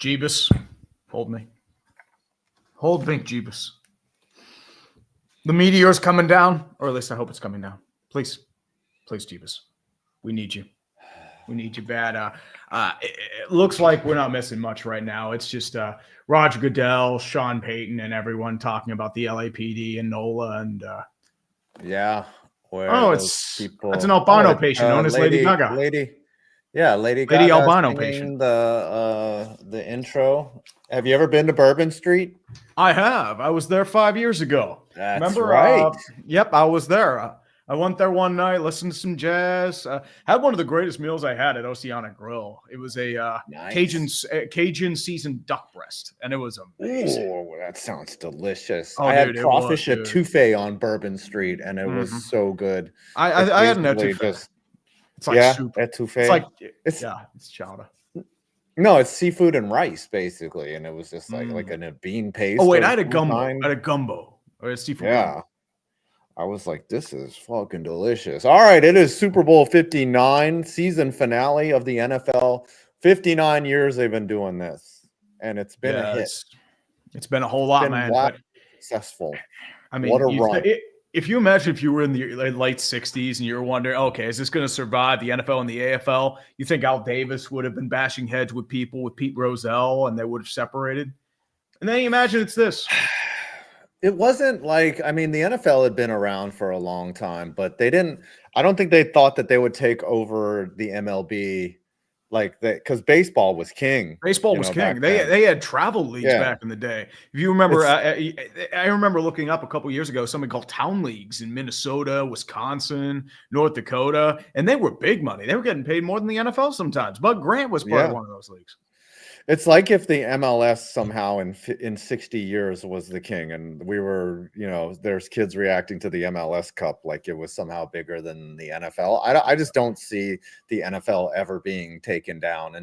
Jeebus, hold me. Hold me, Jeebus. The meteor's coming down, or at least I hope it's coming down. Please, Jeebus. We need you. We need you bad. It looks like we're not missing much right now. It's just Roger Goodell, Sean Payton, and everyone talking about the LAPD and NOLA. And yeah. It's an albino patient known as Lady Gaga. Lady Gaga albino patient. The intro. Have you ever been to Bourbon Street? I have. I was there 5 years ago. Remember? Right. Yep, I was there. I went there one night, listened to some jazz. Had one of the greatest meals I had at Oceana Grill. It was a nice. Cajun seasoned duck breast, and it was amazing. Oh, that sounds delicious. I had crawfish etouffee on Bourbon Street, and it was so good. I had an etouffee. It's like soup. Etouffee. It's chowder. No, it's seafood and rice basically, and it was just like a bean paste. Oh wait, I had a gumbo. I had a gumbo or a seafood. Yeah. Gumbo. I was like, this is fucking delicious. All right, it is Super Bowl 59, season finale of the NFL. 59 years they've been doing this, and it's been a hit. It's been a whole lot, man. Successful. I mean, what a run. If you imagine if you were in the late 60s and you were wondering, okay, is this going to survive the NFL and the AFL? You think Al Davis would have been bashing heads with people with Pete Rozelle and they would have separated? And then you imagine it's this. It wasn't like, I mean, the NFL had been around for a long time, but I don't think they thought that they would take over the MLB like that, because baseball was king. Baseball was king. They had travel leagues back in the day. If you remember, I remember looking up a couple years ago something called town leagues in Minnesota, Wisconsin, North Dakota, and they were big money. They were getting paid more than the NFL sometimes. Bud Grant was part of one of those leagues. It's like if the MLS somehow in 60 years was the king, and we were, there's kids reacting to the MLS Cup like it was somehow bigger than the NFL. I just don't see the NFL ever being taken down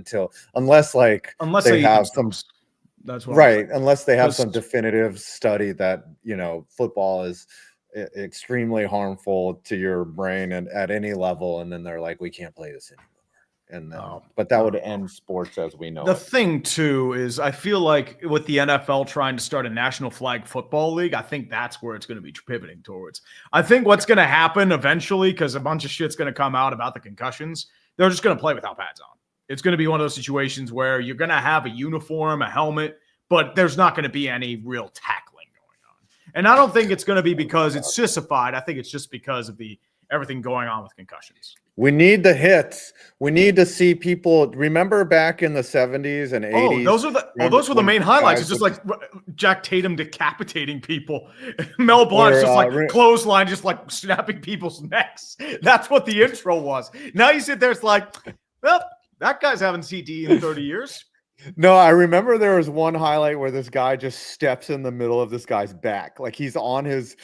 unless they have some. That's right. Unless they have some definitive study that football is extremely harmful to your brain and at any level, and then they're like, we can't play this anymore. But that would end sports as we know. The thing too is I feel like with the NFL trying to start a national flag football league, I think that's where it's going to be pivoting towards. I think what's going to happen eventually, because a bunch of shit's going to come out about the concussions, they're just going to play without pads on. It's going to be one of those situations where you're going to have a uniform, a helmet, but there's not going to be any real tackling going on. And I don't think it's going to be because it's sissified. I think it's just because of everything going on with concussions. We need the hits. We need to see people. Remember back in the 70s and 80s? Those were the main highlights. It's just like Jack Tatum decapitating people. Mel Blanc just clothesline, just like snapping people's necks. That's what the intro was. Now you sit there, it's like, well, that guy's having CTE in 30 years. No, I remember there was one highlight where this guy just steps in the middle of this guy's back. Like he's on his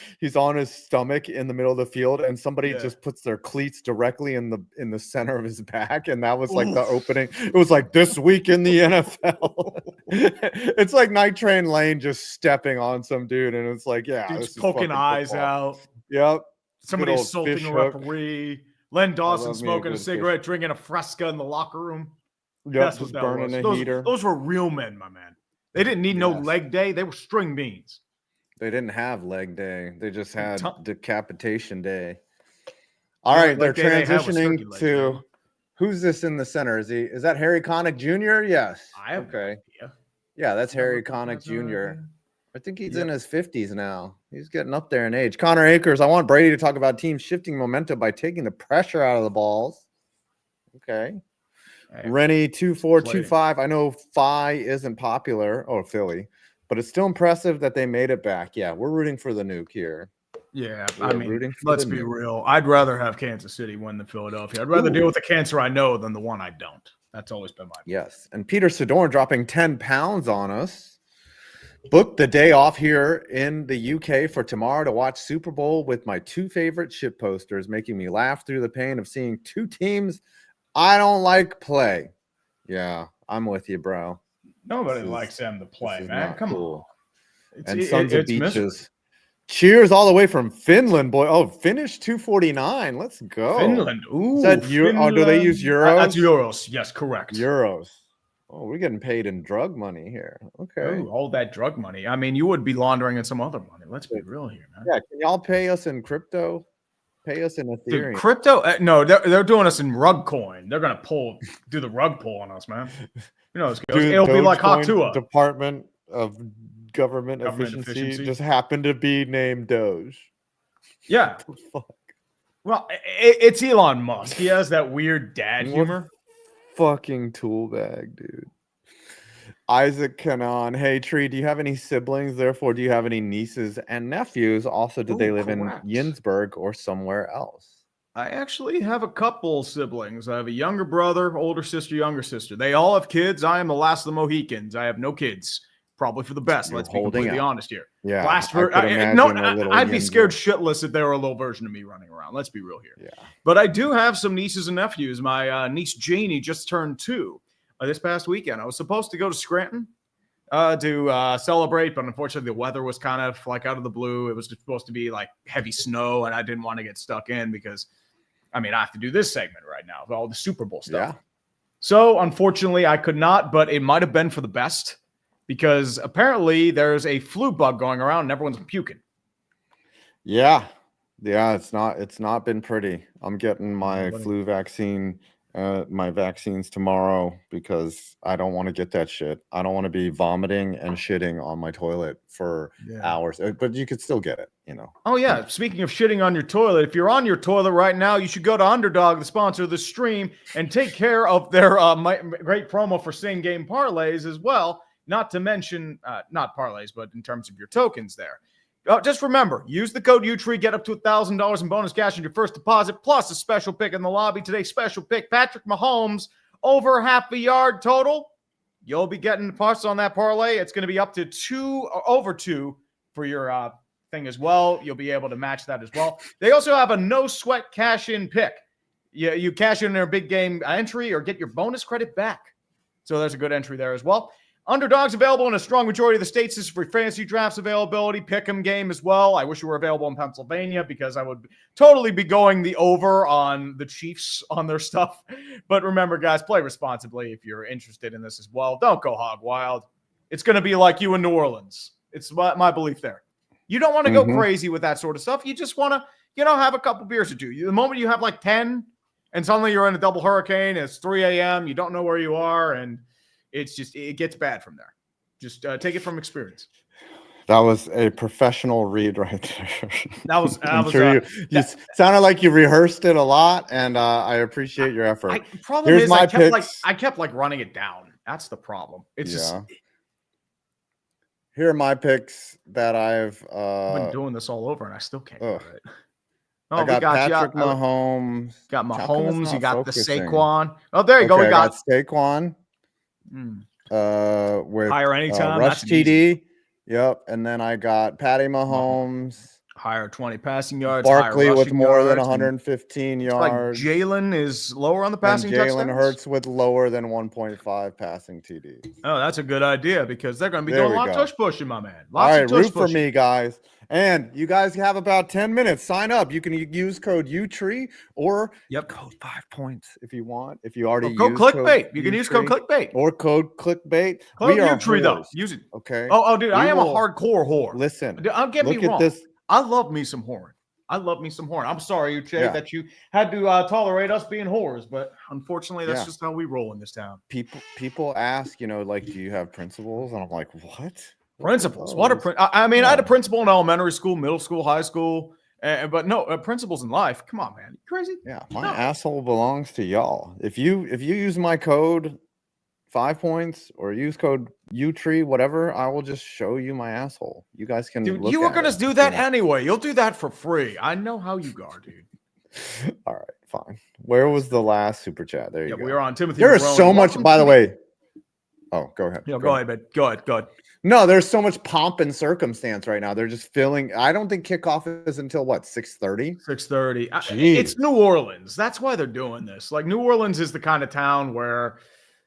stomach in the middle of the field, and somebody just puts their cleats directly in the center of his back. And that was like the opening. It was like this week in the NFL. It's like Night Train Lane just stepping on some dude. And it's like, dude's poking eyes out. Yep. Somebody assaulting a referee. Len Dawson smoking a cigarette, drinking a Fresca in the locker room. That's what burning a heater. Those were real men, my man. They didn't need no leg day. They were string beans. They didn't have leg day. They just had decapitation day. All right, they're transitioning to who's this in the center? Is that Harry Connick Jr.? Yes. Yeah, that's Harry Connick Jr. I think he's in his 50s now. He's getting up there in age. Connor Akers, I want Brady to talk about teams shifting momentum by taking the pressure out of the balls. Okay. Rennie 2425. I know Phi isn't popular, Philly, but it's still impressive that they made it back. Yeah, we're rooting for the nuke here. Yeah, let's be real. I'd rather have Kansas City win than Philadelphia. I'd rather deal with the cancer I know than the one I don't. That's always been my opinion. Yes, and Peter Sidorn dropping 10 pounds on us. Booked the day off here in the UK for tomorrow to watch Super Bowl with my two favorite shit posters, making me laugh through the pain of seeing two teams I don't like play. Yeah, I'm with you, bro. Nobody likes them to play, man. Come on. And Sons of Beaches. Miserable. Cheers all the way from Finland, boy. Oh, Finnish 249. Let's go. Finland. Ooh. Is that Finland. Do they use euros? That's euros. Yes, correct. Euros. Oh, we're getting paid in drug money here. Okay. Ooh, all that drug money. I mean, you would be laundering in some other money. Let's be real here, man. Yeah, can y'all pay us in crypto? Pay us in Ethereum. Dude, crypto? No, they're doing us in rug coin. They're gonna do the rug pull on us, man. You know, it'll be like Hatua. Department of Government Efficiency just happened to be named Doge. Yeah. What the fuck? Well, it's Elon Musk. He has that weird dad humor. Fucking tool bag, dude. Isaac Canon. Hey, Tree, do you have any siblings? Therefore, do you have any nieces and nephews? Also, do they live in Yinsburg or somewhere else? I actually have a couple siblings. I have a younger brother, older sister, younger sister. They all have kids. I am the last of the Mohicans. I have no kids. Probably for the best. Let's be completely honest here. Yeah. I'd be scared shitless if there were a little version of me running around. Let's be real here. Yeah. But I do have some nieces and nephews. My niece Janie just turned 2 this past weekend. I was supposed to go to Scranton to celebrate, but unfortunately the weather was kind of like out of the blue. It was supposed to be like heavy snow, and I didn't want to get stuck in because, I mean, I have to do this segment right now with all the Super Bowl stuff. Yeah. So unfortunately I could not, but it might have been for the best because apparently there's a flu bug going around and everyone's puking. Yeah. Yeah, it's not been pretty. I'm getting my flu vaccine, my vaccines tomorrow because I don't want to get that shit. I don't want to be vomiting and shitting on my toilet for hours, but you could still get it, you know. Oh yeah. Speaking of shitting on your toilet, if you're on your toilet right now, you should go to Underdog, the sponsor of the stream, and take care of their great promo for same game parlays as well. Not to mention, not parlays, but in terms of your tokens there. Just remember, use the code UTREE, get up to $1,000 in bonus cash on your first deposit, plus a special pick in the lobby. Today's special pick, Patrick Mahomes, over half a yard total. You'll be getting parts on that parlay. It's going to be up to 2 or over 2 for your thing as well. You'll be able to match that as well. They also have a no-sweat cash-in pick. You cash in their big game entry or get your bonus credit back. So there's a good entry there as well. Underdog's available in a strong majority of the states. This is for fantasy drafts availability, pick'em game as well. I wish you were available in Pennsylvania because I would totally be going the over on the Chiefs on their stuff. But remember, guys, play responsibly if you're interested in this as well. Don't go hog wild. It's going to be like you in New Orleans. It's my belief there. You don't want to go crazy with that sort of stuff. You just want to, have a couple beers or two. The moment you have like 10 and suddenly you're in a double hurricane, it's 3 a.m., you don't know where you are, and it gets bad from there. Just take it from experience. That was a professional read right there. You sounded like you rehearsed it a lot, and I appreciate your effort. I kept running it down. That's the problem. Here are my picks that I've been doing this all over, and I still can't get it. I got Patrick Mahomes. Got Mahomes. You got the Saquon. Oh, there you go. We got Saquon. With higher anytime rush TD. Yep. And then I got Patty Mahomes. Higher 20 passing yards. Barkley with more than 115 yards. Like Jalen is lower on the passing touchdowns. Jalen Hurts with lower than 1.5 passing TDs. Oh, that's a good idea because they're going to be doing a lot of tush pushing, my man. All right, root for me, guys. And you guys have about 10 minutes. Sign up. You can use code UTREE or code 5 points if you want. If you already code clickbait. You can use code clickbait. Or code clickbait. Code UTREE, though. Use it. Okay. Oh, dude, I am a hardcore whore. Listen. Don't get me wrong. I love me some horn. I'm sorry, Uche, that you had to tolerate us being whores, but unfortunately, that's just how we roll in this town. People ask, do you have principles? And I'm like, what? Principles? What I had a principal in elementary school, middle school, high school, but no principles in life. Come on, man, you crazy? Yeah, my asshole belongs to y'all. If you use my code 5 points or use code UTREE, whatever, I will just show you my asshole. You guys can. Dude, you were gonna do that anyway. You'll do that for free. I know how you are, dude. All right, fine. Where was the last super chat? There you go. We were on Timothy. There is so much, by the way. Oh, go ahead. Go ahead, man. Go ahead. No, there's so much pomp and circumstance right now. They're just filling. I don't think kickoff is until what, 6:30? 6:30. It's New Orleans. That's why they're doing this. Like, New Orleans is the kind of town where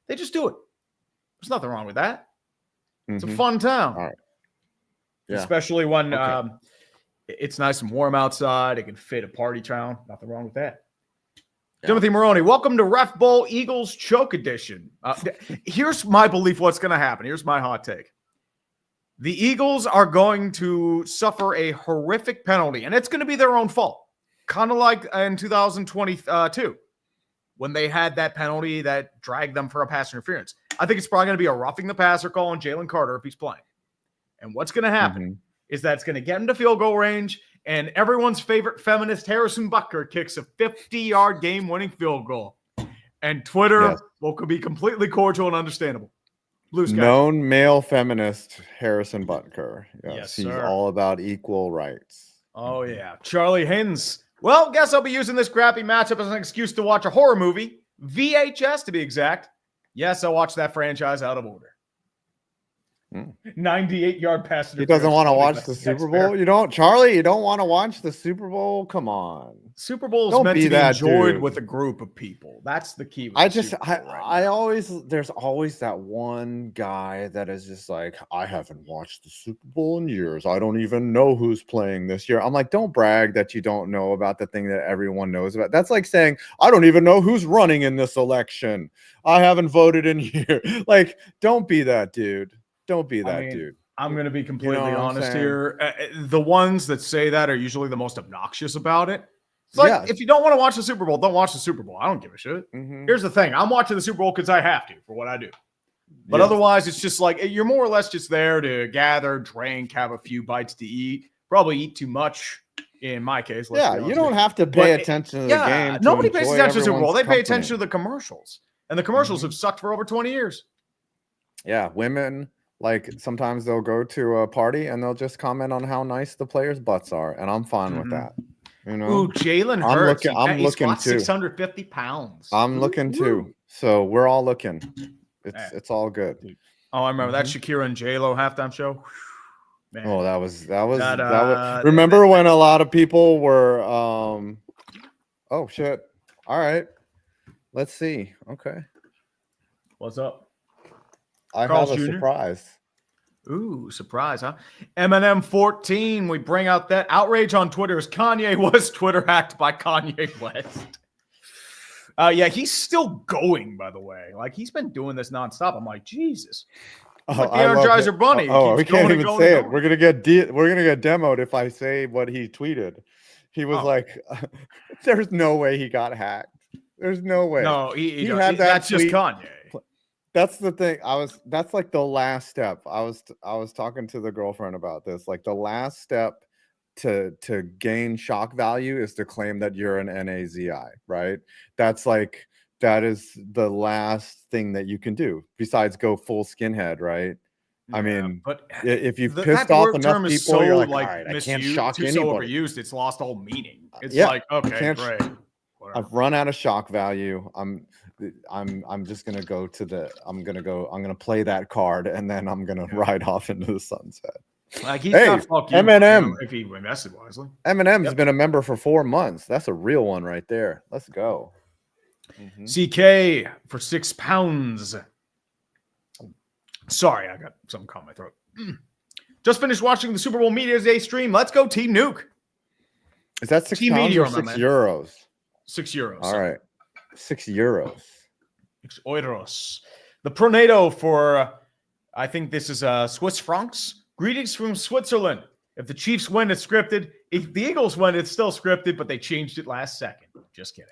they just do it. There's nothing wrong with that. It's a fun town. All right. Yeah. Especially when it's nice and warm outside. It can fit a party town. Nothing wrong with that. Timothy Maroney, welcome to Ref Bowl Eagles Choke Edition. Here's my belief what's going to happen. Here's my hot take. The Eagles are going to suffer a horrific penalty, and it's going to be their own fault. Kind of like in 2022 when they had that penalty that dragged them for a pass interference. I think it's probably going to be a roughing the passer call on Jalen Carter if he's playing. And what's going to happen is that it's going to get into field goal range, and everyone's favorite feminist Harrison Butker kicks a 50-yard game-winning field goal. And Twitter will be completely cordial and understandable. Blue Sky. Known male feminist Harrison Butker. Yes, he's sir. all about equal rights. Oh, yeah. Charlie Hins. Well, guess I'll be using this crappy matchup as an excuse to watch a horror movie. VHS, to be exact. Yes, I watched that franchise out of order. 98-yard pass. He doesn't want to watch the Super Bowl? You don't, Charlie? You don't want to watch the Super Bowl? Come on. Super Bowl is meant to be enjoyed with a group of people. That's the key. There's always that one guy that is just like, I haven't watched the Super Bowl in years. I don't even know who's playing this year. I'm like, don't brag that you don't know about the thing that everyone knows about. That's like saying, I don't even know who's running in this election. I haven't voted in here. Like, don't be that dude. Don't be that dude. I'm going to be completely honest here. The ones that say that are usually the most obnoxious about it. It's like, if you don't want to watch the Super Bowl, don't watch the Super Bowl. I don't give a shit. Here's the thing. I'm watching the Super Bowl because I have to for what I do. But otherwise, it's just like you're more or less just there to gather, drink, have a few bites to eat. Probably eat too much in my case. You don't have to pay attention to the game. Nobody pays attention to the Super Bowl. They pay attention to the commercials. And the commercials have sucked for over 20 years. Yeah, women... Like sometimes they'll go to a party and they'll just comment on how nice the players' butts are, and I'm fine with that. You know, ooh, Jalen Hurts. I'm looking too. 650 pounds. I'm looking too. So we're all looking. It's all good. Oh, I remember that Shakira and J-Lo halftime show. Man. Oh, that was. Remember when a lot of people were? Oh shit! All right, let's see. Okay, what's up? I have a surprise. Ooh, surprise, huh? Eminem 14. We bring out that outrage on Twitter as Kanye was Twitter hacked by Kanye West. Yeah, he's still going, by by the way. He's been doing this nonstop. I'm like, Jesus. Like the Energizer Bunny. We can't even say it. We're gonna get demoed if I say what he tweeted. He was like, "There's no way he got hacked. There's no way." No, he had that. That's just Kanye. That's the thing. That's like the last step. I was talking to the girlfriend about this. Like the last step to gain shock value is to claim that you're an NAZI, right? That is the last thing that you can do besides go full skinhead, right? Yeah, I mean, but if you've pissed off enough people, you're like, all right, I can't shock anybody. So overused, it's lost all meaning. It's like, okay, great. I've run out of shock value. I'm just gonna go I'm gonna play that card and then I'm gonna ride off into the sunset. Like he's not fucking Eminem. If he invested wisely. Eminem's been a member for 4 months. That's a real one right there. Let's go. CK for £6. Sorry, I got something caught in my throat. Just finished watching the Super Bowl Media Day stream. Let's go, Team Nuke. Is that £6 or €6? €6. All right. €6. €6. The Pronado for, I think this is Swiss francs. Greetings from Switzerland. If the Chiefs win, it's scripted. If the Eagles win, it's still scripted, but they changed it last second. Just kidding.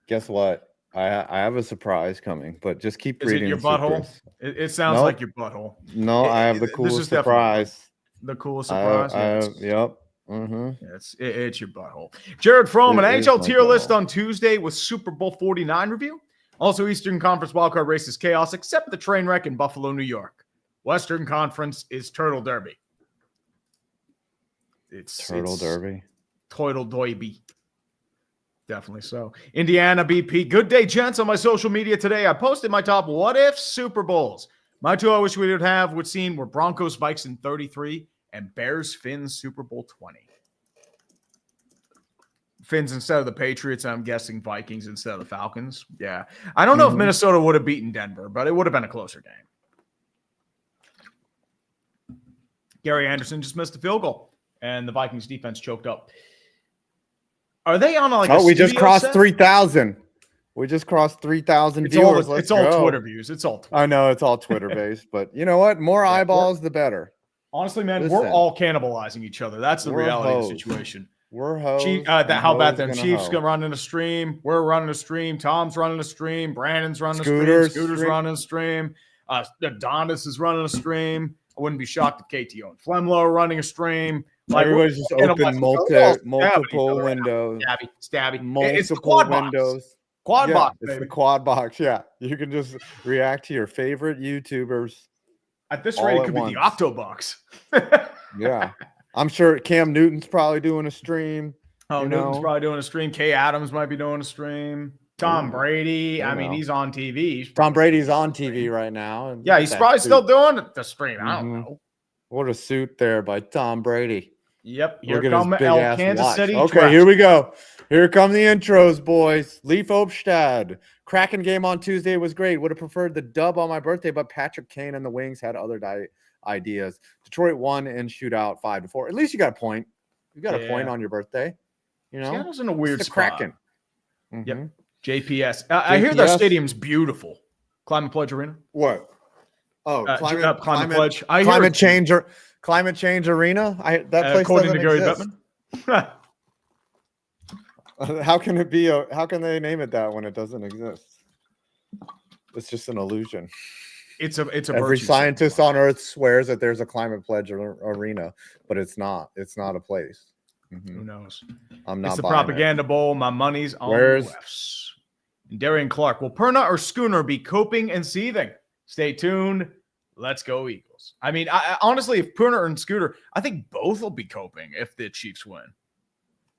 Guess what? I have a surprise coming, but just keep reading. Is it your butthole? It sounds like your butthole. No, I have the coolest surprise. The coolest surprise? Yep. It's your butthole. Jared Fromm, an NHL tier list on Tuesday with Super Bowl 49 review. Also, Eastern Conference wildcard race is chaos, except the train wreck in Buffalo, New York. Western Conference is Turtle Derby. It's Derby. Turtle Derby. Definitely so. Indiana BP. Good day, gents. On my social media today, I posted my top what-if Super Bowls. My two I wish we would seen were Broncos Vikes in 33 and Bears Fins Super Bowl 20. Fins instead of the Patriots, I'm guessing Vikings instead of the Falcons. Yeah. I don't know if Minnesota would have beaten Denver, but it would have been a closer game. Gary Anderson just missed a field goal, and the Vikings defense choked up. Are they on like? We just crossed 3,000. We just crossed 3,000 viewers. It's all Twitter views. It's all Twitter. I know it's all Twitter based, but you know what? More eyeballs, the better. Honestly, man, we're all cannibalizing each other. That's the reality of the situation. We're hoes. How about them? Chiefs gonna run in a stream. We're running a stream. Tom's running a stream. Brandon's running a stream. Scooter's running a stream. Adonis is running a stream. I wouldn't be shocked if KTO and Flemlo are running a stream. Like, everybody's just open multiple windows. Stabby. It's the quad windows. Quad box, it's the quad box. Yeah, you can just react to your favorite YouTubers. At this rate, it could be the Octobox. Yeah, I'm sure Cam Newton's probably doing a stream. Newton's probably doing a stream. Kay Adams might be doing a stream. Tom Brady. I mean, he's on TV. Tom Brady's on TV right now. Yeah, he's probably still doing the stream. I don't know. What a suit there by Tom Brady. Yep. Here come El Kansas City. Okay, here we go. Here come the intros, boys. Leaf Opstad. Kraken game on Tuesday was great. Would have preferred the dub on my birthday, but Patrick Kane and the Wings had other ideas. Detroit won in shootout 5-4. At least you got a point. You got a point on your birthday. You know, Seattle's in a weird spot. Kraken. Yep. JPS. I hear their stadium's beautiful. Climate Pledge Arena. What? Oh, Climate Pledge. Climate Change Arena. That place according to Gary exist. Bettman. How can it be? How can they name it that when it doesn't exist? It's just an illusion. It's a. Every scientist on Earth swears that there's a Climate Pledge arena, but it's not. It's not a place. Who knows? I'm not. It's the propaganda bowl. My money's on the refs. And Darian Clark. Will Perna or Schooner be coping and seething? Stay tuned. Let's go Eagles. I mean, I honestly, if Perna and Scooter, I think both will be coping if the Chiefs win.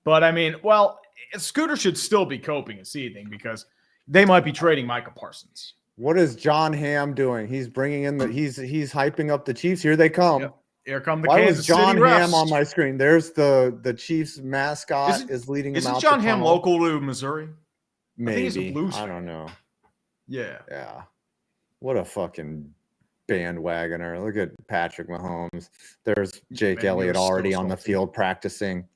But I mean, well, Scooter should still be coping and seething because they might be trading Micah Parsons. What is John Hamm doing? He's bringing in he's hyping up the Chiefs. Here they come. Yep. Here come the Why Kansas was John City Hamm refs. on my screen? There's the Chiefs mascot is leading them out. Is John Hamm local to Missouri? Maybe. I don't know. Yeah. Yeah. What a fucking bandwagoner. Look at Patrick Mahomes. There's Jake Elliott already on the field practicing.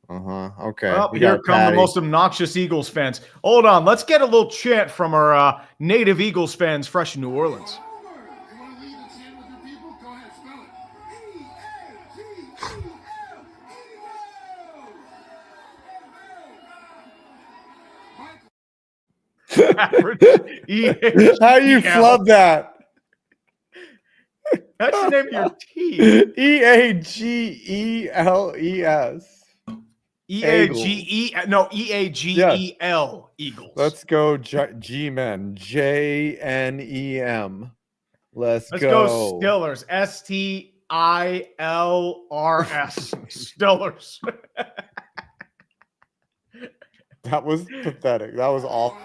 Okay. Well, here come the most obnoxious Eagles fans. Hold on. Let's get a little chant from our native Eagles fans fresh in New Orleans. How you flub that? That's the name of your team. EAGELES. EAGEL Eagles. Let's go G-Men. JNEM. Let's go Stillers. STILRS. Stillers. That was pathetic. That was awful.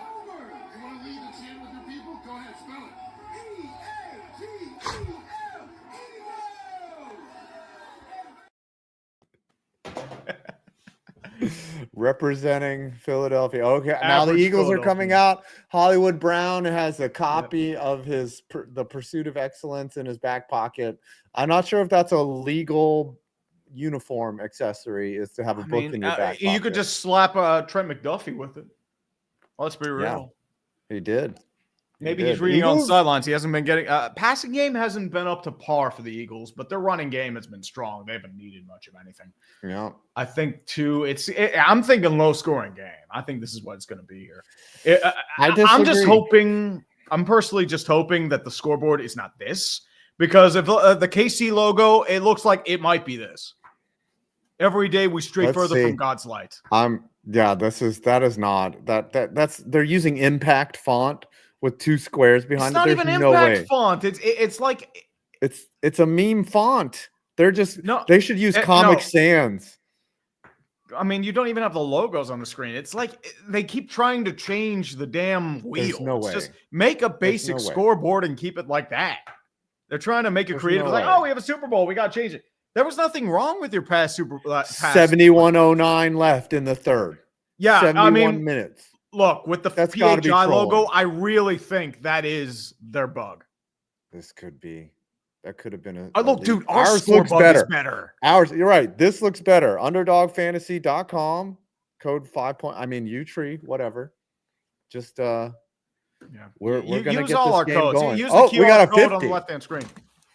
Representing Philadelphia. Okay, now the Eagles are coming out. Hollywood Brown has a copy of the Pursuit of Excellence in his back pocket. I'm not sure if that's a legal uniform accessory, is to have a book in your back pocket. You could just slap Trent McDuffie with it. Let's be real. Yeah, he did. Maybe he's reading on the sidelines. He hasn't been getting passing game hasn't been up to par for the Eagles, but their running game has been strong. They haven't needed much of anything. Yeah, I think too. I'm thinking low scoring game. I think this is what it's going to be here. I'm just hoping. I'm personally just hoping that the scoreboard is not this, because if the KC logo, it looks like it might be this. Every day we stray further from God's light. That's they're using impact font with two squares behind it. It's not even impact font. It's like it's a meme font. They're just they should use Comic Sans. I mean, you don't even have the logos on the screen. It's like they keep trying to change the damn wheel. There's no way. Just make a basic scoreboard and keep it like that. They're trying to make it creative. It's like, oh, we have a Super Bowl. We got to change it. There was nothing wrong with your past Super Bowl. 71:09 left in the third. Yeah, 71 minutes. Look, with the PHI logo, I really think that is their bug. That could have been a look, dude, ours looks better. Ours, you're right. This looks better. Underdogfantasy.com. code 5 point. I mean, U-Tree, whatever. Just we're use gonna get all this our game codes. going. Use the QR we got a code 50 on the left-hand screen.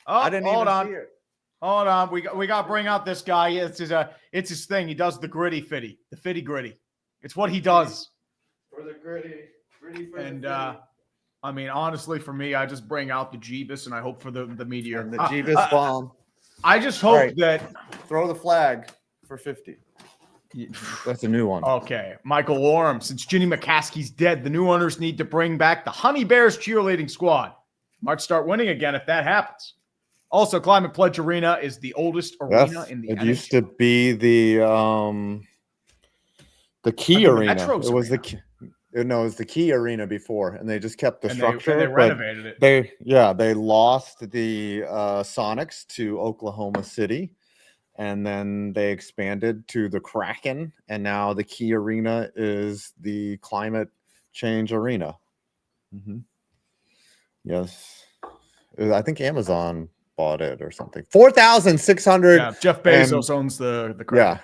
Oh, I didn't even see it. Hold on. We got to bring out this guy. It's his thing. He does the gritty. The fitty gritty. It's what he does. For the gritty for and I mean, honestly, for me, I just bring out the Jeebus, and I hope for the meteor. And the Jeebus bomb. I just hope that throw the flag for 50. That's a new one. Okay, Michael Lorem. Since Ginny McCaskey's dead, the new owners need to bring back the Honey Bears cheerleading squad. Might start winning again if that happens. Also, Climate Pledge Arena is the oldest arena in the NHL. It used to be the Key Arena. Metros it was arena. It was the Key Arena before, and they just kept the structure. They renovated it. They lost the Sonics to Oklahoma City, and then they expanded to the Kraken, and now the Key Arena is the Climate Change Arena. Mm-hmm. Yes, I think Amazon bought it or something. 4,600. Yeah, Jeff Bezos owns the Kraken. Yeah.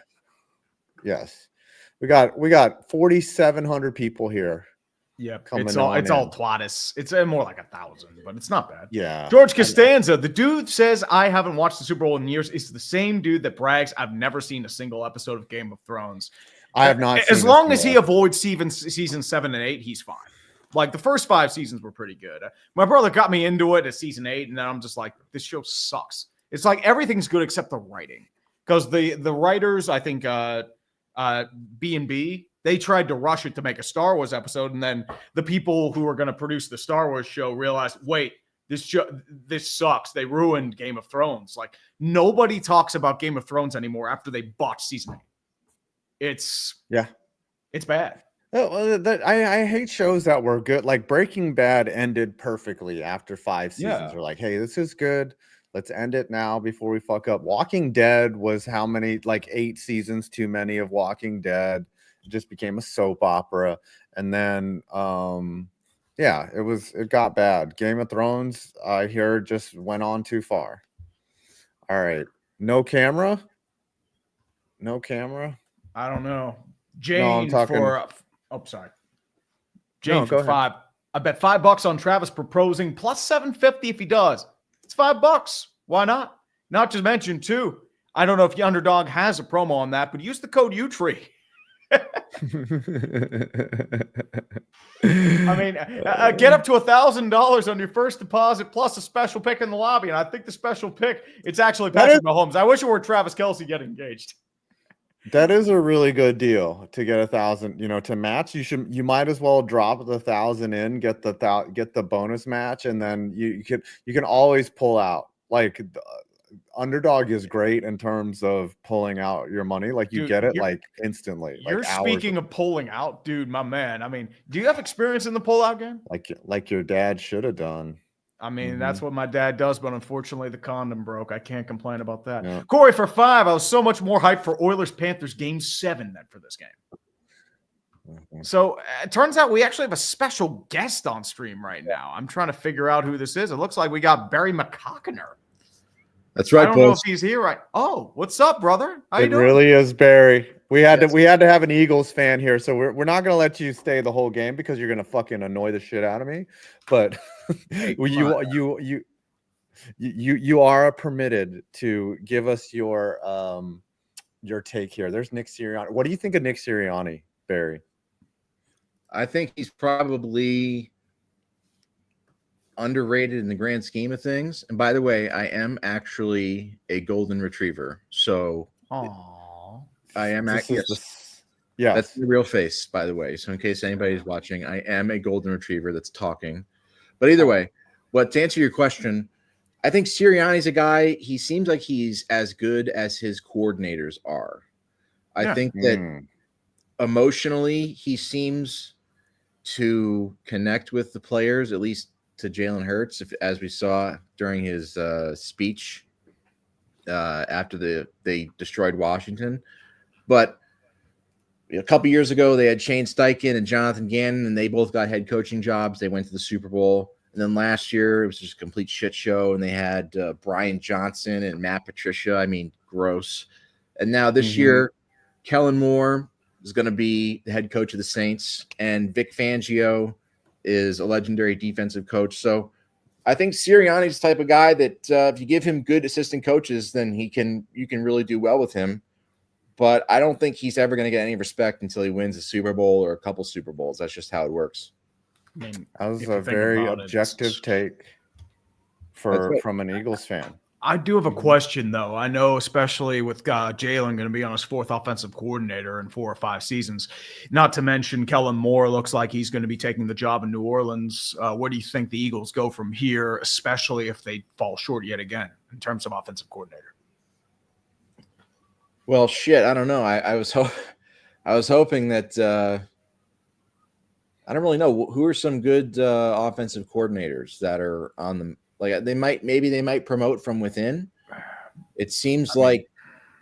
Yes. We got 4,700 people here. Yeah, it's all Twatus. It's more like 1,000, but it's not bad. Yeah. George Costanza, the dude says I haven't watched the Super Bowl in years. It's the same dude that brags I've never seen a single episode of Game of Thrones. I have not. As long as he avoids season 7 and 8, he's fine. Like the first 5 seasons were pretty good. My brother got me into it at season 8, and then I'm just like, this show sucks. It's like everything's good except the writing, because the writers, I think, B&B, they tried to rush it to make a Star Wars episode, and then the people who were going to produce the Star Wars show realized, wait, this sucks. They ruined Game of Thrones. Like nobody talks about Game of Thrones anymore after they botched season 8. It's bad. I hate shows that were good. Like Breaking Bad ended perfectly after 5 seasons. Yeah. They're like, hey, this is good. Let's end it now before we fuck up. Walking Dead was how many? Like 8 seasons too many of Walking Dead. It just became a soap opera. And then it got bad. Game of Thrones, I hear, just went on too far. All right. No camera? I don't know. Jane for sorry. Jane for 5. I bet $5 on Travis proposing plus 750 if he does. It's $5. Why not? Not to mention, too, I don't know if the Underdog has a promo on that, but use the code U-Tree. I mean, get up to $1,000 on your first deposit plus a special pick in the lobby. And I think the special pick, it's actually Patrick Mahomes. I wish it were Travis Kelce getting engaged. That is a really good deal to get 1,000. To match. You might as well drop the 1,000 in, get the bonus match, and then you can always pull out. Like Underdog is great in terms of pulling out your money. Like you get it like instantly. You're speaking of pulling out, dude, my man. I mean, do you have experience in the pullout game? Like your dad should have done. I mean, that's what my dad does, but unfortunately the condom broke. I can't complain about that. Yeah. Corey for 5. I was so much more hyped for Oilers-Panthers Game 7 than for this game. Mm-hmm. So it turns out we actually have a special guest on stream right now. I'm trying to figure out who this is. It looks like we got Barry McCockiner. That's right. I don't know if he's here right. Oh, what's up, brother? How you doing? It really is Barry. We had to have an Eagles fan here, so we're not gonna let you stay the whole game because you're gonna fucking annoy the shit out of me. But you are permitted to give us your take here. There's Nick Sirianni. What do you think of Nick Sirianni, Barry? I think he's probably underrated in the grand scheme of things. And by the way, I am actually a golden retriever. So I am actually that's the real face, by the way. So in case anybody's watching, I am a golden retriever that's talking. But either way, to answer your question, I think Sirianni's a guy, he seems like he's as good as his coordinators are. I think that emotionally he seems to connect with the players, at least to Jalen Hurts, as we saw during his speech after they destroyed Washington. But a couple years ago, they had Shane Steichen and Jonathan Gannon, and they both got head coaching jobs. They went to the Super Bowl. And then last year, it was just a complete shit show, and they had Brian Johnson and Matt Patricia. I mean, gross. And now this year, Kellen Moore, is going to be the head coach of the Saints, and Vic Fangio is a legendary defensive coach. So I think Sirianni's the type of guy that if you give him good assistant coaches, then you can really do well with him. But I don't think he's ever going to get any respect until he wins a Super Bowl or a couple Super Bowls. That's just how it works. I mean, that was a very objective take from an Eagles fan. I do have a question, though. I know, especially with Jalen going to be on his 4th offensive coordinator in 4 or 5 seasons. Not to mention Kellen Moore looks like he's going to be taking the job in New Orleans. Where do you think the Eagles go from here, especially if they fall short yet again in terms of offensive coordinator? Well, shit, I don't know. I was hoping that I don't really know who are some good offensive coordinators that are on the. Like they might promote from within. It seems like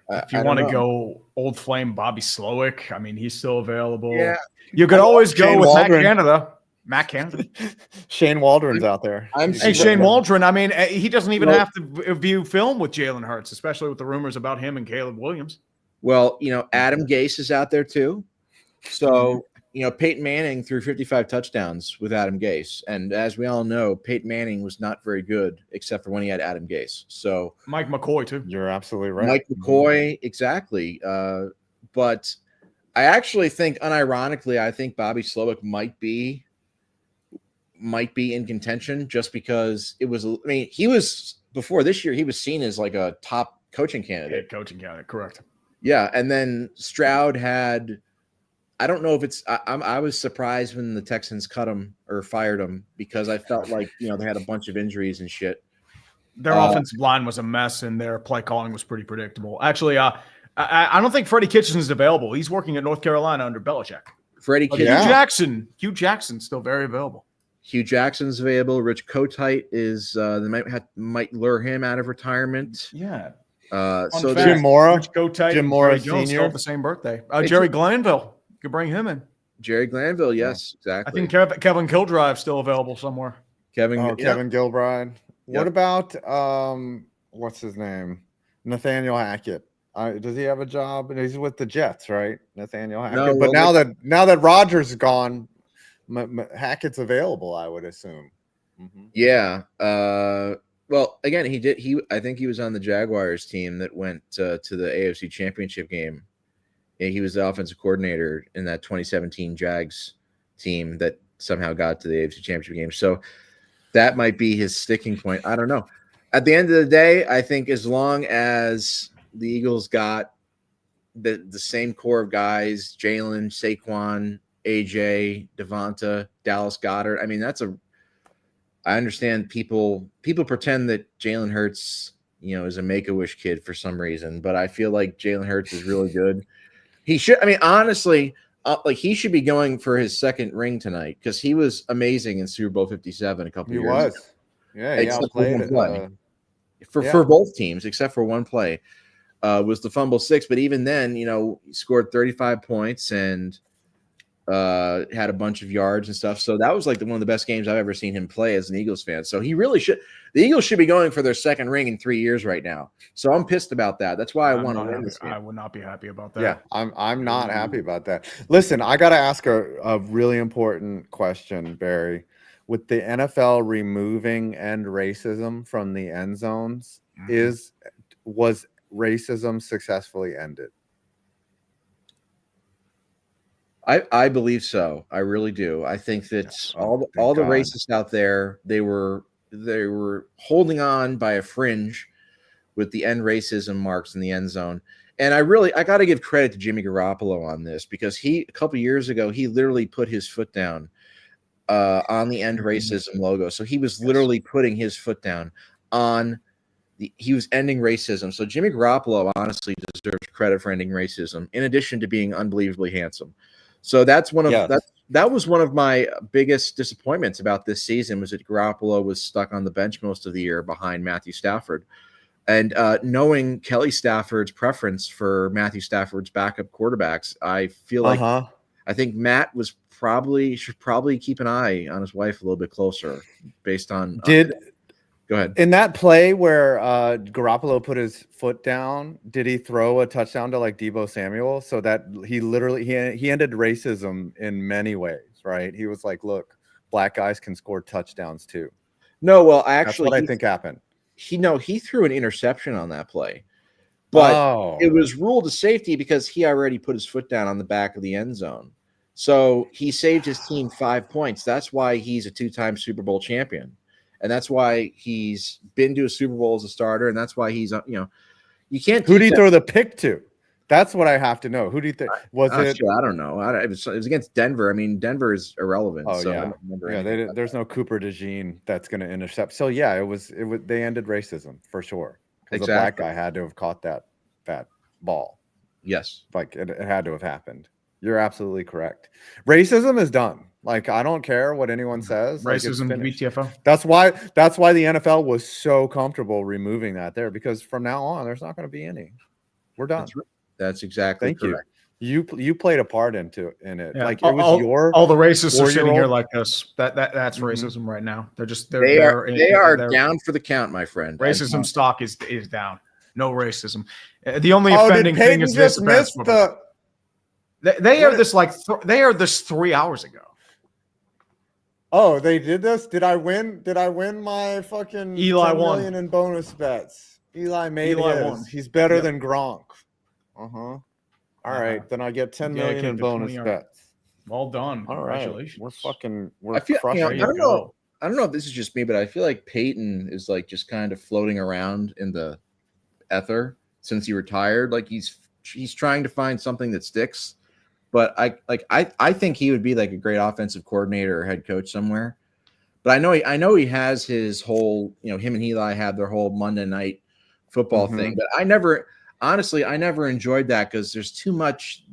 if you want to go old flame Bobby Slowick, I mean he's still available. Yeah, you could always go with Matt Canada. Shane Waldron's out there. Shane Waldron. I mean, he doesn't even have to view film with Jalen Hurts, especially with the rumors about him and Caleb Williams. Well, Adam Gase is out there too. So. Peyton Manning threw 55 touchdowns with Adam Gase. And as we all know, Peyton Manning was not very good except for when he had Adam Gase. So Mike McCoy, too. You're absolutely right. Mike McCoy, exactly. But I actually think, unironically, I think Bobby Slowick might be in contention just because he was, before this year, he was seen as like a top coaching candidate. Correct. Yeah. And then Stroud had. I don't know if it's. I was surprised when the Texans cut him or fired him because I felt like they had a bunch of injuries and shit. Their offensive line was a mess and their play calling was pretty predictable. Actually, I don't think Freddie Kitchens is available. He's working at North Carolina under Belichick. Freddie Kitchens, Hugh Jackson's still very available. Hugh Jackson's available. Rich Kotite is. They might lure him out of retirement. Yeah. So Jim Mora, Rich Kotite, Jim Mora Senior, still have the same birthday. Jerry Glanville. Could bring him in. Jerry Glanville, yes, exactly. I think Kevin Kilbride's still available somewhere. Kevin Gilbride. Yep. What about what's his name? Nathaniel Hackett. Does he have a job? He's with the Jets, right? Nathaniel Hackett. No, but now that Rodgers is gone, Hackett's available, I would assume. Mm-hmm. Yeah. Well, again, I think he was on the Jaguars team that went to the AFC Championship game. Yeah, he was the offensive coordinator in that 2017 Jags team that somehow got to the AFC Championship game. So that might be his sticking point. I don't know. At the end of the day, I think as long as the Eagles got the same core of guys, Jalen, Saquon, AJ, Devonta, Dallas Goedert. I mean, I understand people pretend that Jalen Hurts, is a Make-A-Wish kid for some reason, but I feel like Jalen Hurts is really good. He should. I mean, honestly, he should be going for his 2nd ring tonight because he was amazing in Super Bowl 57 a couple years ago. Yeah, he outplayed it. For both teams, except for one play, was the fumble 6. But even then, he scored 35 points and had a bunch of yards and stuff. So that was like one of the best games I've ever seen him play as an Eagles fan. So he really should. The Eagles should be going for their 2nd ring in 3 years right now. So I'm pissed about that. That's why I want to win this game. I would not be happy about that. Yeah, I'm not happy about that. Listen, I got to ask a really important question, Barry. With the NFL removing end racism from the end zones, was racism successfully ended? I believe so. I really do. I think that all the racists out there, they were holding on by a fringe with the end racism marks in the end zone. And I got to give credit to Jimmy Garoppolo on this because a couple years ago, he literally put his foot down on the end racism logo. So he was literally putting his foot down on he was ending racism. So Jimmy Garoppolo honestly deserves credit for ending racism in addition to being unbelievably handsome. So that's that was one of my biggest disappointments about this season was that Garoppolo was stuck on the bench most of the year behind Matthew Stafford. And knowing Kelly Stafford's preference for Matthew Stafford's backup quarterbacks, I feel like I think Matt should probably keep an eye on his wife a little bit closer based on Go ahead. In that play where Garoppolo put his foot down, did he throw a touchdown to like Deebo Samuel? So that he literally he ended racism in many ways, right? He was like, look, black guys can score touchdowns too. No, well, actually, that's what I think happened. He threw an interception on that play, but it was ruled a safety because he already put his foot down on the back of the end zone. So he saved his team 5 points. That's why he's a 2-time Super Bowl champion. And that's why he's been to a Super Bowl as a starter. And that's why he's, you can't. Who did he throw the pick to? That's what I have to know. Who do you think was it? I don't know. It was against Denver. I mean, Denver is irrelevant. Oh, so yeah. I don't remember There's no Cooper DeJean that's going to intercept. So yeah, it was. They ended racism for sure. Because the black guy had to have caught that ball. Yes, like it had to have happened. You're absolutely correct. Racism is done. Like, I don't care what anyone says. Racism, like, BTFO. That's why the NFL was so comfortable removing that there, because from now on, there's not going to be any. We're done. That's exactly correct. You played a part in it. Yeah. Like, it was all the racists are sitting here like this. That's racism right now. They are down for the count, my friend. Racism stock is down. No racism. The only offending thing is this. They are this 3 hours ago. Oh, they did this? Did I win my fucking Eli 10 won million in bonus bets? Eli won. He's better than Gronk. All right, then I get 10 million in bonus bets. Well done. All Congratulations. Right. We're crushing. I don't know if this is just me, but I feel like Peyton is like just kind of floating around in the ether since he retired. Like he's trying to find something that sticks. But I think he would be like a great offensive coordinator or head coach somewhere. But I know he has his whole, him and Eli had their whole Monday night football thing. But I never enjoyed that because there's too much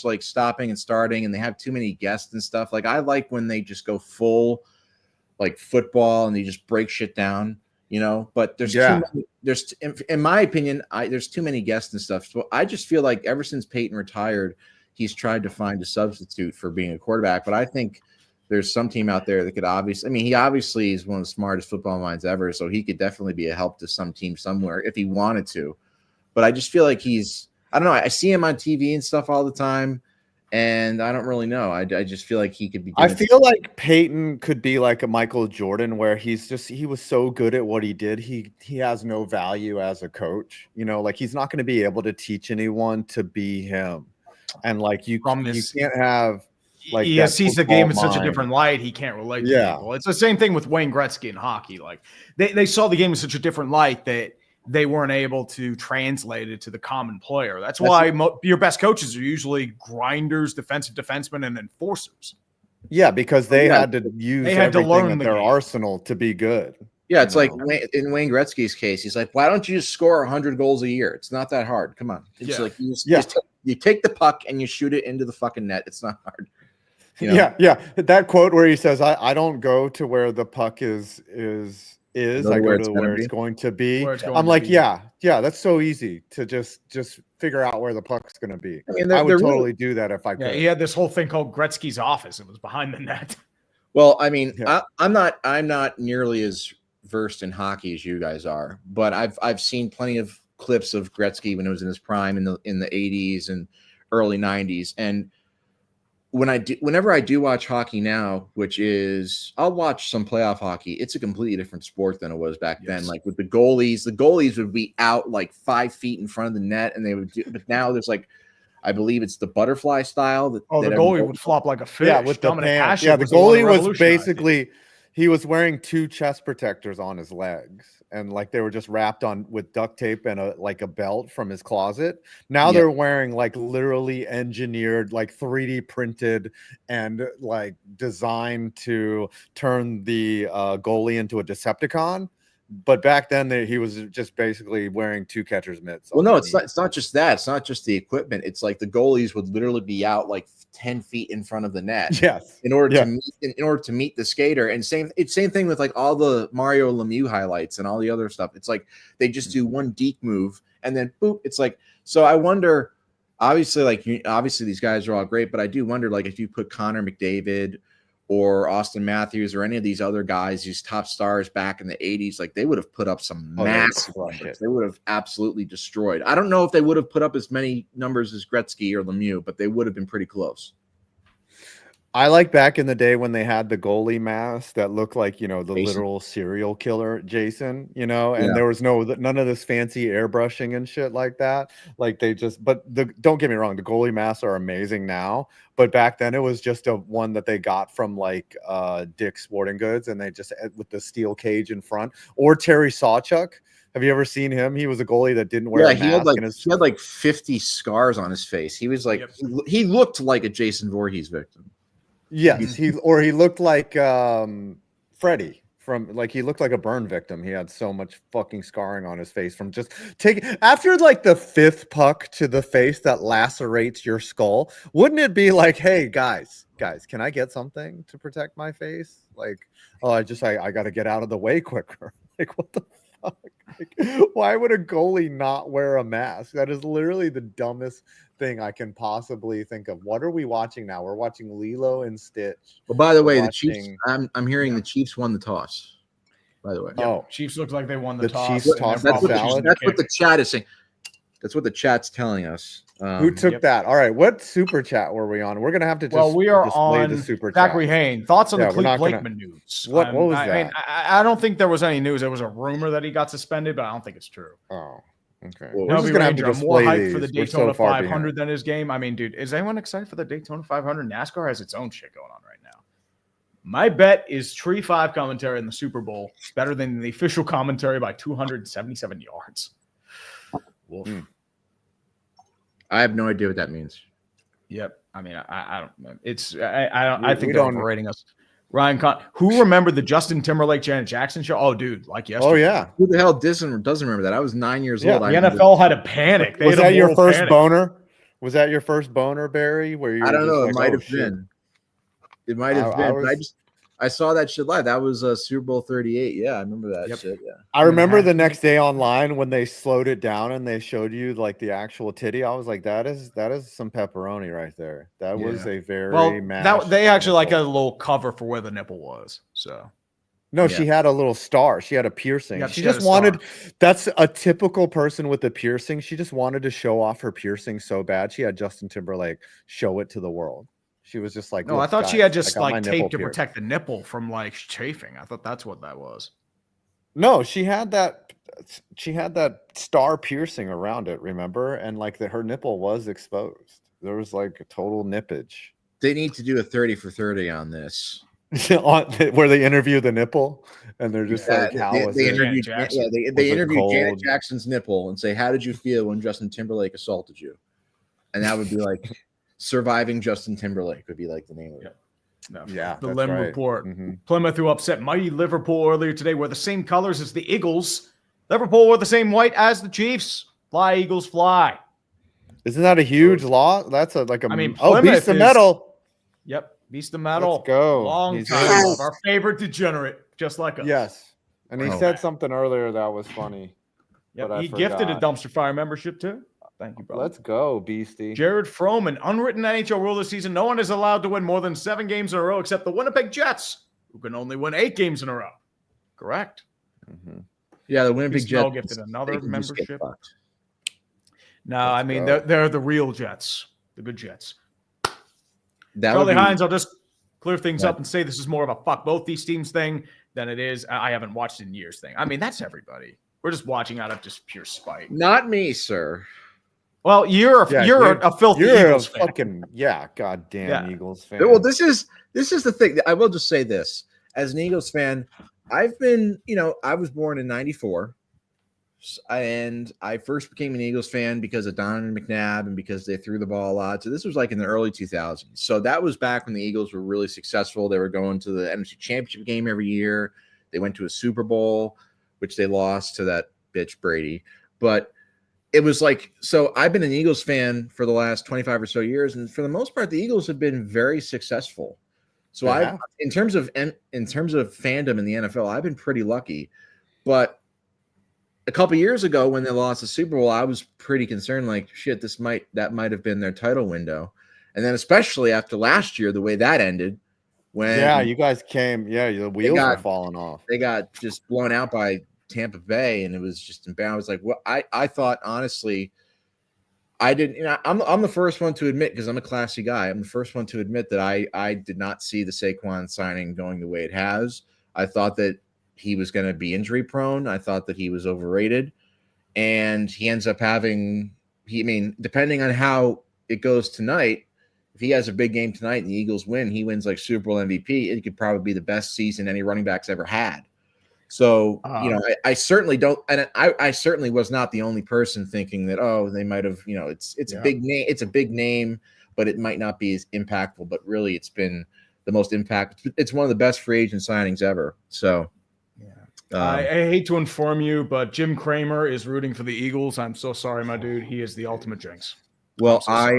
like stopping and starting, and they have too many guests and stuff. Like, I like when they just go full like football and they just break shit down, But there's too many, in my opinion, there's too many guests and stuff. So I just feel like ever since Peyton retired, he's tried to find a substitute for being a quarterback. But I think there's some team out there that could he obviously is one of the smartest football minds ever. So he could definitely be a help to some team somewhere if he wanted to. But I just feel like I don't know. I see him on TV and stuff all the time, and I don't really know. I just feel like he could be. I feel like Peyton could be like a Michael Jordan, where he was so good at what he did. He has no value as a coach. Like, he's not going to be able to teach anyone to be him. And like you can't have like he sees the game in such a different light. He can't relate to people. It's the same thing with Wayne Gretzky in hockey. Like they saw the game in such a different light that they weren't able to translate it to the common player. That's why your best coaches are usually grinders, defensive defensemen, and enforcers. Yeah, because they had to learn their arsenal to be good. Yeah, it's like in Wayne Gretzky's case, he's like, why don't you just score 100 goals a year? It's not that hard. Come on. It's like you take the puck and you shoot it into the fucking net. It's not hard. Yeah. That quote where he says, I don't go to where the puck is. I go to where it's going to be. I'm like, yeah, that's so easy to just figure out where the puck's going to be. I would totally do that if I could. Yeah, he had this whole thing called Gretzky's office. It was behind the net. Well, I'm not nearly as versed in hockey as you guys are, but I've seen plenty of clips of Gretzky when it was in his prime in the 80s and early 90s. And whenever I do watch hockey now, which is I'll watch some playoff hockey, it's a completely different sport than it was back then. Like with the goalies would be out like 5 feet in front of the net, and but now there's like, I believe it's the butterfly style. The goalie would flop like a fish. Yeah, with the pants. Yeah, the goalie was basically, he was wearing 2 chest protectors on his legs, and like they were just wrapped on with duct tape and a belt from his closet. Now they're wearing like literally engineered, like 3D printed and like designed to turn the goalie into a Decepticon. But back then he was just basically wearing 2 catcher's mitts. Well, no, it's not just that. It's not just the equipment. It's like the goalies would literally be out like 10 feet in front of the net. Yes. In order to meet the skater. And same thing with like all the Mario Lemieux highlights and all the other stuff. It's like they just do one deke move and then boop. It's like, so I wonder, obviously these guys are all great, but I do wonder, like, if you put Connor McDavid or Austin Matthews or any of these other guys, these top stars back in the 80s, like they would have put up some massive numbers. They would have absolutely destroyed. I don't know if they would have put up as many numbers as Gretzky or Lemieux, but they would have been pretty close. I like back in the day when they had the goalie mask that looked like, the literal serial killer Jason, and there was none of this fancy airbrushing and shit like that. Like don't get me wrong, the goalie masks are amazing now, but back then it was just a one that they got from like Dick's Sporting Goods, and they just with the steel cage in front. Or Terry Sawchuk. Have you ever seen him? He was a goalie that didn't wear a mask. He had like 50 scars on his face. He was like, he looked like a Jason Voorhees victim. Yes, he looked like Freddy he looked like a burn victim. He had so much fucking scarring on his face from just after like the 5th puck to the face that lacerates your skull. Wouldn't it be like, hey guys, can I get something to protect my face? Like, oh, I got to get out of the way quicker. Like, what the fuck? Like, why would a goalie not wear a mask? That is literally the dumbest thing I can possibly think of. What are we watching now? We're watching Lilo and Stitch. Well, by the way, the Chiefs. I'm hearing the Chiefs won the toss. By the way, Chiefs look like they won the toss. Chiefs toss. That's what the chat is saying. That's what the chat's telling us. Who took that? All right, what super chat were we on? We're gonna have to just we are on the super Zachary chat. Hayne. Thoughts on the Cleve Blakeman news? What was that? I mean, I don't think there was any news. There was a rumor that he got suspended, but I don't think it's true. Oh. Okay. Well, we're just gonna have to I'm more hyped for the Daytona 500 than his game. I mean, dude, is anyone excited for the Daytona 500? NASCAR has its own shit going on right now. My bet is Tree 5 commentary in the Super Bowl better than the official commentary by 277 yards. Wolf. I have no idea what that means. Yep. I mean, I don't know. I think they're overrating us. Ryan who remembered the Justin Timberlake Janet Jackson show? Oh, dude, like yesterday. Oh yeah. Who the hell doesn't remember that? I was 9 years old. The NFL had a panic. Was that your first boner? Was that your first boner, Barry? Where you? I don't know. It might have been. It might have been. But I saw that shit live. That was Super Bowl 38. Yeah, I remember that shit. Yeah. I remember the next day online when they slowed it down and they showed you like the actual titty. I was like, that is some pepperoni right there. That was a very they actually like a little cover for where the nipple was. So no, she had a little star. She had a piercing. Yeah, she just wanted. That's a typical person with a piercing. She just wanted to show off her piercing so bad. She had Justin Timberlake show it to the world. She was just like, no, I thought she had just like tape to protect the nipple from like chafing. I thought that's what that was. No, she had that star piercing around it, remember? And like her nipple was exposed. There was like a total nippage. They need to do a 30 for 30 on this. Where they interview the nipple and they're just like, how was they it? They interview Janet Jackson's nipple and say, how did you feel when Justin Timberlake assaulted you? And that would be like Surviving Justin Timberlake would be like the name of it. No, the Lim Report. Plymouth, who upset mighty Liverpool earlier today, were the same colors as the Eagles. Liverpool were the same white as the Chiefs. Fly, Eagles, fly. Isn't that a huge law? That's Plymouth beast of metal. Yep, beast of metal. Let's go. Long time. Our favorite degenerate, just like us. Yes, and he said something earlier that was funny. Yep, he gifted a dumpster fire membership too. Thank you, brother. Let's go, Beastie. Jared Froman, unwritten NHL rule this season. No one is allowed to win more than 7 games in a row except the Winnipeg Jets, who can only win 8 games in a row. Correct. Yeah, the Winnipeg Jets gifted another membership. No, I mean, they're the real Jets, the good Jets. Charlie Hines, I'll just clear things up and say this is more of a fuck both these teams thing than it is I haven't watched in years thing. I mean, that's everybody. We're just watching out of just pure spite. Not me, sir. Well, you're a filthy Eagles fan. Fucking goddamn Eagles fan. Well, this is the thing. I will just say this: as an Eagles fan, I've been, I was born in '94, and I first became an Eagles fan because of Donovan McNabb and because they threw the ball a lot. So this was like in the early 2000s. So that was back when the Eagles were really successful. They were going to the NFC Championship game every year. They went to a Super Bowl, which they lost to that bitch Brady, but it was like, so I've been an Eagles fan for the last 25 or so years. And for the most part, the Eagles have been very successful. So in terms of fandom in the NFL, I've been pretty lucky, but a couple years ago when they lost the Super Bowl, I was pretty concerned, like shit, that might have been their title window. And then especially after last year, the way that ended, When you guys came, the wheels were falling off. They got just blown out by Tampa Bay, and it was just embarrassing. I was like, well, I thought honestly, I didn't. I'm the first one to admit, because I'm a classy guy. I'm the first one to admit that I did not see the Saquon signing going the way it has. I thought that he was going to be injury prone. I thought that he was overrated, and he ends up having. Depending on how it goes tonight, if he has a big game tonight and the Eagles win, he wins like Super Bowl MVP. It could probably be the best season any running back's ever had. So, I certainly don't, and I certainly was not the only person thinking that, they might have, it's a big name, it's a big name, but it might not be as impactful. But really, it's been the most impact. It's one of the best free agent signings ever. So, I hate to inform you, but Jim Cramer is rooting for the Eagles. I'm so sorry, my dude. He is the ultimate jinx. Well, all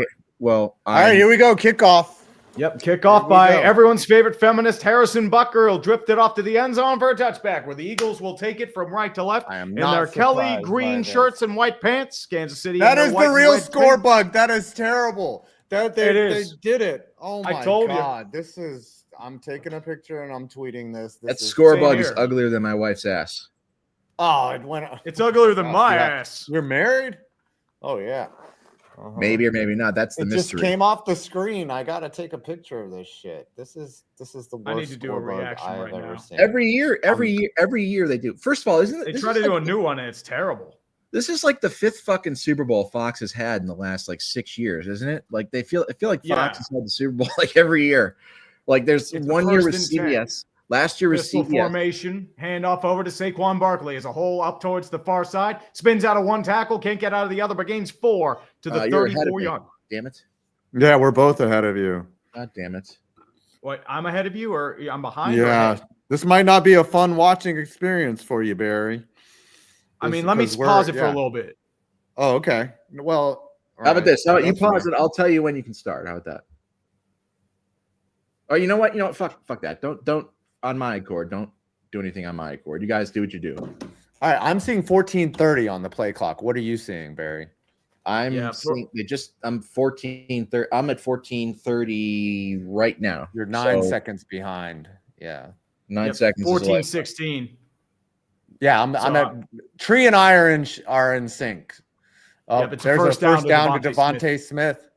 right, here we go. Kickoff. Yep, kickoff by everyone's favorite feminist, Harrison Butker. He'll drift it off to the end zone for a touchback, where the Eagles will take it from right to left in their Kelly green shirts and white pants. Kansas City. That is the real score bug. That is terrible. They did it. Oh my God. This is. I'm taking a picture and I'm tweeting this. That score bug is uglier than my wife's ass. Oh, it went. It's uglier than my ass. We're married. Oh yeah. Maybe or maybe not. That's the mystery. Just came off the screen. I gotta take a picture of this shit. This is the worst. I need to do a reaction right now. Every year they do. First of all, isn't it? They try to do a new one and it's terrible. This is like the 5th fucking Super Bowl Fox has had in the last like 6 years, isn't it? Like I feel like Fox has had the Super Bowl like every year. Like there's one year with CBS. Last year was CBS. Formation, handoff over to Saquon Barkley as a hole up towards the far side. Spins out of one tackle, can't get out of the other, but gains 4 to the 34-yard. Damn it. Yeah, we're both ahead of you. God damn it. What, I'm ahead of you or I'm behind? Yeah, this might not be a fun watching experience for you, Barry. Let me pause it for a little bit. Oh, okay. Well, how about this? How about you pause it? I'll tell you when you can start. How about that? Oh, you know what? Fuck that. Don't. On my accord, don't do anything on my accord. You guys do what you do. All right, I'm seeing 14:30 on the play clock. What are you seeing, Barry? I'm seeing I'm 14:30. I'm at 14:30 right now. You're 9 seconds behind. Yeah, 9 seconds. 14:16. Yeah, I'm at Tree and I are in sync. There's a first down to Devontae Smith.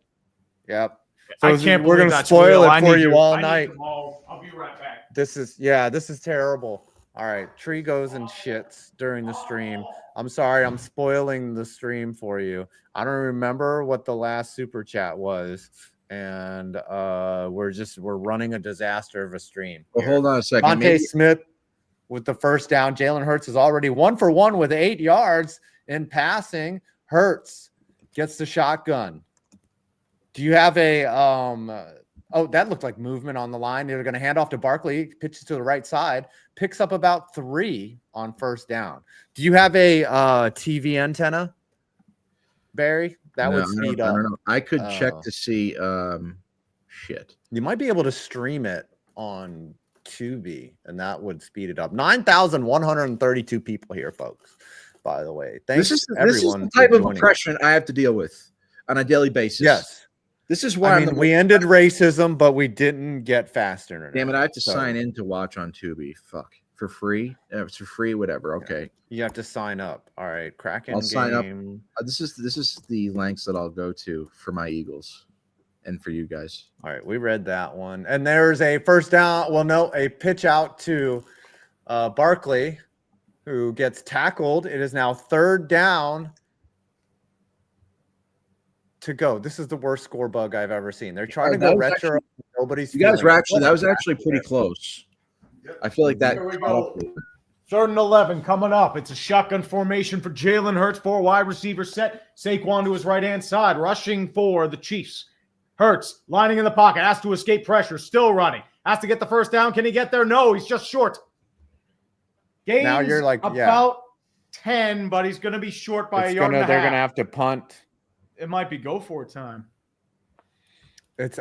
Yep. So we're gonna spoil it for you all night. I'll be right back. This is terrible. All right, Tree goes and shits during the stream. I'm sorry, I'm spoiling the stream for you. I don't remember what the last super chat was, and we're running a disaster of a stream. Well, hold on a second. Devontae Smith with the first down. Jalen Hurts is already 1 for 1 with 8 yards in passing. Hurts gets the shotgun. Do you have a that looked like movement on the line. They're going to hand off to Barkley, pitches to the right side, picks up about 3 on first down. Do you have a TV antenna, Barry? That would speed up. I don't know. I could check to see. Shit. You might be able to stream it on Tubi, and that would speed it up. 9,132 people here, folks. By the way, thanks everyone. This is the type of oppression I have to deal with on a daily basis. Yes. This is why we ended racism, but we didn't get fast internet. Damn it! I have to sign in to watch on Tubi. Fuck, for free? It's for free, whatever. Okay. You have to sign up. All right, Kraken. I'll sign up. This is the lengths that I'll go to for my Eagles, and for you guys. All right, we read that one, and there's a first down. Well, no, a pitch out to Barkley, who gets tackled. It is now 3rd down. To go. This is the worst score bug I've ever seen. They're trying to go retro. Actually, nobody's. You guys were actually. That was actually pretty close. I feel like that. Here we go. 3rd and 11 coming up. It's a shotgun formation for Jalen Hurts. 4 wide receivers set. Saquon to his right-hand side, rushing for the Chiefs. Hurts lining in the pocket, has to escape pressure, still running. Has to get the first down. Can he get there? No, he's just short. Gains now you're like about 10, but he's going to be short by a yard and a half. They're going to have to punt. It might be go for it time.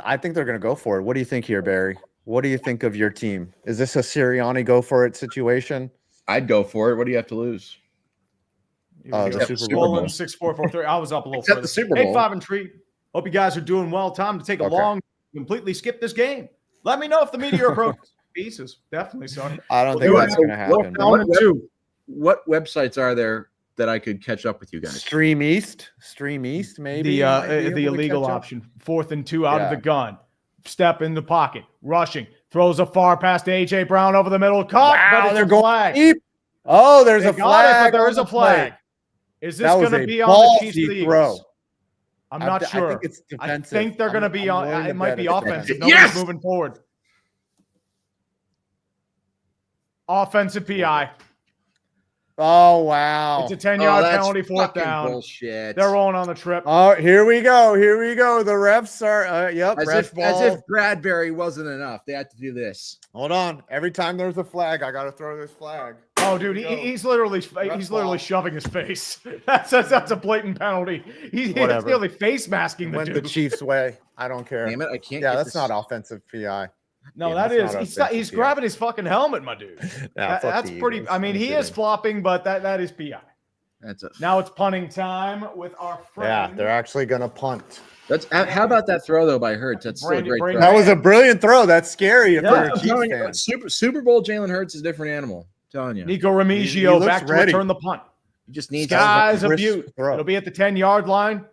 I think they're going to go for it. What do you think here, Barry? What do you think of your team? Is this a Sirianni go for it situation? I'd go for it. What do you have to lose? The Super Bowl. 6-4-4-3. I was up a little further. The Super Bowl. 8-5 and Tree. Hope you guys are doing well. Time to take a long, completely skip this game. Let me know if the meteor approaches. Pieces, definitely. So I don't think that's going to happen. What websites are there that I could catch up with you guys? Stream East, maybe the illegal option. 4th and 2 out of the gun. Step in the pocket, rushing, throws a far pass to AJ Brown over the middle. Caught, but they're going flag. Deep. Oh, there's a flag. But there is a flag. Is this going to be on the Chiefs of the Eagles? I'm not sure. I think it's defensive. I think they're going to be on. It might be offensive. Nobody's moving forward. Offensive PI. Oh, wow. It's a 10-yard penalty, 4th down. Bullshit. They're rolling on the trip. Oh, here we go. The refs are, as if Bradbury wasn't enough. They had to do this. Hold on. Every time there's a flag, I got to throw this flag. Oh, dude, he's literally shoving his face. That's a blatant penalty. He's nearly face masking the dude. Went the Chiefs' way. I don't care. Damn it, I can't. Yeah, that's not offensive PI. No, he's grabbing his fucking helmet, my dude. That's pretty. Eagles. I mean, he is flopping, but that is PI. Now it's punting time with our friend. Yeah, they're actually gonna punt. How about that throw though by Hurts? That's still a great throw. That was a brilliant throw. That's scary. Super Bowl Jalen Hurts is a different animal. I'm telling you. Nico Remigio back to return the punt. He just needs Sky's a beaut. It'll be at the 10-yard line.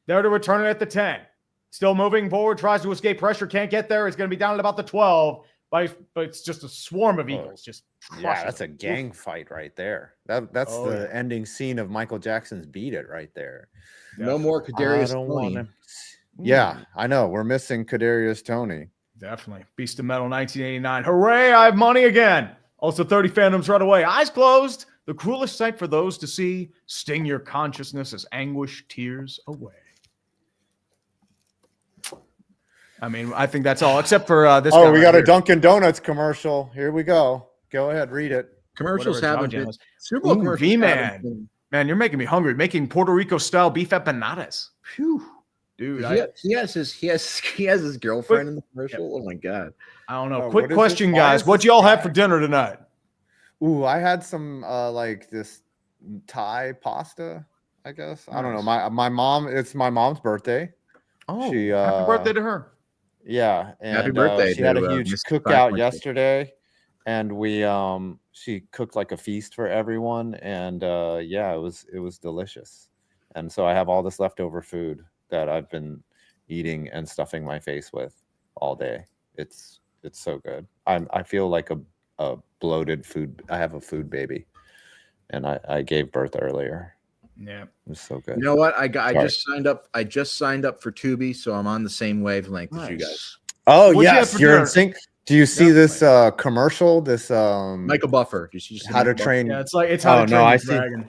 There to return it at the 10. Still moving forward, tries to escape pressure, can't get there. It's going to be down at about the 12, but it's just a swarm of Eagles. That's a gang fight right there. That's the ending scene of Michael Jackson's Beat It right there. No more Kadarius Toney. Yeah, I know. We're missing Kadarius Toney. Definitely. Beast of Metal 1989. Hooray, I have money again. Also 30 fandoms right away. Eyes closed. The cruelest sight for those to see. Sting your consciousness as anguish tears away. I mean, I think that's all, except for this. Oh, we got a Dunkin' Donuts commercial. Here we go. Go ahead, read it. Commercials haven't been. Super Bowl commercials. V-Man. Man, you're making me hungry. Making Puerto Rico style beef empanadas. Phew, dude. He has his girlfriend in the commercial. Oh my god. I don't know. Quick question, guys. What y'all have for dinner tonight? Ooh, I had some like this Thai pasta. I guess I don't know. My mom. It's my mom's birthday. Oh, happy birthday to her. Yeah, and happy birthday. She had a huge cookout yesterday, and she cooked like a feast for everyone, and it was delicious. And so I have all this leftover food that I've been eating and stuffing my face with all day. It's so good. I feel like a bloated food. I have a food baby, and I gave birth earlier. Yeah, it was so good. You know what? I just signed up. I just signed up for Tubi, so I'm on the same wavelength as you guys. Oh, yes, you're in sync. Do you see this commercial? This Michael Buffer. Do you see How to Train? Yeah, it's How to Train Your Dragon.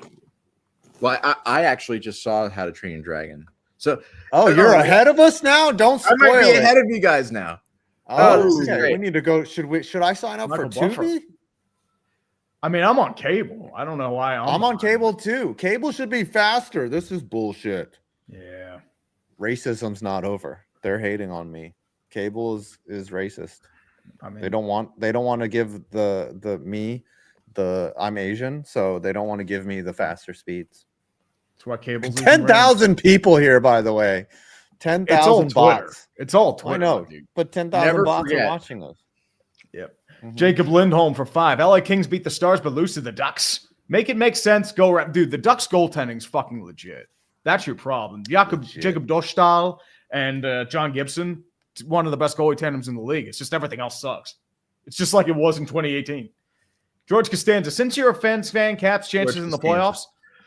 Well, I actually just saw How to Train Your Dragon. So, you're ahead of us now. Don't spoil I might be ahead of you guys now. Okay. We need to go. Should I sign up for Tubi? I mean, I'm on cable. I don't know why I'm on cable too. Cable should be faster. This is bullshit. Yeah. Racism's not over. They're hating on me. Cable is racist. I mean, they don't want to give I'm Asian, so they don't want to give me the faster speeds. That's why cable's 10,000 people here, by the way. 10,000 bots. It's all Twitter. I know, but 10,000 bots are watching us. Yep. Mm-hmm. Jacob Lindholm for 5. LA Kings beat the Stars, but lose to the Ducks. Make it make sense. Dude, the Ducks goaltending's fucking legit. That's your problem. Jacob Dostal and John Gibson, one of the best goalie tandems in the league. It's just everything else sucks. It's just like it was in 2018. George Costanza, since you're a Fens fan, Caps chances in the playoffs,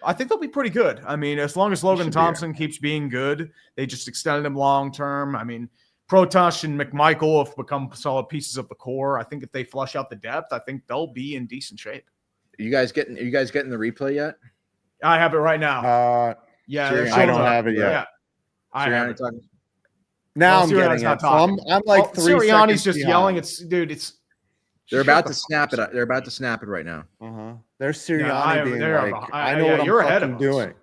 I think they'll be pretty good. I mean, as long as Logan Thompson keeps being good, they just extended him long term. I mean, Protosh and McMichael have become solid pieces of the core. I think if they flush out the depth, I think they'll be in decent shape. Are you guys getting the replay yet? I have it right now. Yeah, I don't have it yet. Yeah. I have it. Now I'm getting it. So I'm like 3 Sirianni's just behind. Yelling. They're about to snap it. They're about to snap it right now. There's Sirianni being like, I know what you're I'm ahead fucking of doing.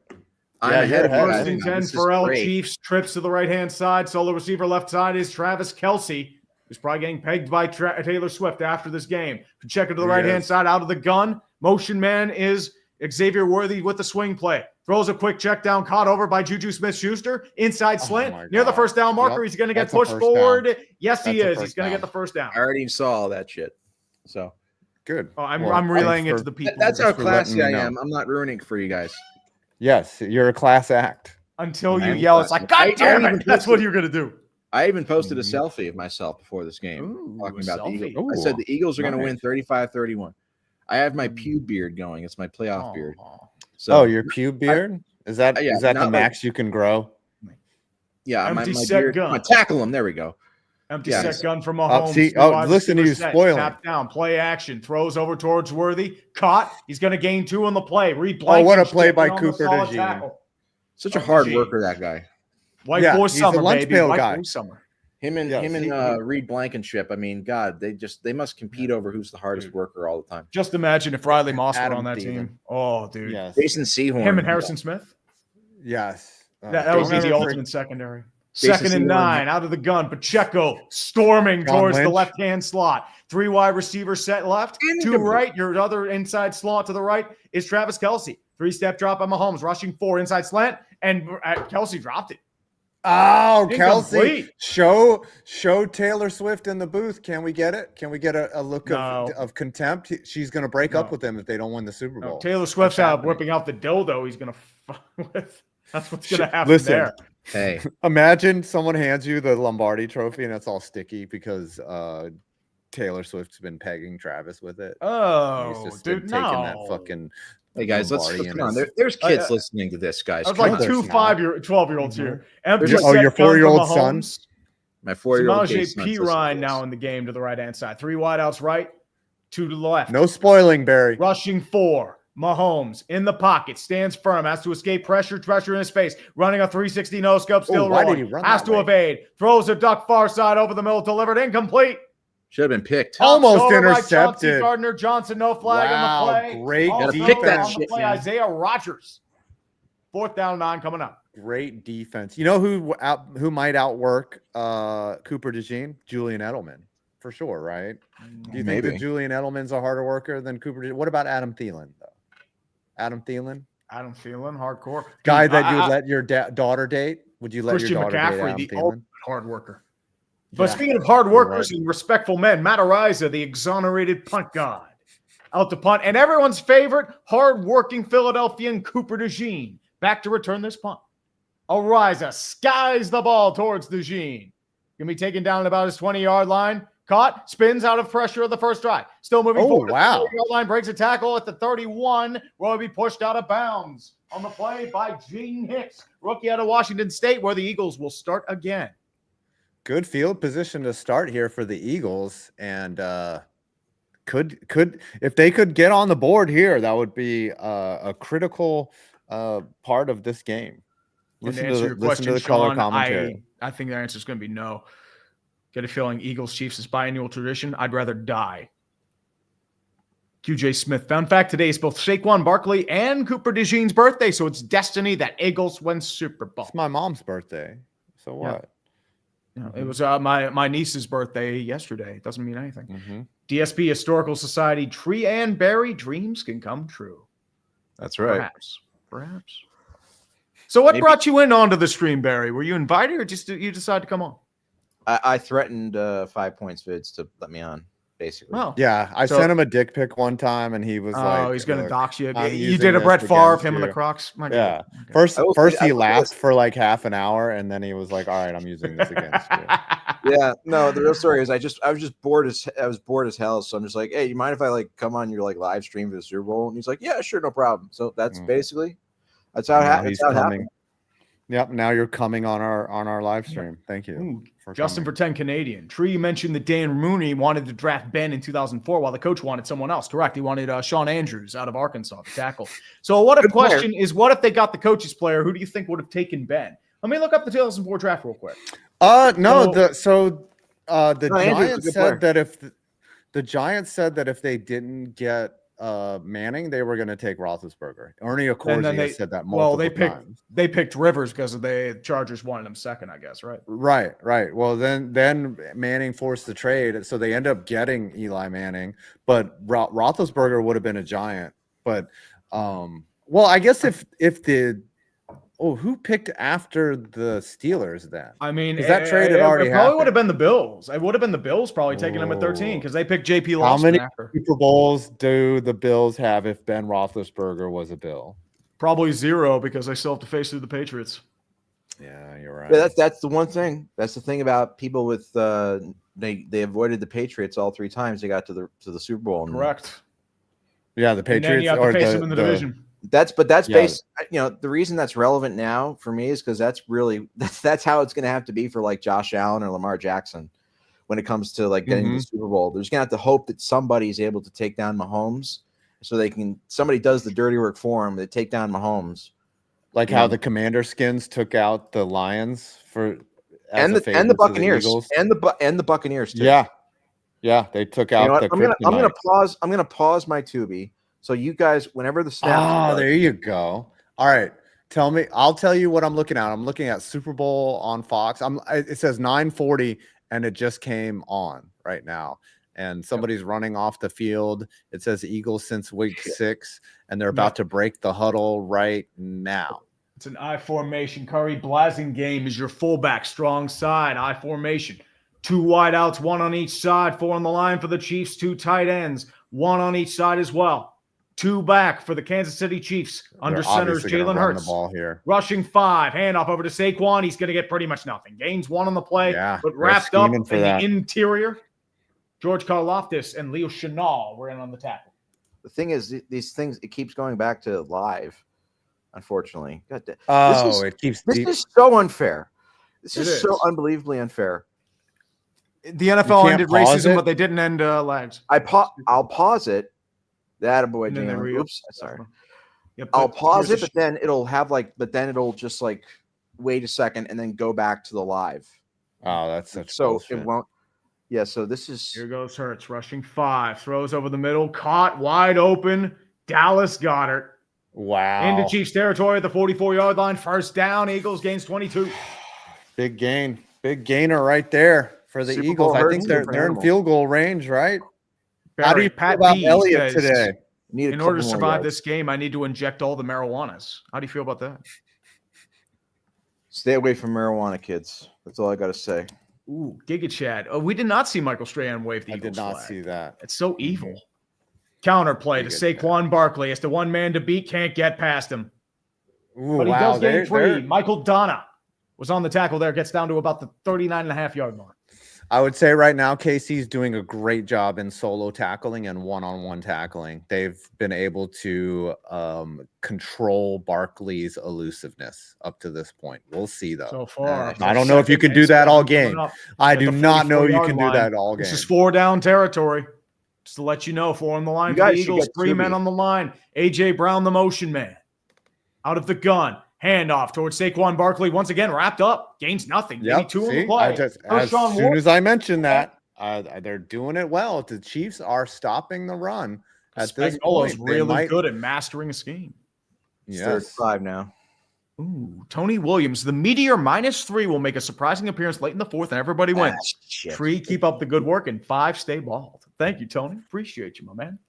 I'm ahead of us. 10 Pharrell Chiefs trips to the right-hand side. Solo receiver left side is Travis Kelce, who's probably getting pegged by Taylor Swift after this game. Check it to the right-hand side out of the gun. Motion man is Xavier Worthy with the swing play. Throws a quick check down, caught over by Juju Smith-Schuster. Inside slant near the first down marker. He's going to get pushed forward. Down. Yes, he is. He's going to get the first down. I already saw all that shit. So good. Oh, I'm relaying it to the people. That's how classy I am. I'm not ruining it for you guys. Yes, you're a class act. Until you yell, it's like, God damn it. That's what you're going to do. I even posted a selfie of myself before this game talking about the Eagles. I said the Eagles are going to win 35-31. I have my pube beard going. It's my playoff beard. So your pube beard? Is that the max you can grow? Yeah, my beard. Gun. Tackle him. There we go. Empty set gun from Mahomes. Listen to you spoiling. Tap down, play action, throws over towards Worthy. Caught. He's going to gain 2 on the play. What a play by Cooper DeJean. Such a hard worker, that guy. White boy summer, baby. White boy summer. Him and Reed Blankenship. I mean, God, they must compete over who's the hardest worker all the time. Just imagine if Riley Moss were on that team. Oh, dude. Yes. Jason Sehorn. Him and Harrison Smith. Yes. That would be the ultimate secondary. Second and 9 out of the gun. Pacheco storming towards the left-hand slot. 3 wide receivers set left. 2 right. Your other inside slot to the right is Travis Kelce. 3-step drop on Mahomes. Rushing 4 inside slant. And Kelce dropped it. Oh, Kelce. Show Taylor Swift in the booth. Can we get it? Can we get a look of contempt? She's going to break up with them if they don't win the Super Bowl. Taylor Swift's out whipping out the dildo he's going to fuck with. That's what's going to happen there. Hey, imagine someone hands you the Lombardi trophy and it's all sticky because Taylor Swift's been pegging Travis with it. Oh, dude, taking that fucking. Hey guys, let's come on. There's kids listening to this, guys. I was like 2 12-year-olds here. Your 4-year-old son. My 4-year-old son. P. Ryan now in the game to the right-hand side. 3 wideouts right, 2 to the left. No spoiling, Barry. Rushing 4. Mahomes in the pocket, stands firm, has to escape pressure in his face, running a 360 no-scope, still rolling, has to evade, throws a duck far side over the middle, delivered incomplete. Should have been picked. Almost intercepted. Gardner Johnson, no flag on the play. Great. Got to pick that shit, man. Isaiah Rodgers. 4th down 9 coming up. Great defense. You know who might outwork Cooper DeJean? Julian Edelman, for sure, right? Do you think that Julian Edelman's a harder worker than Cooper DeJean? What about Adam Thielen, though? Adam Thielen, hardcore guy that you would let your daughter date. Would you let Christian your daughter McCaffrey, date Adam the Thielen? Hard worker? But speaking of hard workers and respectful men, Matt Ariza, the exonerated punt god, out to punt, and everyone's favorite hard-working Philadelphian Cooper DeJean back to return this punt. Ariza skies the ball towards DeJean. Gonna be taken down at about his 20-yard line. Caught, spins out of pressure of the first drive. Still moving forward. Wow. The 30-yard line, breaks a tackle at the 31. Will be pushed out of bounds on the play by Gene Hicks, rookie out of Washington State, where the Eagles will start again. Good field position to start here for the Eagles, and could if they could get on the board here, that would be a critical part of this game. Listen to the color commentary. I think the answer is going to be no. Get a feeling Eagles Chiefs is biannual tradition. I'd rather die. QJ Smith. Fun fact today is both Saquon Barkley and Cooper DeJean's birthday, so it's destiny that Eagles win Super Bowl. It's my mom's birthday. So what? Yeah. It was my niece's birthday yesterday. It doesn't mean anything. DSP Historical Society, Tree and Berry, dreams can come true. That's right. Perhaps. So what brought you in onto the stream, Barry? Were you invited or just you decided to come on? I threatened 5 Points Vids to let me on, basically. Well, yeah, I sent him a dick pic one time, and he was like, he's going to dox you. You did a Brett Favre, him and the Crocs. Yeah. Okay. First he laughed for like half an hour, and then he was like, all right, I'm using this against you. Yeah, no, the real story is I was just bored as hell. So I'm just like, hey, you mind if I like come on your like live stream for the Super Bowl? And he's like, yeah, sure, no problem. So that's basically how it happened. Yep. Now you're coming on our live stream. Thank you. Justin for 10 Canadian. Tree mentioned that Dan Mooney wanted to draft Ben in 2004 while the coach wanted someone else. Correct. He wanted Sean Andrews out of Arkansas to tackle. So what if question is, what if they got the coach's player? Who do you think would have taken Ben? Let me look up the 2004 draft real quick. The Giants said that the Giants said that if they didn't get Manning, they were going to take Roethlisberger. Ernie Accorsi said that multiple times. They picked Rivers because the Chargers wanted him second, I guess, right? Right. Well, then Manning forced the trade, so they end up getting Eli Manning. But Roethlisberger would have been a Giant. But Well, I guess if the who picked after the Steelers then? I mean, that trade had already it probably happened. would have been the Bills. It would have been the Bills probably taking him at 13 because they picked JP Lawson. How many after. Super Bowls do the Bills have if Ben Roethlisberger was a Bill? Probably 0 because they still have to face through the Patriots. Yeah, you're right. Yeah, that's the one thing. That's the thing about people with they avoided the Patriots all 3 times they got to the Super Bowl. Correct. Yeah, the Patriots. And then you have to face them in the division. That's based. The reason that's relevant now for me is because that's how it's going to have to be for like Josh Allen or Lamar Jackson when it comes to like getting to the Super Bowl. There's going to have to hope that somebody is able to take down Mahomes, so somebody does the dirty work for him. They take down Mahomes, like how the Commander Skins took out the Lions and the Buccaneers and the Buccaneers too. Yeah, they took out the. I'm gonna pause my Tubi. So you guys, whenever the snap, there you go. All right, tell me. I'll tell you what I'm looking at. I'm looking at Super Bowl on Fox. It says 9:40, and it just came on right now. And somebody's running off the field. It says Eagles since week 6, and they're about to break the huddle right now. It's an I formation. Curry Blasingame is your fullback, strong side. I formation. 2 wideouts, 1 on each side. 4 on the line for the Chiefs. 2 tight ends, 1 on each side as well. 2 back for the Kansas City Chiefs. Under center is Jalen Hurts. The ball here. Rushing 5. Handoff over to Saquon. He's going to get pretty much nothing. Gains 1 on the play, but wrapped up in the interior. George Karlaftis and Leo Chenal were in on the tackle. The thing is, these things, it keeps going back to live, unfortunately. This is so unfair. This is so unbelievably unfair. The NFL ended racism, but they didn't end lags. I'll pause it. That boy, oops, sorry. I'll pause it, but then it'll just like wait a second and then go back to the live. Oh, that's such bullshit. It won't. Yeah, so this is here goes Hurts rushing 5, throws over the middle, caught wide open. Dallas Goedert. Wow. Into Chiefs territory at the 44-yard line. First down. Eagles gains 22. Big gainer right there for the Eagles. I think they're in field goal range, right? How do you feel about Elliott today? In order to survive this game, I need to inject all the marijuanas. How do you feel about that? Stay away from marijuana, kids. That's all I got to say. Ooh, Giga Chad. Oh, we did not see Michael Strahan wave the Eagles flag. I did not see that. It's so evil. Counterplay to Saquon Barkley. It's the one man to beat. Can't get past him. Ooh, but he does gain 3. Michael Donna was on the tackle there. Gets down to about the 39.5-yard mark. I would say right now, KC's doing a great job in solo tackling and one-on-one tackling. They've been able to control Barkley's elusiveness up to this point. We'll see, though. So far. I don't know if you can do that all game. I do not know you can do that all game. This is 4 down territory. Just to let you know, 4 on the line for the Eagles, 3 men on the line. A.J. Brown, the motion man. Out of the gun. Handoff towards Saquon Barkley. Once again, wrapped up. Gains nothing. Maybe 2 on the play. As soon as I mentioned that, they're doing it well. The Chiefs are stopping the run. At this point, really good at mastering a scheme. Yes. 5 now. Ooh, Tony Williams, the Meteor -3 will make a surprising appearance late in the 4th, and everybody wins. 3, keep up the good work, and 5, stay bald. Thank you, Tony. Appreciate you, my man.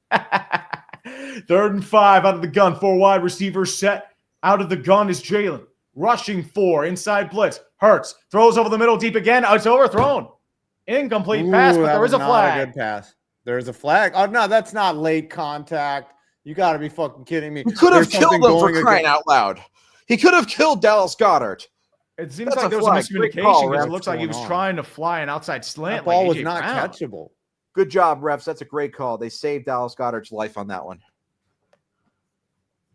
3rd and 5 out of the gun. 4 wide receivers set. Out of the gun is Jalen. Rushing 4. Inside blitz. Hurts. Throws over the middle deep again. It's overthrown. Incomplete pass, but there is a flag. A good pass. There's a flag. Oh, no, that's not late contact. You got to be fucking kidding me. He could have killed him for crying out loud. He could have killed Dallas Goedert. It seems like there was a miscommunication because it looks like he was trying to fly an outside slant. That ball was not catchable. Good job, refs. That's a great call. They saved Dallas Goedert's life on that one.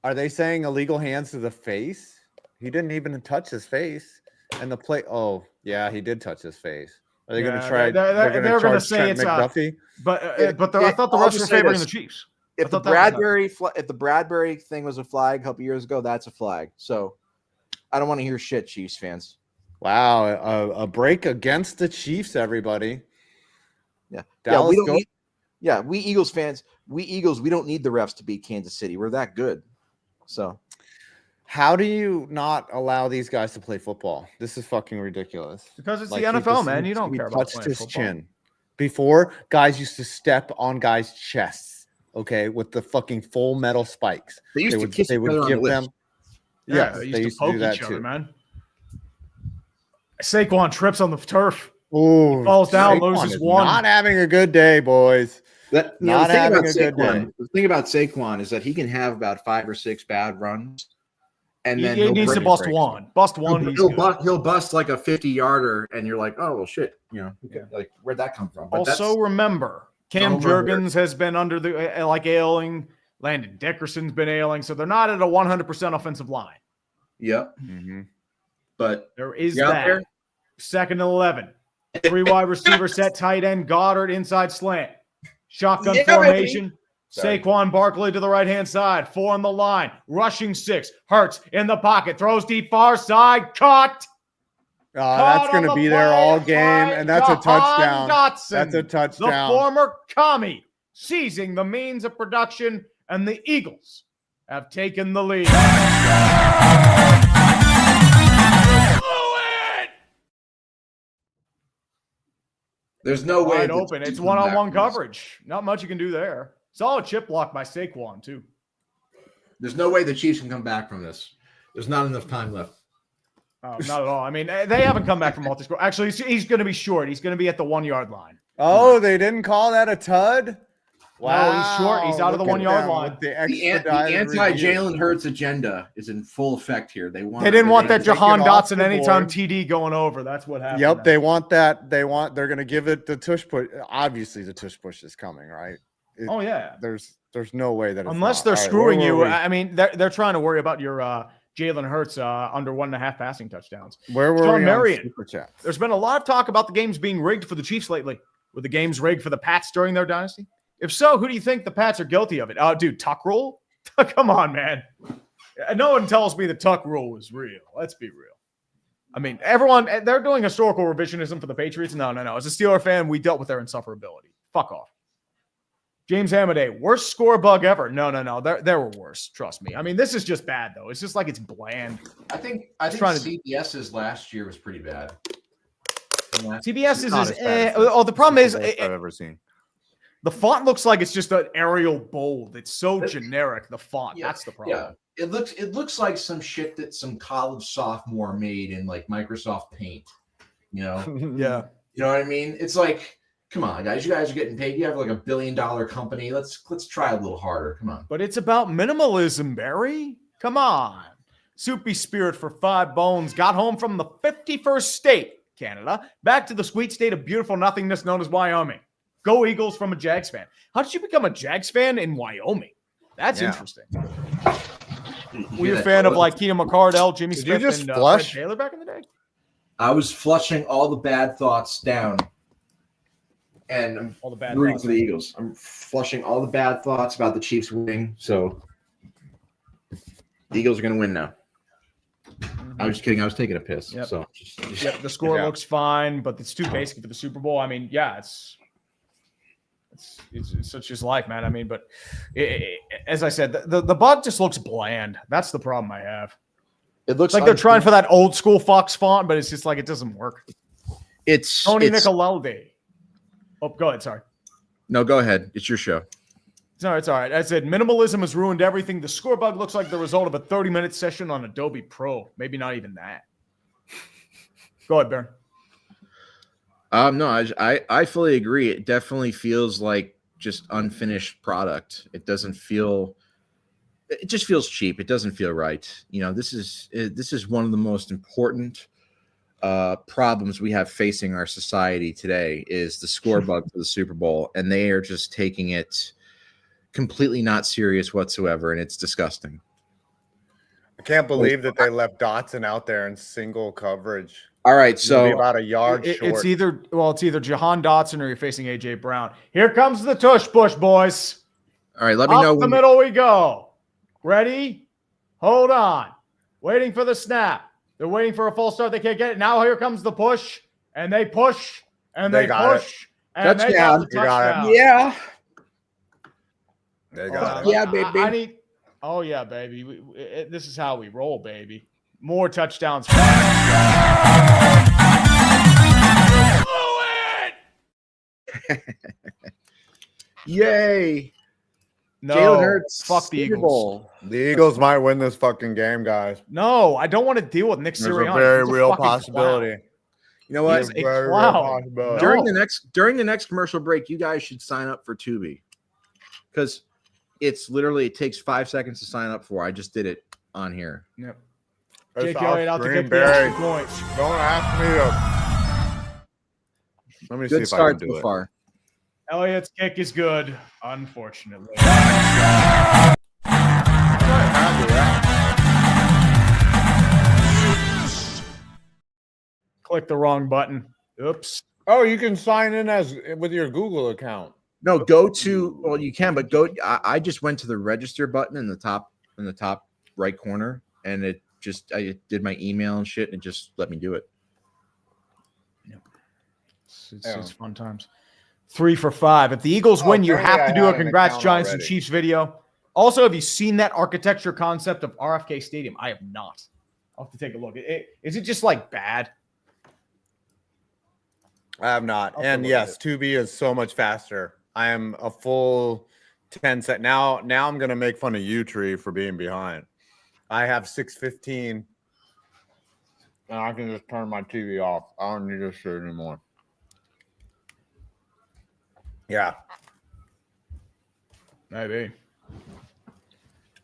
Are they saying illegal hands to the face? He didn't even touch his face. And the play. Oh, yeah, he did touch his face. Are they going to try? They're going to say it's McDuffie? But I thought the refs were favoring the Chiefs. If the Bradbury thing was a flag a couple years ago, that's a flag. So I don't want to hear shit, Chiefs fans. Wow, a break against the Chiefs, everybody. Yeah, Dallas. We Eagles fans. We don't need the refs to beat Kansas City. We're that good. So, how do you not allow these guys to play football? This is fucking ridiculous. Because it's the NFL, man. You don't care about playing football. Chin. Before, guys used to step on guys' chests. okay, with the fucking full metal spikes. They used to kiss each other on the lips. Yeah, they used to poke each other, man. Saquon trips on the turf. Ooh, he falls down, Saquon loses one. Not having a good day, boys. Not having a good day. The thing about Saquon is that he can have about 5 or 6 bad runs, and then he needs to bust one. Bust one. He'll bust like a 50-yarder, and you're like, oh well, shit. Like where'd that come from? But also, remember, Cam Jurgens has been under the ailing. Landon Dickerson's been ailing, so they're not at a 100% offensive line. Yep. Mm-hmm. But there is that. 2nd and 11. 3 wide receiver set, tight end, Goddard inside slant. Shotgun formation. Saquon Barkley to the right-hand side. 4 on the line. Rushing 6. Hurts in the pocket. Throws deep far side. Caught. That's going to be there all game, and that's a touchdown. Dotson, that's a touchdown. The former commie seizing the means of production, and the Eagles have taken the lead. There's no way. Wide open. It's one-on-one coverage. Not much you can do there. Solid chip block by Saquon, too. There's no way the Chiefs can come back from this. There's not enough time left. Not at all. I mean, they haven't come back from multi-score. Actually, he's going to be short. He's going to be at the 1-yard line. Oh, they didn't call that a tud? Wow. No, he's short. He's out of the 1-yard line. The anti-Jalen Hurts agenda is in full effect here. They didn't want that Jahan Dotson anytime TD going over. That's what happened. Yep, they want that. They're going to give it the tush push. Obviously, the tush push is coming, right? Oh yeah. There's no way that unless they're screwing you. I mean, they're trying to worry about your Jalen Hurts under 1.5 passing touchdowns. Where were John we Marion, on Super Chat? There's been a lot of talk about the games being rigged for the Chiefs lately. Were the games rigged for the Pats during their dynasty? If so, who do you think the Pats are guilty of it? Dude, tuck rule? Come on, man. No one tells me the tuck rule is real. Let's be real. I mean, they're doing historical revisionism for the Patriots. No. As a Steeler fan, we dealt with their insufferability. Fuck off. James Hamaday, worst score bug ever. No. There were worse. Trust me. I mean, this is just bad, though. It's just like it's bland. I think CBS's last year was pretty bad. CBS is the problem is I've ever seen. The font looks like it's just an Arial bold. It's so generic. The font. That's the problem. Yeah. It looks like some shit that some college sophomore made in like Microsoft Paint. Yeah. You know what I mean? It's like, come on, guys. You guys are getting paid. You have like $1 billion company. Let's try a little harder. Come on. But it's about minimalism, Barry. Come on. Soupy Spirit for 5 bones got home from the 51st state, Canada, back to the sweet state of beautiful nothingness known as Wyoming. Go Eagles from a Jags fan. How did you become a Jags fan in Wyoming? That's interesting. Were you a fan of like Keenan McCardell, Jimmy Smith, and Fred Taylor back in the day? I was flushing all the bad thoughts down, and I'm rooting for the Eagles. I'm flushing all the bad thoughts about the Chiefs winning. So the Eagles are going to win now. I was just kidding. I was taking a piss. Yep. So the score looks fine, but it's too basic for the Super Bowl. I mean, it's such just life, man. I mean, but as I said, the bug just looks bland. That's the problem I have. It looks like they're trying for that old school Fox font, but it's just like it doesn't work. It's Tony Nicolalde. Oh, go ahead. Sorry. No, go ahead. It's your show. It's all right. I said minimalism has ruined everything. The score bug looks like the result of a 30-minute session on Adobe Pro. Maybe not even that. Go ahead, Baron. No, I fully agree. It definitely feels like just unfinished product. It just feels cheap. It doesn't feel right. You know, this is one of the most important problems we have facing our society today is the score bug for the Super Bowl, and they are just taking it completely not serious whatsoever, and it's disgusting. I can't believe that they left Dotson out there in single coverage. All right, so about a yard short. It's either Jahan Dotson or you're facing AJ Brown. Here comes the tush push, boys. All right, let me know. Up the middle we go. Ready? Hold on. Waiting for the snap. They're waiting for a full start. They can't get it. Now here comes the push, and they push, and they push, and they got the touchdown. Yeah. They got it. Yeah, baby. Oh yeah, baby. This is how we roll, baby. More touchdowns. Yay. No, Hurts, fuck the Eagles. The Eagles might win this fucking game, guys. No, I don't want to deal with Nick Sirianni. There's a very real possibility. Clown. You know what? A clown. During the next commercial break, you guys should sign up for Tubi, because it takes 5 seconds to sign up for. I just did it on here. Yep. Jake Elliott out to kick the extra point. Don't ask me to. Let me see if I can do it. Far. Elliott's kick is good, unfortunately. Click the wrong button. Oops. Oh, you can sign in with your Google account. No, go to, well, you can, but go. I just went to the register button in the top right corner, and I did my email and shit, and it just let me do it. Yep. It's fun times. 3 for 5. If the Eagles win, you have to do a congrats Giants and Chiefs video. Also, have you seen that architecture concept of RFK Stadium? I have not. I'll have to take a look. Is it just like bad? I have not. And yes, Tubi is so much faster. I am a full 10 set. Now I'm going to make fun of you, Tree, for being behind. I have 6:15, and I can just turn my TV off. I don't need this shit anymore. Yeah. Maybe.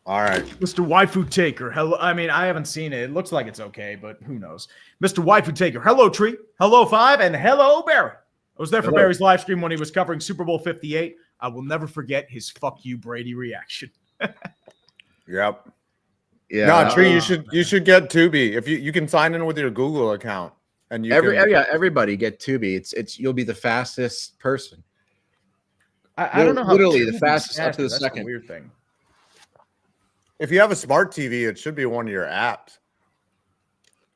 All right. Mr. Waifu Taker. Hello. I mean, I haven't seen it. It looks like it's okay, but who knows? Mr. Waifu Taker. Hello, Tree. Hello, 5. And hello, Barry. I was there for Barry's live stream when he was covering Super Bowl 58. I will never forget his "fuck you, Brady" reaction. Yep. Yeah. No, Tree, you should get Tubi. If you can sign in with your Google account, and everybody get Tubi. It's you'll be the fastest person. I don't know how literally the fastest up to the second. Weird thing. If you have a smart TV, it should be one of your apps.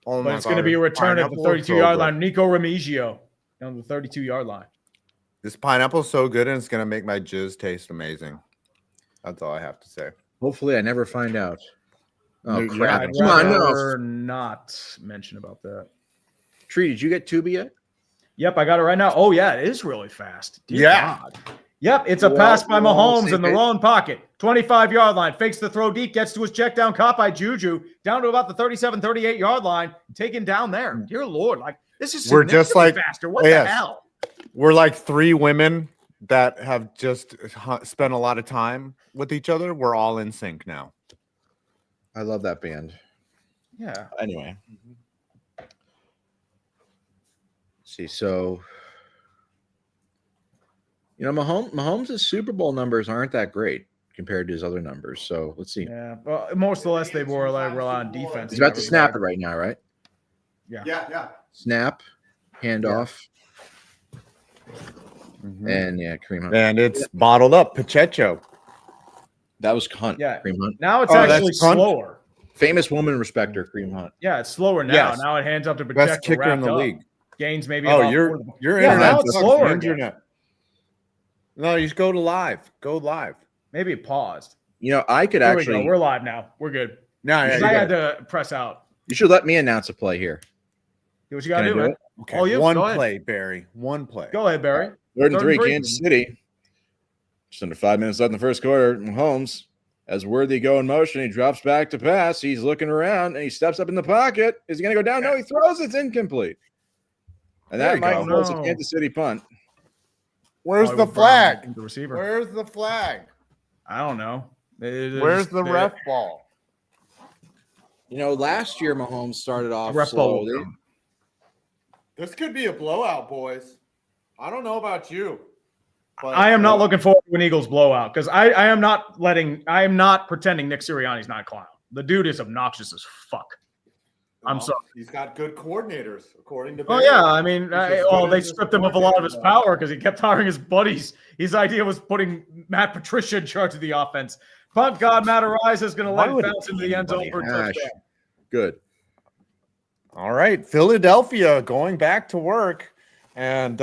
Oh, but it's going to be a return at the 32-yard line. Nico Remigio on the 32-yard line. This pineapple's so good, and it's going to make my jizz taste amazing. That's all I have to say. Hopefully, I never find out. Oh, crap. I'd rather not mention about that. Tree, did you get Tubi yet? Yep, I got it right now. Oh, yeah, it is really fast. Dear God. Yep, it's a pass by Mahomes in the wrong pocket. 25-yard line, fakes the throw deep, gets to his check down, caught by Juju, down to about the 37, 38-yard line, taken down there. Dear Lord, like this is significantly faster. What the hell? We're like 3 women that have just spent a lot of time with each other. We're all in sync now. I love that band. Yeah. Anyway. See, so Mahomes' Super Bowl numbers aren't that great compared to his other numbers. So let's see. Yeah, well, most or less they were like rely on defense. He's about to snap it right now, right? Yeah. Snap, handoff, and Kareem Hunt. And it's bottled up. Pacheco. That was Hunt. Yeah. Kareem Hunt. Now it's actually slower. Famous woman respecter, Kareem Hunt. Yeah, it's slower now. Yes. Now it hands up to Pacheco. Best kicker in the league. Gains maybe. Oh, your internet. Now it's slower. Internet. No, you just go to live. Go live. Maybe it paused. I could actually. We're live now. We're good. No, I had to press out. You should let me announce a play here. Do what you got to do, man. Okay. One play, Barry. One play. Go ahead, Barry. 3rd and 3, Kansas City. Just under 5 minutes left in the first quarter. Mahomes, as Worthy go in motion, he drops back to pass. He's looking around and he steps up in the pocket. Is he going to go down? No, he throws. It's incomplete. And that might force a Kansas City punt. Where's the flag? The receiver. Where's the flag? I don't know. Where's the ref ball? Last year Mahomes started off slowly. This could be a blowout, boys. I don't know about you. But I am not looking forward to an Eagles blowout because I am not pretending Nick Sirianni's not a clown. The dude is obnoxious as fuck. I'm sorry. He's got good coordinators, according to. Oh yeah, I mean, they stripped him of a lot of his power because he kept hiring his buddies. His idea was putting Matt Patricia in charge of the offense. Punt God Matt Arise is going to let it bounce into the end zone for a touchdown. Good. All right, Philadelphia going back to work, and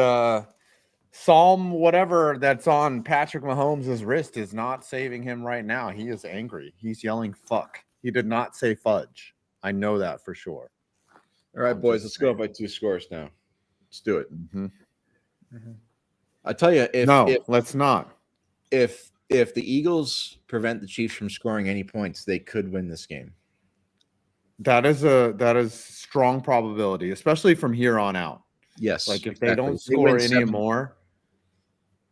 Psalm whatever that's on Patrick Mahomes' wrist is not saving him right now. He is angry. He's yelling "fuck." He did not say fudge. I know that for sure. All right, boys, let's go by 2 scores now. Let's do it. I tell you, let's not. If if the Eagles prevent the Chiefs from scoring any points, they could win this game. That is strong probability, especially from here on out. Yes. Like if they don't score any more.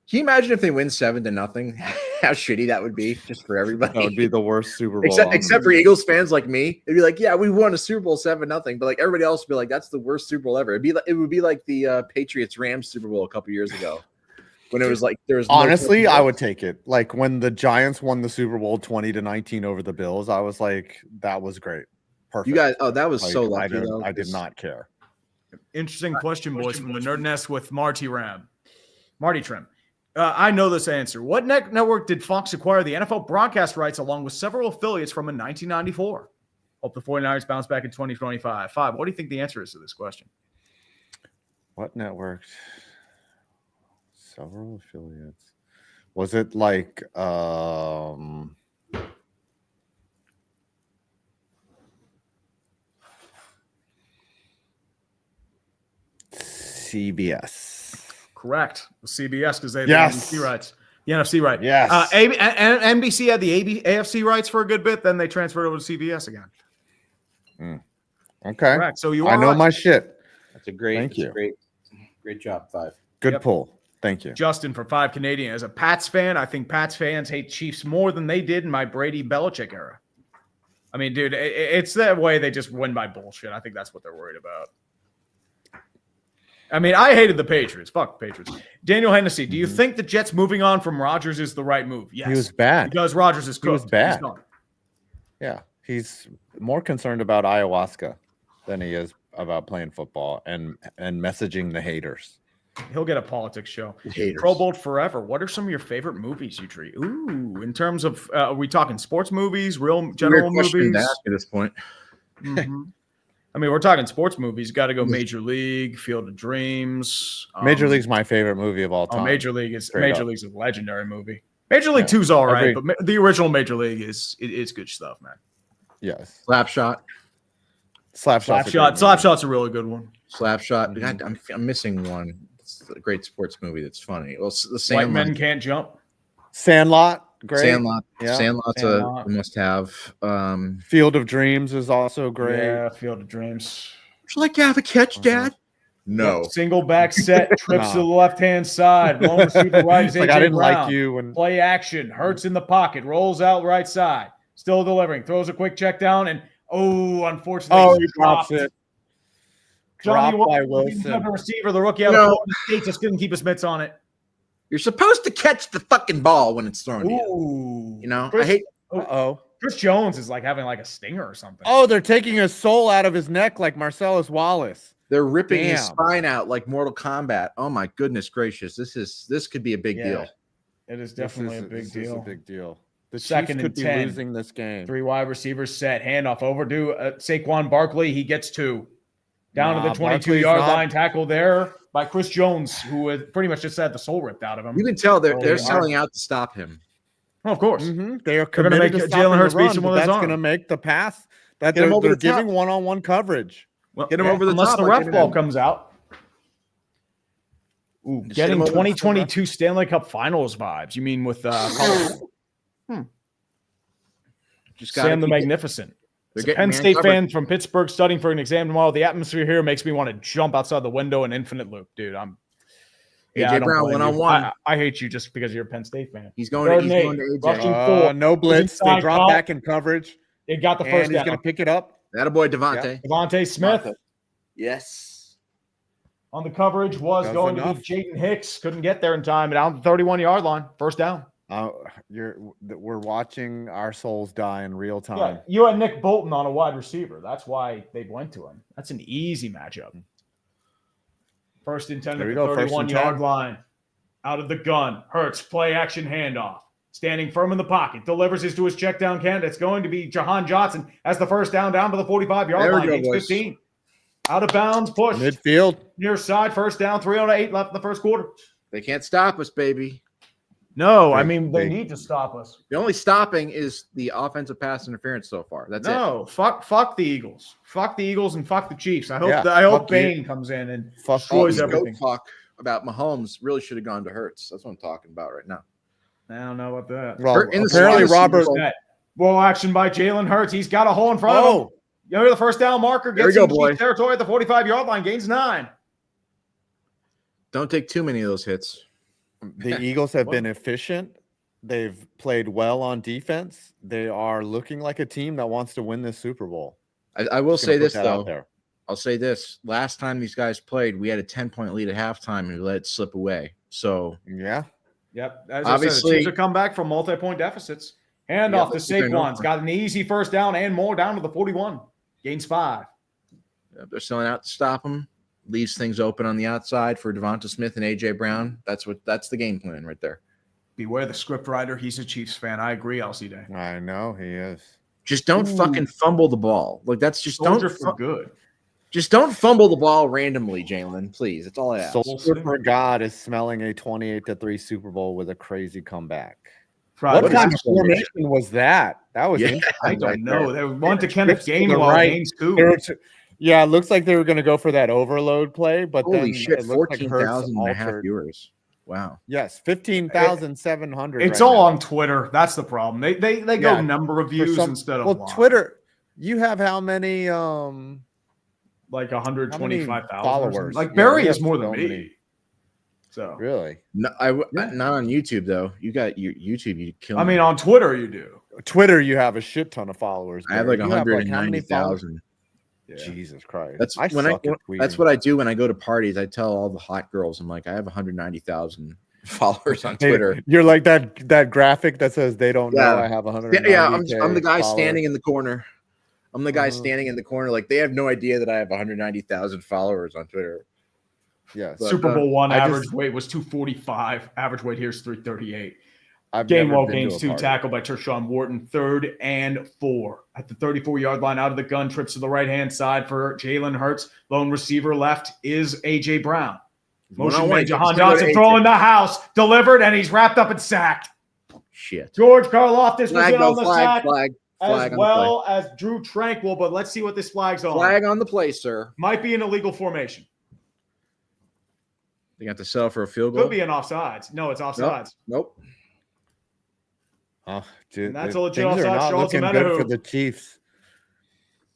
Can you imagine if they win 7-0? How shitty that would be just for everybody. That would be the worst Super Bowl. Except for Eagles fans like me. It'd be like, yeah, we won a Super Bowl 7-0. But like everybody else would be like, that's the worst Super Bowl ever. It would be like the Patriots Rams Super Bowl a couple years ago. When it was like there was honestly, I would take it. Like when the Giants won the Super Bowl 20-19 over the Bills, I was like, that was great. Perfect. You guys, that was like, so lucky. I did not care. Interesting question, boys, from the Nerd Nest with Marty Trim. I know this answer. What network did Fox acquire the NFL broadcast rights along with several affiliates from in 1994? Hope the 49ers bounce back in 2025. What do you think the answer is to this question? What network? Several affiliates. Was it like CBS? Correct. CBS because they have the NFC rights. The NFC right. Yes. NBC had the AFC rights for a good bit. Then they transferred over to CBS again. Okay. Correct. So I know my shit. That's a great. Thank you. Great job. 5. Good pull. Thank you. Justin for 5 Canadian. As a Pats fan, I think Pats fans hate Chiefs more than they did in my Brady Belichick era. I mean, dude, it's that way. They just win by bullshit. I think that's what they're worried about. I mean, I hated the Patriots. Fuck the Patriots. Daniel Hennessy, do you think the Jets moving on from Rodgers is the right move? Yes. He was bad. Because Rodgers is cooked. He was bad. Yeah. He's more concerned about ayahuasca than he is about playing football and messaging the haters. He'll get a politics show. Pro Bowl forever. What are some of your favorite movies you treat? Ooh, in terms of, are we talking sports movies, real general movies? At this point. Mm-hmm. I mean, we're talking sports movies. Got to go Major League, Field of Dreams. Major League's my favorite movie of all time. Major League's a legendary movie. Major League 2's all right, but the original Major League is good stuff, man. Yes. Slapshot. Slapshot's a really good one. Slapshot. God, I'm missing one. It's a great sports movie that's funny. Well, the White Men Can't Jump. Sandlot. Great. Sandlot. Yeah. Sandlot's a must-have. Field of Dreams is also great. Yeah, Field of Dreams. Would you like to have a catch, Dad? No. Single back set, trips to the left-hand side. Long receiver right is AJ I didn't Brown. like you when Play action. Hurts in the pocket. Rolls out right side. Still delivering. Throws a quick check down and unfortunately, he drops it. Johnny Dropped by Wilson. The receiver, the rookie out of Florida State, just couldn't keep his mitts on it. You're supposed to catch the fucking ball when it's thrown to you. You know, I hate. Chris Jones is like having like a stinger or something. Oh, they're taking his soul out of his neck like Marcellus Wallace. They're ripping his spine out like Mortal Kombat. Oh my goodness gracious! This could be a big deal. It is definitely a big deal. This is a big deal. The Second Chiefs could be 10. losing this game. 3 wide receivers set, handoff overdue. Saquon Barkley, he gets 2. Down to the 22-yard line, tackle there by Chris Jones, who had pretty much just had the soul ripped out of him. You can tell they're selling out to stop him. Oh, of course. Mm-hmm. They are committed to Jalen Hurts beats him with his arm. That's going to make the pass that they're giving one-on-one coverage. Well, get him over the top. Unless the ref ball comes out. Ooh, getting 2022 Stanley Cup Finals vibes. You mean with Sam the Magnificent. As a Penn State fan from Pittsburgh studying for an exam tomorrow, the atmosphere here makes me want to jump outside the window in infinite loop. Dude, AJ Brown one-on-one. I hate you just because you're a Penn State fan. He's going to AJ. No blitz. They drop back in coverage. They got the first down. He's going to pick it up. Attaboy Devontae. Devontae Smith. Yes. On the coverage was going to be Jaden Hicks. Couldn't get there in time. Down the 31-yard line. First down. We're watching our souls die in real time. Yeah, you had Nick Bolton on a wide receiver. That's why they went to him. That's an easy matchup. First and 10 at the 31-yard line. Out of the gun. Hurts, play action handoff. Standing firm in the pocket. Delivers this to his check down candidate. It's going to be Jahan Johnson as the first down to the 45-yard line. 8-15. Out of bounds, push. Midfield. Near side, first down, 3:08 left in the first quarter. They can't stop us, baby. No, I mean, they need to stop us. The only stopping is the offensive pass interference so far. That's it. No, fuck the Eagles. Fuck the Eagles and fuck the Chiefs. I hope Bane comes in and destroys everything. Talk about Mahomes really should have gone to Hurts. That's what I'm talking about right now. I don't know about that. Well, apparently Robert. Ball action by Jalen Hurts. He's got a hole in front of him. Go to the first down marker. Gets in deep territory at the 45-yard line. Gains 9. Don't take too many of those hits. The Eagles have been efficient. They've played well on defense. They are looking like a team that wants to win this Super Bowl. I will say this, though. I'll say this. Last time these guys played, we had a 10-point lead at halftime and we let it slip away. So, yeah. Yep. As obviously, Chiefs have come back from multi-point deficits. Hand off to Saquon's. Got an easy first down and more down to the 41. Gains 5. They're selling out to stop him. Leaves things open on the outside for Devonta Smith and A.J. Brown. That's the game plan right there. Beware the script writer. He's a Chiefs fan. I agree, LCD. I know he is. Just don't fucking fumble the ball. Like that's just Soldier for good. Just don't fumble the ball randomly, Jalen. Please, that's all I ask. Soldier for God is smelling a 28-3 Super Bowl with a crazy comeback. Right. What kind of formation was that? That was interesting. I don't know. They went to Kenneth Gainwell games 2. Yeah, it looks like they were going to go for that overload play, but holy then shit, 14,000 and a half viewers. Wow. Yes, 15,700. It's all on Twitter. That's the problem. They go number of views instead of line. Twitter. You have how many? Like 125,000 followers. Like Barry is more than me. So really, no, not on YouTube though. You got your YouTube. You kill. I mean, on Twitter you do. Twitter, you have a shit ton of followers. I have like 190,000. Yeah. Jesus Christ. That's what I do when I go to parties. I tell all the hot girls, I'm like, I have 190,000 followers on Twitter. You're like that graphic that says they don't know I have 100. Yeah, I'm the guy standing in the corner. I'm the guy standing in the corner. Like they have no idea that I have 190,000 followers on Twitter. Yeah. Super Bowl one average weight was 245. Average weight here is 338. Gainwell gains 2, tackled by Tershawn Wharton, 3rd and 4. At the 34-yard line, out of the gun, trips to the right-hand side for Jalen Hurts. Lone receiver left is A.J. Brown. Motion made, Jahan Dotson throwing the house, delivered, and he's wrapped up and sacked. Shit. George Karlaftis was in on the sack, flag as well as Drew Tranquil, but let's see what this flag's on. Flag on the play, sir. Might be an illegal formation. They got to settle for a field goal? Could be an offsides. No, it's offsides. Nope. Oh, dude, and that's a legit offside. Things are not looking good for the Chiefs.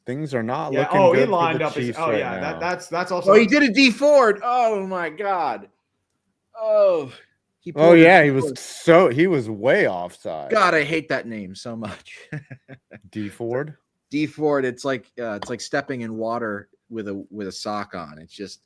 Things are not looking good. He lined up his. Oh, right yeah. now. That's also. Oh, he did a D Ford. Oh my God. Oh. He was way offside. God, I hate that name so much. D Ford. D Ford. It's like stepping in water with a sock on. It's just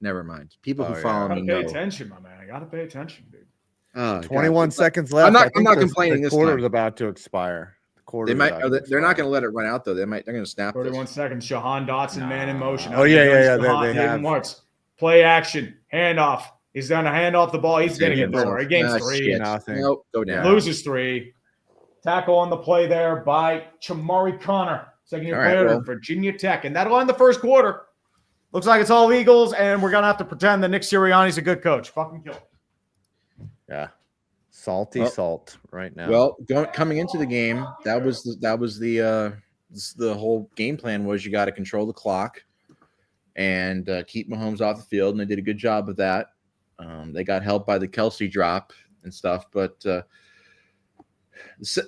never mind. People who follow me know. Pay attention, my man. I gotta pay attention, dude. 21 seconds left. I'm not complaining. The quarter's about to expire. They're not going to let it run out though. They're going to snap. 31 seconds. Jahan Dotson, man in motion. Oh yeah. They have play action, handoff. He's going to hand off the ball. He's going to get more. He gains 3. Nope. Go down. Loses 3. Tackle on the play there by Chamari Connor, second-year player of Virginia Tech, and that'll end the first quarter. Looks like it's all Eagles, and we're going to have to pretend that Nick Sirianni's a good coach. Fucking kill him. Yeah, salty salt right now. Well, coming into the game, that was the whole game plan was you got to control the clock and keep Mahomes off the field, and they did a good job of that. They got helped by the Kelsey drop and stuff, but the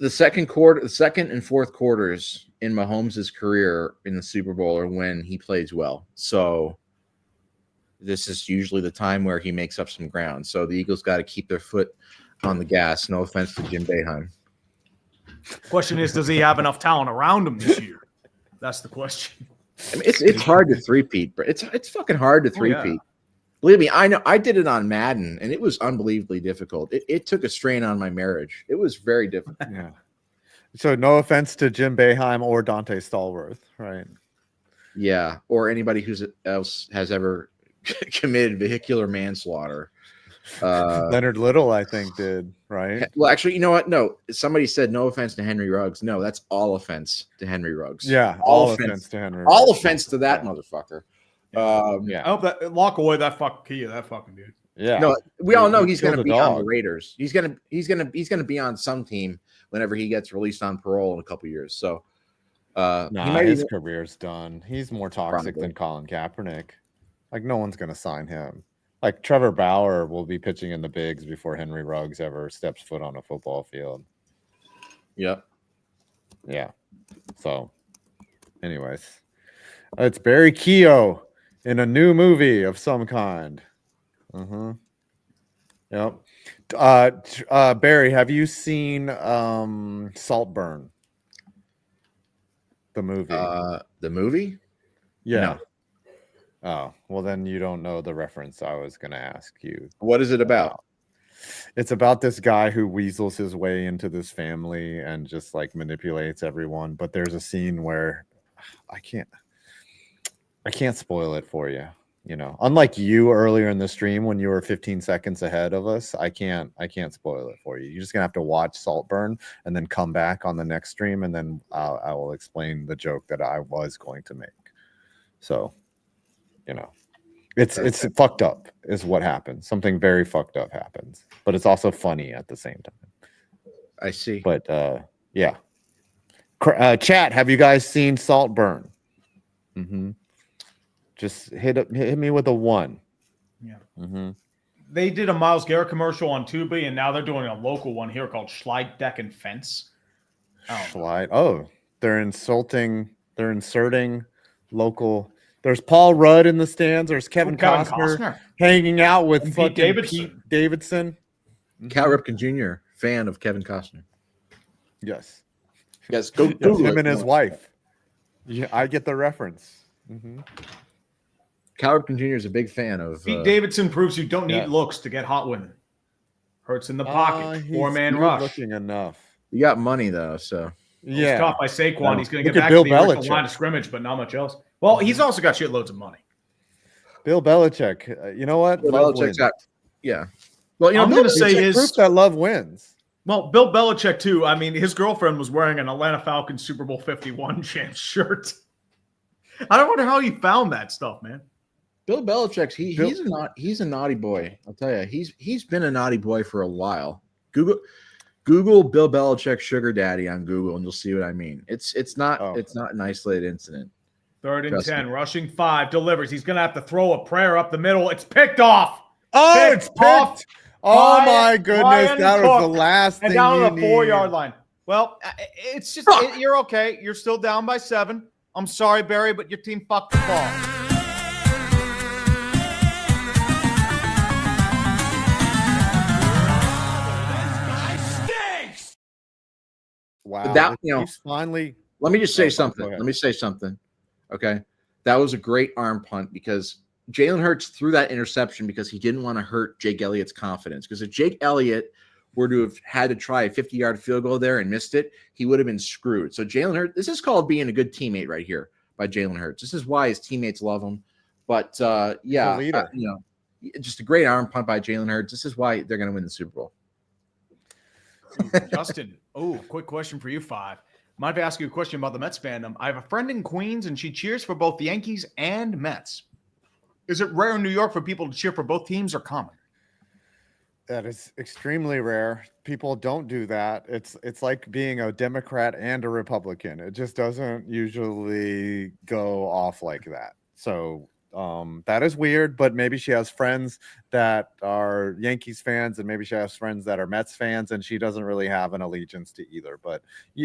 second and fourth quarters in Mahomes' career in the Super Bowl are when he plays well. So this is usually the time where he makes up some ground. So the Eagles got to keep their foot on the gas. No offense to Jim Boeheim. Question is, does he have enough talent around him this year? That's the question. I mean, it's hard to three-peat, but it's fucking hard to three-peat. Yeah. Believe me, I know. I did it on Madden, and it was unbelievably difficult. It took a strain on my marriage. It was very difficult. Yeah. So no offense to Jim Boeheim or Dante Stallworth, right? Yeah, or anybody else has ever committed vehicular manslaughter. Leonard Little, I think, did, right? Well, actually, you know what? No, somebody said no offense to Henry Ruggs. No, that's all offense to Henry Ruggs. Yeah, all offense to Henry. All offense to that motherfucker. I hope that lock away that fucking dude. Yeah. No, we all know he's going to be on the Raiders. He's going to be on some team whenever he gets released on parole in a couple years. So, his career's done. He's more toxic than Colin Kaepernick. Like no one's going to sign him. Like Trevor Bauer will be pitching in the bigs before Henry Ruggs ever steps foot on a football field. Yep. Yeah. So, anyways, it's Barry Keogh in a new movie of some kind. Yep. Barry, have you seen Saltburn? The movie. The movie? Yeah. No. Oh, well, then you don't know the reference I was going to ask you. What is it about? It's about this guy who weasels his way into this family and just like manipulates everyone. But there's a scene where I can't spoil it for you. You know, unlike you earlier in the stream when you were 15 seconds ahead of us, I can't spoil it for you. You're just gonna have to watch Saltburn and then come back on the next stream, and then I will explain the joke that I was going to make. So, you know, it's fucked up is what happens. Something very fucked up happens, but it's also funny at the same time. I see. But yeah. Chat, have you guys seen Saltburn? Just hit me with a 1. Yeah. They did a Myles Garrett commercial on Tubi, and now they're doing a local one here called Schleit Deck and Fence. Schleit. Oh, they're inserting local. There's Paul Rudd in the stands. There's Kevin Costner hanging out with and fucking Pete Davidson. Cal Ripken Jr., fan of Kevin Costner. Yes. Yes, go him and his wife. Yeah, I get the reference. Cal Ripken Jr. is a big fan of Pete Davidson proves you don't need looks to get hot women. Hurts in the pocket. 4-man rush. Looking enough. You got money though, so yeah. He's caught by Saquon. He's going to get back to the original line of scrimmage, but not much else. Well, he's also got shitloads of money. Bill Belichick. You know what? Bill Belichick's got, yeah. Well, you know, I'm going to say his proof that love wins. Well, Bill Belichick too. I mean, his girlfriend was wearing an Atlanta Falcons Super Bowl 51 champ shirt. I don't wonder how he found that stuff, man. Bill Belichick's he's a naughty boy. I'll tell you, he's been a naughty boy for a while. Google Bill Belichick sugar daddy on Google, and you'll see what I mean. It's not an isolated incident. 3rd and 10, rushing 5, delivers. He's going to have to throw a prayer up the middle. It's picked off. Oh, it's picked. Oh my goodness, that was the last thing. And down on the 4-yard line. Well, it's just you're okay. You're still down by 7. I'm sorry, Barry, but your team fucked the ball. Wow. That, you know, finally. Let me just say something. Let me say something. Okay. That was a great arm punt because Jalen Hurts threw that interception because he didn't want to hurt Jake Elliott's confidence. Because if Jake Elliott were to have had to try a 50-yard field goal there and missed it, he would have been screwed. So Jalen Hurts, this is called being a good teammate right here by Jalen Hurts. This is why his teammates love him. But yeah, you know, just a great arm punt by Jalen Hurts. This is why they're going to win the Super Bowl. Justin, quick question for you, 5. Might ask you a question about the Mets fandom. I have a friend in Queens, and she cheers for both the Yankees and Mets. Is it rare in New York for people to cheer for both teams or common? That is extremely rare. People don't do that. It's like being a Democrat and a Republican. It just doesn't usually go off like that. So that is weird, but maybe she has friends that are Yankees fans and maybe she has friends that are Mets fans and she doesn't really have an allegiance to either. But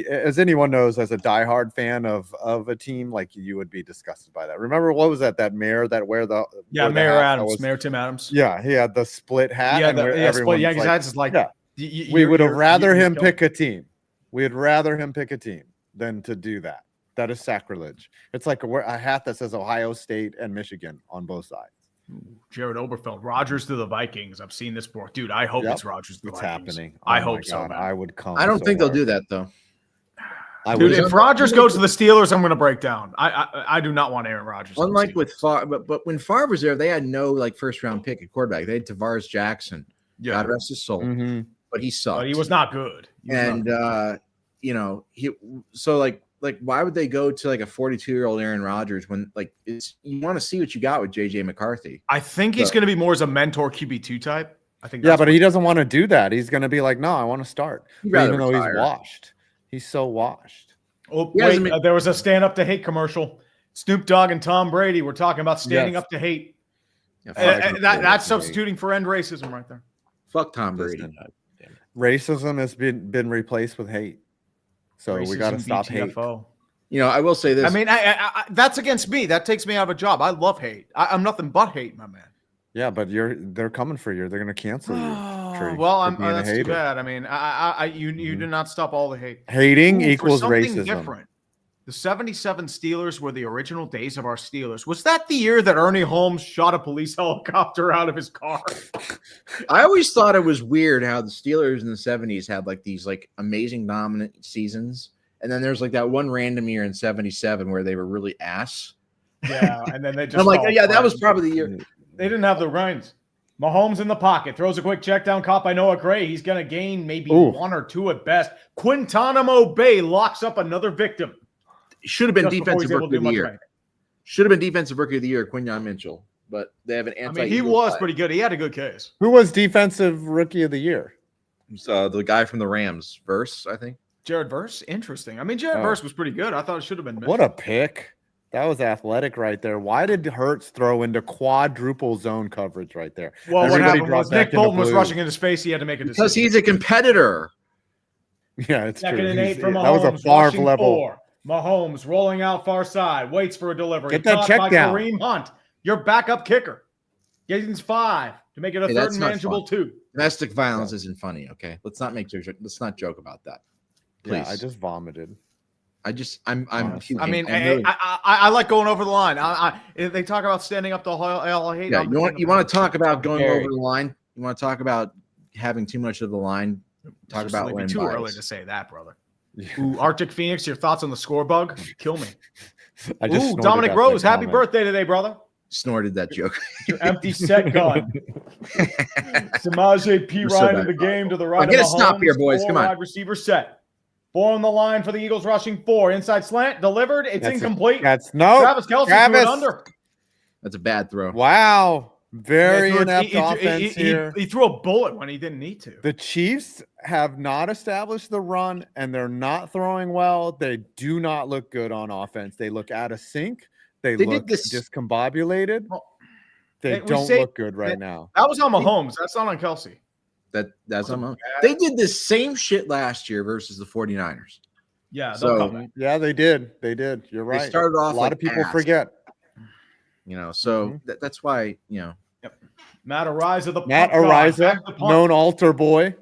as anyone knows, as a diehard fan of a team, like you would be disgusted by that. Remember, what was that mayor that Mayor Adams, Mayor Tim Adams. Yeah, he had the split hat. Yeah, split Yankees hats is like, yeah. We would have rather him pick a team. We'd rather him pick a team than to do that. That is sacrilege. It's like a hat that says Ohio State and Michigan on both sides. Jared Oberfeld, Rodgers to the Vikings. I've seen this before. Dude, I hope it's Rodgers to the Vikings. It's happening. I hope so, man. I would come. I don't think they'll do that, though. Dude, if Rodgers goes to the Steelers, I'm going to break down. I do not want Aaron Rodgers. Unlike with Favre, but when Favre was there, they had no like first-round pick at quarterback. They had Tavares Jackson. Yeah. God rest his soul. Mm-hmm. But he sucked. But he was not good. You know, like why would they go to like a 42-year-old Aaron Rodgers when like you want to see what you got with JJ McCarthy? I think he's going to be more as a mentor QB2 type. I think. Yeah, but he doesn't want to do that. He's going to be like, no, I want to start, even though he's washed. He's so washed. Oh wait, there was a stand up to hate commercial. Snoop Dogg and Tom Brady were talking about standing up to hate. That's substituting for end racism right there. Fuck Tom Brady. Racism has been replaced with hate. So we got to stop hate. I will say this. I mean, I that's against me. That takes me out of a job. I love hate. I'm nothing but hate, my man. Yeah, but they're coming for you. They're going to cancel you. Well, that's too bad. I mean, you did not stop all the hate. Hating equals racism. Different. The 77 Steelers were the original days of our Steelers. Was that the year that Ernie Holmes shot a police helicopter out of his car? I always thought it was weird how the Steelers in the 70s had like these like amazing dominant seasons. And then there's like that one random year in 77 where they were really ass. Yeah, and then they just I'm like, yeah, that was probably the year. They didn't have the reins. Mahomes in the pocket, throws a quick check down, caught by Noah Gray. He's going to gain maybe 1 or 2 at best. Quintanamo Bay locks up another victim. Should have been defensive rookie of the year. Should have been defensive rookie of the year, Quinyon Mitchell. But they have an anti. He was pretty good. He had a good case. Who was defensive rookie of the year? The guy from the Rams, Verse, I think. Jared Verse, interesting. I mean, Jared Verse was pretty good. I thought it should have been. What a pick! That was athletic right there. Why did Hurts throw into quadruple zone coverage right there? Well, what happened was Nick Bolton was rushing into space. He had to make a decision because he's a competitor. Yeah, it's Second true. and 8 from Mahomes. That was a far level. 4. Mahomes rolling out far side, waits for a delivery. Get that check down. Kareem Hunt, your backup kicker. Gaines 5 to make it a third and manageable 2. Domestic violence isn't funny. Okay, let's not joke about that. Please. Yeah, I just vomited. I'm I mean, I like going over the line. They talk about standing up to all hate. Yeah, you want to talk about going over the line? You want to talk about having too much of the line? Talk about It's too early to say that, brother. Ooh, Arctic Phoenix, your thoughts on the score bug? Kill me. Ooh, Dominic Rose, happy birthday today, brother. Snorted that joke. Your empty set gun. Samaje P. Ryan in the game to the right. Get a stop here, boys. Come on. Wide receiver set. 4 on the line for the Eagles rushing 4. Inside slant, delivered. It's incomplete. Travis Kelce threw it under. That's a bad throw. Wow. Very inept offense here. He threw a bullet when he didn't need to. The Chiefs have not established the run, and they're not throwing well. They do not look good on offense. They look out of sync. They look discombobulated. They don't look good right now. That was on Mahomes. That's not on Kelce. That's on Mahomes. They did the same shit last year versus the 49ers. Yeah. They did. You're right. They started off a lot of people forget. That's why, Yep. Matt Ariza, known altar boy,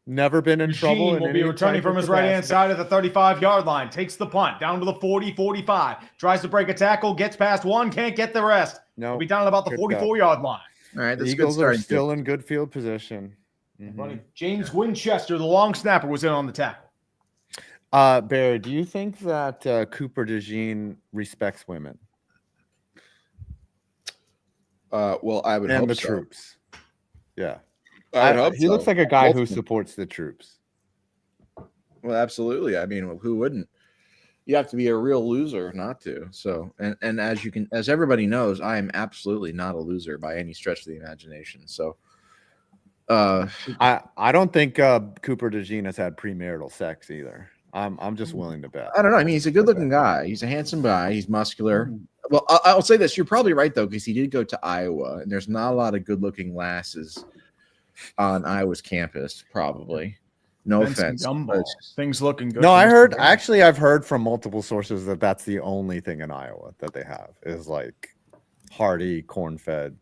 never been in trouble. Will be returning from his right-hand side at the 35-yard line. Takes the punt down to the 40-45. Tries to break a tackle, gets past one, can't get the rest. No, He'll be down at about the 44-yard line. All right, the Eagles are still in good field position. James Winchester, the long snapper, was in on the tackle. Barry, do you think that Cooper DeJean respects women? Well, I would hope the so. troops. Yeah. He looks like a guy who supports the troops. Well, absolutely. I mean, who wouldn't? You have to be a real loser not to. So, and as everybody knows, I am absolutely not a loser by any stretch of the imagination. So, I don't think Cooper DeJean has had premarital sex either. I'm just willing to bet. I don't know. I mean, he's a good-looking guy. He's a handsome guy. He's muscular. Well, I'll say this. You're probably right, though, because he did go to Iowa, and there's not a lot of good-looking lasses on Iowa's campus, probably. No offense. Things looking good. No, I've heard from multiple sources that that's the only thing in Iowa that they have is like hearty, corn-fed,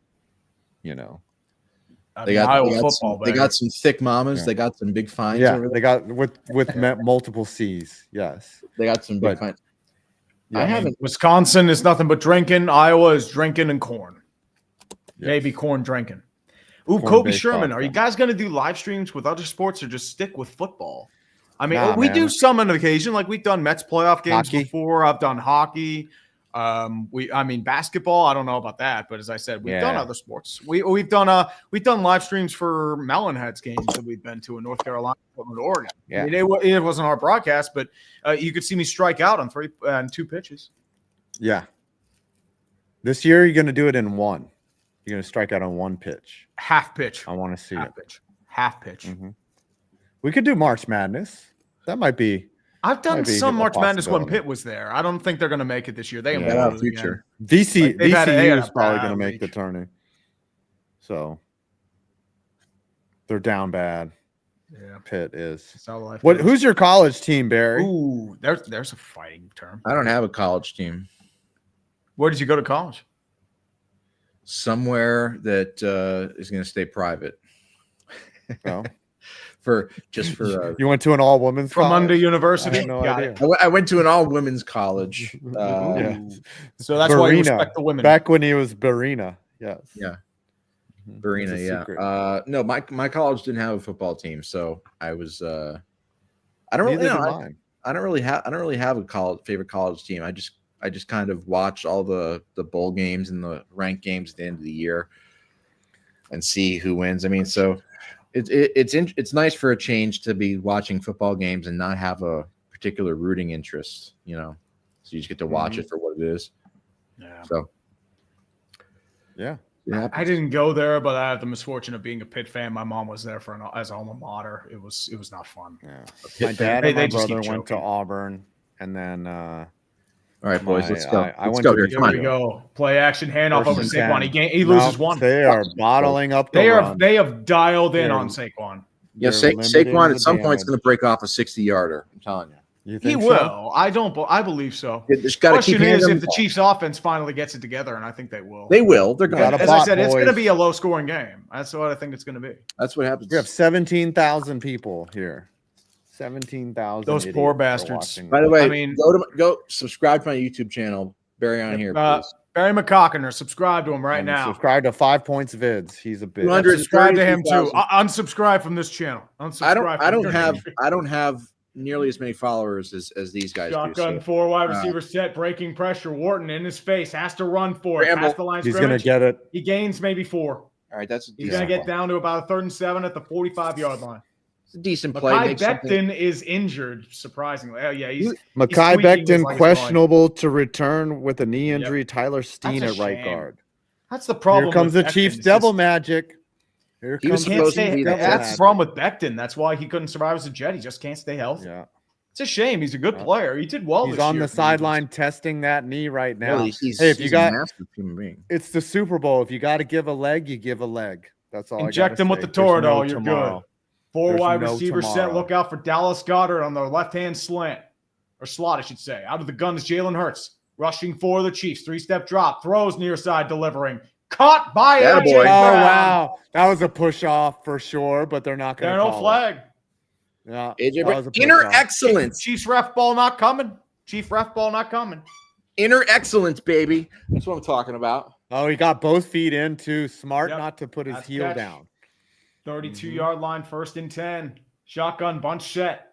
They got some thick mamas. Yeah. They got some big finds. Yeah, they got with multiple C's. Yes, they got some big finds. Yeah, Wisconsin is nothing but drinking. Iowa is drinking and corn. Yes. Maybe corn drinking. Ooh, Kobe Sherman. Are you guys going to do live streams with other sports or just stick with football? I mean, we do some on occasion. Like we've done Mets playoff games before. I've done hockey. Basketball. I don't know about that, but as I said, we've done other sports. We've done live streams for Melonheads games that we've been to in North Carolina, Portland, Oregon. Yeah, I mean, it wasn't our broadcast, but you could see me strike out on 3 and 2 pitches. Yeah. This year you're going to do it in 1. You're going to strike out on 1 pitch. Half pitch. I want to see Half pitch. Mm-hmm. We could do March Madness. That might be. I've done some March Madness when Pitt was there. I don't think they're going to make it this year. They future. VCU is probably going to make the tourney. So they're down bad. Yeah, Pitt is. What? Who's your college team, Barry? Ooh, there's a fighting term. I don't have a college team. Where did you go to college? Somewhere that is going to stay private. Well, for you went to an all women's from college? Under University. I had no idea. I went to an all women's college. Yeah. So that's why you respect the women. Back when he was Barina. Yes. Yeah. Barina, yeah. No, my college didn't have a football team, so I was I don't really have a favorite college team. I just kind of watch all the bowl games and the ranked games at the end of the year and see who wins. I mean, so it's nice for a change to be watching football games and not have a particular rooting interest, you know. So you just get to watch it for what it is. Yeah. So yeah. I didn't go there, but I had the misfortune of being a Pitt fan. My mom was there as alma mater. It was not fun. Yeah. My dad and my brother went to Auburn, and then all right, boys, let's go. Let's go. Here we go. Play action handoff over Saquon. He loses one. They are bottling up the run. They have dialed in on Saquon. Yeah, Saquon at some point is going to break off a 60-yarder. I'm telling you. He will. I believe so. The question is if the Chiefs' offense finally gets it together, and I think they will. They will. They're going to. As I said, it's going to be a low-scoring game. That's what I think it's going to be. That's what happens. We have 17,000 people here. 17,000. Those poor bastards. By the way, I mean, go subscribe to my YouTube channel. Barry on here, please. Barry McCockiner, subscribe to him right now. Subscribe to 5 Points Vids. He's a bitch. Subscribe to him too. Unsubscribe from this channel. Unsubscribe. I don't have nearly as many followers as these guys Shotgun do. 4 wide receiver set, breaking pressure. Wharton in his face, has to run for it. Past the line He's going to get it. He gains maybe 4. All right, he's going to get down to about a 3rd and 7 at the 45-yard line. It's a decent play. Mekhi Becton is injured, surprisingly. Oh yeah, he's Mekhi Becton questionable to return with a knee injury. Yep. Tyler Steen at right guard. That's the problem. Here comes the Chiefs' devil magic. Here comes that's the problem with Becton. That's why he couldn't survive as a Jet. He just can't stay healthy. Yeah. It's a shame. He's a good player. He did well. He's on the sideline testing that knee right now. Hey, if you got, it's the Super Bowl. If you got to give a leg, you give a leg. That's all. Inject him with the Toradol. You're good. 4 wide receiver set. Look out for Dallas Goedert on the left-hand slant or slot, I should say. Out of the gun is Jalen Hurts rushing for the Chiefs. 3-step drop, throws near side, delivering. Caught by AJ Brown. Oh wow, that was a push off for sure, but they're not going to. No flag. Yeah, AJ Brown. Inner excellence. Chiefs ref ball not coming. Chief ref ball not coming. Inner excellence, baby. That's what I'm talking about. Oh, he got both feet in too. Smart not to put his heel down. 32-yard line, 1st and 10. Shotgun bunch set.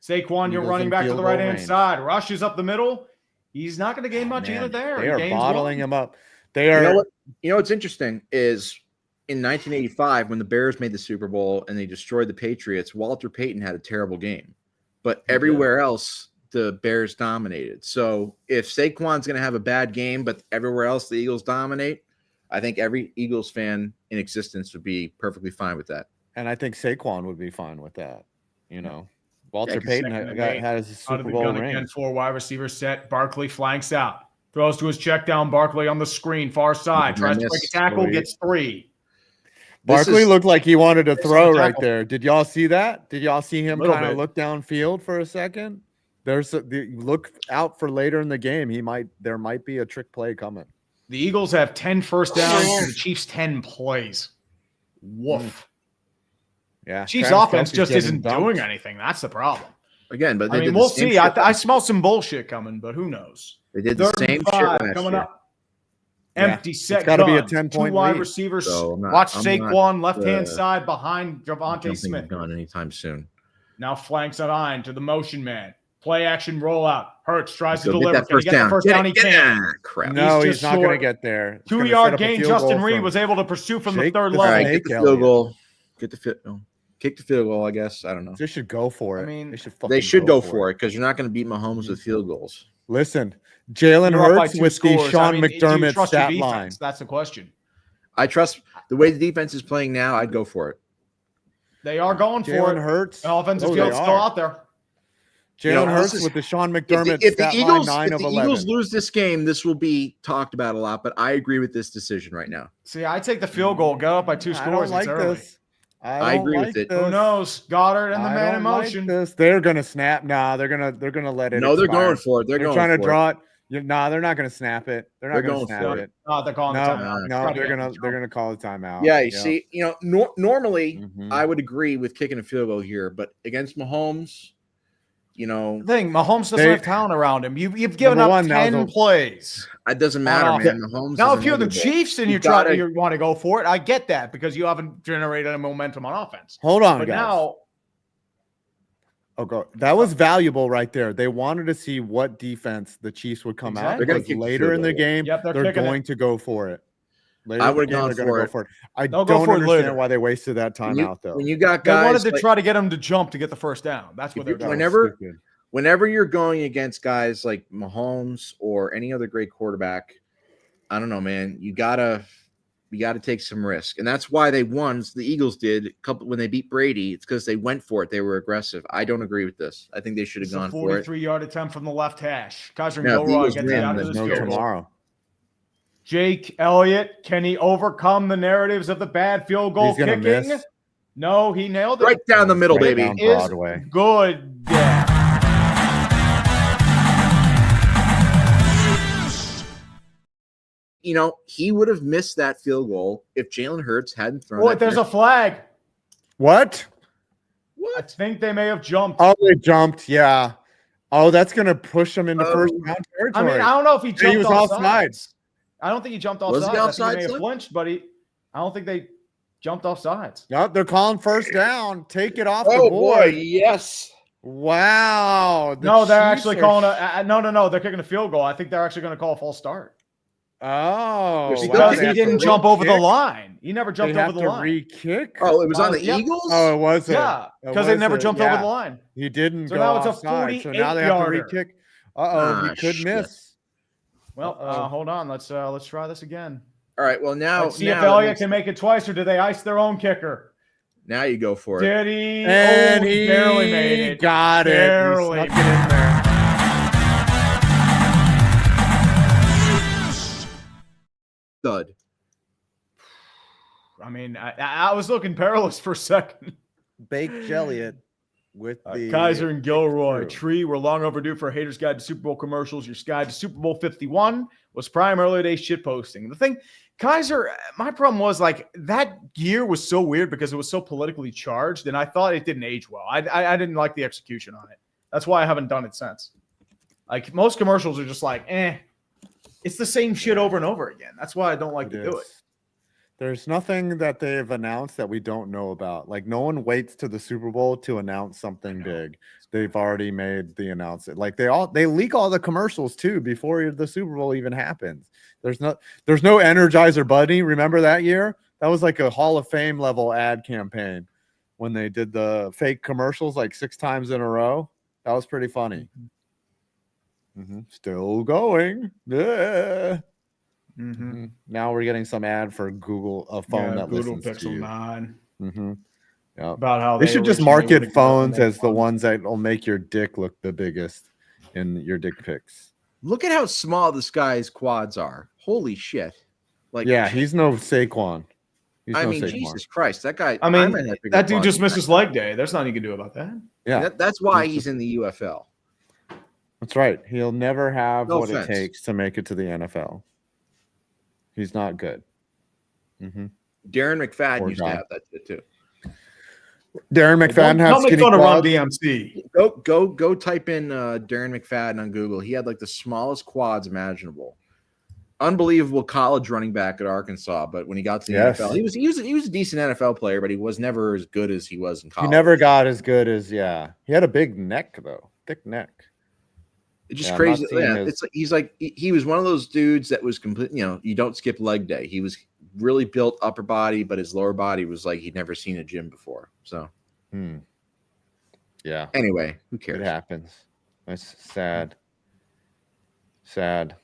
Saquon, you're running back to the right-hand side. Rushes up the middle. He's not going to gain much either there. They are bottling him up. They are. You know what's interesting is in 1985 when the Bears made the Super Bowl and they destroyed the Patriots, Walter Payton had a terrible game. But everywhere else, the Bears dominated. So if Saquon's going to have a bad game, but everywhere else the Eagles dominate, I think every Eagles fan in existence would be perfectly fine with that. And I think Saquon would be fine with that. You know, Walter Payton had his Super Bowl ring. Again, 4 wide receiver set. Barkley flanks out. Throws to his check down. Barkley on the screen, far side. Tries to break a tackle, gets 3. Barkley looked like he wanted to throw right there. Did y'all see that? Did y'all see him kind of look downfield for a second? Look out for later in the game. There might be a trick play coming. The Eagles have 10 first downs and the Chiefs 10 plays. Woof. Yeah. Chiefs offense just isn't doing anything. That's the problem. Again, but I mean, we'll see. I smell some bullshit coming, but who knows? They did the same shit last coming year. Up. Empty set. It's got to be a 10-point 2 wide lead. receivers. So watch Saquon left-hand side behind Javonte Smith. Gone anytime soon. Now flanks at Iron to the motion man. Play action rollout. Hurts tries to deliver. Can he get the first down? He can. Crap. No, he's not going to get there. 2-yard gain. Justin Reed was able to pursue from the 3rd level. All right, get the field goal. Kick the field goal, I guess. I don't know. They should go for it. I mean, they should go for it because you're not going to beat Mahomes with field goals. Listen, Jalen Hurts with the Sean McDermott stat line. That's the question. I trust the way the defense is playing now. I'd go for it. They are going for it. Jalen Hurts. The offensive field's still out there. Jalen Hurts with the Sean McDermott stat line 9 of 11. If the Eagles lose this game, this will be talked about a lot, but I agree with this decision right now. See, I take the field goal, go up by 2 scores. It's early. I agree with it. Who knows? Goddard and the man in motion. They're gonna snap. Nah, they're gonna let it. No, they're going for it. They're trying to draw it. Nah, they're not gonna snap it. They're not gonna snap it. Oh, they're calling the timeout. No, they're gonna call the timeout. Yeah, you see, normally I would agree with kicking a field goal here, but against Mahomes, Mahomes doesn't have talent around him. You've given up 10 plays. It doesn't matter, man. Mahomes. Now, if you're the Chiefs and you want to go for it, I get that because you haven't generated a momentum on offense. Hold on, but guys. Now, that was valuable right there. They wanted to see what defense the Chiefs would come out. Because later in the game, they're going to go for it. I would have gone for it. I don't understand why they wasted that time out, though. When you got guys, they wanted to try to get them to jump to get the first down. That's what they're doing. Whenever you're going against guys like Mahomes or any other great quarterback, I don't know, man. You gotta take some risk, and that's why they won. The Eagles did when they beat Brady. It's because they went for it. They were aggressive. I don't agree with this. I think they should have gone for it. 43-yard attempt from the left hash. Kaiser and Gilroy get that out of this field tomorrow. Jake Elliott, can he overcome the narratives of the bad field goal kicking? Miss. No, he nailed it. Right down the middle, baby. Is good. Yeah. He would have missed that field goal if Jalen Hurts hadn't thrown. Oh, there's a flag. What? I think they may have jumped. Oh, they jumped. Yeah. Oh, that's gonna push him into first round territory. I mean, I don't know if he jumped. He was off sides. I don't think he jumped off sides. I think he may have flinched, but I don't think they jumped off sides. No, they're calling first down. Take it off the board. Boy, yes. Wow. No, they're actually calling no. They're kicking a field goal. I think they're actually going to call a false start. Oh, because he didn't jump over the line. He never jumped over the line. Re-kick? Oh, it was on the Eagles? Oh, it was. Because they never jumped over the line. He didn't. So now it's a 48-yarder. So now they have to re-kick. He could miss. Well, hold on. Let's try this again. All right. Well, now let's see if Elliott can make it twice, or do they ice their own kicker? Now you go for it. Did he? And he barely made it. Got it. Barely. He snuck it in there. Thud. I mean, I was looking perilous for a second. Baked Elliott with the Kaiser and Gilroy. Tree, we're long overdue for a Hater's Guide to Super Bowl commercials. Your guide to Super Bowl 51 was prime early day shit posting. The thing, Kaiser, my problem was like that year was so weird because it was so politically charged, and I thought it didn't age well. I didn't like the execution on it. That's why I haven't done it since. Like most commercials are just like, it's the same shit over and over again. That's why I don't like to do it. There's nothing that they've announced that we don't know about. Like no one waits to the Super Bowl to announce something big. They've already made the announcement. Like they leak all the commercials too before the Super Bowl even happens. There's no Energizer Bunny. Remember that year? That was like a Hall of Fame level ad campaign when they did the fake commercials like 6 times in a row. That was pretty funny. Still going. Yeah. Now we're getting some ad for Google, a phone that Google listens to you. Pixel 9. Yep. About how they should just market phones as the ones that will make your dick look the biggest in your dick pics. Look at how small this guy's quads are. Holy shit! Like, yeah, he's no Saquon. Jesus Christ, that guy. I mean, that dude just missed his leg day. There's nothing you can do about that. Yeah, that's why he's in the UFL. That's right. He'll never have what it takes to make it to the NFL. He's not good. Darren McFadden used to have that shit too. Darren McFadden has skinny quads. Run DMC. Go type in Darren McFadden on Google. He had like the smallest quads imaginable. Unbelievable college running back at Arkansas, but when he got to the NFL, he was a decent NFL player, but he was never as good as he was in college. He never got as good as He had a big neck though, thick neck. It's just crazy. It's like he was one of those dudes that was complete. You don't skip leg day. He was really built upper body, but his lower body was like he'd never seen a gym before. So, yeah. Anyway, who cares? It happens. That's sad. Sad.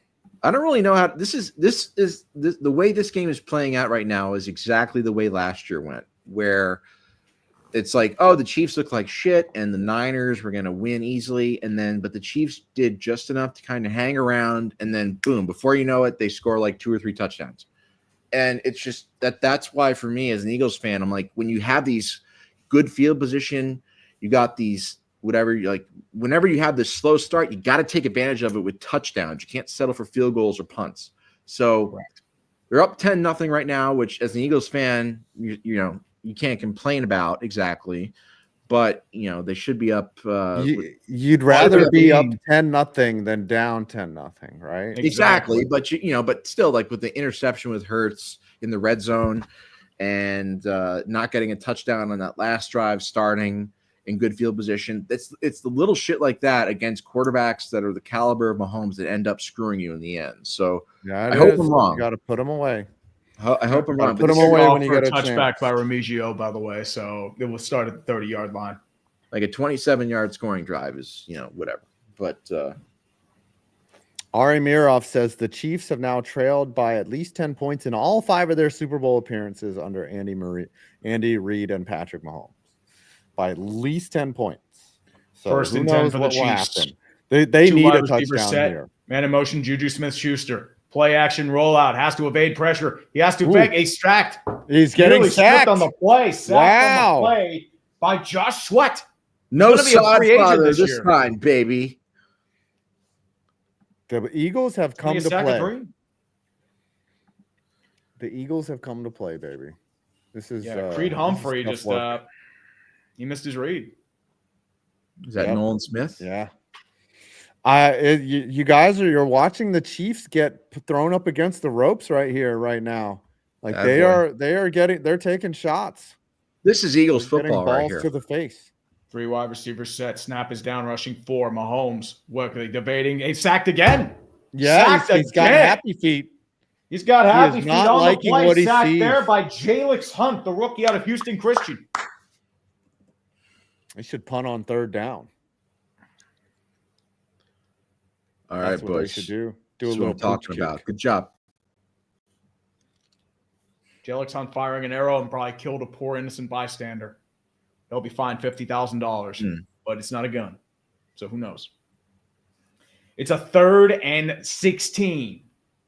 I don't really know how this is the way this game is playing out right now is exactly the way last year went, where it's like, oh, the Chiefs look like shit, and the Niners were going to win easily, but the Chiefs did just enough to kind of hang around, and then boom, before you know it, they score like 2 or 3 touchdowns. And it's just that's why for me as an Eagles fan, I'm like, when you have these good field position, you got these whatever, like whenever you have this slow start, you got to take advantage of it with touchdowns. You can't settle for field goals or punts. So they're up 10-0 right now, which as an Eagles fan, you know, you can't complain about exactly, but you know, they should be up. You'd rather be up 10-0 than down 10-0, right? Exactly. But but still, like with the interception with Hurts in the red zone and not getting a touchdown on that last drive, starting in good field position. It's the little shit like that against quarterbacks that are the caliber of Mahomes that end up screwing you in the end. So I hope I'm wrong. You got to put them away. I hope I'm wrong. Put them away when you get a touchback by Remigio, by the way. So it will start at the 30-yard line. Like a 27-yard scoring drive is, whatever. But Ari Mirov says the Chiefs have now trailed by at least 10 points in all 5 of their Super Bowl appearances under Andy Reid and Patrick Mahomes. By at least 10 points. So first and 10 for the Chiefs. They need a touchdown here. Man in motion, Juju Smith-Schuster. Play action rollout. Has to evade pressure. He has to extract. He's getting sacked on the play. Sacked on the play by Josh Sweat. No Sodfather this time, baby. The Eagles have come to play. The Eagles have come to play, baby. This is Creed Humphrey just he missed his read. Is that Nolan Smith? Yeah. You guys you're watching the Chiefs get thrown up against the ropes right now. Like they're taking shots. This is Eagles football right here. To the face. 3 wide receivers set. Snap is down, rushing 4. Mahomes. What are they debating? He's sacked again. Yeah, he's got happy feet. He's got happy feet not on liking the play. what he Sacked sees. there by LIX Hunt, the rookie out of Houston Christian. They should punt on 3rd down. All right, Bush. They should do a little talking about. Good job. LIX Hunt firing an arrow and probably killed a poor innocent bystander. He'll be fined $50,000, but it's not a gun. So who knows? It's a 3rd and 16.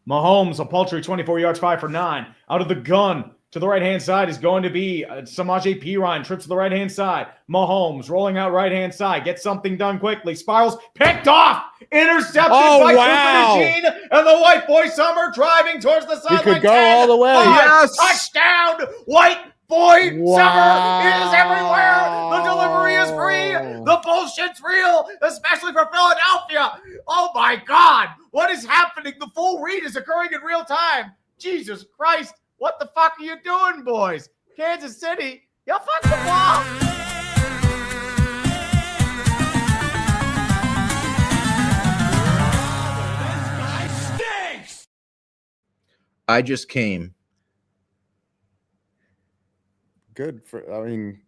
Mahomes, a paltry 24 yards, 5 for 9. Out of the gun to the right-hand side is going to be Samaje Perine. Trips to the right-hand side. Mahomes rolling out right-hand side. Gets something done quickly. Spirals. Picked off. Intercepted by Cooper Eugene. And the white boy Summer driving towards the sideline. He could go all the way. Yes. Touchdown. White boy Summer is everywhere. The delivery is free. The bullshit's real, especially for Philadelphia. Oh, my God. What is happening? The full read is occurring in real time. Jesus Christ. What the fuck are you doing, boys? Kansas City, you fuck the ball. This guy stinks. I just came. Good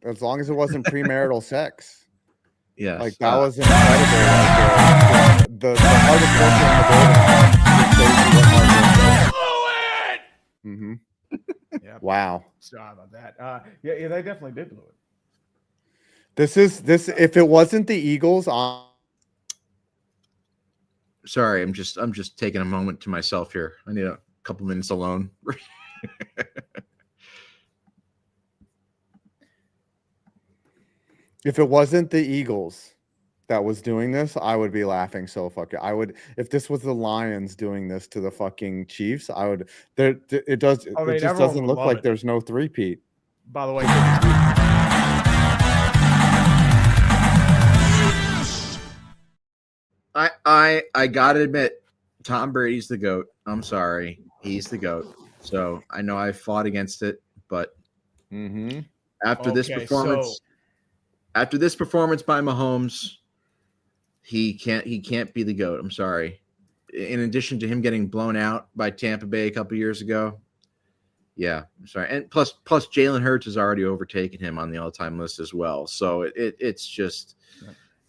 as long as it wasn't premarital sex. Yeah, like that was incredible. The hardest worker in the building. Yeah. Wow. Sorry about that. Yeah, they definitely did blow it. This. If it wasn't the Eagles, sorry, I'm just taking a moment to myself here. I need a couple minutes alone. If it wasn't the Eagles that was doing this, I would be laughing so fucking. I would if this was the Lions doing this to the fucking Chiefs. I would. It just doesn't look like there's no three-peat. By the way, I gotta admit, Tom Brady's the GOAT. I'm sorry, he's the GOAT. So I know I fought against it, but after this performance by Mahomes. He can't be the GOAT. I'm sorry. In addition to him getting blown out by Tampa Bay a couple years ago. Yeah, I'm sorry. And plus Jalen Hurts has already overtaken him on the all-time list as well. So it's just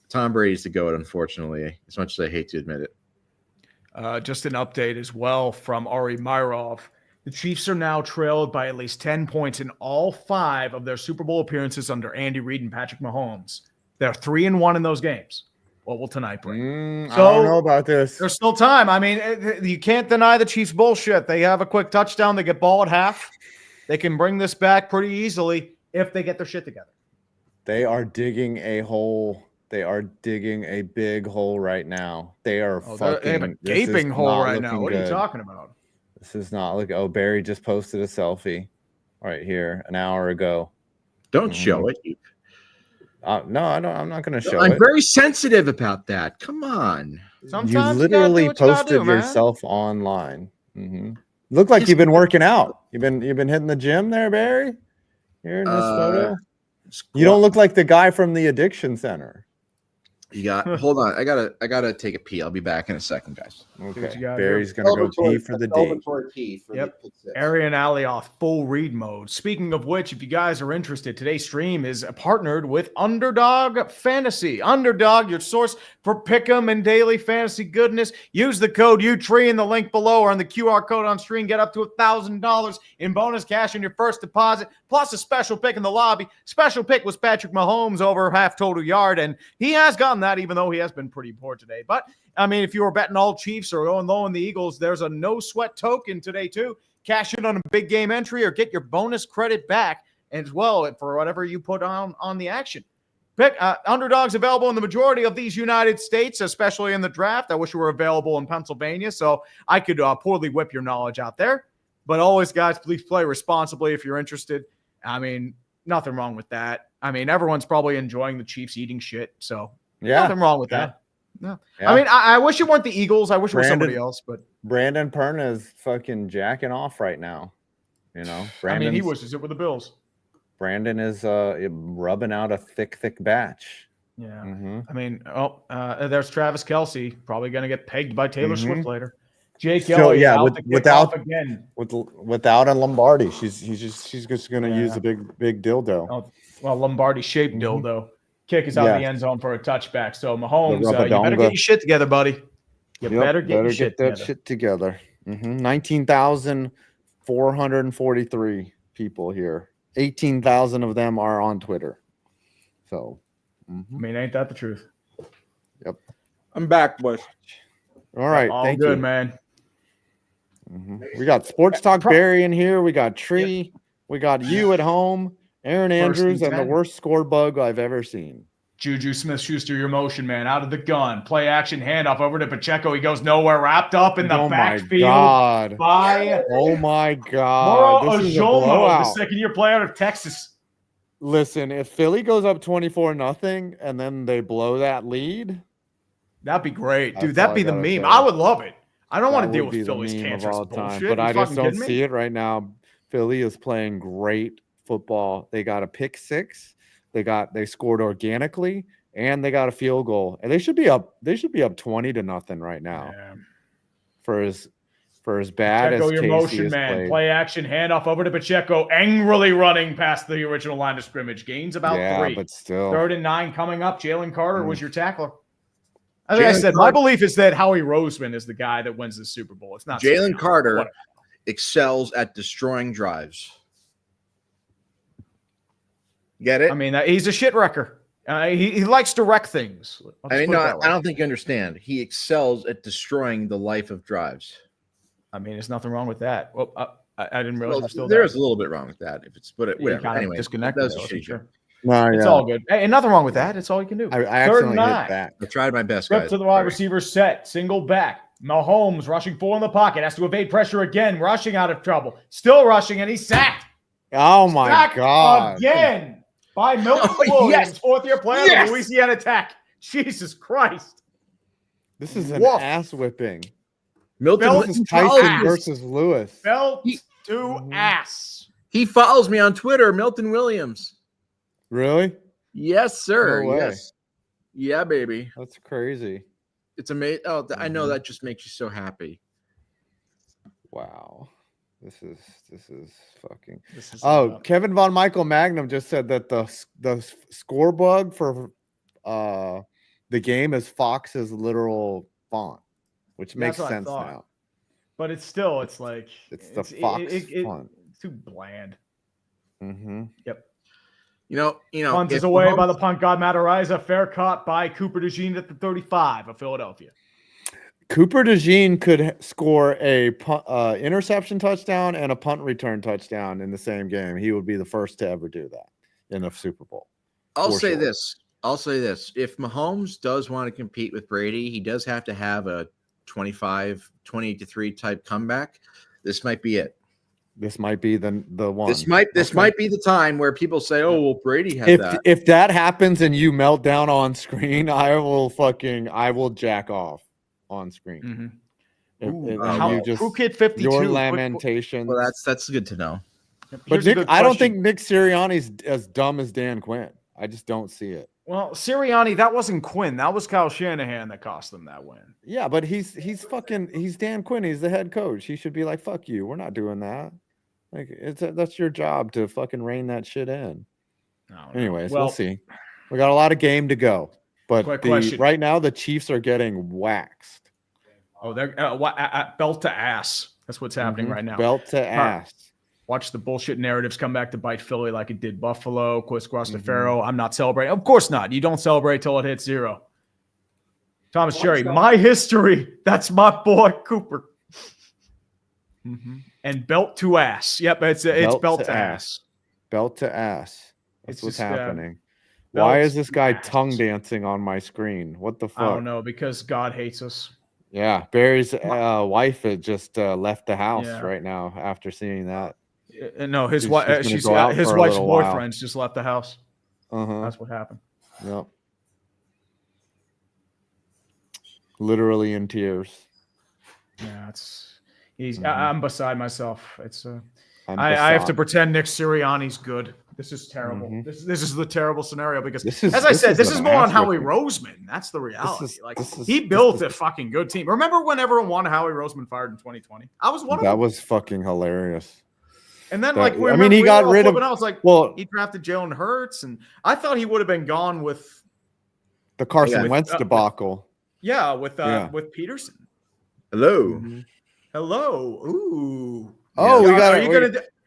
Tom Brady's the GOAT, unfortunately, as much as I hate to admit it. Just an update as well from Ari Myrov. The Chiefs are now trailed by at least 10 points in all 5 of their Super Bowl appearances under Andy Reid and Patrick Mahomes. They're 3-1 in those games. What will tonight bring? I don't know about this. There's still time. I mean, you can't deny the Chiefs bullshit. They have a quick touchdown. They get ball at half. They can bring this back pretty easily if they get their shit together. They are digging a hole. They are digging a big hole right now. They are they have a gaping hole right now. What are you talking about? This is not like, oh, Barry just posted a selfie right here an hour ago. Don't show it. No, I don't. I'm not going to show it. I'm very sensitive about that. Come on. Sometimes you literally posted yourself online. Look like you've been working out. You've been hitting the gym there, Barry. Here in this photo. You don't look like the guy from the addiction center. You got hold on. I gotta take a pee. I'll be back in a second, guys. Okay. Barry's gonna go pee for the D. Yep. Arian Alley off full read mode. Speaking of which, if you guys are interested, today's stream is partnered with Underdog Fantasy. Underdog, your source for pick'em and daily fantasy goodness. Use the code UTREE in the link below or on the QR code on screen. Get up to $1,000 in bonus cash in your first deposit, plus a special pick in the lobby. Special pick was Patrick Mahomes over half total yard, and he has gotten that, even though he has been pretty poor today. But I mean, if you were betting all Chiefs or going low on the Eagles, there's a no sweat token today too. Cash in on a big game entry or get your bonus credit back as well for whatever you put on the action. Pick Underdog's available in the majority of these United States, especially in the draft. I wish it were available in Pennsylvania so I could poorly whip your knowledge out there. But always, guys, please play responsibly if you're interested. I mean, nothing wrong with that. I mean, everyone's probably enjoying the Chiefs eating shit, so nothing wrong with that. No. Yeah. I mean, I wish it weren't the Eagles. I wish it was somebody else, but Brandon Perna is fucking jacking off right now. You know, I mean, he wishes it were the Bills. Brandon is rubbing out a thick batch. Yeah. I mean, there's Travis Kelce, probably going to get pegged by Taylor Swift later. Jake Elliott, without a Lombardi, she's just going to use a big dildo. Oh, well, Lombardi shaped dildo. Kick is out of the end zone for a touchback. So Mahomes, you better get your shit together, buddy. You better get your shit together. Shit together. 19,443 people here. 18,000 of them are on Twitter. So, I mean, ain't that the truth? Yep. I'm back, boys. All right. All good, man. We got Sports Talk Barry in here. We got Tree. Yep. We got you at home. Aaron Andrews and the worst score bug I've ever seen. Juju Smith-Schuster, your motion man, out of the gun. Play action, handoff over to Pacheco. He goes nowhere, wrapped up in the backfield. Oh, my God. Moro Ojomo, the second-year player out of Texas. Listen, if Philly goes up 24-0 and then they blow that lead. That'd be great. Dude, that'd be the meme. I would love it. I don't want to deal with Philly's cancerous bullshit. But I just don't see it right now. Philly is playing great football. They got a pick six. They scored organically, and they got a field goal. And they should be up 20-0 right now. Yeah. For as bad Pacheco, as your Casey motion man. Played. Play action, handoff over to Pacheco, angrily running past the original line of scrimmage. Gains about 3. But still. 3rd and 9 coming up. Jalen Carter was your tackler. As I said, my belief is that Howie Roseman is the guy that wins the Super Bowl. It's not Jalen Carter excels at destroying drives. Get it? I mean, he's a shit wrecker. He likes to wreck things. I don't think you understand. He excels at destroying the life of drives. I mean, there's nothing wrong with that. Well, I didn't realize there's a little bit wrong with that. If it's whatever. Anyway, disconnected. Sure. It's all good. Hey, nothing wrong with that. It's all you can do. I accidentally hit that. I tried my best, guys. Flip to the wide receiver set. Single back. Mahomes rushing 4 in the pocket. Has to evade pressure again. Rushing out of trouble. Still rushing, and he's sacked. Oh, my God. Again. By Milton Williams, 4th-year player of the Louisiana Tech. Jesus Christ. This is an ass whipping. This is Tyson versus Lewis. Belt to ass. He follows me on Twitter, Milton Williams. Really? Yes, sir. No way. Yes. Yeah, baby. That's crazy. It's amazing. Oh, I know that just makes you so happy. Wow. This is fucking. Kevin Von Michael Magnum just said that the score bug for the game is Fox's literal font, which makes sense now. But it's still, it's like the Fox font. It's too bland. Yep. You know, Punt is away by the punt god Matariza. Fair caught by Cooper DeJean at the 35 of Philadelphia. Cooper DeJean could score a interception touchdown and a punt return touchdown in the same game. He would be the first to ever do that in the Super Bowl. I'll say this. If Mahomes does want to compete with Brady, he does have to have a 28-3 type comeback. This might be it. This might be the one. This might be the time where people say, "Oh, well, Brady had that." If that happens and you melt down on screen, I will jack off on screen. Crew Kid 52. Your lamentations. Well, that's good to know. But I don't think Nick Sirianni's as dumb as Dan Quinn. I just don't see it. Well, Sirianni, that wasn't Quinn. That was Kyle Shanahan that cost them that win. Yeah, but he's Dan Quinn. He's the head coach. He should be like, "Fuck you. We're not doing that." Like that's your job to fucking rein that shit in. Anyways, we'll see. We got a lot of game to go, but right now the Chiefs are getting waxed. Oh, they're belt to ass. That's what's happening right now. Belt to ass. Watch the bullshit narratives come back to bite Philly like it did Buffalo. Chris Grostefaro. I'm not celebrating. Of course not. You don't celebrate till it hits 0. Thomas Cherry, my history. That's my boy Cooper. And belt to ass. Yep, it's belt to ass. Belt to ass. That's what's happening. Why is this guy tongue dancing on my screen? What the fuck? I don't know, because God hates us. Yeah, Barry's wife had just left the house right now after seeing that. No, his wife's boyfriend's just left the house. That's what happened. Yep. Literally in tears. Yeah, I'm beside myself. It's I have to pretend Nick Sirianni's good. This is terrible. This is the terrible scenario because, as I said, this is more on Howie Roseman. That's the reality. He built a fucking good team. Remember when everyone wanted Howie Roseman fired in 2020? I was one of them. That was fucking hilarious. And then, he got rid of. I was like, he drafted Jalen Hurts, and I thought he would have been gone with the Carson Wentz debacle. With Peterson. Hello. Hello. Ooh. Oh,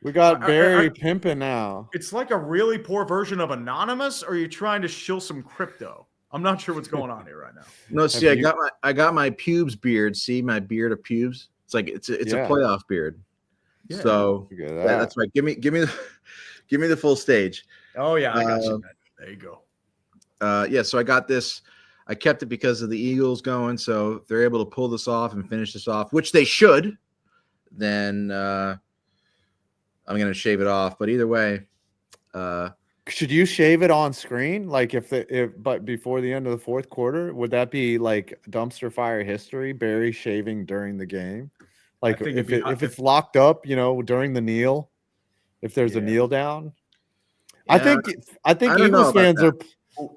we got Barry pimping now. It's like a really poor version of Anonymous, or are you trying to shill some crypto? I'm not sure what's going on here right now. No, see, I got my pubes beard. See my beard of pubes. It's like it's a playoff beard. Yeah. So that's right. Give me the full stage. Oh yeah, I got you. There you go. So I got this. I kept it because of the Eagles going, so if they're able to pull this off and finish this off, which they should, then I'm going to shave it off. But either way, should you shave it on screen? Like but before the end of the fourth quarter, would that be like dumpster fire history? Barry shaving during the game, like if it's locked up, during the kneel, if there's a kneel down. Yeah, I think Eagles fans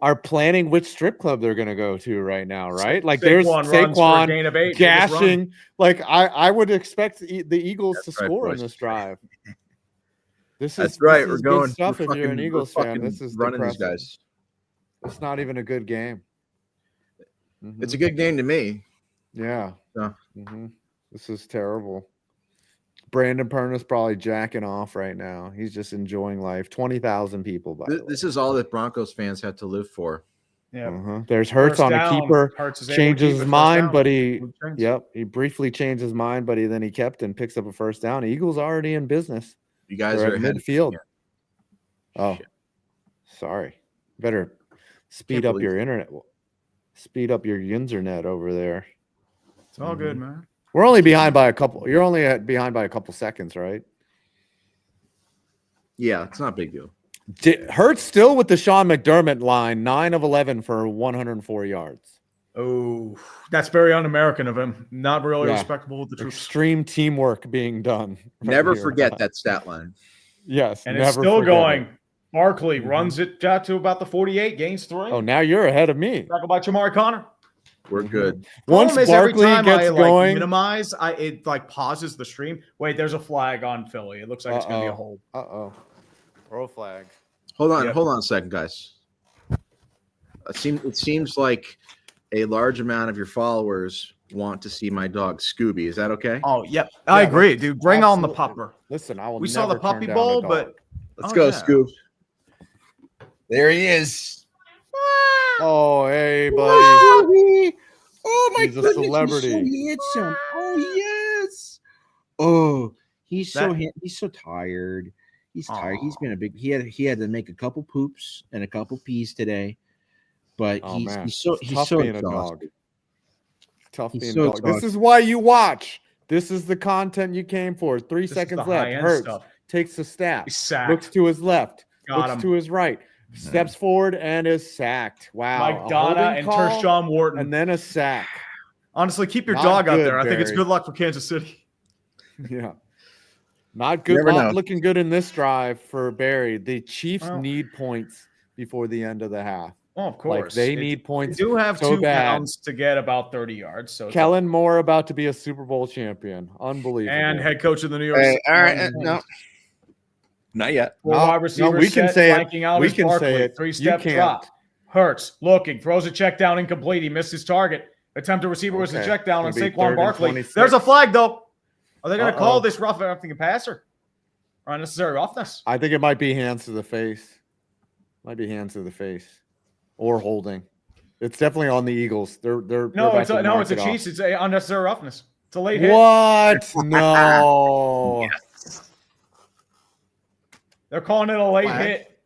are planning which strip club they're going to go to right now, right? Like there's Saquon gashing. Like I would expect the Eagles to score in this drive. That's right. We're going stuff. If you're an Eagles fan, this is running these guys. It's not even a good game. It's a good game to me. Yeah. This is terrible. Brandon Perna's probably jacking off right now. He's just enjoying life. 20,000 people, by the way. This is all that Broncos fans have to live for. Yeah. There's Hurts on a keeper. Changes his mind, but he briefly changed his mind, but then he kept and picks up a first down. Eagles already in business. You guys are at midfield. Oh, sorry. Better speed up your internet. Speed up your Yinzernet over there. It's all good, man. We're only behind by a couple. You're only behind by a couple seconds, right? Yeah, it's not a big deal. Hurts still with the Sean McDermott line, 9 of 11 for 104 yards. Oh, that's very un-American of him. Not really respectable with the troops. Extreme teamwork being done. Never forget that stat line. Yes, and it's still going. Barkley runs it out to about the 48, gains 3. Oh, now you're ahead of me. Talk about Jamari Connor. We're good. Once Barkley gets going, minimize, it pauses the stream. Wait, there's a flag on Philly. It looks like it's gonna be a hold. Throw flag. Hold on a second, guys. It seems like a large amount of your followers want to see my dog Scooby. Is that okay? Oh, yep. I agree, dude. Bring on the pupper. Listen, I will. We saw the puppy bowl, but let's go, Scoob. There he is. Oh, hey, buddy. Oh my goodness, he's a celebrity. He's so handsome. Oh yes. Oh, he's so tired. He's tired. He's been he had to make a couple poops and a couple pees today, but he's so being a dog. Tough being a dog. This is why you watch. This is the content you came for. 3 seconds left. Hurts. Takes the snap. Looks to his left. Looks to his right. Steps forward and is sacked. Wow. Mike Donna and Tershawn Wharton. And then a sack. Honestly, keep your dog out there. I think it's good luck for Kansas City. Yeah. Not good. Not looking good in this drive for Barry. The Chiefs need points before the end of the half. Oh, of course. Like they need points. They do have 2 pounds to get about 30 yards. So Kellen Moore about to be a Super Bowl champion. Unbelievable. And head coach of the New York City. All right. No. Not yet. Wide receiver we can say it. We can say it. 3-step drop. Hurts looking, throws a check down incomplete. He missed his target. Attempted receiver was a check down on Saquon Barkley. There's a flag though. Are they going to call this roughing a passer or unnecessary roughness? I think it might be hands to the face. Might be hands to the face or holding. It's definitely on the Eagles. It's a Chiefs. It's a unnecessary roughness. It's a late hit. What? No. Yes. They're calling it a late hit.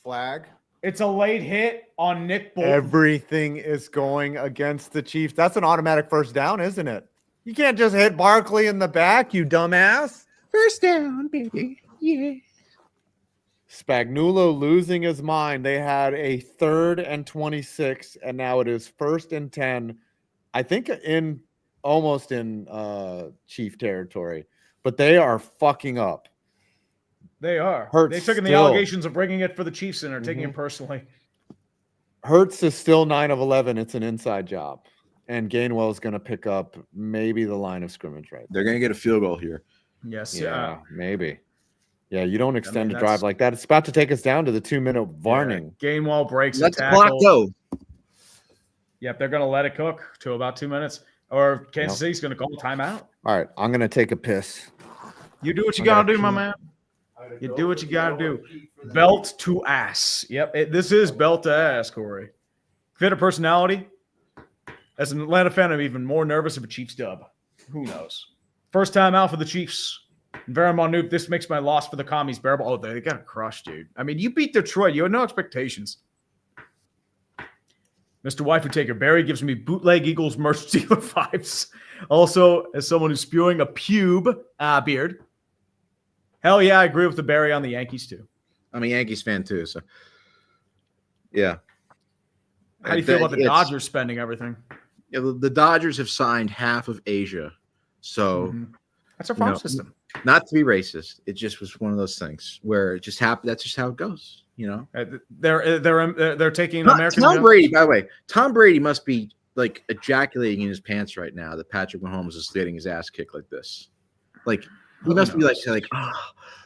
Flag. It's a late hit on Nick Bolton. Everything is going against the Chiefs. That's an automatic first down, isn't it? You can't just hit Barkley in the back, you dumbass. First down, baby. Yeah. Spagnuolo losing his mind. They had a 3rd and 26, and now it is 1st and 10. I think almost in Chief territory, but they are fucking up. They are. They took in the allegations of bringing it for the Chiefs and are taking it personally. Hurts is still 9 of 11. It's an inside job. And Gainwell is going to pick up maybe the line of scrimmage right. They're going to get a field goal here. Yes. Yeah, maybe. Yeah, you don't extend a drive like that. It's about to take us down to the 2-minute warning. Yeah, Gainwell breaks a tackle. Let the clock go. Yep, they're going to let it cook to about 2 minutes. Or Kansas City's going to call timeout. All right, I'm going to take a piss. You do what you got to do, my man. You do what you got to do. Belt to ass. Yep, this is belt to ass, Corey. Fit of personality. As an Atlanta fan, I'm even more nervous of a Chiefs dub. Who knows? First time out for the Chiefs. Very minute. This makes my loss for the commies bearable. Oh, they got crushed, dude. I mean, you beat Detroit. You had no expectations. Mr. Waifu Taker Barry gives me bootleg Eagles merch dealer vibes. Also, as someone who's spewing a beard. Hell yeah, I agree with the Barry on the Yankees too. I'm a Yankees fan too, so yeah. How do you feel about the Dodgers spending everything? Yeah, the Dodgers have signed half of Asia, so that's a farm system. Not to be racist, it just was one of those things where it just happened. That's just how it goes, you know. They're taking American. Tom Brady, by the way, Tom Brady must be like ejaculating in his pants right now that Patrick Mahomes is getting his ass kicked like this. Like he must be like, oh,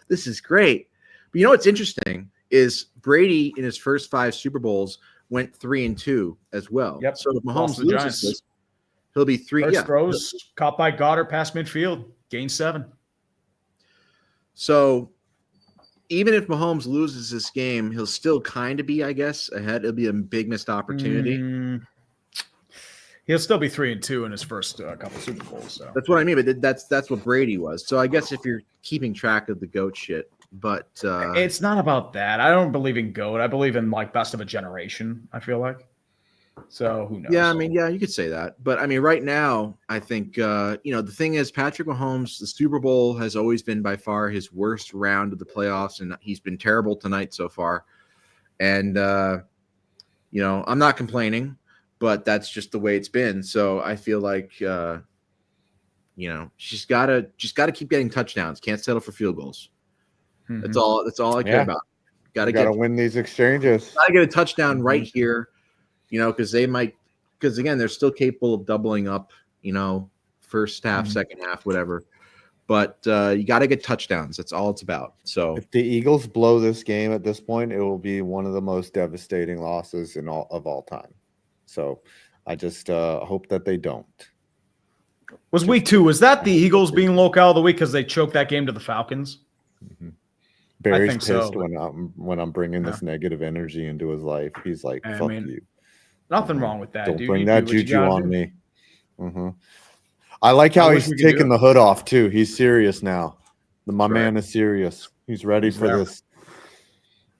this is great. But you know what's interesting is Brady in his first 5 Super Bowls went 3-2 as well. Yep. So if Mahomes loses this, he'll be 3. First throws caught by Goddard past midfield, gain 7. So even if Mahomes loses this game, he'll still kind of be, I guess, ahead. It'll be a big missed opportunity. He'll still be 3-2 in his first couple Super Bowls. So that's what I mean. But that's what Brady was. So I guess if you're keeping track of the GOAT shit, but it's not about that. I don't believe in GOAT. I believe in like best of a generation. I feel like. So who knows? Yeah, I mean, yeah, you could say that. But I mean, right now, I think the thing is, Patrick Mahomes, the Super Bowl has always been by far his worst round of the playoffs, and he's been terrible tonight so far. And I'm not complaining, but that's just the way it's been. So I feel like she's gotta keep getting touchdowns. Can't settle for field goals. Mm-hmm. That's all I care about. Gotta win these exchanges. Gotta get a touchdown right here. Because again, they're still capable of doubling up, first half, second half, whatever. But you got to get touchdowns. That's all it's about. So if the Eagles blow this game at this point, it will be one of the most devastating losses of all time. So I just hope that they don't. Was week 2? Was that the Eagles being locale of the week because they choked that game to the Falcons? Mm-hmm. Barry's pissed so, when I'm bringing this negative energy into his life. He's like, "Fuck you." Nothing wrong with that. Don't bring that juju on me. Mm-hmm. I like how he's taking the hood off too. He's serious now. My man is serious. He's ready for this.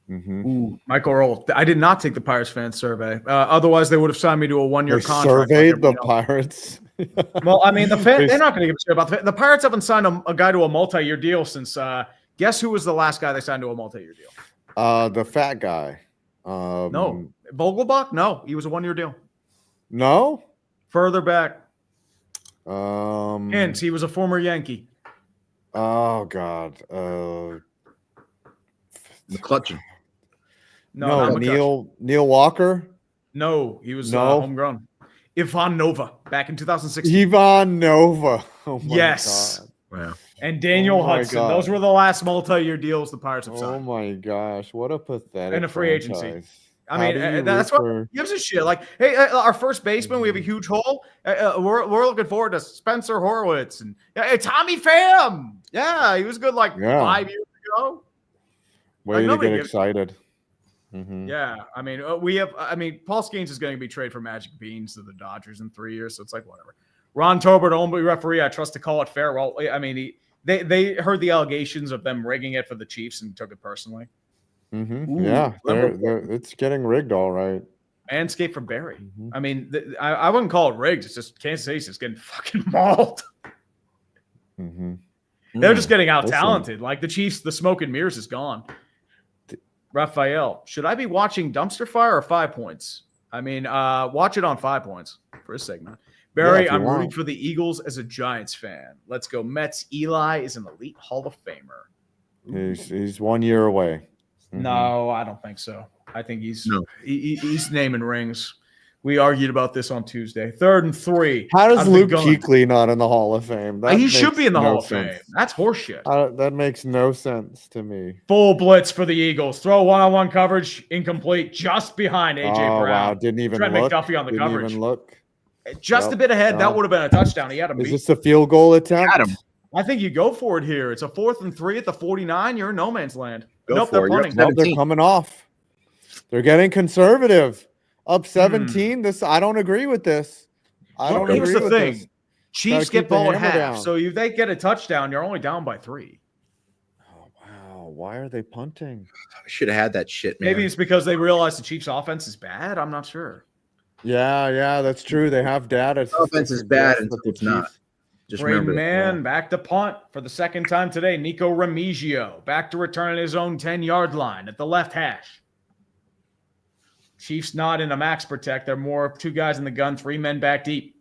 Mm-hmm. Ooh, Michael Earl. I did not take the Pirates fan survey. Otherwise, they would have signed me to a 1-year contract. Surveyed the Pirates. Well, I mean, they're not going to give a shit about the Pirates. Haven't signed a guy to a multi-year deal since. Guess who was the last guy they signed to a multi-year deal? The fat guy. No, Vogelbach. No, he was a 1-year deal. No, further back. Hint: he was a former Yankee. Oh God. McCutcheon. No, Neil Walker. No, he was homegrown. Ivan Nova back in 2016. Ivan Nova. Oh my yes. God. Wow. And Daniel Hudson. God. Those were the last multi-year deals the Pirates have signed. Oh my gosh, what a pathetic. And a free agency. I mean, that's what gives a shit. Like, hey, our first baseman, we have a huge hole. We're looking forward to Spencer Horwitz and Tommy Pham. Yeah, he was good 5 years ago. Way to get excited. Mm-hmm. Yeah, I mean, Paul Skeens is going to be traded for Magic Beans to the Dodgers in 3 years, so it's like whatever. Ron Tobert, only referee. I trust to call it fair. Well, I mean, they heard the allegations of them rigging it for the Chiefs and took it personally. Mm-hmm. Yeah, it's getting rigged, all right. Manscaped for Barry. Mm-hmm. I mean, I wouldn't call it rigged. It's just Kansas City's just getting fucking mauled. Mm-hmm. They're just getting out talented. Like the Chiefs, the smoke and mirrors is gone. Raphael, should I be watching Dumpster Fire or 5 Points? I mean, watch it on 5 Points for a segment. Barry, I'm rooting for the Eagles as a Giants fan. Let's go Mets. Eli is an elite Hall of Famer. He's 1 year away. Mm-hmm. No, I don't think so. I think he's naming rings. We argued about this on Tuesday. 3rd and 3. How does Luke Kuechly not in the Hall of Fame? He should be in the Hall of Fame. That's horseshit. That makes no sense to me. Full blitz for the Eagles. Throw one-on-one coverage, incomplete, just behind A.J. Brown. Wow, didn't even Trent look. McDuffie on the coverage. Didn't even look. Just a bit ahead. That would have been a touchdown. He had him beat. Is this a field goal attempt? Got him. I think you go for it here. It's a 4th and 3 at the 49. You're in no man's land. They're punting. They're coming off. They're getting conservative. Up 17. I don't agree with this. Here's the thing. Chiefs get ball at half. So if they get a touchdown, you're only down by 3. Oh, wow. Why are they punting? I should have had that shit, man. Maybe it's because they realize the Chiefs' offense is bad. I'm not sure. Yeah, that's true. They have data. The offense is bad until it's not. Just remember man, back to punt for the second time today. Nico Remigio back to return at his own 10-yard line at the left hash. Chiefs not in a max protect. They're more 2 guys in the gun, 3 men back deep.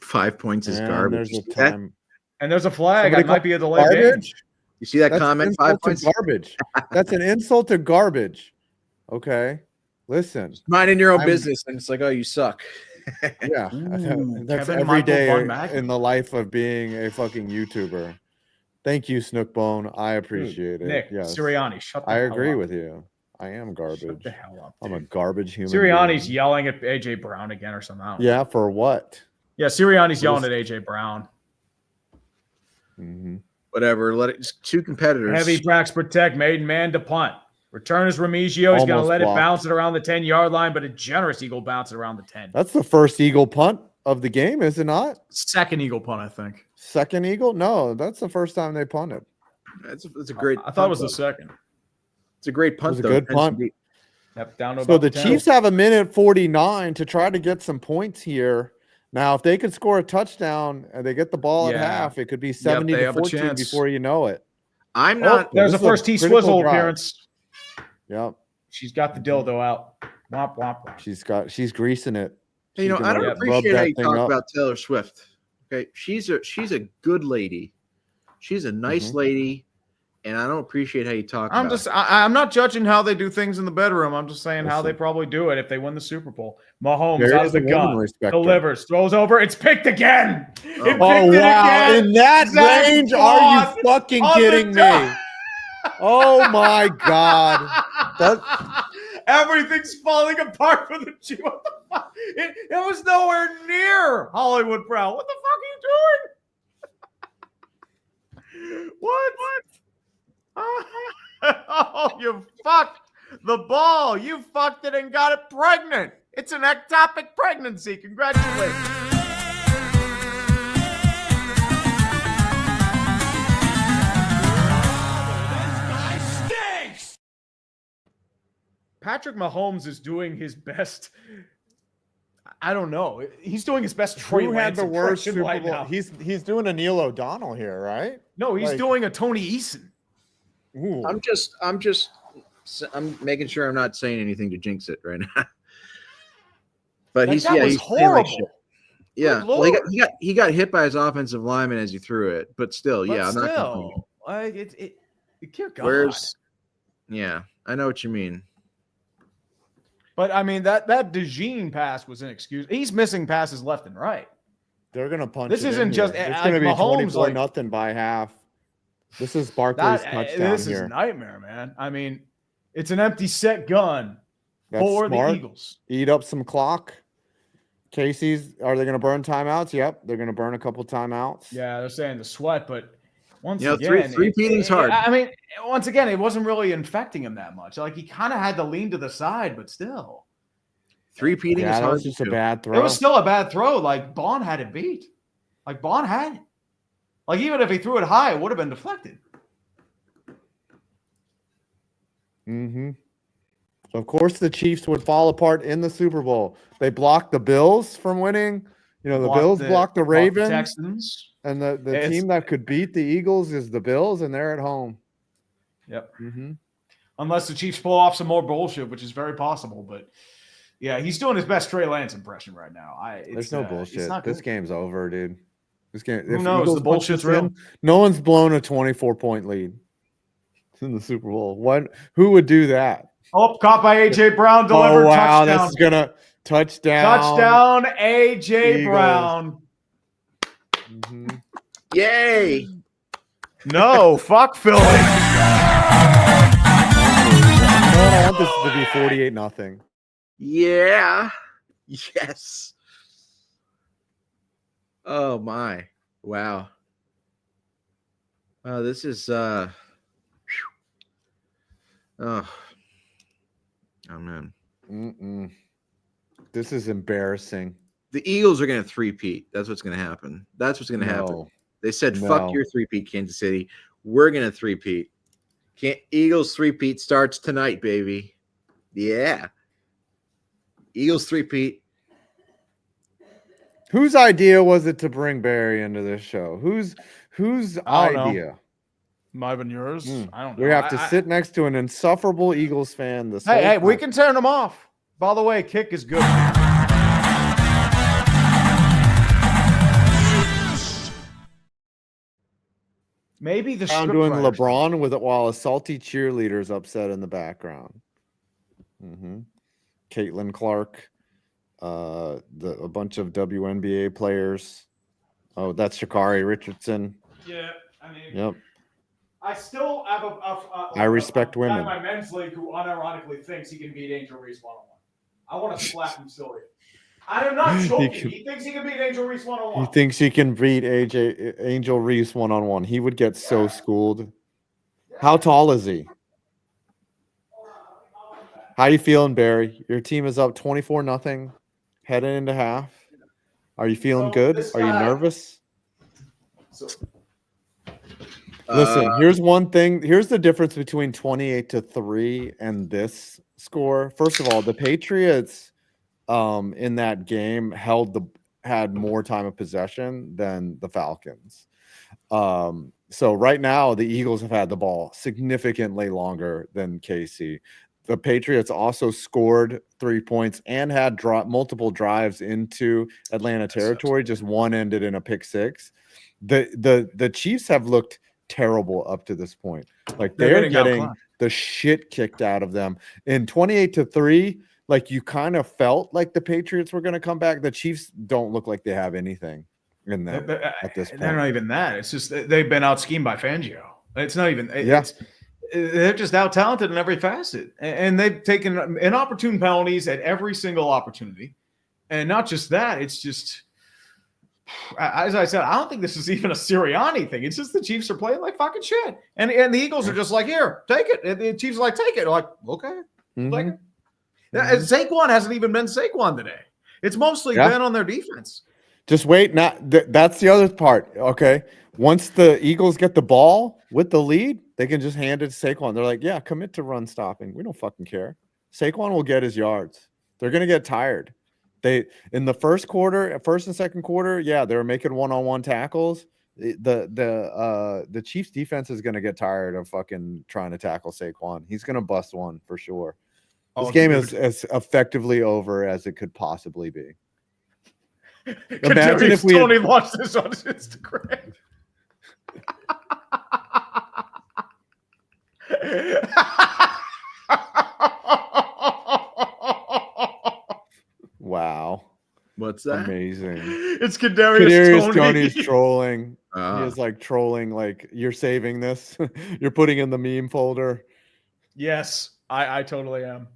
5 points is garbage. And there's a flag. It might be a delay garbage. Game. You see that comment? 5 points. Garbage. That's an insult to garbage. Okay, listen. Minding your own business, and it's like, oh, you suck. Yeah, that's every day in the life of being a fucking YouTuber. Thank you, Snookbone. I appreciate it. Nick Sirianni, shut the hell up. I agree with you. I am garbage. Shut the hell up. I'm a garbage human. Sirianni's yelling at AJ Brown again or something. Yeah, for what? Yeah, Sirianni's yelling at AJ Brown. Mm-hmm. Whatever. Let it. Just 2 competitors. Heavy tracks protect. Maiden man to punt. Return is Remigio. He's going to let it bounce it around the 10-yard line, but a generous Eagle bounce it around the 10. That's the first Eagle punt of the game, is it not? Second Eagle punt, I think. Second Eagle? No, that's the first time they punted. It's a great. I thought it was the second. It's a great punt. It was a good punt. Yep, down to so the Chiefs have 1:49 to try to get some points here. Now, if they could score a touchdown and they get the ball at half, it could be 70-14 before you know it. I'm not. There's a first T Swizzle appearance. Yep. She's got the dildo out. Womp, womp, womp. She's greasing it. Hey, I don't appreciate how you talk about Taylor Swift. Okay, she's a good lady. She's a nice lady, and I don't appreciate how you talk about it. I'm not judging how they do things in the bedroom. I'm just saying how they probably do it if they win the Super Bowl. Mahomes out of the gun, delivers, throws over, it's picked again. Oh, wow. In that range, are you fucking kidding me? Oh, my God. Everything's falling apart for the Chiefs. What the fuck? It was nowhere near Hollywood Brown. What the fuck are you doing? What? Oh, you fucked the ball. You fucked it and got it pregnant. It's an ectopic pregnancy. Congratulations. Patrick Mahomes is doing his best. I don't know. He's doing his best. Who had the worst Super Bowl? Now. He's doing a Neil O'Donnell here, right? No, he's doing a Tony Eason. Ooh. I'm making sure I'm not saying anything to jinx it right now. But he's horrible. Yeah, well, he got hit by his offensive lineman as he threw it, but still, but yeah, still, I'm not God. Where's? Yeah, I know what you mean. But I mean that DeJean pass was an excuse. He's missing passes left and right. They're gonna punch. This isn't just. It's gonna be Mahomes 24-0 by half. This is Barkley's touchdown. This is a nightmare, man. I mean, it's an empty set gun for the Eagles. Eat up some clock. Casey's. Are they gonna burn timeouts? Yep, they're gonna burn a couple timeouts. Yeah, they're saying the sweat, but. Once again, three-peating's hard. I mean, once again, it wasn't really infecting him that much. Like, he kind of had to lean to the side, but still. Three-peating is hard. That was just a bad throw. It was still a bad throw. Like, Bond had it beat. Like, Bond had it. Like, even if he threw it high, it would have been deflected. Mm-hmm. So, of course, the Chiefs would fall apart in the Super Bowl. They blocked the Bills from winning. You know, the Bills blocked the Ravens. The Texans. And the team that could beat the Eagles is the Bills, and they're at home. Yep. Mm-hmm. Unless the Chiefs pull off some more bullshit, which is very possible. But, yeah, he's doing his best Trey Lance impression right now. There's no bullshit. This game's over, dude. This game. Who knows? The bullshit's real. No one's blown a 24-point lead in the Super Bowl. Who would do that? Oh, caught by A.J. Brown. Delivered touchdown. That's going to touchdown. Touchdown, A.J. Brown. Mm-hmm. Yay! No, fuck Philly. I want this to be 48-0. Yeah. Yes. Oh my! Wow. Wow, this is oh man. This is embarrassing. The Eagles are going to three-peat. That's what's going to happen. That's what's going to happen. They said, fuck your three-peat, Kansas City. We're going to three-peat. Eagles three-peat starts tonight, baby. Yeah. Eagles three-peat. Whose idea was it to bring Barry into this show? Whose idea? Might have been yours. I don't know. We have to sit next to an insufferable Eagles fan. Hey, we can turn them off. By the way, kick is good. Maybe the I'm doing LeBron while a salty cheerleader's upset in the background. Caitlin Clark, a bunch of WNBA players. Oh, that's Sha'Carri Richardson. Yeah, I mean, yep. I still have I respect women. In my men's league who unironically thinks he can beat Angel Reese one-on-one. I want to slap him silly. I am not joking. He thinks he can beat Angel Reese one-on-one. He thinks he can beat Angel Reese one-on-one. He would get so schooled. How tall is he? How you feeling, Barry? Your team is up 24-0, heading into half. Are you feeling good? Are you nervous? Listen, here's one thing. Here's the difference between 28-3 and this score. First of all, the Patriots in that game had more time of possession than the Falcons. So right now, the Eagles have had the ball significantly longer than KC. The Patriots also scored 3 points and had multiple drives into Atlanta territory. Just one ended in a pick six. The Chiefs have looked terrible up to this point. Like they're getting the shit kicked out of them. In 28-3, like you kind of felt like the Patriots were going to come back. The Chiefs don't look like they have anything in them at this point. They're not even that. It's just they've been out schemed by Fangio. It's not even. they're just out talented in every facet, and they've taken inopportune penalties at every single opportunity. And not just that, it's just, as I said, I don't think this is even a Sirianni thing. It's just the Chiefs are playing like fucking shit, and the Eagles are just like, here, take it. And the Chiefs are like, take it. They're like, okay, take it. Saquon hasn't even been Saquon today. It's mostly been on their defense. Just wait. That's the other part. Okay. Once the Eagles get the ball with the lead, they can just hand it to Saquon. They're like, yeah, commit to run stopping. We don't fucking care. Saquon will get his yards. They're going to get tired. In the first and second quarter, they were making one-on-one tackles. The Chiefs defense is going to get tired of fucking trying to tackle Saquon. He's going to bust one for sure. This game is as effectively over as it could possibly be. Imagine if Tony launched this on Instagram. Wow. What's that? Amazing. It's Kadarius Tony's trolling. He is like trolling, like, you're saving this. You're putting in the meme folder. Yes, I totally am.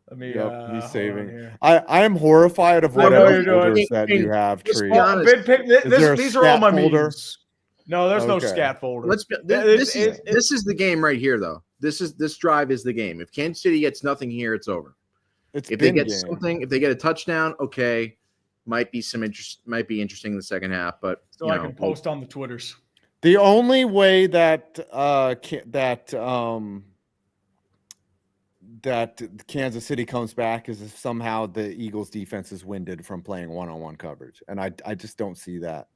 Let me he's saving. I am horrified of whatever folders that you have, Tree. These are all my memes. No, there's no scat folder. This is the game right here, though. This drive is the game. If Kansas City gets nothing here, it's over. If they get something, if they get a touchdown, okay, might be interesting in the second half. But so I can post on the Twitters. The only way that Kansas City comes back is if somehow the Eagles defense is winded from playing one-on-one coverage. And I just don't see that.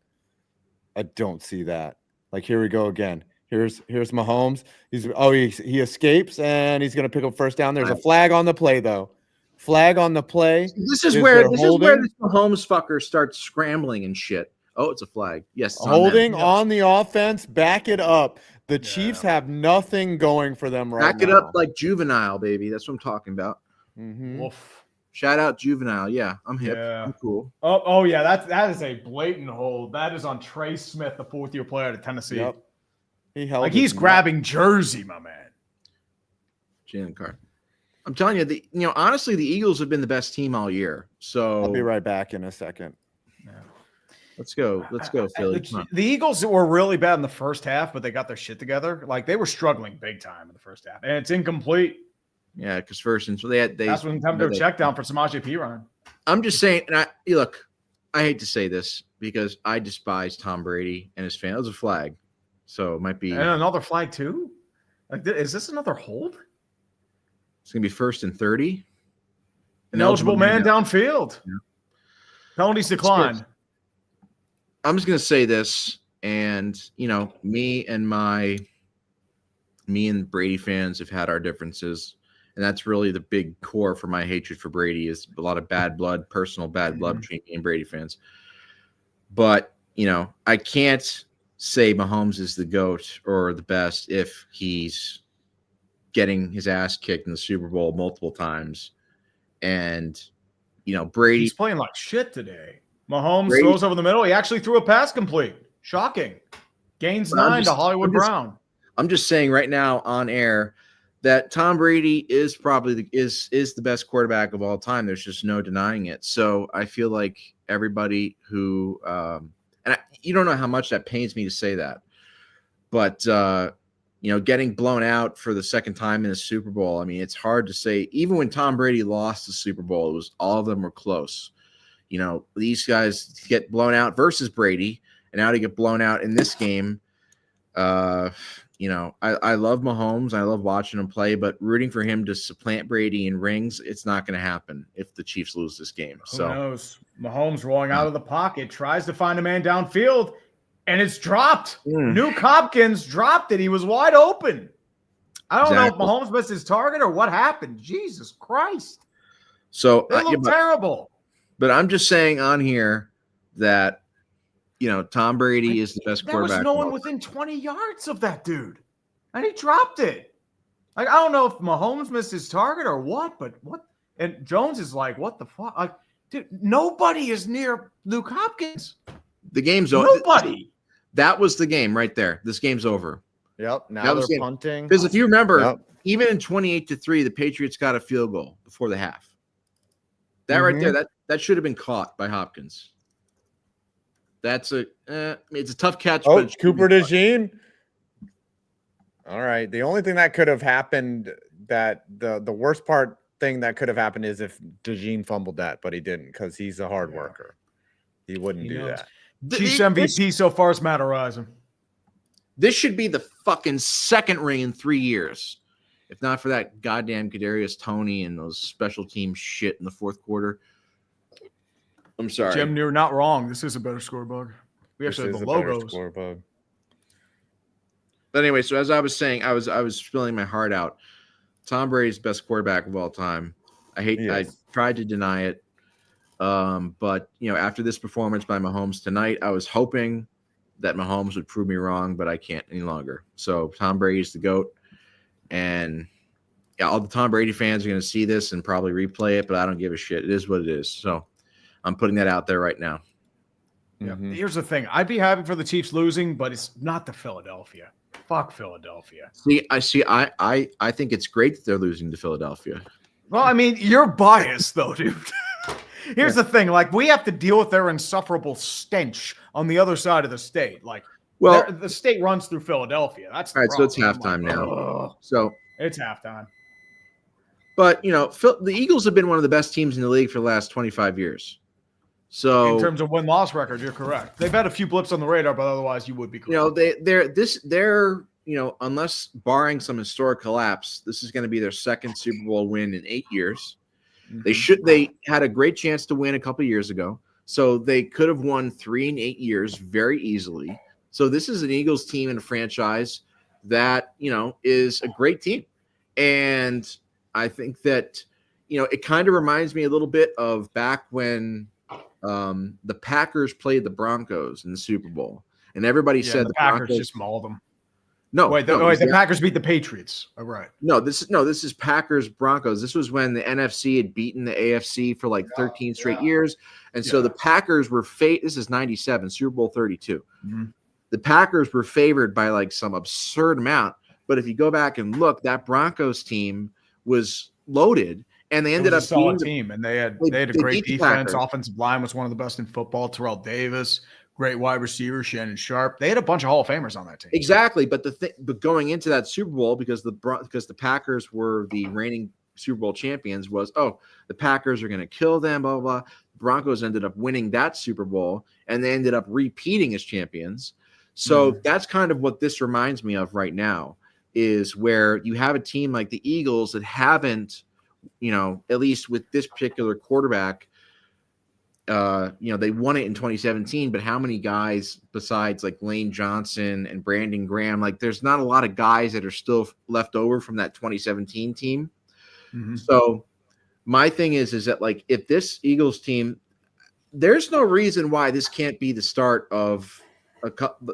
I don't see that. Like, here we go again. Here's Mahomes. He escapes and he's going to pick up first down. There's a flag on the play, though. Flag on the play. This is where this Mahomes fucker starts scrambling and shit. Oh, it's a flag. Yes. Holding on the offense. Back it up. The Chiefs have nothing going for them right now. Back it up like Juvenile, baby. That's what I'm talking about. Mm-hmm. Shout out Juvenile. Yeah, I'm hip. Yeah. I'm cool. Oh yeah, that is a blatant hold. That is on Trey Smith, the fourth-year player out of Tennessee. Yep. He's grabbing jersey, my man. Jalen Carter. I'm telling you, honestly, the Eagles have been the best team all year. So I'll be right back in a second. Yeah. Let's go, Philly. The Eagles were really bad in the first half, but they got their shit together. Like, they were struggling big time in the first half, and it's incomplete. Yeah, because first and so that's when time to check down for Samaje Perine. I'm just saying, and I hate to say this because I despise Tom Brady and his fan. It was a flag, so it might be and another flag too. Like, is this another hold? It's gonna be 1st and 30. An eligible man downfield. Yeah. Penalties declined. I'm just gonna say this, and me and Brady fans have had our differences, and that's really the big core for my hatred for Brady is a lot of bad blood, personal bad blood between me and Brady fans. But I can't say Mahomes is the GOAT or the best if he's getting his ass kicked in the Super Bowl multiple times, and Brady. He's playing like shit today. Mahomes throws over the middle. He actually threw a pass complete. Shocking. Gains 9 to Hollywood Brown. I'm just saying right now on air that Tom Brady is probably the best quarterback of all time. There's just no denying it. So I feel like everybody who you don't know how much that pains me to say that, but getting blown out for the second time in the Super Bowl. I mean, it's hard to say. Even when Tom Brady lost the Super Bowl, it was all of them were close. These guys get blown out versus Brady, and now to get blown out in this game. I love Mahomes. I love watching him play, but rooting for him to supplant Brady in rings, it's not going to happen if the Chiefs lose this game. Who knows? Mahomes rolling out of the pocket, tries to find a man downfield, and it's dropped. Nuke Hopkins dropped it. He was wide open. I don't know if Mahomes missed his target or what happened. Jesus Christ. So they look terrible. But I'm just saying on here that, Tom Brady is the best quarterback. There was no one within 20 yards of that dude. And he dropped it. Like, I don't know if Mahomes missed his target or what, but what? And Jones is like, what the fuck? Like, dude, nobody is near Luke Hopkins. The game's over. Nobody. That was the game right there. This game's over. Yep. Now they're punting. Because if you remember, even in 28-3, the Patriots got a field goal before the half. That right there, that should have been caught by Hopkins. That's it's a tough catch. Oh, but Cooper DeJean. All right. The only thing that could have happened, that the worst thing that could have happened is if DeJean fumbled that, but he didn't, because he's a hard worker. He wouldn't do that. Chiefs MVP so far is Matt Horizon. This should be the fucking second ring in 3 years. If not for that goddamn Kadarius Toney and those special team shit in the fourth quarter. I'm sorry. Jim, you're not wrong. This is a better scorebug. We actually have the logos. But anyway, so as I was saying, I was spilling my heart out. Tom Brady's best quarterback of all time. I tried to deny it. But after this performance by Mahomes tonight, I was hoping that Mahomes would prove me wrong, but I can't any longer. So Tom Brady's the GOAT. And all the Tom Brady fans are going to see this and probably replay it, but I don't give a shit. It is what it is. So I'm putting that out there right now. Yeah. Here's the thing. I'd be happy for the Chiefs losing, but it's not the Philadelphia. Fuck Philadelphia. I think it's great that they're losing to Philadelphia. Well, I mean, you're biased though, dude. Here's the thing. Like, we have to deal with their insufferable stench on the other side of the state. Like, well, the state runs through Philadelphia. That's all right. So it's halftime now. So it's halftime. But the Eagles have been one of the best teams in the league for the last 25 years. So in terms of win-loss record, you're correct. They've had a few blips on the radar, but otherwise you would be correct. They're unless barring some historic collapse, this is going to be their second Super Bowl win in 8 years. They had a great chance to win a couple years ago. So they could have won 3 in 8 years very easily. So this is an Eagles team and a franchise that, is a great team. And I think that, it kind of reminds me a little bit of back when the Packers played the Broncos in the Super Bowl. And everybody said the Packers just mauled them. No, the Packers beat the Patriots. Oh, right. This is Packers Broncos. This was when the NFC had beaten the AFC for like 13 straight years. And so the Packers were this is 97, Super Bowl 32. The Packers were favored by like some absurd amount. But if you go back and look, that Broncos team was loaded, and they ended up being a solid team, and they had a great defense. Offensive line was one of the best in football. Terrell Davis, great wide receiver, Shannon Sharp. They had a bunch of Hall of Famers on that team. Exactly, but but going into that Super Bowl, because the Packers were the reigning Super Bowl champions, the Packers are going to kill them, blah, blah, blah. Broncos ended up winning that Super Bowl, and they ended up repeating as champions. So that's kind of what this reminds me of right now, is where you have a team like the Eagles that haven't, at least with this particular quarterback, they won it in 2017, but how many guys besides like Lane Johnson and Brandon Graham, like there's not a lot of guys that are still left over from that 2017 team. So my thing is that like, if this Eagles team, there's no reason why this can't be the start of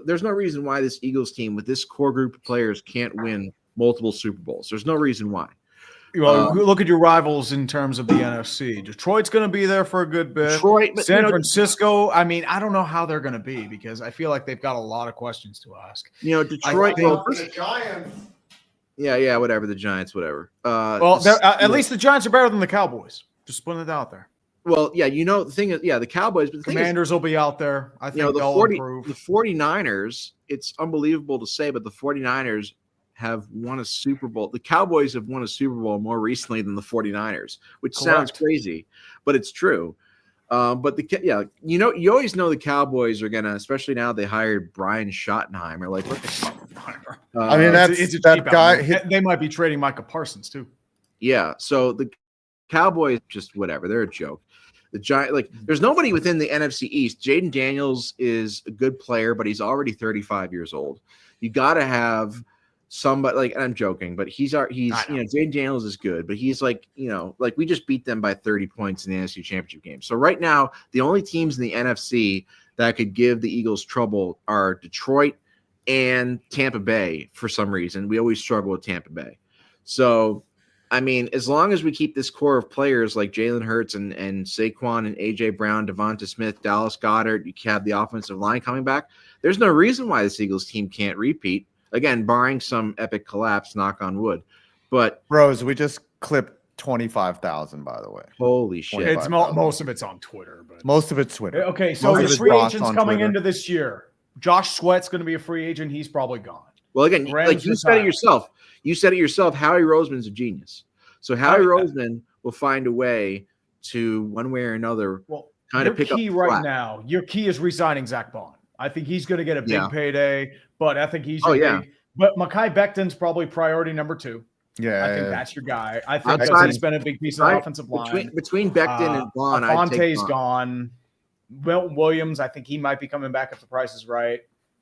there's no reason why this Eagles team with this core group of players can't win multiple Super Bowls. There's no reason why. Well, look at your rivals in terms of the NFC. Detroit's going to be there for a good bit. San Francisco, I mean, I don't know how they're going to be, because I feel like they've got a lot of questions to ask. Detroit. The Giants. Yeah, whatever. The Giants, whatever. At least the Giants are better than the Cowboys. Just putting it out there. Well, the thing is, the Cowboys. But the Commanders will be out there. I think they'll improve. The 49ers, it's unbelievable to say, but the 49ers have won a Super Bowl. The Cowboys have won a Super Bowl more recently than the 49ers, which sounds crazy, but it's true. But you always know the Cowboys are gonna, especially now they hired Brian Schottenheimer. Like, look at I mean, it's that guy. They might be trading Micah Parsons too. Yeah, so the Cowboys, just whatever, they're a joke. The Giant, like, there's nobody within the NFC East. Jaden Daniels is a good player, but he's already 35 years old. You got to have somebody, like, and I'm joking, but Jaden Daniels is good, but he's like, we just beat them by 30 points in the NFC Championship game. So right now, the only teams in the NFC that could give the Eagles trouble are Detroit and Tampa Bay. For some reason, we always struggle with Tampa Bay. So, I mean, as long as we keep this core of players like Jalen Hurts and Saquon and A.J. Brown, Devonta Smith, Dallas Goedert, you have the offensive line coming back, there's no reason why this Eagles team can't repeat. Again, barring some epic collapse, knock on wood. But Rose, we just clipped 25,000, by the way. Holy shit! It's most of it's on Twitter, but most of it's Twitter. Okay, so the free agents coming into this year. Josh Sweat's going to be a free agent. He's probably gone. Well, again, like you said it yourself. You said it yourself. Howie Roseman's a genius. So Howie Roseman will find a way to, one way or another, kind of pick up. Right now, your key is re-signing Zach Bond. I think he's going to get a big payday, but I think he's big. But Mekhi Becton's probably priority number 2. Yeah, I think that's your guy. I think he's been a big piece of the offensive line. Between Becton and Bond, Afonte's gone. Will Williams, I think he might be coming back if the price is right.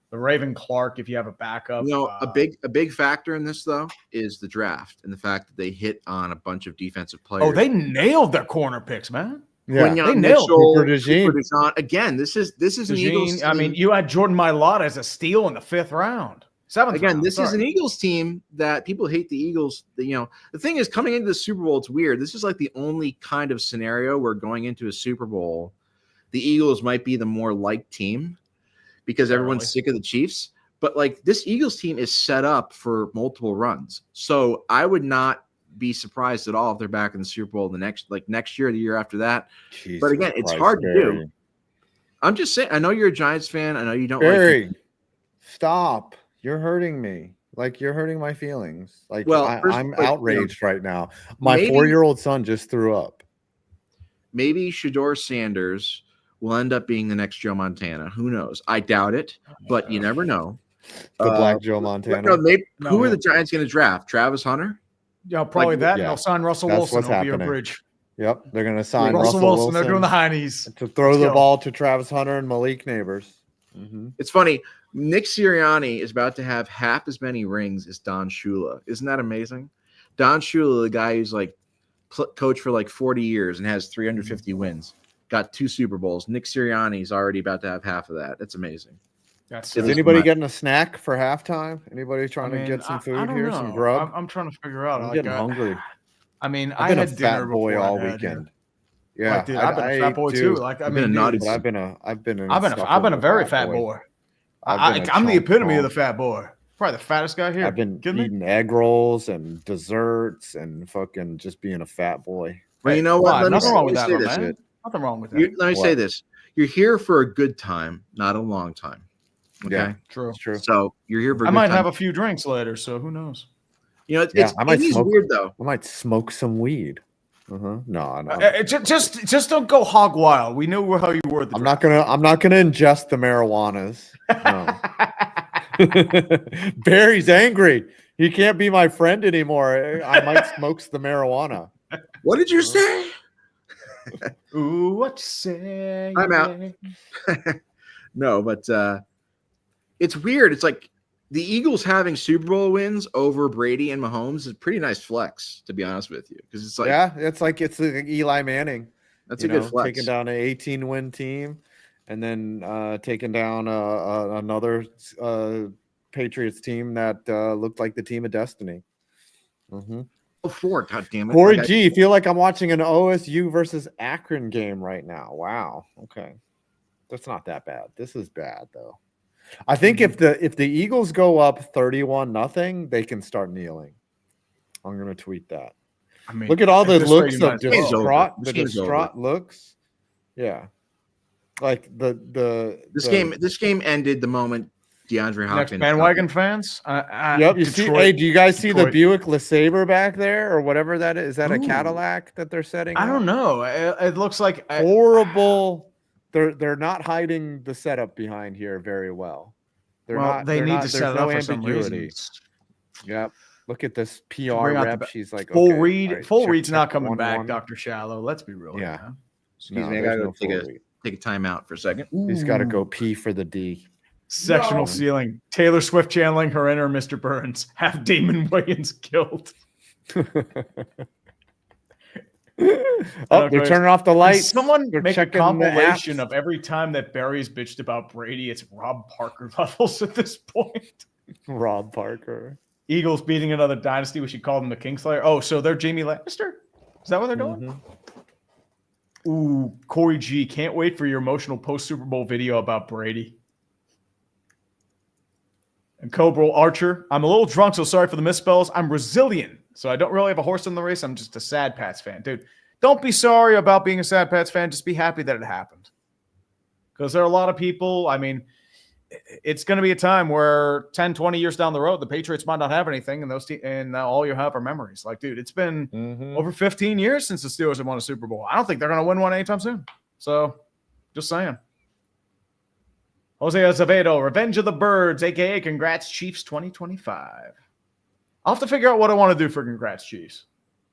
The Raven Clark, if you have a backup. A big factor in this though is the draft and the fact that they hit on a bunch of defensive players. Oh, they nailed their corner picks, man. Yeah, they nailed Mitchell, again. This is an Eagles team. I mean, you had Jordan Mailata as a steal in the 5th round. 7th round, this is an Eagles team that people hate the Eagles. The thing is, coming into the Super Bowl, it's weird. This is like the only kind of scenario where going into a Super Bowl, the Eagles might be the more liked team because everyone's sick of the Chiefs. But like this Eagles team is set up for multiple runs. So I would not be surprised at all if they're back in the Super Bowl next year, the year after that. Jesus but again, it's hard to do. I'm just saying, I know you're a Giants fan. I know you don't like it. Stop. You're hurting me. Like, you're hurting my feelings. Like, I'm outraged right now. My 4-year-old son just threw up. Maybe Shedeur Sanders will end up being the next Joe Montana. Who knows? I doubt it, but you never know. The black Joe Montana. Who are the Giants going to draft? Travis Hunter? Yeah, probably that. And they'll sign Russell Wilson. What's happening. Bridge. Yep, they're going to sign Russell Wilson. They're doing the Heinies. To throw the ball to Travis Hunter and Malik Neighbors. Mm-hmm. It's funny. Nick Sirianni is about to have half as many rings as Don Shula. Isn't that amazing? Don Shula, the guy who's like coached for like 40 years and has 350 wins, got 2 Super Bowls. Nick Sirianni is already about to have half of that. That's amazing. Is anybody getting a snack for halftime? Anybody trying to get some food here, some grub? I'm trying to figure out. I'm getting hungry. I mean, I've been a fat boy all weekend. Yeah, dude, I've been a fat boy too. Like, I've been a very fat boy. I'm the epitome of the fat boy. Probably the fattest guy here. I've been eating egg rolls and desserts and fucking just being a fat boy. Well, you know what? Nothing wrong with that, man. Nothing wrong with that. Let me say this: you're here for a good time, not a long time. Okay, yeah, true. So you're here for. I might have a few drinks later, so who knows? You know, it's weird though. I might smoke some weed. No. Just don't go hog wild. We know how you were. I'm not gonna ingest the marijuanas. No. Barry's angry. He can't be my friend anymore. I might smoke the marijuana. What did you say? Ooh, what you say? I'm out. No, but it's weird. It's like the Eagles having Super Bowl wins over Brady and Mahomes is a pretty nice flex, to be honest with you, because it's like it's like Eli Manning. That's a good flex. Taking down an 18-win team, and then taking down another Patriots team that looked like the team of destiny. Mm-hmm. 4, God damn it. Corey G, feel like I'm watching an OSU versus Akron game right now. Wow. Okay. That's not that bad. This is bad though. I think if the Eagles go up 31-0, they can start kneeling. I'm gonna tweet that. I mean, look at all the looks of distraught looks. Yeah. Like this game ended the moment DeAndre Hopkins. Next bandwagon fans. Yep. You see? Hey, do you guys see the Buick LeSabre back there, or whatever that is? Is that a Cadillac that they're setting? I don't know. It looks like horrible. They're not hiding the setup behind here very well. They need to set it up for some reason. Yep. Look at this PR rep. She's like, full read's not coming back, Dr. Shallow. Let's be real. Yeah. Now. Excuse me. I gotta take a time out for a second. He's got to go pee for the D. Sectional ceiling. Taylor Swift channeling her inner Mr. Burns. Have Damon Wayans killed. They're turning off the lights. Someone make a compilation of every time that Barry's bitched about Brady. It's Rob Parker levels at this point. Rob Parker. Eagles beating another dynasty. We should call them the Kingslayer. Oh, so they're Jamie Lannister? Is that what they're doing? Mm-hmm. Ooh, Corey G. Can't wait for your emotional post-Super Bowl video about Brady. And Cobra Archer, I'm a little drunk, so sorry for the misspells. I'm resilient, so I don't really have a horse in the race. I'm just a sad Pats fan. Dude, don't be sorry about being a sad Pats fan. Just be happy that it happened. Because there are a lot of people, I mean, it's going to be a time where 10, 20 years down the road, the Patriots might not have anything, and all you have are memories. Like, dude, it's been over 15 years since the Steelers have won a Super Bowl. I don't think they're going to win one anytime soon. So, just saying. Jose Azevedo, Revenge of the Birds, a.k.a. Congrats Chiefs 2025. I'll have to figure out what I want to do for Congrats Chiefs.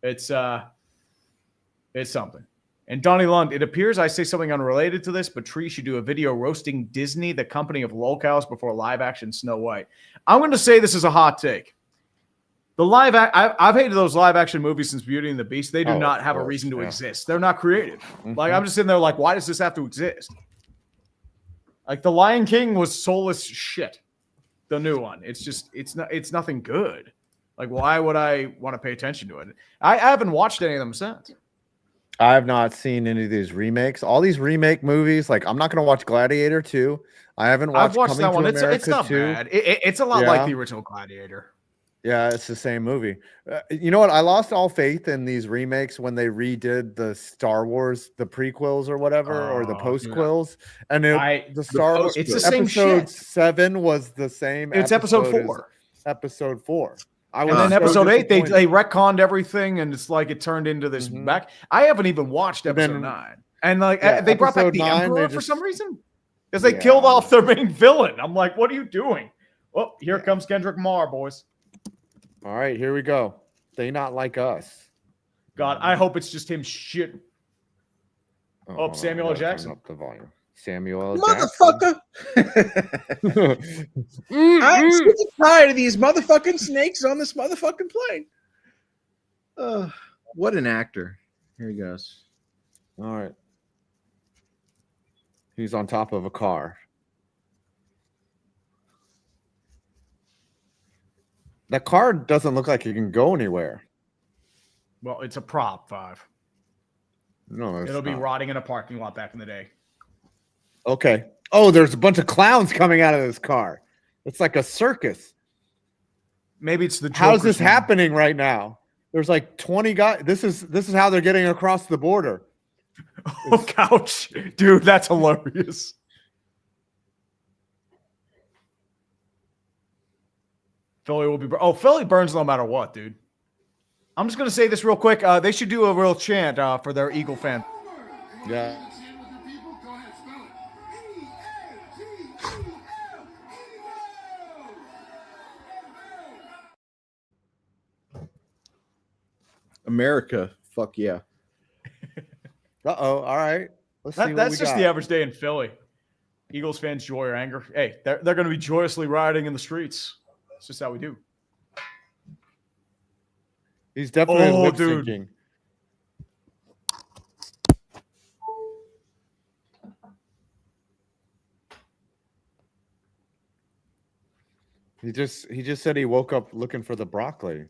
It's something. And Donnie Lund, it appears I say something unrelated to this, but Tree should do a video roasting Disney, the company of lolcows, before live-action Snow White. I'm going to say this is a hot take. I've hated those live-action movies since Beauty and the Beast. They do not have a reason to exist. They're not creative. Like, I'm just sitting there like, why does this have to exist? Like, The Lion King was soulless shit. The new one. It's nothing good. Like, why would I want to pay attention to it? I haven't watched any of them since. I have not seen any of these remakes. All these remake movies, like I'm not going to watch Gladiator 2. I haven't watched. I've watched Coming that one. to America It's not 2. bad. It's a lot like the original Gladiator. Yeah, it's the same movie. You know what? I lost all faith in these remakes when they redid the Star Wars, the prequels or whatever, or the postquels. Yeah. And the Star Wars, it's the same episode shit. 7 was the same. It's episode 4. Episode 4. And then episode 8, they retconned everything, and it's like it turned into this back. I haven't even watched episode 9, and like they brought back the Emperor for some reason because they killed off their main villain. I'm like, what are you doing? Well, here comes Kendrick Lamar, boys. All right, here we go. They not like us. God, I hope it's just him shit. Samuel L. Jackson. Turn up the volume. Samuel L. Motherfucker. I'm sick and tired of these motherfucking snakes on this motherfucking plane. What an actor. Here he goes. All right. He's on top of a car. That car doesn't look like it can go anywhere. Well, it's a prop, 5. No, it'll be rotting in a parking lot back in the day. Okay. Oh, there's a bunch of clowns coming out of this car. It's like a circus. Maybe it's the Joker's How's this happening right now? There's like 20 guys. This is how they're getting across the border. Oh, couch. Dude, that's hilarious. Philly will be Philly burns no matter what, dude. I'm just going to say this real quick. They should do a real chant for their Eagle fan. Yeah. America, fuck yeah. All right. Let's see. That's just the average day in Philly. Eagles fans, joy or anger. Hey, they're going to be joyously rioting in the streets. It's just how we do. He's definitely lip syncing. He just said he woke up looking for the broccoli.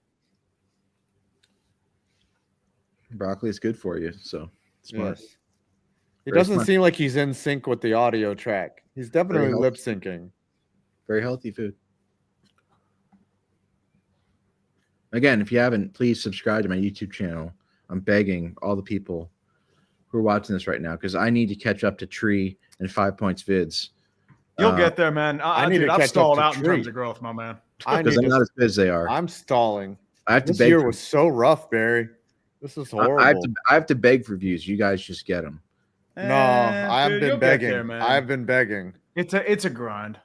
Broccoli is good for you, so smart. Yes. It doesn't seem like he's in sync with the audio track. He's definitely lip syncing. Very healthy food. Again, if you haven't, please subscribe to my YouTube channel. I'm begging all the people who are watching this right now because I need to catch up to Tree and 5 Points vids. You'll get there, man. I've stalled out in terms of growth, my man. Because I'm not as good as they are. I'm stalling. This year was so rough, Barry. This is horrible. I have to beg for views. You guys just get them. No, I've been begging. I've been begging. It's a grind.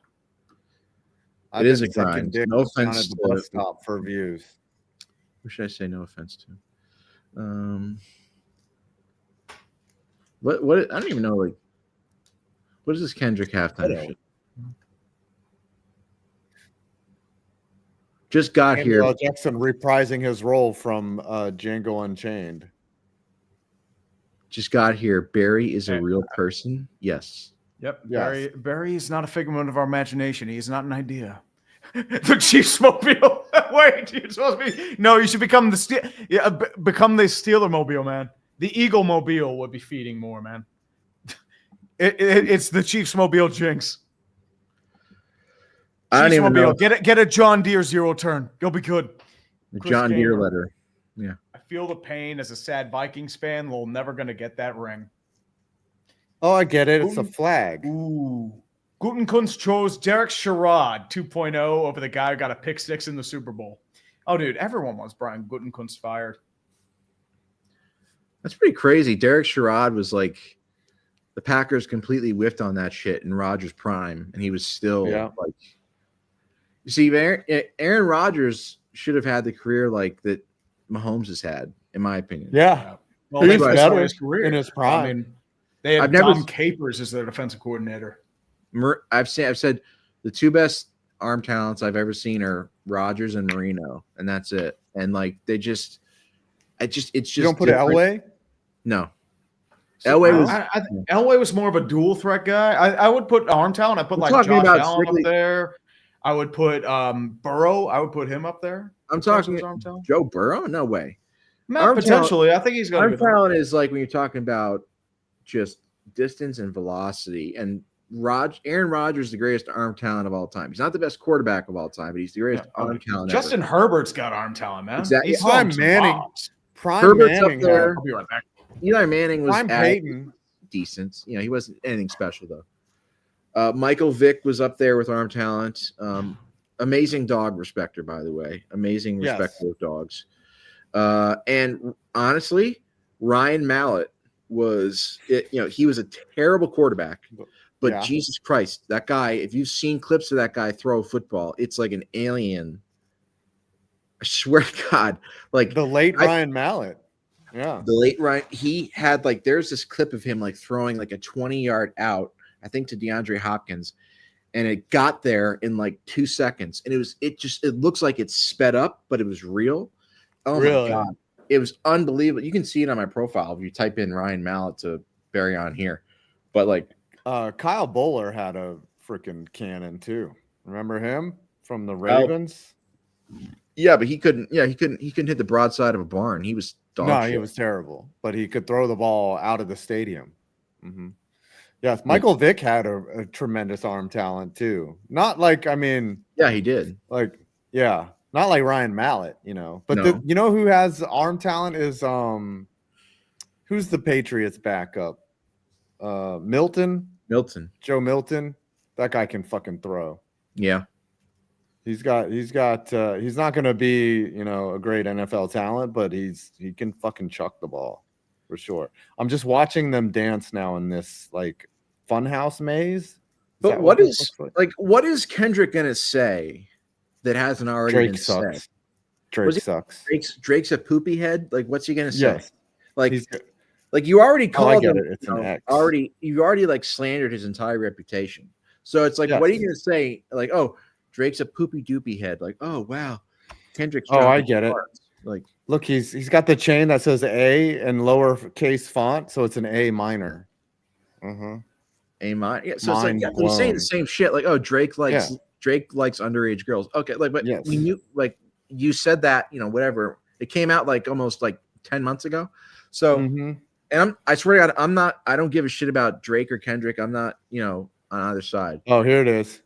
It is a grind. No offense to the bus stop for views. Who should I say no offense to? What I don't even know. Like, what does this Kendrick halftime shit? Just got here. Jackson reprising his role from Django Unchained. Just got here. Barry is a real person. Yes. Yep. Yes. Barry is not a figment of our imagination. He is not an idea. The Chiefs mobile. Wait, you're supposed to be. No, you should become become the Steeler mobile, man. The Eagle mobile would be feeding more, man. It's the Chiefs mobile jinx. I don't even know. Get a John Deere 0 turn. You'll be good. The John Deere letter. Yeah. I feel the pain as a sad Vikings fan. We're never going to get that ring. Oh, I get it. It's a flag. Ooh. Gutekunst chose Derek Sherrod 2.0 over the guy who got a pick 6 in the Super Bowl. Oh, dude, everyone wants Brian Gutekunst fired. That's pretty crazy. Derek Sherrod was like the Packers completely whiffed on that shit in Rodgers' prime, and he was still like. You see, Aaron Rodgers should have had the career like that Mahomes has had, in my opinion. Yeah, well, he's better his career in his prime. I mean, they had Tom Capers as their defensive coordinator. I've said the two best arm talents I've ever seen are Rodgers and Marino, and that's it. And like it's just you don't put Elway? No. Elway was more of a dual threat guy. I would put arm talent. I put like Josh Allen up there. I would put Burrow. I would put him up there. I'm talking arm talent. Joe Burrow? No way. Potentially. I think he's going to be. Arm talent is like when you're talking about just distance and velocity. And Aaron Rodgers is the greatest arm talent of all time. He's not the best quarterback of all time, but he's the greatest arm talent. Justin Herbert's got arm talent, man. Exactly. He's Prime Manning. Herbert's up there. I'll be right back. Eli Manning was Peyton. Decent. You know, he wasn't anything special though. Michael Vick was up there with arm talent. Amazing dog respecter, by the way. Amazing respecter of dogs. And honestly, Ryan Mallett was, he was a terrible quarterback, but Jesus Christ, that guy, if you've seen clips of that guy throw a football, it's like an alien. I swear to God, like the late Ryan Mallett. Yeah. The late Ryan, he had like, there's this clip of him like throwing like a 20-yard out, I think to DeAndre Hopkins, and it got there in like 2 seconds. And it looks like it's sped up, but it was real. Oh my God. It was unbelievable. You can see it on my profile if you type in Ryan Mallett to bury on here. But like Kyle Bowler had a freaking cannon too. Remember him from the Ravens? Yeah, but he couldn't hit the broadside of a barn. He was shit. He was terrible. But he could throw the ball out of the stadium. Mm-hmm. Yes, Michael Vick had a tremendous arm talent too. Not like, he did. Like, not like Ryan Mallett, But you know who has arm talent is who's the Patriots backup? Milton. Joe Milton. That guy can fucking throw. Yeah. He's not going to be, a great NFL talent, but he can fucking chuck the ball for sure. I'm just watching them dance now in this like funhouse maze. But what is Kendrick going to say that hasn't already been said? Drake sucks. Drake's a poopy head. Like, what's he going to say? Yes. Like you already called him. It's an X. You already like slandered his entire reputation. So it's like, what are you going to say? Like, oh, Drake's a poopy doopy head. Like, oh wow, Kendrick's. Oh, I get it. Like, look, he's got the chain that says A in lowercase font, so it's an A minor. A minor. Yeah, so it's like you're saying the same shit. Like, oh, Drake likes underage girls. Okay, like, but we knew, like, you said that, whatever. It came out like almost like 10 months ago. So, and I swear to God, I don't give a shit about Drake or Kendrick. I'm not, on either side. Oh, here it is.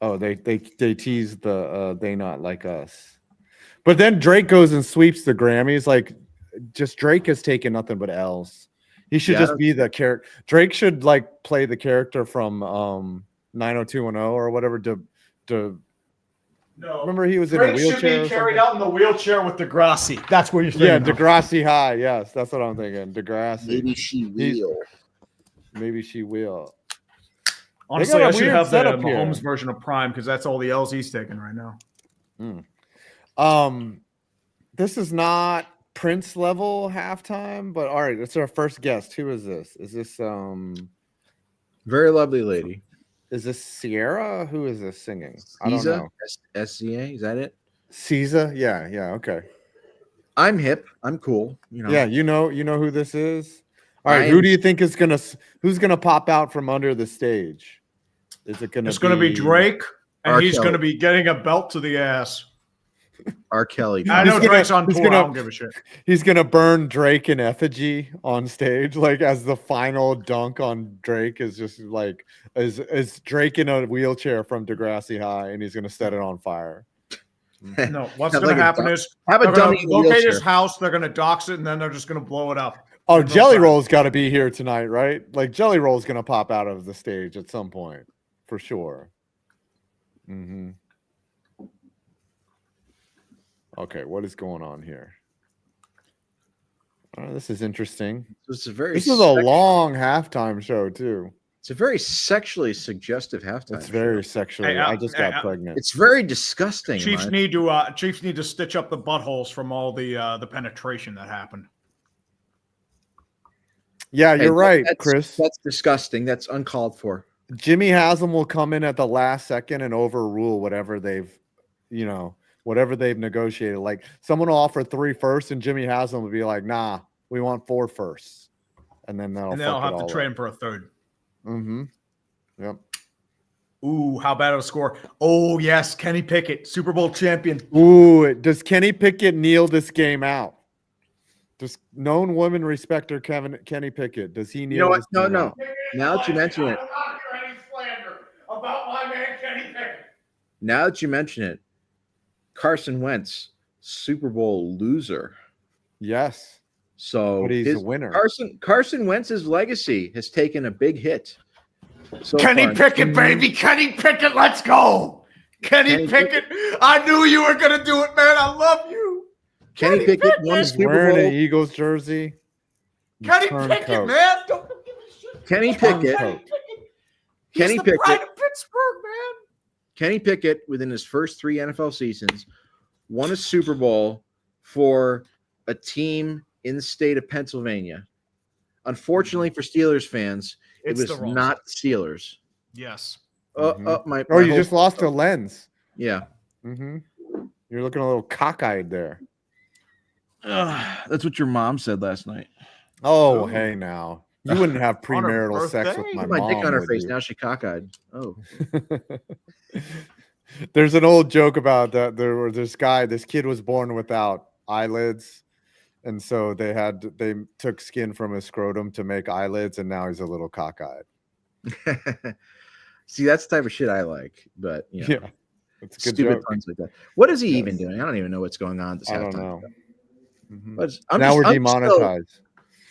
Oh, they tease the they not like us. But then Drake goes and sweeps the Grammys. Like, just Drake has taken nothing but L's. He should just be the character. Drake should like play the character from 90210 or whatever. No, remember he was Drake in a wheelchair. Should be carried out in the wheelchair with Degrassi. That's what you're saying. Yeah, Degrassi High. Yes, that's what I'm thinking. Degrassi. Maybe she will. Maybe she will. Honestly, I should have the Mahomes version of Prime because that's all the L's he's taking right now. This is not Prince level halftime, but all right, it's our first guest. Who is this? Is this very lovely lady? Is this Sierra? Who is this singing? I don't know. SCA, is that it? Caesar? Yeah, okay. I'm hip. I'm cool. Yeah, you know who this is. All right, who do you think is who's gonna pop out from under the stage? Is it gonna? It's gonna be Drake, and he's gonna be getting a belt to the ass. R. Kelly. I know Drake's on tour. I don't give a shit. He's gonna burn Drake in effigy on stage, like as the final dunk on Drake is just like is Drake in a wheelchair from Degrassi High, and he's gonna set it on fire. No, what's gonna happen is have a dummy locate his house. They're gonna dox it, and then they're just gonna blow it up. Oh, Jelly Roll's got to be here tonight, right? Like Jelly Roll's gonna pop out of the stage at some point, for sure. Mm-hmm. Okay, what is going on here? This is interesting. This is a long halftime show too. It's a very sexually suggestive halftime. It's very sexually. I just got pregnant. It's very disgusting. Chiefs need to stitch up the buttholes from all the penetration that happened. Yeah, you're right, Chris. That's disgusting. That's uncalled for. Jimmy Haslam will come in at the last second and overrule whatever they've negotiated. Like someone will offer 3 firsts, and Jimmy Haslam will be like, "Nah, we want 4 firsts," and then they'll have to trade him for a third. Mm-hmm. Yep. Ooh, how bad of a score! Oh yes, Kenny Pickett, Super Bowl champion. Ooh, does Kenny Pickett kneel this game out? Does known woman respecter Kenny Pickett? Does he kneel? You know what? No. Now that you mention it, about my man Kenny Pickett. Now that you mention it, Carson Wentz, Super Bowl loser. Yes. So but he's a winner. Carson Wentz's legacy has taken a big hit. So Kenny Pickett, baby. Kenny Pickett, let's go. Kenny Pickett. I knew you were going to do it, man. I love you. Kenny Pickett won the Super Bowl. Wearing an Eagles jersey. Kenny Pickett, coat. man. Don't give a shit. Kenny Pickett. He's the pride of Pittsburgh, man. Kenny Pickett, within his first 3 NFL seasons, won a Super Bowl for a team in the state of Pennsylvania. Unfortunately for Steelers fans, it was not Steelers. Yes. You just lost a lens. Yeah. Mm-hmm. You're looking a little cockeyed there. That's what your mom said last night. Oh, hey now. You wouldn't have premarital sex with my mom. Dick on her face. Now she cockeyed. Oh. There's an old joke about that. This kid was born without eyelids. And so they took skin from his scrotum to make eyelids, and now he's a little cockeyed. See, that's the type of shit I like. But yeah. It's good stupid puns like that. What is he even doing? I don't even know what's going on. I don't know. Mm-hmm. We're demonetized.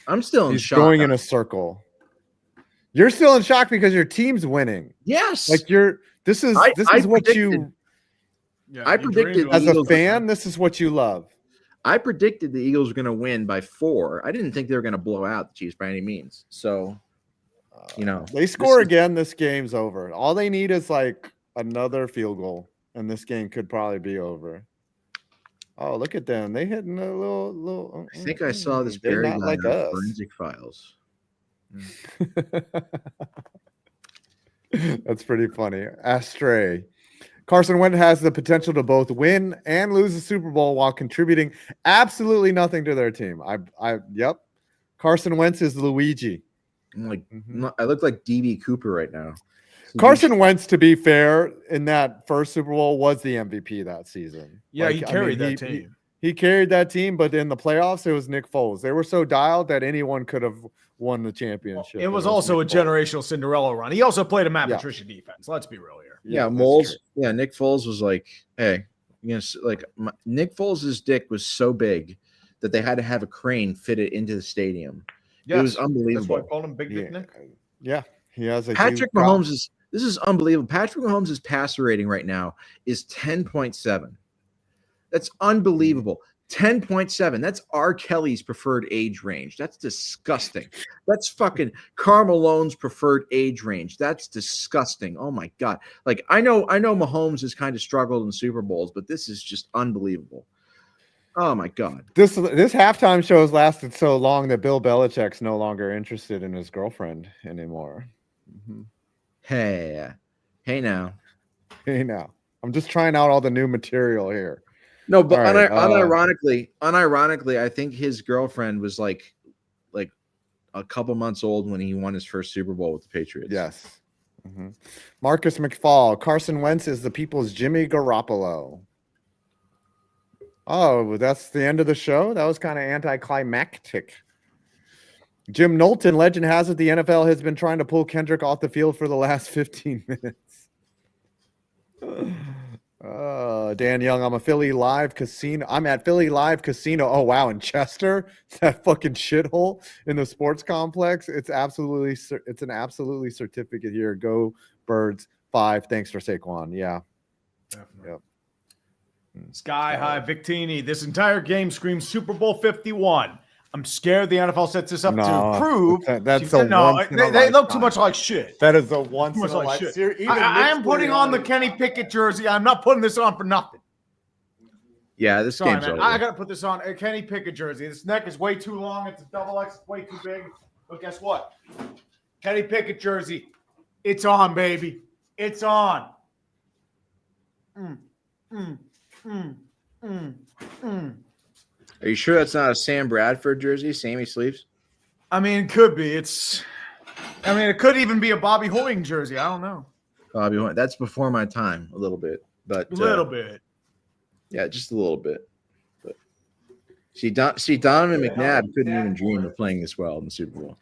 I'm still in shock. He's going in a circle. You're still in shock because your team's winning. Yes. Like this is what you. Yeah, I predicted as a fan. This is what you love. I predicted the Eagles were going to win by 4. I didn't think they were going to blow out the Chiefs by any means. So, they score again. This game's over. All they need is like another field goal, and this game could probably be over. Oh, look at them! They hitting a little. I think I saw this buried line like on Forensic Files. That's pretty funny. Astray. Carson Wentz has the potential to both win and lose the Super Bowl while contributing absolutely nothing to their team. Yep. Carson Wentz is Luigi. I look like DB Cooper right now. Carson Wentz, to be fair, in that first Super Bowl was the MVP that season. Yeah, he carried that team. He carried that team, but in the playoffs, it was Nick Foles. They were so dialed that anyone could have won the championship. It was also a generational Cinderella run. He also played a Matt Patricia defense. Let's be real here. Yeah, Moles. Yeah, Nick Foles was like, hey, Nick Foles' dick was so big that they had to have a crane fit it into the stadium. Yes, it was unbelievable. That's why I called him Big Dick Nick. Yeah, he has a Patrick Mahomes this is unbelievable. Patrick Mahomes' passer rating right now is 10.7. That's unbelievable. 10.7. That's R. Kelly's preferred age range. That's disgusting. That's fucking Carmelone's preferred age range. That's disgusting. Oh my God. Like I know Mahomes has kind of struggled in Super Bowls, but this is just unbelievable. Oh my God. This halftime show has lasted so long that Bill Belichick's no longer interested in his girlfriend anymore. Mm-hmm. Hey now. I'm just trying out all the new material here. No, but unironically, I think his girlfriend was like a couple months old when he won his first Super Bowl with the Patriots. Yes. Mm-hmm. Marcus McFall, Carson Wentz is the people's Jimmy Garoppolo. Oh, that's the end of the show? That was kind of anticlimactic. Jim Knowlton, legend has it, the NFL has been trying to pull Kendrick off the field for the last 15 minutes. Dan Young, I'm at Philly Live Casino. Oh, wow, in Chester, that fucking shithole in the sports complex. It's an absolutely certificate here. Go Birds 5. Thanks for Saquon. Yeah. Definitely. Yep. Sky High Victini. This entire game screams Super Bowl 51. I'm scared the NFL sets this up to prove that's a once in a lifetime. They look too much like shit. That is a once in a lifetime series. I am putting on the Kenny Pickett jersey. I'm not putting this on for nothing. Yeah, this game's over. I gotta put this on a Kenny Pickett jersey. This neck is way too long. It's a double X. It's way too big. But guess what? Kenny Pickett jersey. It's on, baby. It's on. Are you sure that's not a Sam Bradford jersey, Sammy sleeves? I mean, it could be. It could even be a Bobby Hoying jersey. I don't know. Bobby Hoying. That's before my time, a little bit. But a little bit. Yeah, just a little bit. But Donovan McNabb couldn't even dream of playing this well in the Super Bowl.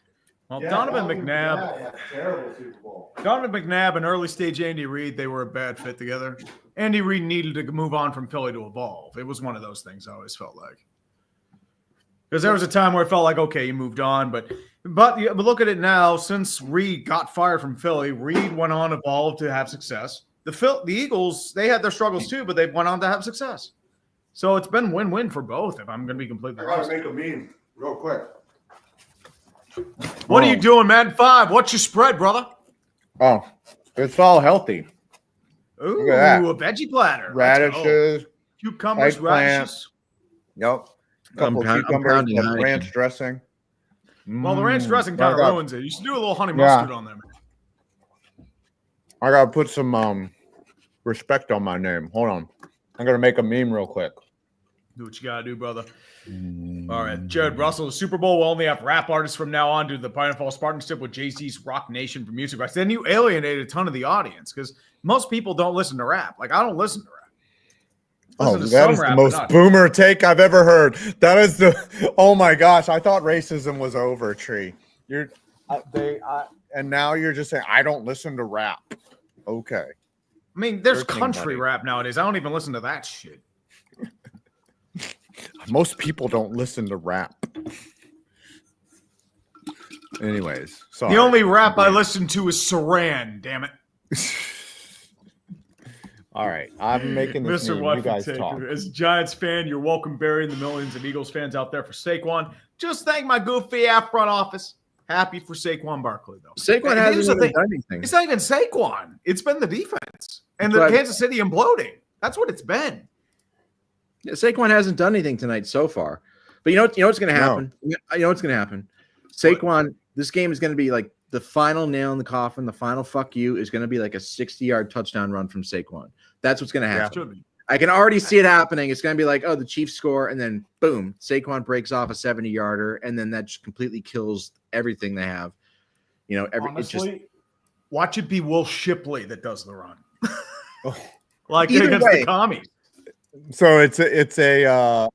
Well, Donovan McNabb, terrible Super Bowl. Donovan McNabb and early stage Andy Reid, they were a bad fit together. Andy Reid needed to move on from Philly to evolve. It was one of those things I always felt like. Because there was a time where it felt like, okay, you moved on. But look at it now. Since Reid got fired from Philly, Reid went on, evolved to have success. The Eagles, they had their struggles too, but they went on to have success. So it's been win-win for both, if I'm going to be completely honest. I got to make a meme real quick. What are you doing, Madden 5? What's your spread, brother? Oh, it's all healthy. Ooh, a veggie platter. Radishes. Cucumbers, radishes. Yep. A couple of cucumbers with ranch dressing. Well, the ranch dressing kind of ruins it. You should do a little honey mustard on there. I got to put some respect on my name. Hold on. I'm going to make a meme real quick. Do what you got to do, brother. All right. Jared Russell, the Super Bowl will only have rap artists from now on due to the Pineapple partnership with Jay-Z's Rock Nation for music rights. Then you alienated a ton of the audience because most people don't listen to rap. Like, I don't listen to rap. That is the most boomer take I've ever heard. That is oh my gosh. I thought racism was over, Tree. And now you're just saying, I don't listen to rap. Okay. I mean, there's country rap nowadays. I don't even listen to that shit. Most people don't listen to rap. Anyways, sorry. The only rap I listen to is Saran, damn it. All right, I'm making this meme. You guys talk. As a Giants fan, you're welcome burying the millions of Eagles fans out there for Saquon. Just thank my goofy ass front office. Happy for Saquon Barkley, though. Saquon hasn't done anything. It's not even Saquon. It's been the defense and the Kansas City imploding. That's what it's been. Yeah, Saquon hasn't done anything tonight so far. But you know what's going to happen? No. You know what's going to happen? Saquon, this game is going to be like the final nail in the coffin. The final fuck you is going to be like a 60-yard touchdown run from Saquon. That's what's going to happen. Yeah, I can already see it happening. It's going to be like, oh, the Chiefs score, and then boom, Saquon breaks off a 70-yarder, and then that just completely kills everything they have. Honestly, watch it be Will Shipley that does the run, like against the commies. So it's a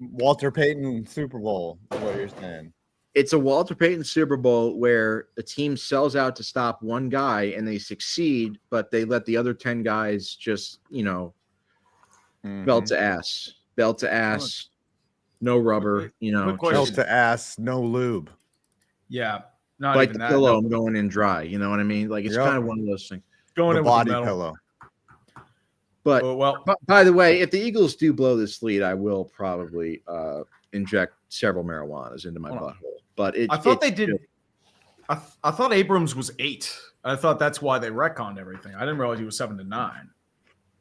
Walter Payton Super Bowl, is what you're saying. It's a Walter Payton Super Bowl where a team sells out to stop one guy and they succeed, but they let the other 10 guys just, belt to ass, no rubber, belt to ass, no lube. Yeah. Not like the pillow, I'm going in dry. You know what I mean? Like it's kind of one of those things. Going in body with the pillow. But by the way, if the Eagles do blow this lead, I will probably inject several marijuanas into my butthole. But I thought they did. I thought Abrams was 8. I thought that's why they retconned everything. I didn't realize he was 7-9.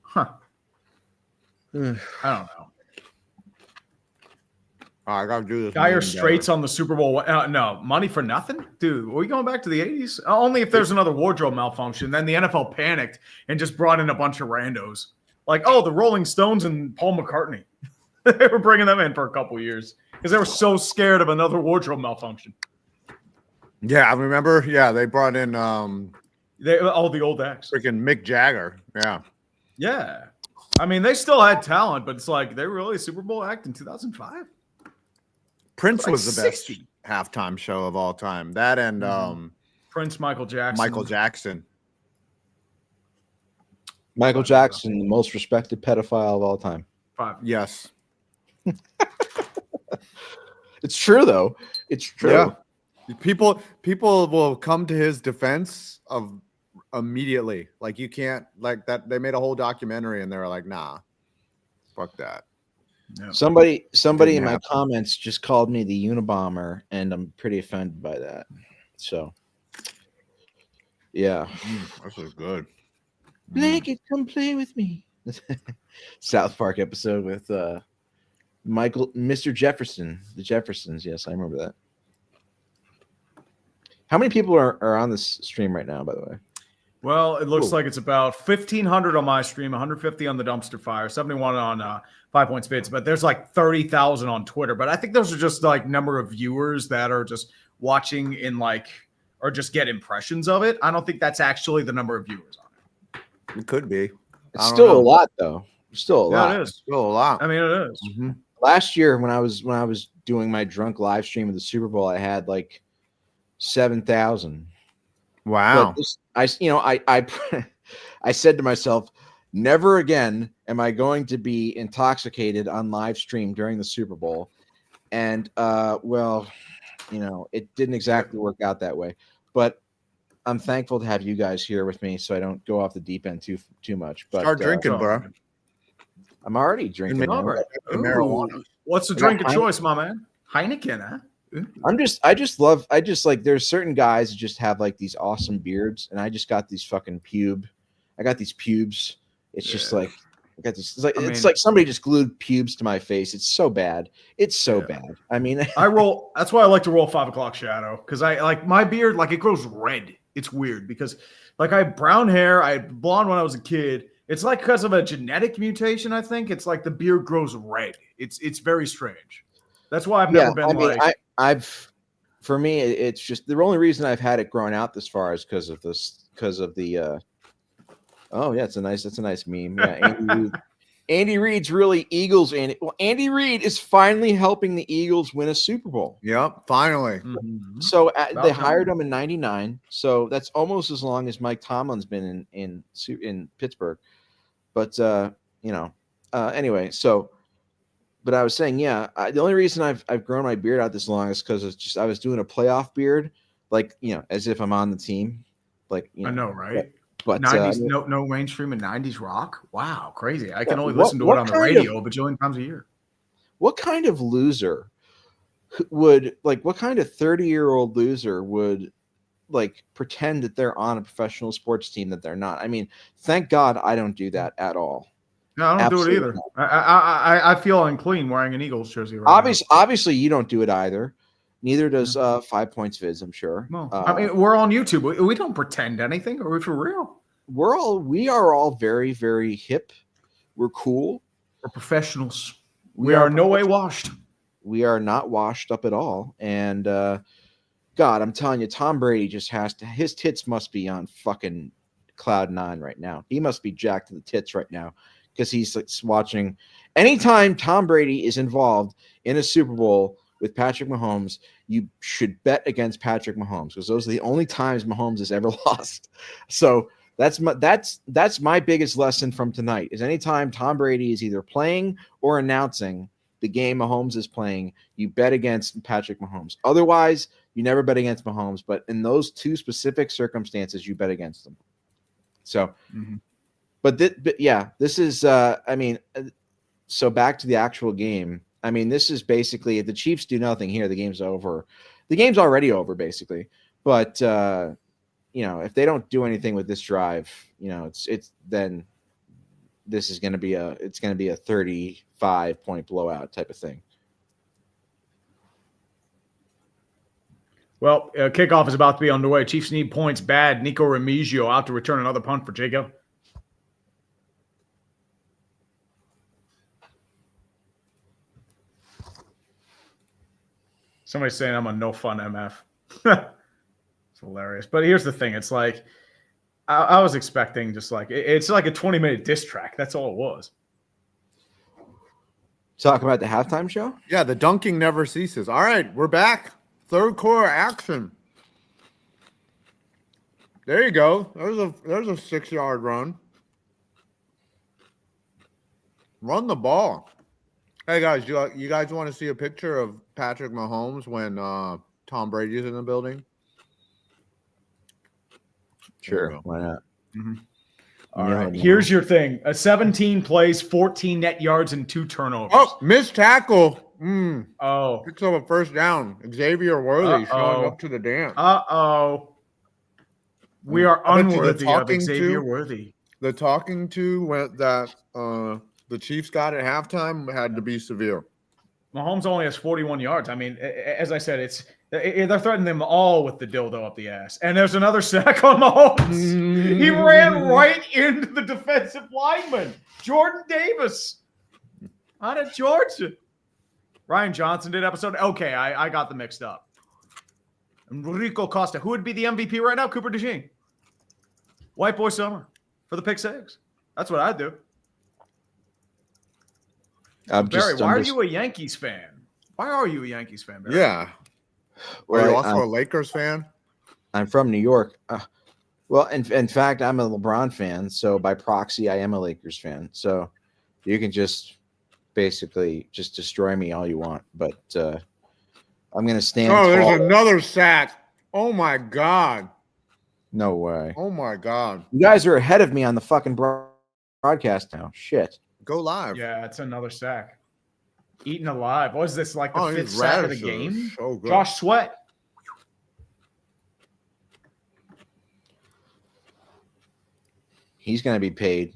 Huh. I don't know. I gotta do this. Dire Straits on the Super Bowl. No, money for nothing, dude. Are we going back to the 80s? Only if there's another wardrobe malfunction. Then the NFL panicked and just brought in a bunch of randos. Like, oh, the Rolling Stones and Paul McCartney. They were bringing them in for a couple years because they were so scared of another wardrobe malfunction. Yeah, I remember. Yeah, they brought in the old acts. Freaking Mick Jagger. Yeah. Yeah. I mean, they still had talent, but it's like they were really a Super Bowl act in 2005. Prince was the best halftime show of all time. That and Prince, Michael Jackson. Michael Jackson, the most respected pedophile of all time. 5. Yes. It's true, though. It's true. Yeah. People will come to his defense of immediately. Like, you can't, like, that. They made a whole documentary and they were like, nah, fuck that. No. Somebody in my comments just called me the Unabomber, and I'm pretty offended by that. So, yeah. This is good. Blanket, come play with me. South Park episode with Mr. Jefferson, the Jeffersons. Yes, I remember that. How many people are on this stream right now, by the way? Well, it looks like it's about 1,500 on my stream, 150 on the Dumpster Fire, 71 on 5 Points Vids, but there's like 30,000 on Twitter. But I think those are just like number of viewers that are just watching in like, or just get impressions of it. I don't think that's actually the number of viewers on it. It could be. It's still a lot, though. Still a lot. It is. Still a lot. I mean, it is. Mm-hmm. Last year, when I was doing my drunk live stream of the Super Bowl, I had like 7,000. Wow. I said to myself, never again am I going to be intoxicated on live stream during the Super Bowl. And well, it didn't exactly work out that way. But I'm thankful to have you guys here with me, so I don't go off the deep end too much. But start drinking, bro. I'm already drinking. Marijuana. What's the drink of choice, my man? Heineken, huh? I just like there's certain guys that just have like these awesome beards, and I just got these fucking I got these pubes. It's just like I got these. It's like somebody just glued pubes to my face. It's so bad. It's so bad. I mean, I roll. That's why I like to roll 5 o'clock shadow, because I like my beard. Like, it grows red. It's weird because like I have brown hair. I had blonde when I was a kid. It's like because of a genetic mutation. I think it's like the beard grows red. It's very strange. That's why I've never been for me, it's just the only reason I've had it grown out this far is because of the oh yeah, that's a nice meme. Yeah, Andy Reid's really Eagles. Andy Reid is finally helping the Eagles win a Super Bowl. Yep, finally. Mm-hmm. So they hired him in '99. So that's almost as long as Mike Tomlin's been in Pittsburgh. But anyway, so. But I was saying, the only reason I've grown my beard out this long is because I was doing a playoff beard, like as if I'm on the team, like I know, right? But 90s, no mainstream and 90s rock. Wow, crazy! I can only listen to it on the radio a bajillion times a year. What kind of loser would what kind of 30-year-old loser would pretend that they're on a professional sports team that they're not? I mean, thank God I don't do that at all. No, I don't do it either. I feel unclean wearing an Eagles jersey right now. Obviously, you don't do it either. Neither does 5 Points Vids, I'm sure. No, I mean, we're on YouTube. We don't pretend anything. Are we for real? We are all very, very hip. We're cool. We're professionals. We are no way washed. We are not washed up at all. And God, I'm telling you, Tom Brady just his tits must be on fucking cloud 9 right now. He must be jacked to the tits right now. Because he's watching. Anytime Tom Brady is involved in a Super Bowl with Patrick Mahomes, you should bet against Patrick Mahomes, because those are the only times Mahomes has ever lost. So that's my biggest lesson from tonight. Is anytime Tom Brady is either playing or announcing the game Mahomes is playing, you bet against Patrick Mahomes. Otherwise, you never bet against Mahomes. But in those two specific circumstances, you bet against them. So. Mm-hmm. But this is, so back to the actual game. I mean, this is basically, if the Chiefs do nothing here, the game's over. The game's already over, basically. But, if they don't do anything with this drive, then this is going to be a 35-point blowout type of thing. Well, kickoff is about to be underway. Chiefs need points bad. Nico Remigio out to return another punt for Jacob. Somebody's saying I'm a no fun MF. It's hilarious. But here's the thing. It's like, I was expecting just like it's like a 20-minute diss track. That's all it was. Talk about the halftime show? Yeah, the dunking never ceases. All right, we're back. Third quarter action. There you go. There's a 6-yard run. Run the ball. Hey guys, you guys want to see a picture of Patrick Mahomes when Tom Brady's in the building? Sure, why not? Mm-hmm. All right, here's your thing: 17 plays, 14 net yards, and 2 turnovers. Oh, missed tackle. Oh, picks up a first down. Xavier Worthy showing up to the dance. We are unworthy of Xavier Worthy. The talking to that the Chiefs got at halftime had to be severe. Mahomes only has 41 yards. I mean, as I said, they're threatening them all with the dildo up the ass. And there's another sack on Mahomes. He ran right into the defensive lineman, Jordan Davis, out of Georgia. Ryan Johnson did episode. Okay, I got them mixed up. Enrico Costa. Who would be the MVP right now? Cooper DeJean. White Boy Summer for the pick six. That's what I'd do. Barry, why are you a Yankees fan? Why are you a Yankees fan, Barry? Yeah. Are you also a Lakers fan? I'm from New York. Well, in fact, I'm a LeBron fan. So by proxy, I am a Lakers fan. So you can just basically just destroy me all you want. But I'm going to stand. Oh, there's another sack. Oh, my God. No way. Oh, my God. You guys are ahead of me on the fucking broadcast now. Shit. Go live. Yeah, it's another sack. Eaten alive. What is this, like the fifth sack of the game? So Josh Sweat. He's going to be paid.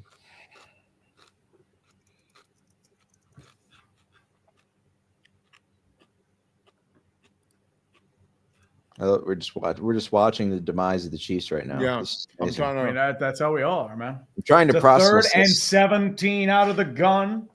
We're just watching the demise of the Chiefs right now. Yeah, I'm trying to. I mean, that's how we all are, man. I'm trying to process. 3rd and 17 out of the gun.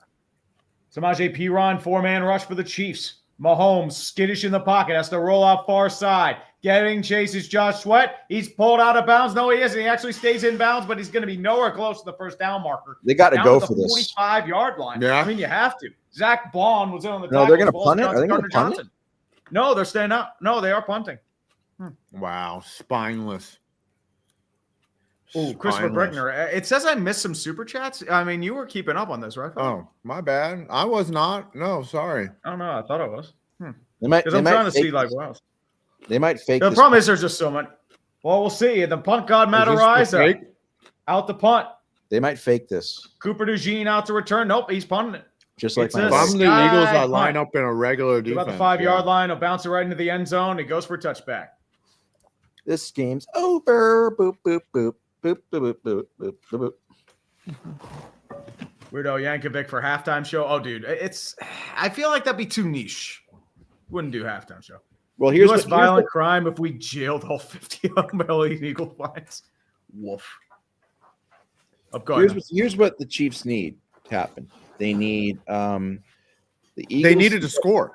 Samaje Perine, 4-man rush for the Chiefs. Mahomes skittish in the pocket, has to roll out far side. Getting chases Josh Sweat. He's pulled out of bounds. No, he isn't. He actually stays in bounds, but he's going to be nowhere close to the first down marker. They got to go for this. 45-yard line. Yeah. I mean, you have to. Zach Bond was in on the tackle. No, they're going to punt it? Are they going to punt it? No, they're staying out. No, they are punting. Wow, spineless. Oh, Christopher Brickner. It says I missed some super chats. I mean, you were keeping up on this, right? Oh, my bad. I was not. No, sorry. Oh, no, I thought I was. Because I'm trying to see, like, what else. They might fake the problem is there's just so much. Well, we'll see. The punt god Matarizza out the punt. They might fake this. Cooper DeJean out to return. Nope, he's punting it. Just like if I'm the Eagles, I line up in a regular defense. About the 5-yard line. He'll bounce it right into the end zone. He goes for a touchback. This game's over. Boop, boop, boop. Boop, boop, boop, boop, boop, boop. Weirdo Yankovic for halftime show. Oh, dude, I feel like that'd be too niche. Wouldn't do halftime show. Well, here's US violent crime if we jailed all 50 of them Eagle flights. Woof. Here's what the Chiefs need to happen. They need the Eagles. They needed to score.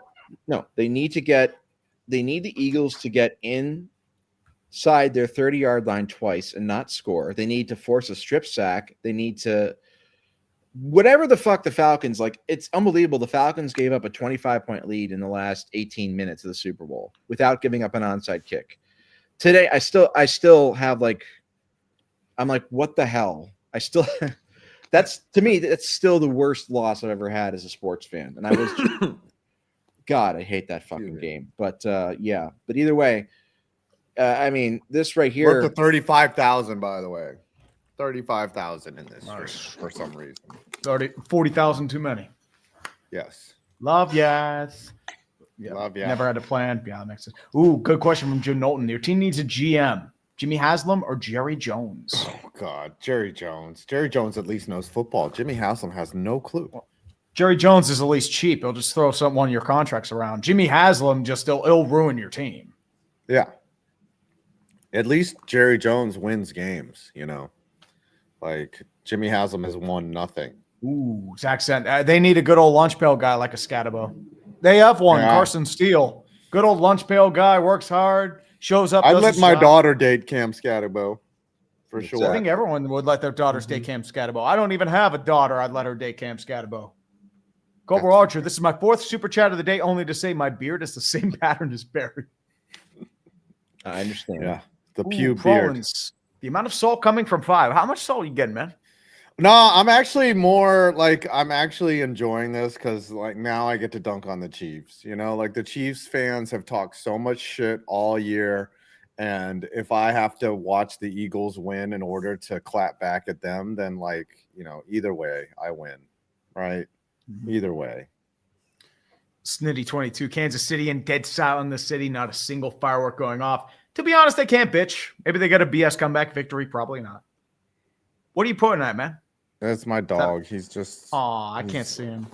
No, they need the Eagles to get inside their 30-yard line twice and not score. They need to force a strip sack. They need to whatever the fuck the Falcons, like, it's unbelievable. The Falcons gave up a 25-point lead in the last 18 minutes of the Super Bowl without giving up an onside kick. Today, I still have I'm like, what the hell? To me, that's still the worst loss I've ever had as a sports fan. And I was God, I hate that fucking game. But yeah, but either way, I mean, this right here. We're up to 35,000, by the way. 35,000 in this stream for some reason. 40,000 too many. Yes. Love yes. Yeah. Love yes. Never had a plan. Yeah, that makes sense. Ooh, good question from Jim Knowlton. Your team needs a GM. Jimmy Haslam or Jerry Jones? Oh, God. Jerry Jones. Jerry Jones at least knows football. Jimmy Haslam has no clue. Jerry Jones is at least cheap. He'll just throw one of your contracts around. Jimmy Haslam he'll ruin your team. Yeah. At least Jerry Jones wins games, you know. Like, Jimmy Haslam has won nothing. Ooh, Zach said they need a good old lunch pail guy like a Scatabo. They have one, yeah. Carson Steele. Good old lunch pail guy, works hard, shows up. I'd let my daughter date Cam Scatabo for sure. I think everyone would let their daughters day camp Scatabo. I don't even have a daughter. I'd let her day camp Scatabo. Cobra Archer, this is my 4th super chat of the day, only to say my beard is the same pattern as Barry. I understand. Yeah, the pew beard. The amount of salt coming from 5. How much salt are you getting, man? No, I'm actually more like I'm actually enjoying this because like now I get to dunk on the Chiefs. You know, like the Chiefs fans have talked so much shit all year. And if I have to watch the Eagles win in order to clap back at them, then like, you know, either way, I win. Right? Either way. Snitty22, Kansas City and dead silent in the city, not a single firework going off. To be honest, they can't bitch. Maybe they got a BS comeback victory. Probably not. What are you putting at, man? That's my dog. He's just. Oh, I can't see him.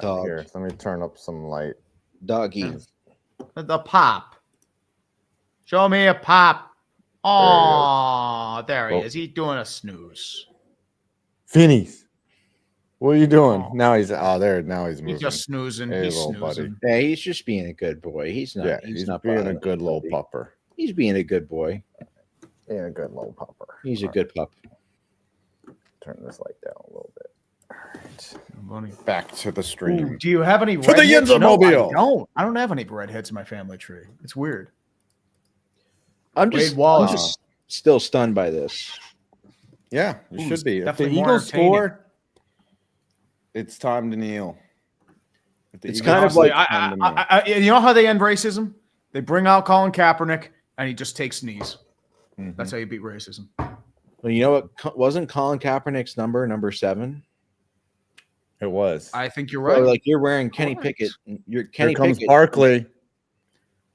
Here, let me turn up some light. Doggy. The pop. Show me a pop. Oh, there he is. He's doing a snooze. Finnies. What are you doing? Now he's there. Now he's moving. He's just snoozing. Hey, he's little snoozing. Buddy. Yeah, he's just being a good boy. He's not. Yeah, he's not being a good little pupper. He's being a good boy. Being a good little pupper. He's a good pup. Turn this light down a little bit. All right. Oh, back to the stream. Ooh, do you have any for the Yinza-mobile? No, I don't have any redheads in my family tree. It's weird. I'm just still stunned by this. Yeah, you should be. If the Eagles score, it's time to kneel. It's kind of like you know how they end racism? They bring out Colin Kaepernick and he just takes knees. That's how you beat racism. Well, you know what? Wasn't Colin Kaepernick's number 7? It was. I think you're right. So, like you're wearing Kenny Pickett. Here comes Barkley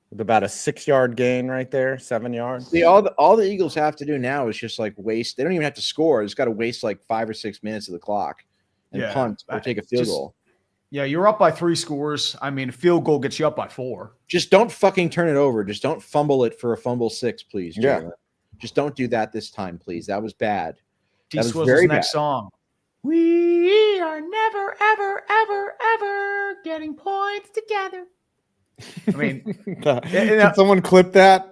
with about a 6-yard gain right there, 7 yards. See, all the Eagles have to do now is just like waste. They don't even have to score. They just got to waste like 5 or 6 minutes of the clock and punt or take a field goal. Yeah, you're up by 3 scores. I mean, a field goal gets you up by 4. Just don't fucking turn it over. Just don't fumble it for a fumble 6, please. Jalen. Yeah. Just don't do that this time, please. That was bad. That was very bad. Next song. We are never, ever, ever, ever getting points together. I mean, can someone clip that?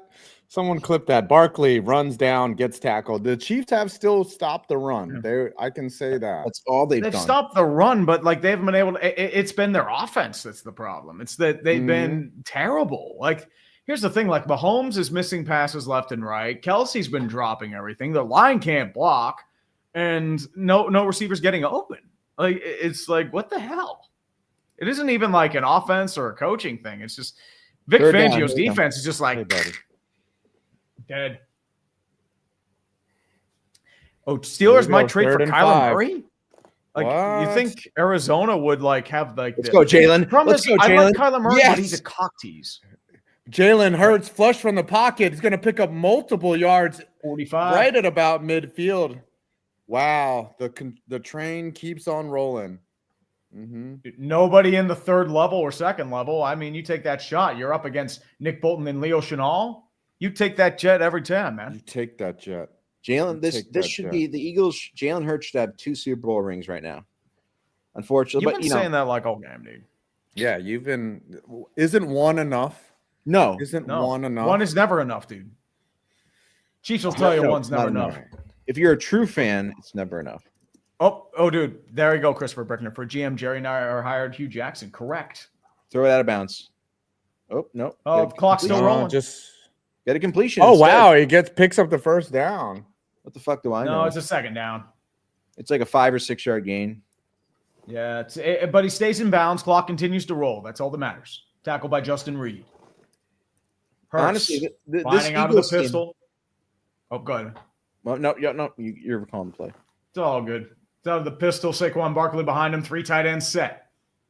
Someone clip that. Barkley runs down, gets tackled. The Chiefs have still stopped the run. I can say that. That's all they've done. Stopped the run, but like they haven't been able to. It's been their offense that's the problem. It's that they've been terrible. Like, here's the thing: like Mahomes is missing passes left and right. Kelsey's been dropping everything. The line can't block, and no receivers getting open. Like, it's like, what the hell? It isn't even like an offense or a coaching thing. It's just Vic Fangio's defense is just like. Hey, buddy. Dead. Oh, Steelers might trade for Kyler Murray? Like, you think Arizona would like have like Let's go, Jalen. Let's go, Jalen. I like Kyler Murray, but he's a cock tease. Jalen Hurts flush from the pocket. He's going to pick up multiple yards. 45. Right at about midfield. Wow. The train keeps on rolling. Nobody in the 3rd level or 2nd level. I mean, you take that shot. You're up against Nick Bolton and Leo Chenal. You take that jet every time, man. You take that jet. Jalen, this should be the Eagles. Jalen Hurts should have 2 Super Bowl rings right now. Unfortunately, you've been saying that like all game, dude. Yeah, you've been. Isn't 1 enough? No, isn't 1 enough? 1 is never enough, dude. Chiefs will tell you 1's never enough. If you're a true fan, it's never enough. Oh, dude, there you go, Christopher Brickner. For GM, Jerry and I are hired Hugh Jackson. Correct. Throw it out of bounds. Oh no. Oh, clock's still rolling. Just. Get a completion. Oh, wow. He picks up the 1st down. What the fuck do I know? No, it's a 2nd down. It's like a 5 or 6 yard gain. Yeah, but he stays in bounds. Clock continues to roll. That's all that matters. Tackled by Justin Reed. Hurts, honestly, this out of the pistol. Oh, go ahead. Well, no, you're calling the play. It's all good. It's out of the pistol. Saquon Barkley behind him. 3 tight ends set.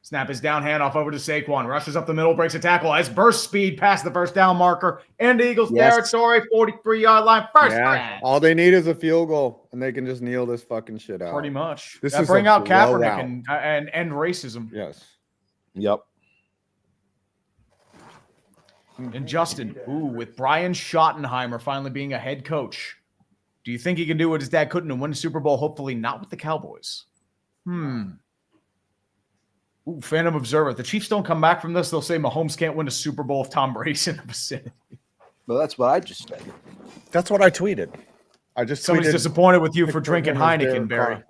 Snap his down handoff over to Saquon. Rushes up the middle, breaks a tackle. Has burst speed past the 1st down marker. And Eagles territory, 43-yard line. First down. All they need is a field goal, and they can just kneel this fucking shit out. Pretty much. That bring out Kaepernick and end racism. Yes. Yep. And Justin, with Brian Schottenheimer finally being a head coach, do you think he can do what his dad couldn't and win a Super Bowl? Hopefully not with the Cowboys. Phantom Observer. If the Chiefs don't come back from this, they'll say Mahomes can't win a Super Bowl if Tom Brady's in the vicinity. Well, that's what I just said. That's what I tweeted. Somebody's disappointed with you for drinking Heineken, Barry.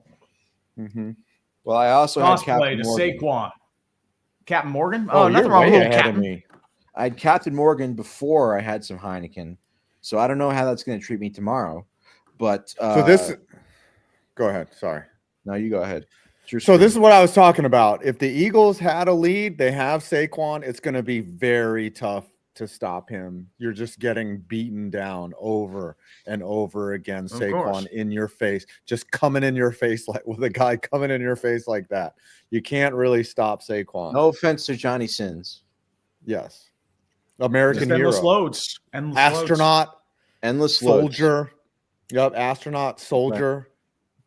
Well, I also had Captain to Morgan. Saquon. Captain Morgan? Oh, nothing wrong with little Captain. Me. I had Captain Morgan before I had some Heineken, so I don't know how that's going to treat me tomorrow. But so this, go ahead. Sorry. No, you go ahead. So this is what I was talking about. If the Eagles had a lead, they have Saquon. It's going to be very tough to stop him. You're just getting beaten down over and over again. Saquon in your face, just coming in your face like with a guy coming in your face like that. You can't really stop Saquon. No offense to Johnny Sins. Yes. American hero. Endless loads. Endless astronaut. Loads. Endless soldier. Loads. Yep. Astronaut, soldier,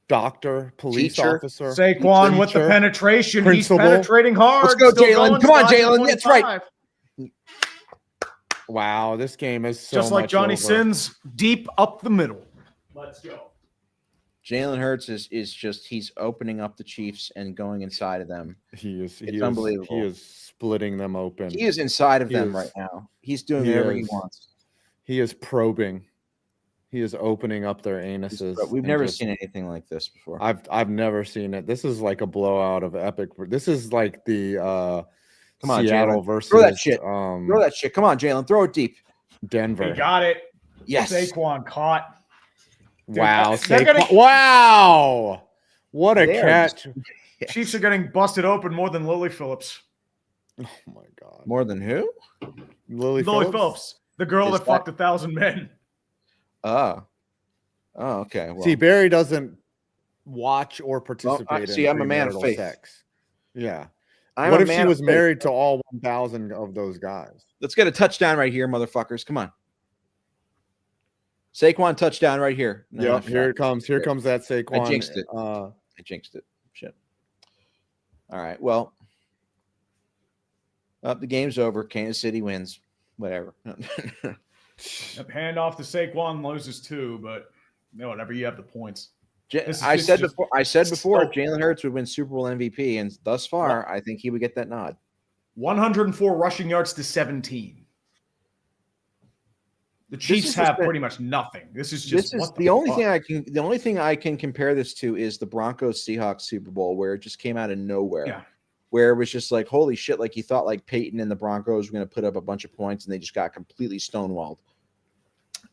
doctor, police officer. Saquon with the penetration. Principal. He's penetrating hard. Let's go, Jalen. Come on, Jalen. That's right. Wow, this game is so just like much Johnny over. Sins, deep up the middle. Let's go. Jalen Hurts is just he's opening up the Chiefs and going inside of them. It's unbelievable. He is splitting them open. He is inside of them right now. He's doing whatever he wants. He is probing. He is opening up their anuses. We've never seen anything like this before. I've never seen it. This is like a blowout of epic. This is like the come on, Seattle Jalen. versus throw that shit. Throw that shit. Come on, Jalen. Throw it deep. Denver. He got it. Yes. Saquon caught. Dude, wow. Wow. What a catch. Chiefs are getting busted open more than Lily Phillips. Oh my God. More than who? Lily Phillips. The girl that fucked 1,000 men. Oh, okay. Well, see, Barry doesn't watch or participate in I'm a man of faith. Sex. Yeah. I'm what if she was married to all 1,000 of those guys? Let's get a touchdown right here, motherfuckers. Come on. Saquon touchdown right here. No, here it comes. Here comes that Saquon. I jinxed it. I jinxed it. Shit. All right. Well, the game's over. Kansas City wins. Whatever. Hand off to Saquon loses too, but whatever. You have the points. I said before, Jalen Hurts would win Super Bowl MVP, and thus far, I think he would get that nod. 104 rushing yards to 17. The Chiefs have pretty much nothing. This is the only thing I can compare this to is the Broncos Seahawks Super Bowl, where it just came out of nowhere. Yeah. Where it was just like, holy shit, like you thought like Peyton and the Broncos were going to put up a bunch of points, and they just got completely stonewalled.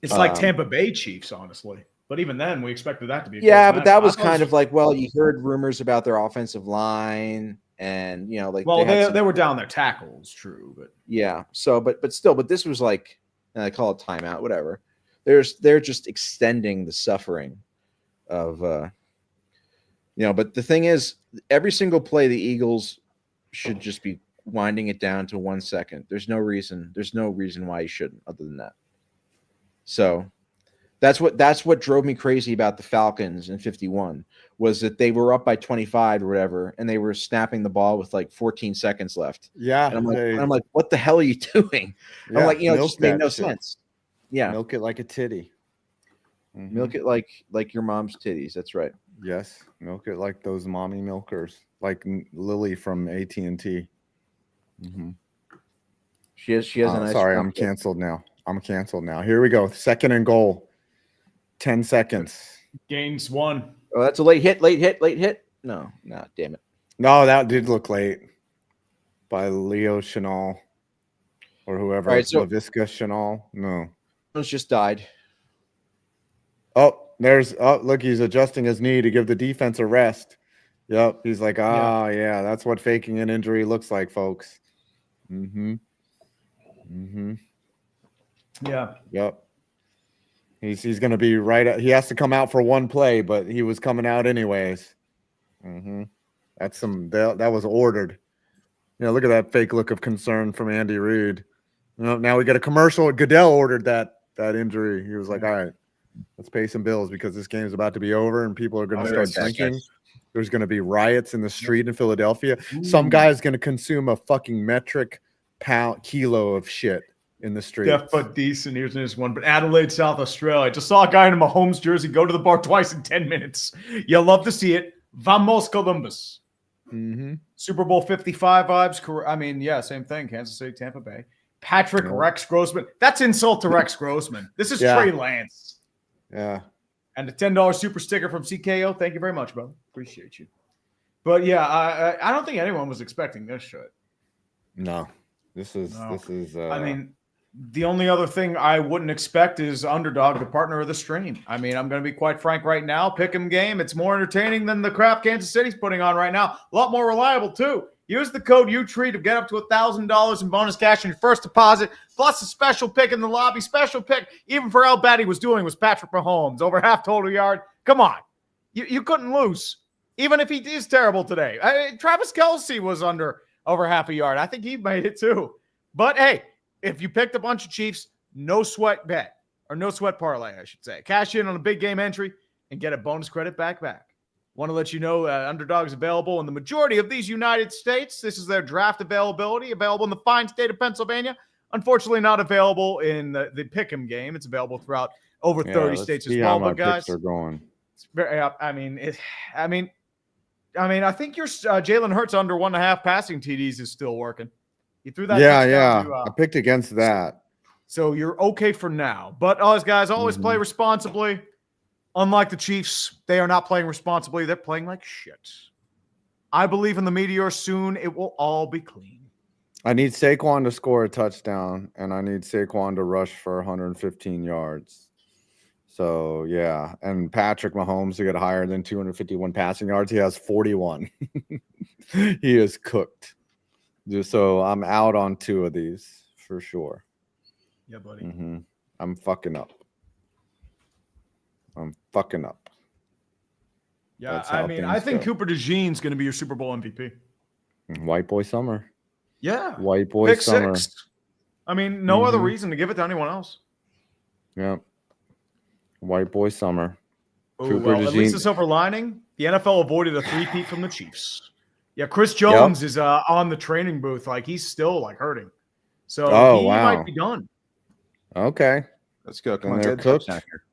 It's like Tampa Bay Chiefs, honestly. But even then, we expected that to be but that was kind of like, well, you heard rumors about their offensive line, and like they were down their tackles, true, but but this was like, I call it timeout, whatever. They're just extending the suffering of but the thing is, every single play the Eagles should just be winding it down to 1 second. There's no reason why you shouldn't, other than that. So that's what drove me crazy about the Falcons in 51 was that they were up by 25 or whatever, and they were snapping the ball with like 14 seconds left. Yeah. And I'm like, what the hell are you doing? Yeah, I'm like, it just made no sense. Yeah. Milk it like a titty. Mm-hmm. Milk it like your mom's titties. That's right. Yes. Milk it like those mommy milkers, like Lily from AT&T. Mm-hmm. She has a nice. Sorry, I'm canceled now. Here we go. 2nd and goal. 10 seconds. Gains 1. Oh, that's a late hit. No, damn it. No, that did look late by Leo Chenal or whoever. All right, so LaVisca Chenal. No. It's just died. Look, he's adjusting his knee to give the defense a rest. Yep. He's like, yeah, that's what faking an injury looks like, folks. Mm-hmm. Mm-hmm. Yeah. Yep. He's going to be right. He has to come out for one play, but he was coming out anyways. Mm-hmm. That was ordered. Look at that fake look of concern from Andy Reid. Now we got a commercial. Goodell ordered that injury. He was like, all right, let's pay some bills because this game is about to be over and people are going to start drinking. There's going to be riots in the street in Philadelphia. Ooh. Some guy is going to consume a fucking metric kilo of shit in the street. Yeah, but decent. Here's one. But Adelaide, South Australia. I just saw a guy in a Mahomes jersey go to the bar twice in 10 minutes. You'll love to see it. Vamos Columbus. Mm-hmm. Super Bowl 55 vibes. I mean, yeah, same thing. Kansas City, Tampa Bay. Patrick Rex Grossman. That's insult to Rex Grossman. This is Trey Lance. Yeah. And a $10 super sticker from CKO. Thank you very much, brother. Appreciate you. But yeah, I don't think anyone was expecting this shit. No, this is. I mean, the only other thing I wouldn't expect is Underdog, the partner of the stream. I mean, I'm going to be quite frank right now. Pick'em game. It's more entertaining than the crap Kansas City's putting on right now. A lot more reliable too. Use the code UTREE to get up to $1,000 in bonus cash on your first deposit, plus a special pick in the lobby. Special pick, even for how bad he was doing, was Patrick Mahomes. Over half total yard. Come on. You couldn't lose, even if he is terrible today. Travis Kelce was over half a yard. I think he made it too. But, hey, if you picked a bunch of Chiefs, no sweat bet, or no sweat parlay, I should say. Cash in on a big game entry and get a bonus credit back. Want to let you know Underdog is available in the majority of these United States. This is their draft availability, available in the fine state of Pennsylvania. Unfortunately, not available in the Pick'em game. It's available throughout over 30 states as well. But guys, are going. It's very, I think your Jalen Hurts under 1.5 passing TDs is still working. You threw that. Yeah. I picked against that. So you're okay for now. But guys, always play responsibly. Unlike the Chiefs, they are not playing responsibly. They're playing like shit. I believe in the Meteor. Soon it will all be clean. I need Saquon to score a touchdown, and I need Saquon to rush for 115 yards. So, yeah. And Patrick Mahomes to get higher than 251 passing yards. He has 41. He is cooked. So I'm out on 2 of these for sure. Yeah, buddy. I'm fucking up. Yeah, I think Cooper DeJean's going to be your Super Bowl MVP. White boy summer. Yeah. White boy Pick summer. 6. I mean, no other reason to give it to anyone else. Yeah. White boy summer. Oh, well, at least the silver lining, the NFL avoided a three-peat from the Chiefs. Yeah, Chris Jones is on the training booth. Like, he's still, hurting. So he might be done. Okay. Let's go. Come on, get a touchdown here.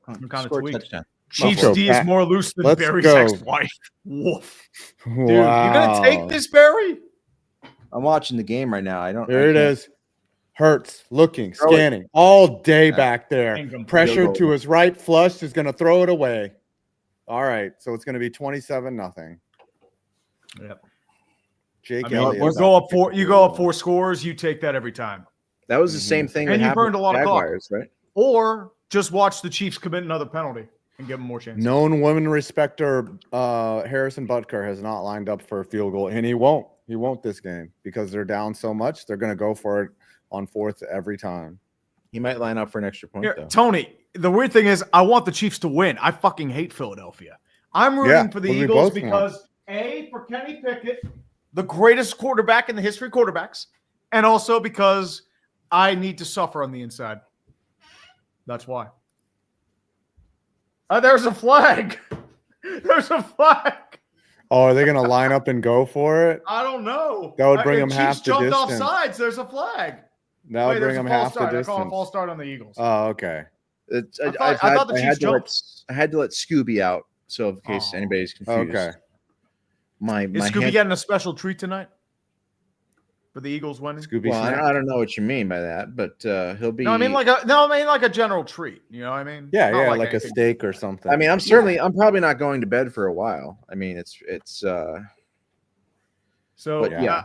Score a touchdown. Chiefs D is more loose than Barry's ex-wife. Woof. Dude, you gonna take this, Barry? I'm watching the game right now. Here it is. Hurts, looking, scanning all day back there. Pressure to his right, flush is gonna throw it away. All right, so it's gonna be 27-0. Yep. Jake Elliott. You go up 4 scores, you take that every time. That was the same thing. And you burned a lot of clock, right? Or just watch the Chiefs commit another penalty and give them more chances. Known women respecter Harrison Butker has not lined up for a field goal, and he won't. He won't this game because they're down so much. They're going to go for it on 4th every time. He might line up for an extra point, though. Tony, the weird thing is I want the Chiefs to win. I fucking hate Philadelphia. I'm rooting for the Eagles because, for Kenny Pickett, the greatest quarterback in the history of quarterbacks, and also because I need to suffer on the inside. That's why. There's a flag. There's a flag. Oh, are they going to line up and go for it? I don't know. That would bring them half the distance. Jumped off sides. There's a flag. That would bring them half the distance. I call a false start on the Eagles. Oh, okay. I thought the Chiefs jumped. I had to let Scooby out, so in case anybody's confused. Okay. Is Scooby getting a special treat tonight for the Eagles winning? Scooby I don't know what you mean by that, but he'll be. No, I mean like a general treat. You know what I mean? Yeah, like a steak or something. I mean, I'm probably not going to bed for a while. I mean, it's. So yeah,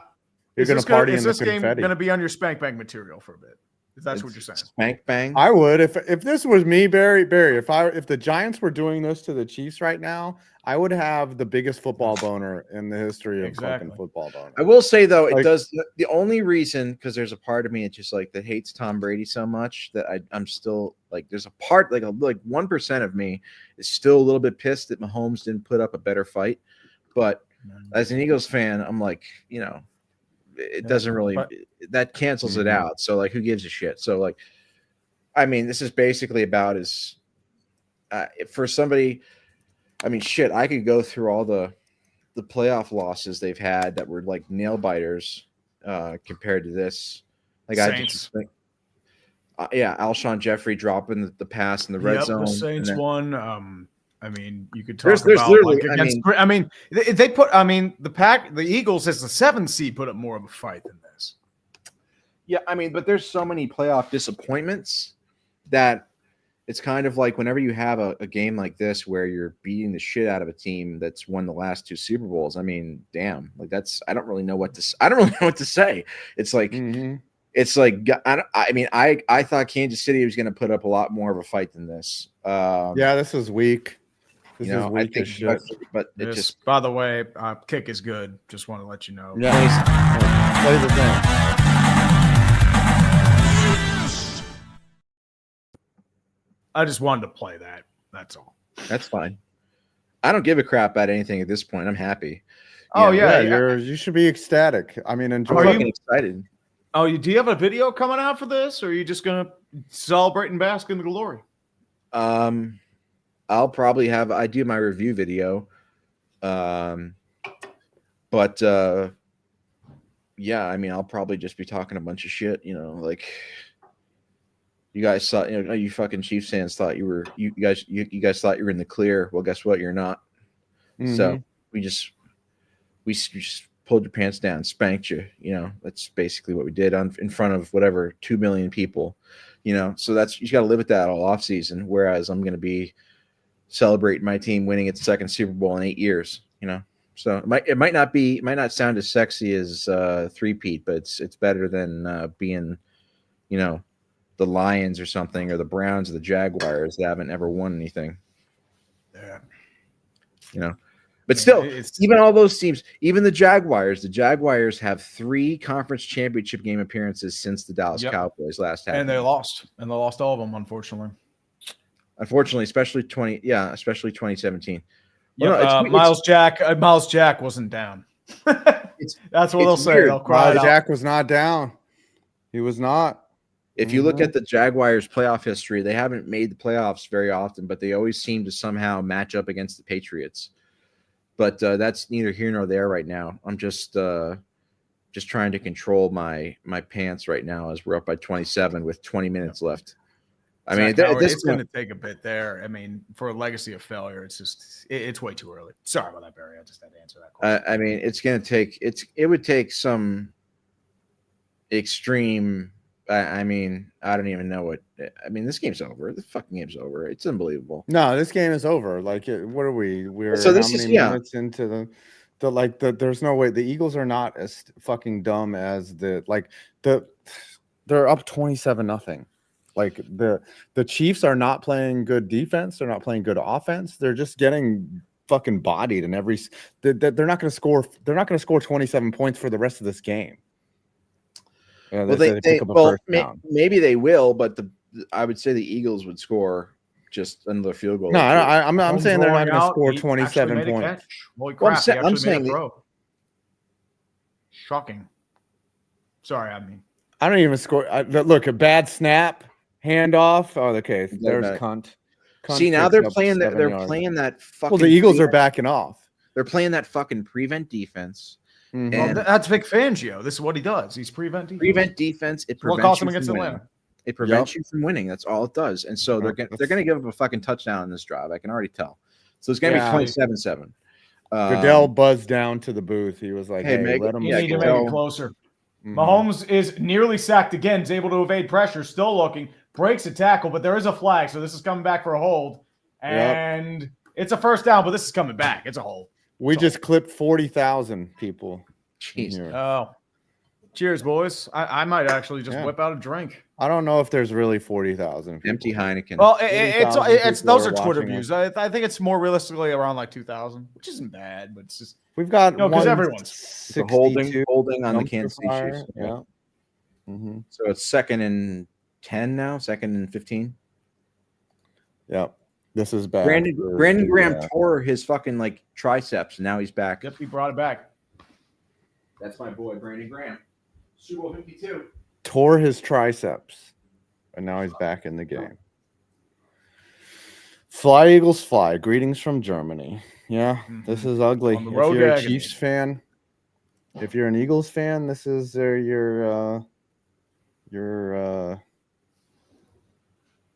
you're going to party in the confetti. Is this game going to be on your spank bang material for a bit? If that's what you're saying. Spank bang. I would if this was me, Barry. If the Giants were doing this to the Chiefs right now, I would have the biggest football boner in the history of fucking football boner. I will say though, it does. The only reason, because there's a part of me it's just that hates Tom Brady so much that I'm still there's a part like 1% of me is still a little bit pissed that Mahomes didn't put up a better fight. But as an Eagles fan, I'm it doesn't really that cancels it out. So who gives a shit? So I mean, this is basically about for somebody. I mean, shit, I could go through all the playoff losses they've had that were nail biters compared to this. Saints. Alshon Jeffrey dropping the pass in the red zone. The Saints won. I mean, you could talk about literally. They put. I mean, the Eagles as the 7th seed put up more of a fight than this. Yeah, I mean, but there's so many playoff disappointments that it's kind of like whenever you have a game like this where you're beating the shit out of a team that's won the last 2 Super Bowls. I mean, damn, like I don't really know what to say. It's like it's like I thought Kansas City was going to put up a lot more of a fight than this. Yeah, this was weak. This is weak as shit. But it just, by the way, kick is good. Just want to let you know. Yeah, play the thing. I just wanted to play that. That's all. That's fine. I don't give a crap about anything at this point. I'm happy. You should be ecstatic. I mean, enjoy. I'm fucking excited. Oh, do you have a video coming out for this, or are you just gonna celebrate and bask in the glory? I'll probably I do my review video. But yeah, I mean, I'll probably just be talking a bunch of shit, like you guys thought, you fucking Chiefs fans thought you guys thought you were in the clear. Well, guess what? You're not. So we just pulled your pants down, spanked you, that's basically what we did in front of whatever 2 million people, so you got to live with that all off season. Whereas I'm going to be celebrating my team winning its 2nd Super Bowl in 8 years, so it might not sound as sexy as three-peat, but it's better than being, the Lions or something, or the Browns or the Jaguars that haven't ever won anything. Yeah. But still, even all those teams, even the Jaguars have 3 conference championship game appearances since the Dallas Cowboys last half. And they lost all of them, unfortunately. Especially 2017. Yeah, Miles Jack wasn't down. That's what they'll say. They'll cry. Miles Jack was not down. He was not. If you look at the Jaguars' playoff history, they haven't made the playoffs very often, but they always seem to somehow match up against the Patriots. But that's neither here nor there right now. I'm just trying to control my pants right now as we're up by 27 with 20 minutes left. I mean, it's going to take a bit there. I mean, for a legacy of failure, it's way too early. Sorry about that, Barry. I just had to answer that question. I mean, it would take some extreme. I mean, I don't even know what. I mean, this game's over. The fucking game's over. It's unbelievable. No, this game is over. Like, what are we? We're so this how many minutes into there's no way the Eagles are not as fucking dumb as they're up 27-0. Like the Chiefs are not playing good defense. They're not playing good offense. They're just getting fucking bodied in every. They're not going to score. They're not going to score 27 points for the rest of this game. Maybe they will, but I would say the Eagles would score just another field goal. No, I'm saying they're not going to score 27 points. Holy crap! I'm saying shocking. Sorry, I don't even score. Look, a bad snap, handoff. Oh, okay. There's cunt. See, now they're playing that. They're playing that fucking. Well, the Eagles are backing off. They're playing that fucking prevent defense. Well, that's Vic Fangio. This is what he does. He's prevent defense. Prevent defense. It prevents cost him against Atlanta. It prevents you from winning. That's all it does. And so they're going to give up a fucking touchdown in this drive. I can already tell. So it's going to be 27-7. Goodell buzzed down to the booth. He was like, "Hey, let him." You need to make it closer. Mahomes is nearly sacked again. Is able to evade pressure. Still looking. Breaks a tackle, but there is a flag. So this is coming back for a hold. And it's a first down, but this is coming back. It's a hold. We just clipped 40,000 people. Jeez. Oh, cheers, boys. I might actually just whip out a drink. I don't know if there's really 40,000. Empty Heineken. Well, it's those are Twitter views. I think it's more realistically around like 2,000, which isn't bad, but it's just we've got because everyone's holding on the Kansas City Chiefs. Yeah. So it's 2nd and 10 now. 2nd and 15. Yeah. This is bad. Brandon Graham tore his fucking triceps, and now he's back. Yep, he brought it back. That's my boy, Brandon Graham. Super Bowl 52. Tore his triceps, and now he's back in the game. Fly, Eagles, fly. Greetings from Germany. Yeah, this is ugly. If you're a Chiefs fan, if you're an Eagles fan, this is your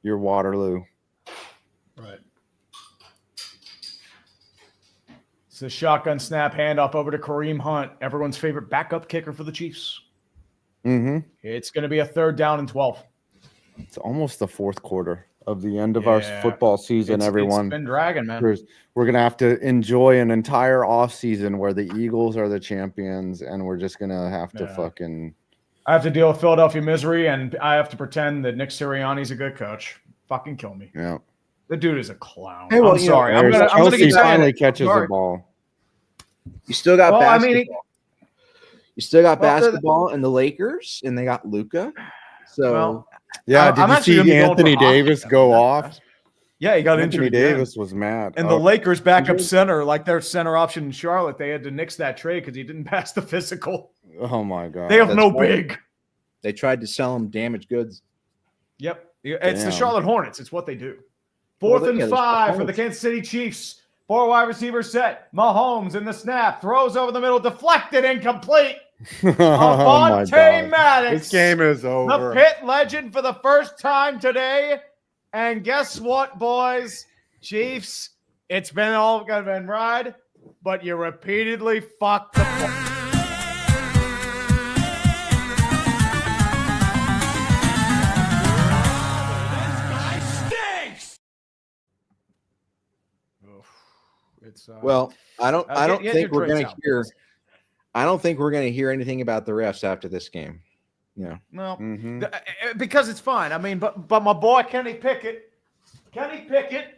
Waterloo. Right. It's a shotgun snap handoff over to Kareem Hunt, everyone's favorite backup kicker for the Chiefs. It's going to be a 3rd down and 12. It's almost the 4th quarter of the end of our football season, everyone. It's been dragging, man. We're going to have to enjoy an entire off season where the Eagles are the champions, and we're just going to have to fucking. I have to deal with Philadelphia misery, and I have to pretend that Nick Sirianni's a good coach. Fucking kill me. Yeah. The dude is a clown. Hey, well, I'm sorry. I'm gonna get finally catches the ball. You still got basketball. You still got basketball and the Lakers, and they got Luka. So did you see Anthony Davis go off? Yeah, he got injured. Anthony Davis was mad. And the Lakers backup center, like their center option in Charlotte, they had to nix that trade because he didn't pass the physical. Oh my god. They have no big. They tried to sell him damaged goods. Yep. It's the Charlotte Hornets. It's what they do. 4th and 5 for the Kansas City Chiefs. 4 wide receiver set. Mahomes in the snap. Throws over the middle. Deflected. Incomplete. Avonte Maddox. This game is over. The Pitt legend for the first time today. And guess what, boys? Chiefs, it's been all been ride, but you repeatedly fucked the ball. Well, I don't think we're going to hear. I don't think we're going to hear anything about the refs after this game. Yeah. No, because it's fine. I mean, but my boy Kenny Pickett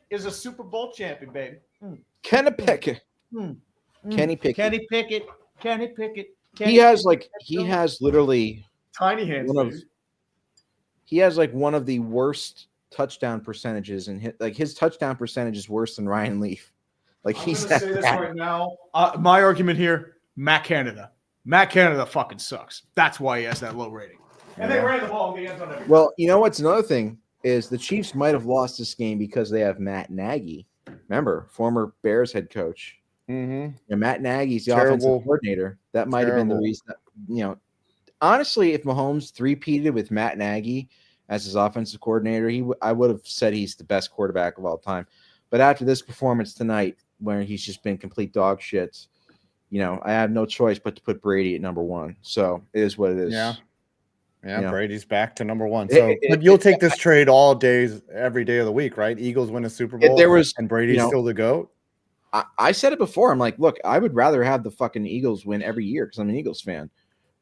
is a Super Bowl champion, baby. Kenny Pickett. Kenny Pickett. He has literally tiny hands. He has like one of the worst touchdown percentages, and his touchdown percentage is worse than Ryan Leaf. Like he's going to say this right now. My argument here: Matt Canada fucking sucks. That's why he has that low rating. And they ran the ball in the end zone every time. Well, you know what's another thing is the Chiefs might have lost this game because they have Matt Nagy. Remember, former Bears head coach. And Matt Nagy's the offensive coordinator. That might have been the reason. Honestly, if Mahomes three-peated with Matt Nagy as his offensive coordinator, I would have said he's the best quarterback of all time. But after this performance tonight, where he's just been complete dog shit, I have no choice but to put Brady at number 1. So it is what it is. Yeah, Brady's back to number 1. So, but you'll take this trade all days, every day of the week, right? Eagles win a Super Bowl, and Brady's still the GOAT. I said it before. I'm like, look, I would rather have the fucking Eagles win every year because I'm an Eagles fan.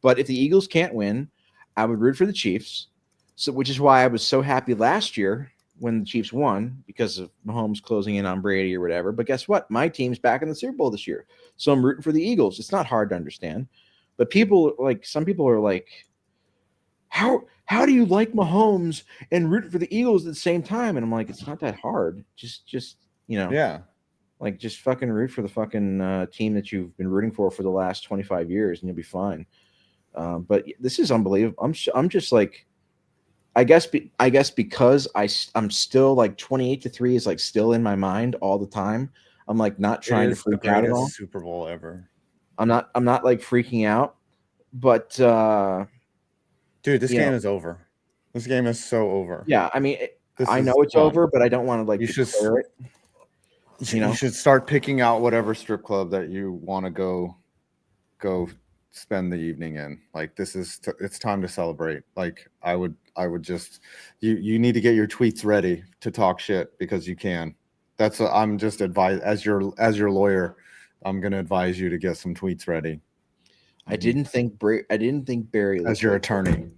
But if the Eagles can't win, I would root for the Chiefs. So, which is why I was so happy last year when the Chiefs won because of Mahomes closing in on Brady or whatever. But guess what? My team's back in the Super Bowl this year. So I'm rooting for the Eagles. It's not hard to understand. But some people are like, how do you like Mahomes and root for the Eagles at the same time? And I'm like, it's not that hard. Just just fucking root for the fucking team that you've been rooting for the last 25 years and you'll be fine. But this is unbelievable. I'm just like, I guess because I'm still like 28-3 is like still in my mind all the time. I'm like not trying to freak out at all. Super Bowl ever. I'm not like freaking out, but dude, this game is over. This game is so over. Yeah, I mean, I know it's over, but I don't want to declare it. You should start picking out whatever strip club that you want to go spend the evening in. Like it's time to celebrate. Like I would just you need to get your tweets ready to talk shit because you can. I'm just advise as your lawyer. I'm going to advise you to get some tweets ready. I didn't think Barry as your attorney.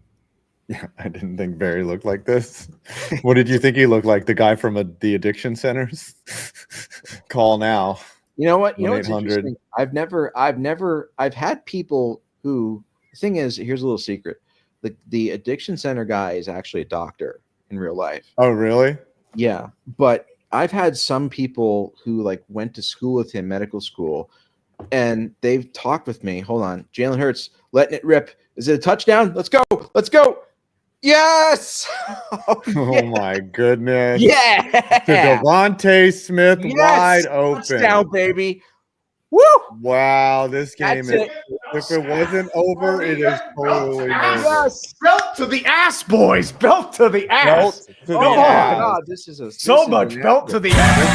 Yeah, I didn't think Barry looked like this. What did you think he looked like? The guy from the addiction centers? Call now. You know what? What's interesting? I've had people who, the thing is, here's a little secret. The addiction center guy is actually a doctor in real life. Oh, really? Yeah. But I've had some people who went to school with him, medical school, and they've talked with me. Hold on. Jalen Hurts letting it rip. Is it a touchdown? Let's go. Let's go. Yes. Oh my goodness. Yeah. To Devontae Smith wide open. Touchdown, baby. Woo. Wow. This game if it wasn't over, it is totally over. Yes. Belt to the ass, boys. Belt to the ass. Oh my God. This is belt to the ass.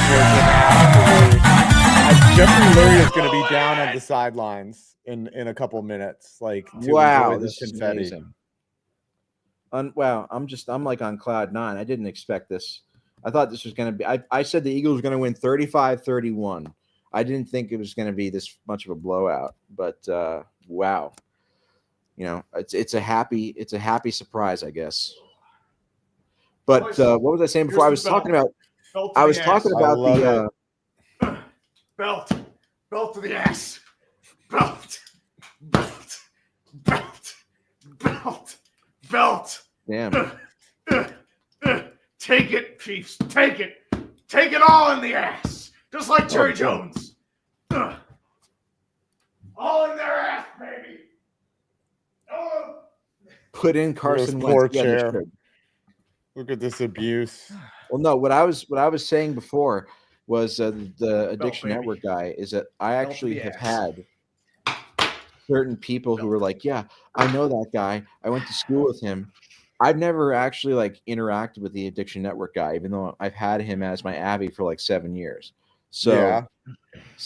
Jeffrey Lurie is going to be down on the sidelines in a couple minutes. Wow. This is confetti. Wow, I'm like on cloud 9. I didn't expect this. I thought this was going to be. I said the Eagles were going to win 35-31. I didn't think it was going to be this much of a blowout, but wow, it's a happy surprise, I guess. But what was I saying before? I was talking about the belt to the ass, belt. Damn. Take it, Chiefs. Take it all in the ass, just like Jerry Jones. All in their ass, baby. Oh. Put in Carson Wentz. Poor chair. Look at this abuse. Well, no. What I was saying before was the Addiction Network guy is that I actually have had certain people who were like, "Yeah, I know that guy. I went to school with him." I've never actually interacted with the Addiction Network guy, even though I've had him as my Abby for 7 years. So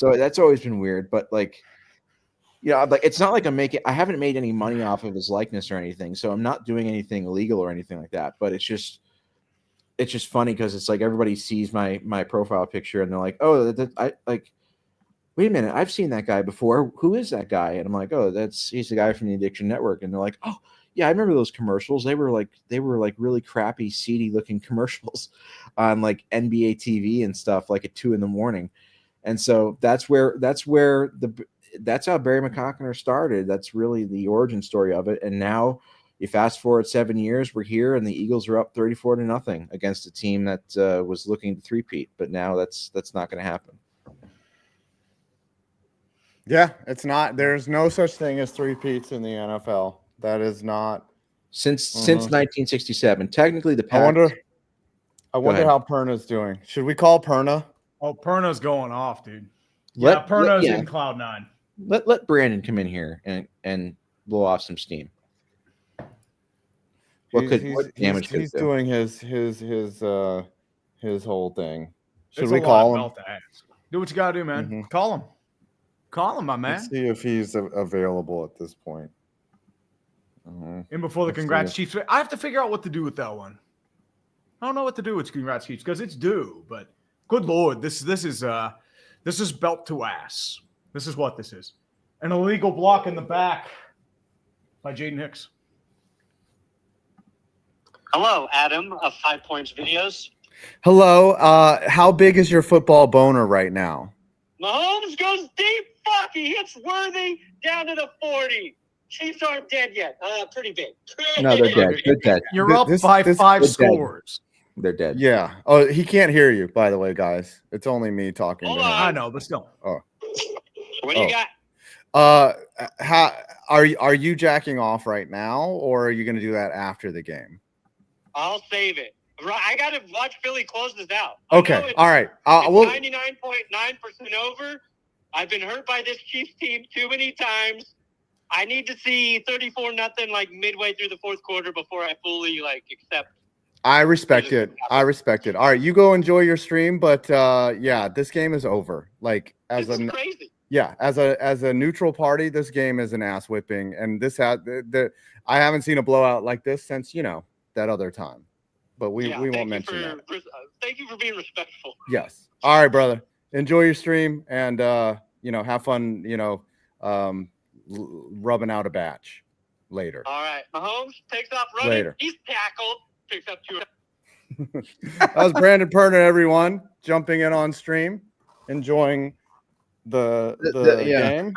that's always been weird. But it's not like I haven't made any money off of his likeness or anything. So I'm not doing anything illegal or anything like that. But it's just funny because it's like everybody sees my profile picture and they're like, "Oh, wait a minute, I've seen that guy before. Who is that guy?" And I'm like, "Oh, he's the guy from the Addiction Network." And they're like, "Oh, yeah, I remember those commercials. They were really crappy, seedy looking commercials on NBA TV and stuff at 2 a.m. And so that's how Barry McCockner started. That's really the origin story of it. And now you fast forward 7 years, we're here, and the Eagles are up 34-0 against a team that was looking to three-peat. But now that's not going to happen. Yeah, it's not. There's no such thing as three-peats in the NFL. That is not since 1967. Technically, the I wonder how Perna's doing. Should we call Perna? Oh, Perna's going off, dude. Perna's in cloud 9. Let Brandon come in here and blow off some steam. He's doing his whole thing. Should we call him? Do what you gotta do, man. Mm-hmm. Call him, my man. Let's see if he's available at this point. And before the Congrats Chiefs, I have to figure out what to do with that one. I don't know what to do with Congrats Chiefs because it's due, but good Lord, this is belt to ass. This is what this is. An illegal block in the back by Jaden Hicks. Hello, Adam of 5 Points Videos. Hello. How big is your football boner right now? Mahomes goes deep. Fuck, he hits Worthy down to the 40. Chiefs aren't dead yet. Pretty big. No, they're dead. They're dead. You're up by 5 scores. They're dead. Yeah. Oh, he can't hear you, by the way, guys. It's only me talking. Hold on. I know, but still. Oh. What do you got? How are you jacking off right now, or are you going to do that after the game? I'll save it. I got to watch Philly close this out. Okay. All right. It's 99.9% over. I've been hurt by this Chiefs team too many times. I need to see 34-0 midway through the fourth quarter before I fully accept. I respect it. All right, you go enjoy your stream, but this game is over. This is crazy. Yeah, as a neutral party, this game is an ass whipping, and I haven't seen a blowout like this since that other time. But we won't mention that. Thank you for being respectful. Yes. All right, brother. Enjoy your stream and have fun. Rubbing out a batch later. All right. Mahomes takes off running. Later. He's tackled. Picks up 2. That was Brandon Perna, everyone, jumping in on stream, enjoying the game.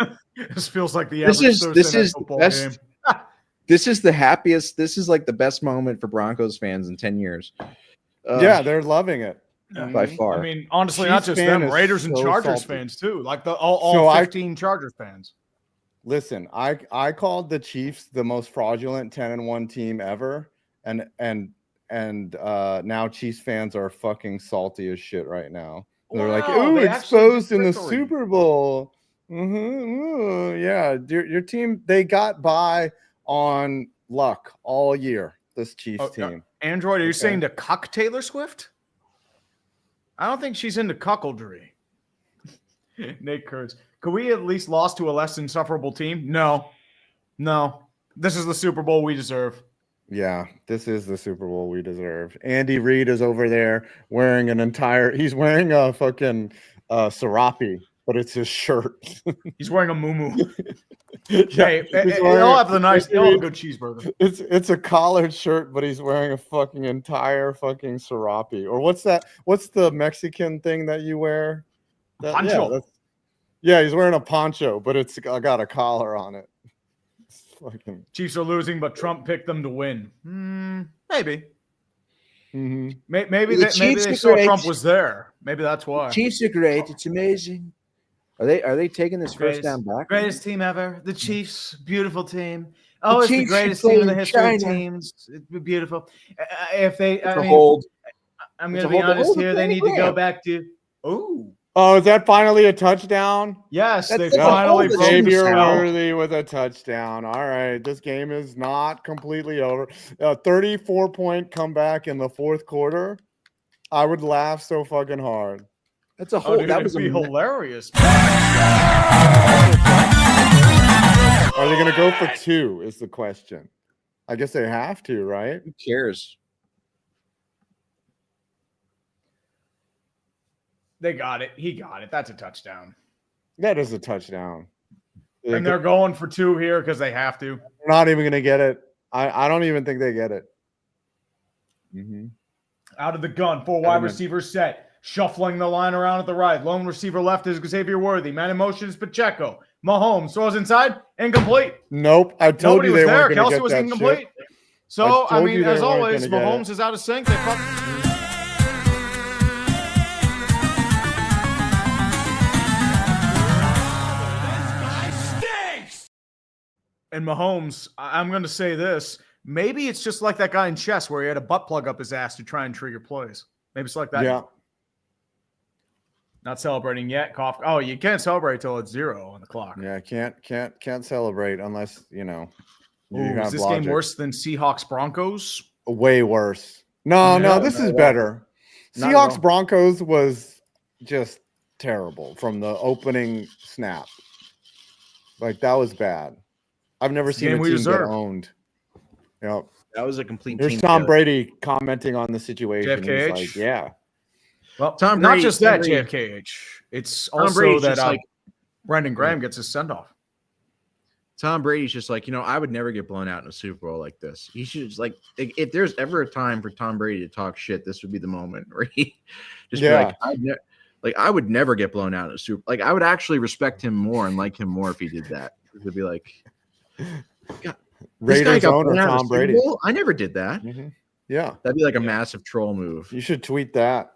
This feels like the this is the best. Game. This is the happiest. This is the best moment for Broncos fans in 10 years. They're loving it. By far. I mean, honestly, not just them, Raiders and Chargers fans too. All 15 Chargers fans. Listen, I called the Chiefs the most fraudulent 10-1 team ever, and now Chiefs fans are fucking salty as shit right now. They're like, "Ooh, exposed in the Super Bowl." Yeah, your team, they got by on luck all year. This Chiefs team. Android, are you saying to cuck Taylor Swift? I don't think she's into cuckoldry. Nate Kurtz. Could we at least lost to a less insufferable team? No. This is the Super Bowl we deserve. Yeah, this is the Super Bowl we deserved. Andy Reid is over there wearing he's wearing a fucking serape, but it's his shirt. He's wearing a muumuu. Yeah, he'll have a good cheeseburger. It's a collared shirt, but he's wearing a fucking entire fucking serape. Or what's that? What's the Mexican thing that you wear? Poncho. Yeah, he's wearing a poncho, but it's got a collar on it. Fucking... Chiefs are losing, but Trump picked them to win. Maybe. Mm-hmm. Maybe they saw Trump was there. Maybe that's why. Chiefs are great. It's amazing. Are they taking this first down back? Greatest team ever. The Chiefs, beautiful team. Oh, it's the greatest team in the history of teams. It's beautiful. If they, I'm going to be honest here. They need to go back to. Oh, is that finally a touchdown? Yes, they finally Xavier Worthy with a touchdown. All right, this game is not completely over. 34-point comeback in the fourth quarter. I would laugh so fucking hard. That's a whole. Dude, that would be hilarious. Are they going to go for 2? Is the question. I guess they have to, right? Who cares? They got it. He got it. That's a touchdown. That is a touchdown. And they're going for 2 here because they have to. They're not even going to get it. I don't even think they get it. Mm-hmm. Out of the gun, 4 wide receivers set. Shuffling the line around at the right. Lone receiver left is Xavier Worthy. Man in motion is Pacheco. Mahomes throws inside. Incomplete. Nope. I told Nobody you was they there. weren't going to Kelsey get was that incomplete. shit. So, I mean, as always, Mahomes is out of sync. They And Mahomes, I'm going to say this. Maybe it's just like that guy in chess where he had a butt plug up his ass to try and trigger plays. Maybe it's like that. Yeah. Not celebrating yet. Cough. Oh, you can't celebrate till it's 0 on the clock. Yeah, can't celebrate unless, you know. Is this game worse than Seahawks Broncos? Way worse. No, this is better. Seahawks Broncos was just terrible from the opening snap. Like, that was bad. I've never seen a team get owned. Yep. That was a complete. There's Tom Brady commenting on the situation. JFKH? Like, yeah. Well, Tom Brady, not just that, JFKH. It's also that Brendan Graham gets his send-off. Tom Brady's just like, I would never get blown out in a Super Bowl like this. He should just if there's ever a time for Tom Brady to talk shit, this would be the moment where he just be like, I would never get blown out in a Super. Like, I would actually respect him more and like him more if he did that. It would be like, God, Raiders owner Tom Brady. I never did that. Mm-hmm. Yeah, that'd be like a massive troll move. You should tweet that.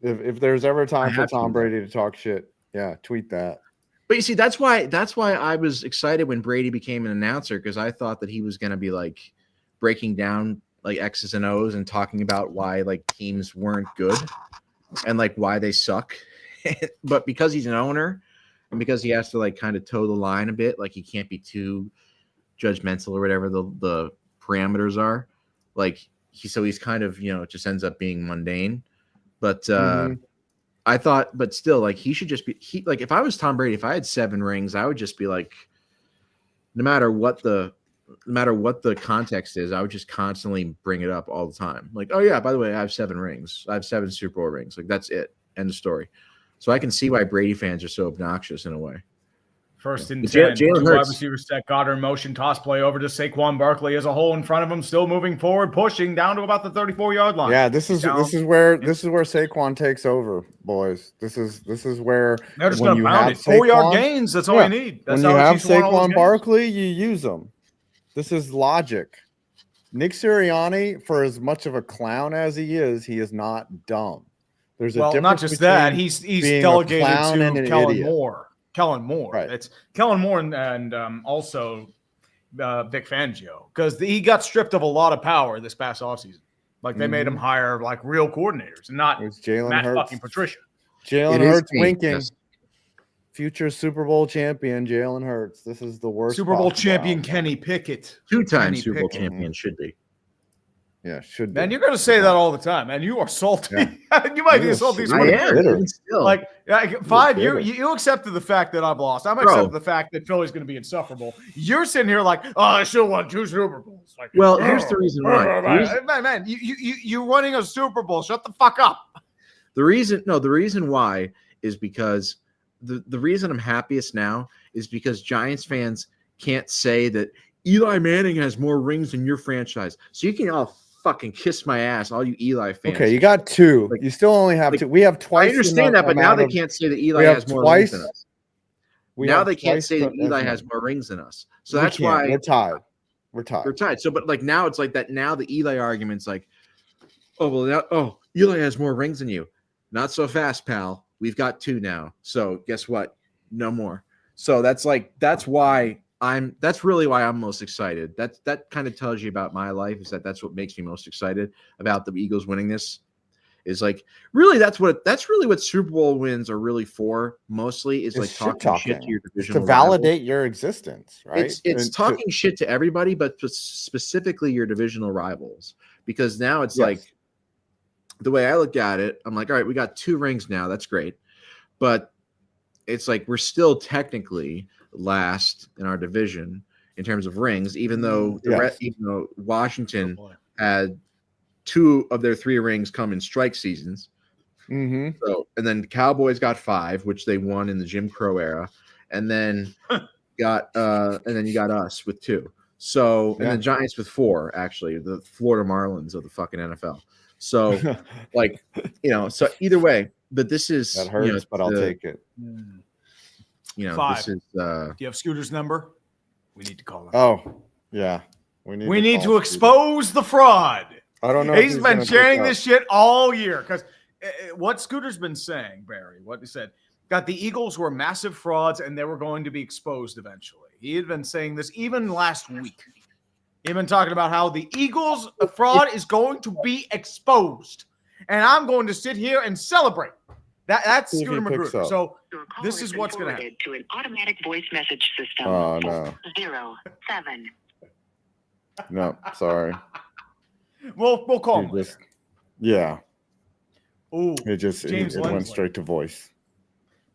If there's ever a time for Tom Brady to talk shit, yeah, tweet that. But you see, that's why I was excited when Brady became an announcer, because I thought that he was going to be like breaking down like X's and O's and talking about why like teams weren't good and like why they suck. But because he's an owner and because he has to like kind of toe the line a bit, like he can't be too judgmental or whatever the parameters are, like he's kind of, it just ends up being mundane. But I thought, but still, like he should just be like, if I was Tom Brady, if I had 7 rings, I would just be like, no matter what the context is, I would just constantly bring it up all the time. Like, oh yeah, by the way, I have 7 rings. I have 7 Super Bowl rings. Like, that's it. End of story. So I can see why Brady fans are so obnoxious in a way. First and 10. Jalen Hurts. Wide receiver set, Goddard in motion, toss play over to Saquon Barkley as a hole in front of him, still moving forward, pushing down to about the 34-yard line. Yeah, this is where Saquon takes over, boys. This is where they're just going to pound it. 4-yard gains. That's all you need. That's when you have Saquon Barkley, you use them. This is logic. Nick Sirianni, for as much of a clown as he is not dumb. There's a difference. Not just that. He's delegated to Kellen Moore. Right. It's Kellen Moore and also Vic Fangio, because he got stripped of a lot of power this past offseason. Like they made him hire like real coordinators and not Matt fucking Patricia. Jalen Hurts winking. Yes. Future Super Bowl champion Jalen Hurts. This is the worst. Super Bowl champion Kenny Pickett. 2-time Super Bowl champion should be. Yeah, should man. be. You're going to say that all the time, man. You are salty. Yeah. You might be a salty. I am. Still. Like 5, you accepted the fact that I've lost. I'm accepting the fact that Philly's going to be insufferable. You're sitting here like, oh, I should have won 2 Super Bowls. Like, well, here's the reason why. Man, you're running a Super Bowl. Shut the fuck up. The reason why is because the reason I'm happiest now is because Giants fans can't say that Eli Manning has more rings than your franchise. So you can all fucking kiss my ass, all you Eli fans. Okay, you got 2. You still only have 2. We have twice. I understand that, but now they can't say that Eli has more rings than us. Now they can't say that Eli has more rings than us. So that's why we're tied. We're tied. So, but like now it's like that. Now the Eli argument's like, Eli has more rings than you. Not so fast, pal. We've got 2 now. So guess what? No more. So that's really why I'm most excited. That kind of tells you about my life, is that's what makes me most excited about the Eagles winning this. Is like really that's really what Super Bowl wins are really for. Mostly is like talking shit to your divisional to validate your existence, right? It's talking shit to everybody, but specifically your divisional rivals. Because now it's like the way I look at it, I'm like, all right, we got 2 rings now. That's great, but it's like we're still technically last in our division in terms of rings, even though Washington had 2 of their 3 rings come in strike seasons. Mm-hmm. So, and then the Cowboys got 5, which they won in the Jim Crow era, and then you got us with 2. So, and the Giants with 4, actually, the Florida Marlins of the fucking NFL. So, like, so either way, but this is that hurts, but I'll take it. 5. This is. Do you have Scooter's number? We need to call him. Oh, yeah. We need to expose the fraud. I don't know. He's been sharing this shit all year because what Scooter's been saying, Barry, what he said, got the Eagles were massive frauds and they were going to be exposed eventually. He had been saying this even last week. He'd been talking about how the Eagles fraud is going to be exposed, and I'm going to sit here and celebrate. That's Scooter Magruder. So this is what's going to happen. To an automatic voice message system. Oh, no. 07. No, sorry. We'll call him. Yeah. Ooh, it went straight to voice.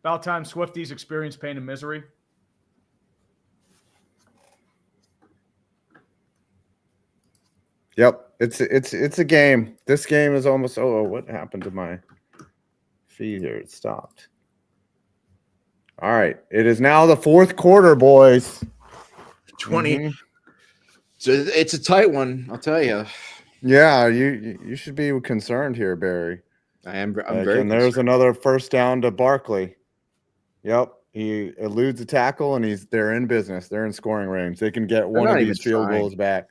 About time Swifties experience pain and misery. Yep. It's a game. This game is almost what happened to my feed here? It stopped. All right. It is now the 4th quarter, boys. 20. Mm-hmm. So it's a tight one, I'll tell you. Yeah, you should be concerned here, Barry. I'm very concerned. And there's another first down to Barkley. Yep. He eludes a tackle, and they're in business. They're in scoring range. They can get one of these field goals back.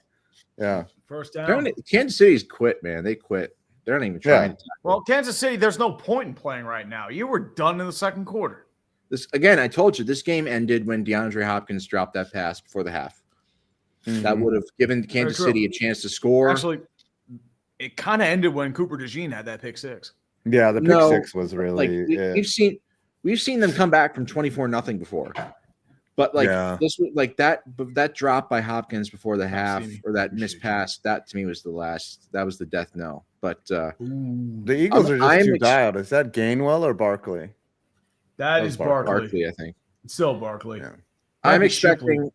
Yeah. First down. Kansas City's quit, man. They quit. They're not even trying. Yeah. Well, Kansas City, there's no point in playing right now. You were done in the 2nd quarter. Again, I told you, this game ended when DeAndre Hopkins dropped that pass before the half. Mm-hmm. That would have given Kansas City a chance to score. Actually, it kind of ended when Cooper DeJean had that pick 6. Yeah, the pick 6 was really. We've seen them come back from 24-0 before, but that drop by Hopkins before the half, or that missed pass, that to me was the death knell. But the Eagles are just too dialed. Is that Gainwell or Barkley? That is Barkley. Barkley, I think. It's still Barkley. Yeah. I'm expecting.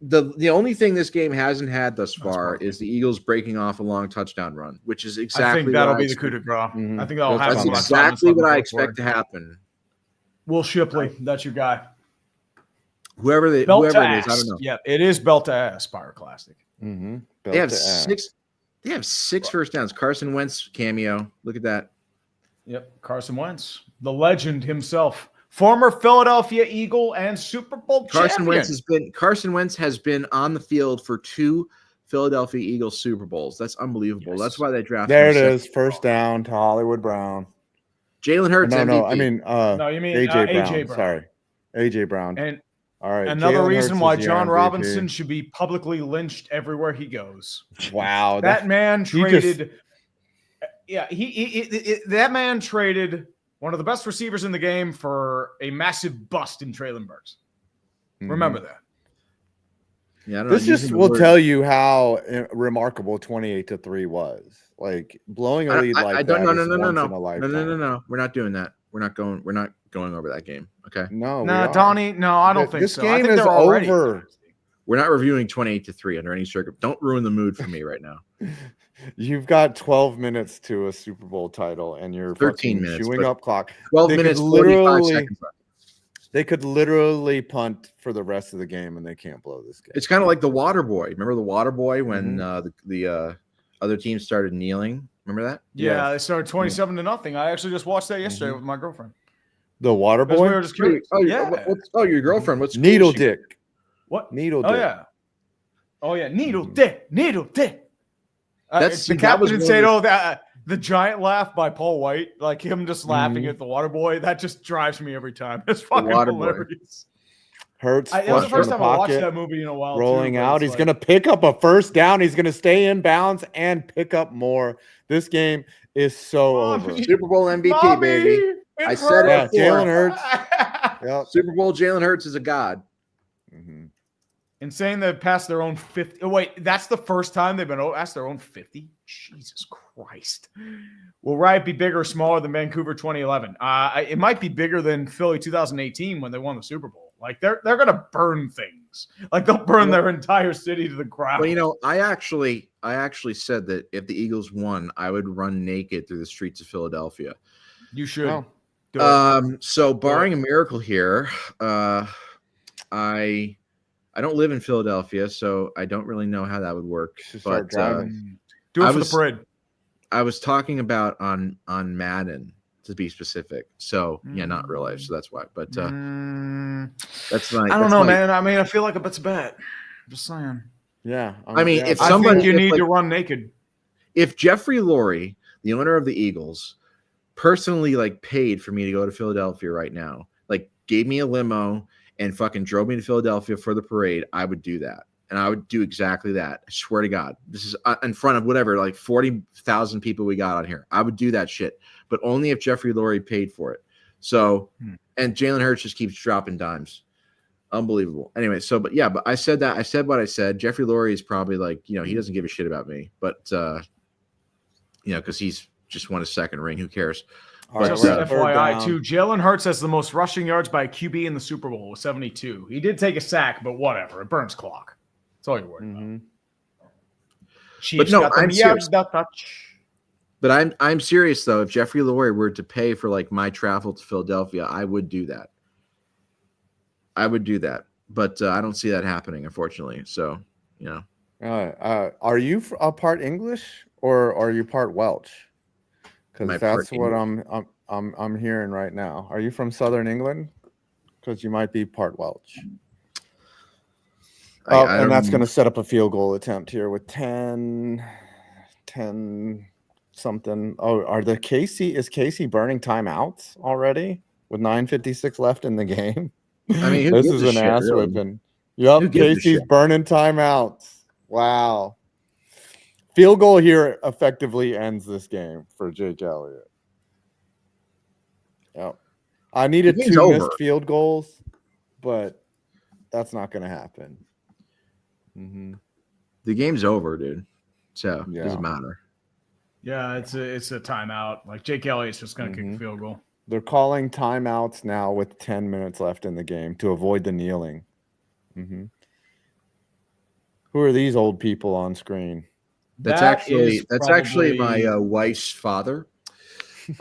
The only thing this game hasn't had thus far is the Eagles breaking off a long touchdown run, which is exactly. I think that'll be the coup de grace. Mm-hmm. I think that'll happen. That's exactly what I expect to happen. Will Shipley, that's your guy. Whoever it is, I don't know. Yeah, it is belt to ass, Pyroclastic. Mm-hmm. They have 6. They have 6 first downs. Carson Wentz cameo. Look at that. Yep, Carson Wentz, the legend himself. Former Philadelphia Eagle and Super Bowl champion. Carson Wentz has been on the field for 2 Philadelphia Eagles Super Bowls. That's unbelievable. Yes. That's why they drafted him. There it is. First down to Hollywood Brown. Jalen Hurts. No, I mean, you mean AJ Brown. Sorry, AJ Brown. And all right. Another reason why John Robinson should be publicly lynched everywhere he goes. Wow, that man traded. That man traded one of the best receivers in the game for a massive bust in Traylon Burks. Mm-hmm. Remember that. Yeah, I don't this know, just will tell you how remarkable 28-3 was. Like blowing a lead like that is once in a lifetime. No. We're not doing that. We're not going over that game. Okay. No, Donnie. No, I don't think this so. Game I think is they're already over. We're not reviewing 28-3 under any circumstance. Don't ruin the mood for me right now. You've got 12 minutes to a Super Bowl title, and you're 13 minutes, chewing up clock. 12 minutes, 45 seconds left. They could literally punt for the rest of the game, and they can't blow this game. It's kind of like the Water Boy. Remember the Water Boy when the other team started kneeling? Remember that? Yeah, they started 27-0. I actually just watched that yesterday with my girlfriend. The Water Boy? We were just curious. Your girlfriend. What's Needle Dick? What? Needle Dick. Oh yeah, Needle Dick. That's the captain didn't say the giant laugh by Paul White, like him just laughing at the Water Boy. That just drives me every time. It's fucking hilarious. Hurts. That was the first time I watched that movie in a while. Rolling out. He's going to pick up a first down. He's going to stay in bounds and pick up more. This game is so over. Super Bowl MVP, baby. I said it. Jalen Hurts. Yep. Super Bowl Jalen Hurts is a god. And saying they passed their own 50. Oh, wait, that's the first time they've been asked their own 50? Jesus Christ. Will Riot be bigger or smaller than Vancouver 2011? It might be bigger than Philly 2018 when they won the Super Bowl. Like, they're going to burn things. Like, they'll burn their entire city to the ground. Well, you know, I actually said that if the Eagles won, I would run naked through the streets of Philadelphia. You should. So barring a miracle here, I don't live in Philadelphia, so I don't really know how that would work. But do it for the parade. I was talking about on Madden, to be specific. So yeah, not real life. So that's why. But that's not. I don't know, man. I mean, I feel like it's a bet. Just saying. Yeah. I mean, if I somebody, think you need to run naked. If Jeffrey Lurie, the owner of the Eagles, personally paid for me to go to Philadelphia right now, gave me a limo and fucking drove me to Philadelphia for the parade, I would do that. And I would do exactly that. I swear to God. This is in front of whatever, 40,000 people we got on here. I would do that shit. But only if Jeffrey Lurie paid for it. So, and Jalen Hurts just keeps dropping dimes. Unbelievable. Anyway, but I said that. I said what I said. Jeffrey Lurie is probably he doesn't give a shit about me. But, because he's just won a second ring. Who cares? Just FYI, too, Jalen Hurts has the most rushing yards by a QB in the Super Bowl with 72. He did take a sack, but whatever. It burns clock. That's all you're worried about. But no, I'm serious. But I'm serious, though. If Jeffrey Lurie were to pay for my travel to Philadelphia, I would do that. But I don't see that happening, unfortunately. So, are you a part English or are you part Welsh? Because that's what I'm hearing right now. Are you from Southern England? Because you might be part Welsh. And that's going to set up a field goal attempt here with 10 something. Oh, is Casey burning timeouts already with 9:56 left in the game? I mean, this is an ass whipping. Yep, Casey's burning timeouts. Wow. Field goal here effectively ends this game for Jake Elliott. Yep. I needed 2 missed field goals, but that's not going to happen. The game's over, dude. So it doesn't matter. Yeah, it's a timeout. Jake Elliott's just going to kick a field goal. They're calling timeouts now with 10 minutes left in the game to avoid the kneeling. Who are these old people on screen? That's actually my wife's father. He's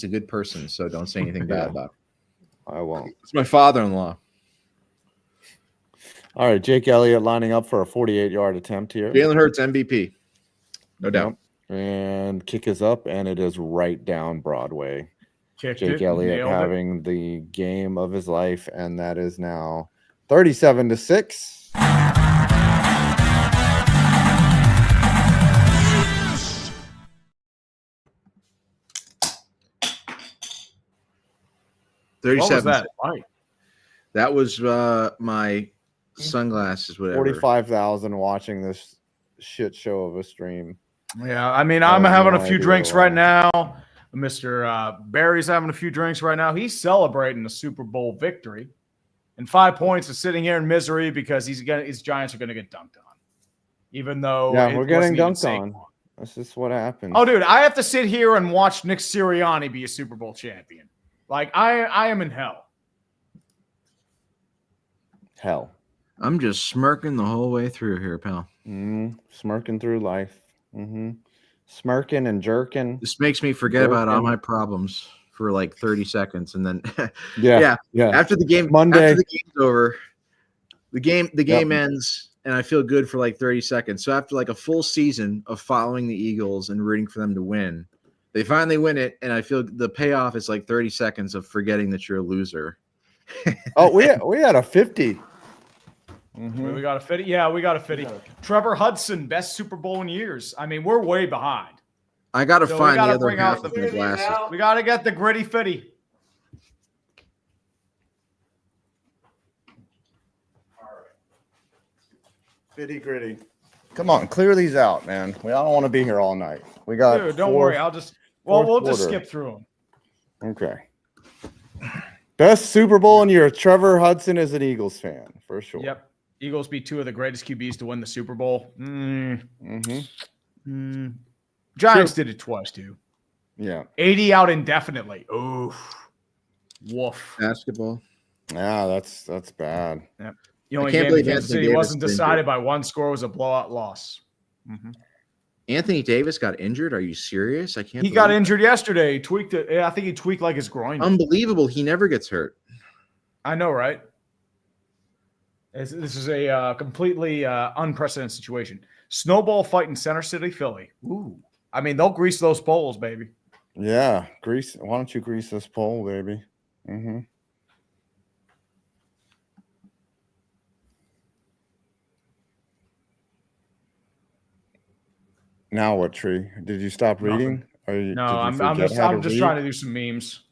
a good person, so don't say anything bad about him. I won't. It's my father-in-law. All right, Jake Elliott lining up for a 48-yard attempt here. Jalen Hurts MVP, no doubt. And kick is up, and it is right down Broadway. Jake Elliott having the game of his life, and that is now 37-6. What was that? That was my sunglasses, whatever. 45,000 watching this shit show of a stream. Yeah, I mean, I'm having a few drinks right now. Mr. Barry's having a few drinks right now. He's celebrating the Super Bowl victory. And 5 points is sitting here in misery because his Giants are going to get dunked on. Even though we're getting dunked on. That's just what happens. Oh, dude, I have to sit here and watch Nick Sirianni be a Super Bowl champion. Like, I am in hell. Hell. I'm just smirking the whole way through here, pal. Smirking through life. Smirking and jerking. This makes me forget about all my problems for like 30 seconds, and then yeah. After the game's over, the game ends, and I feel good for like 30 seconds. So after like a full season of following the Eagles and rooting for them to win, they finally win it, and I feel the payoff is like 30 seconds of forgetting that you're a loser. Oh, we had a 50. We got a 50. Yeah, we got a 50. Trevor Hudson, best Super Bowl in years. I mean, we're way behind. I got to find the other half of the glasses. We got to get the gritty fitty. All right. Fitty gritty. Come on, clear these out, man. I don't want to be here all night. We got. Dude, don't worry. We'll just skip through them. Okay. Best Super Bowl in year. Trevor Hudson is an Eagles fan for sure. Yep. Eagles beat 2 of the greatest QBs to win the Super Bowl. Giants did it twice, too. Yeah. 80 out indefinitely. Oof. Woof. Basketball. Yeah, that's bad. Yep. The only game Kansas City wasn't decided by one score was a blowout loss. Anthony Davis got injured. Are you serious? I can't. He got injured yesterday. He tweaked it. I think he tweaked like his groin. Unbelievable. He never gets hurt. I know, right? This is a completely unprecedented situation. Snowball fight in Center City, Philly. Ooh. I mean, they'll grease those poles, baby. Yeah, grease. Why don't you grease this pole, baby? Now what, Tree? Did you stop reading? No, I'm just trying to do some memes.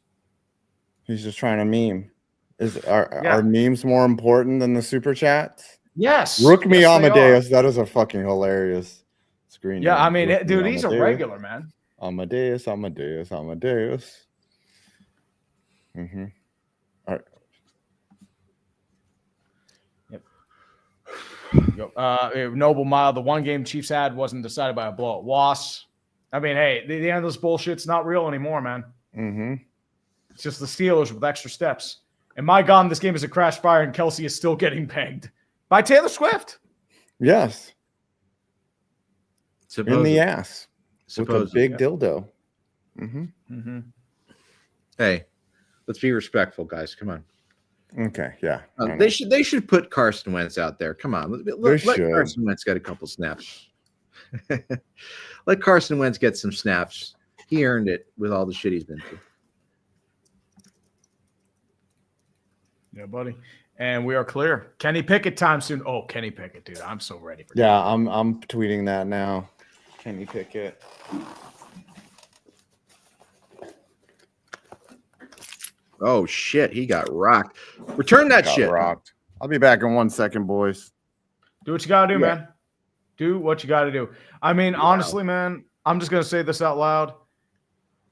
He's just trying to meme. Are memes more important than the super chats? Yes. Rook me Amadeus. That is a fucking hilarious screen. Yeah, I mean, dude, he's a regular, man. Amadeus. All right. Yep. Noble Mile, the one game Chiefs had wasn't decided by a blowout loss. I mean, hey, the end of this bullshit's not real anymore, man. It's just the Steelers with extra steps. And my God, this game is a crash fire, and Kelsey is still getting pegged by Taylor Swift. Yes. Supposedly. In the ass. Supposedly. With a big dildo. Hey, let's be respectful, guys. Come on. Okay, yeah. They should put Carson Wentz out there. Come on. Let Carson Wentz get a couple snaps. Let Carson Wentz get some snaps. He earned it with all the shit he's been through. Yeah, buddy. And we are clear. Kenny Pickett time soon. Oh, Kenny Pickett, dude. I'm so ready for that. Yeah, I'm tweeting that now. Kenny Pickett. Oh shit, he got rocked. Return that shit. Rocked. I'll be back in 1 second, boys. Do what you gotta do, man. Do what you gotta do. I mean, honestly, man, I'm just gonna say this out loud.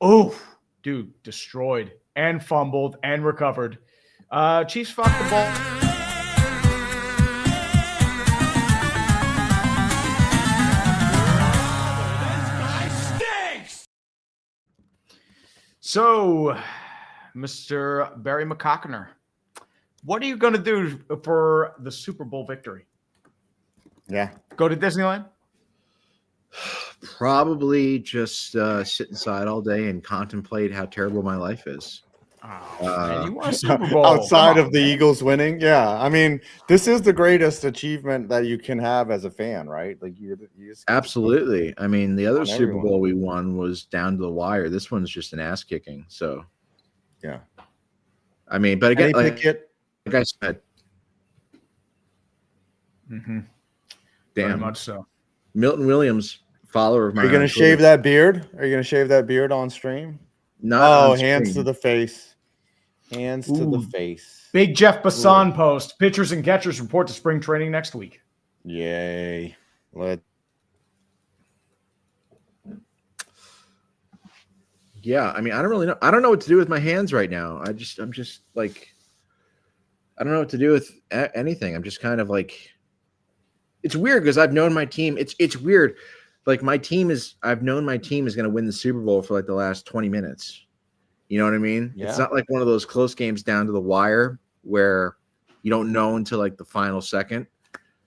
Oh, dude, destroyed and fumbled and recovered. Chiefs fucked the ball. So, Mr. Barry McCockner, what are you going to do for the Super Bowl victory? Yeah. Go to Disneyland? Probably just sit inside all day and contemplate how terrible my life is. Man, you want a Super Bowl outside of the Eagles winning? Yeah, I mean, this is the greatest achievement that you can have as a fan, right? Like you just absolutely. I mean, the other Super Bowl we won was down to the wire. This one's just an ass kicking. So, yeah. I mean, but again, like I said, damn Very much so. Milton Williams, follower of mine. Are you going to shave that beard? Are you going to shave that beard on stream? No. Hands to the face. Hands to the face. Big Jeff Bassan post. Pitchers and catchers report to spring training next week. Yay. Yeah, I mean, I don't really know. I don't know what to do with my hands right now. I'm just like, I don't know what to do with anything. I'm just kind of like, it's weird because I've known my team. It's weird. Like I've known my team is going to win the Super Bowl for like the last 20 minutes. You know what I mean? Yeah. It's not like one of those close games down to the wire where you don't know until like the final second.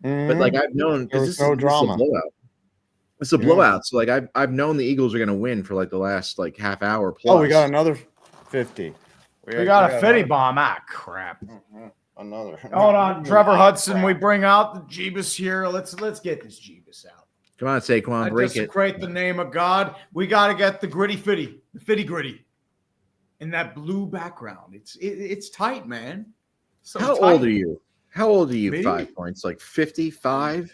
But like I've known, because this is a blowout. It's a blowout. So like I've known the Eagles are going to win for like the last like half hour plus. Oh, we got another 50. We got a 50 bomb. Ah, crap. Another. Hold on, Trevor Hudson. We bring out the Jeebus here. Let's get this Jeebus out. Come on, Saquon, break it. Desecrate the name of God. We got to get the gritty fitty, the fitty gritty, in that blue background. It's tight, man. So How tight. old are you? How old are you? Me? 5 points, like 55.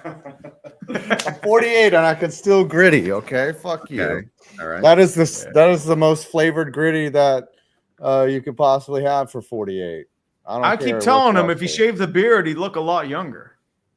I'm 48 and I can still gritty. Okay, fuck you. Okay. All right. That is the most flavored gritty that you could possibly have for 48. I keep telling him if he shaved the beard, he'd look a lot younger.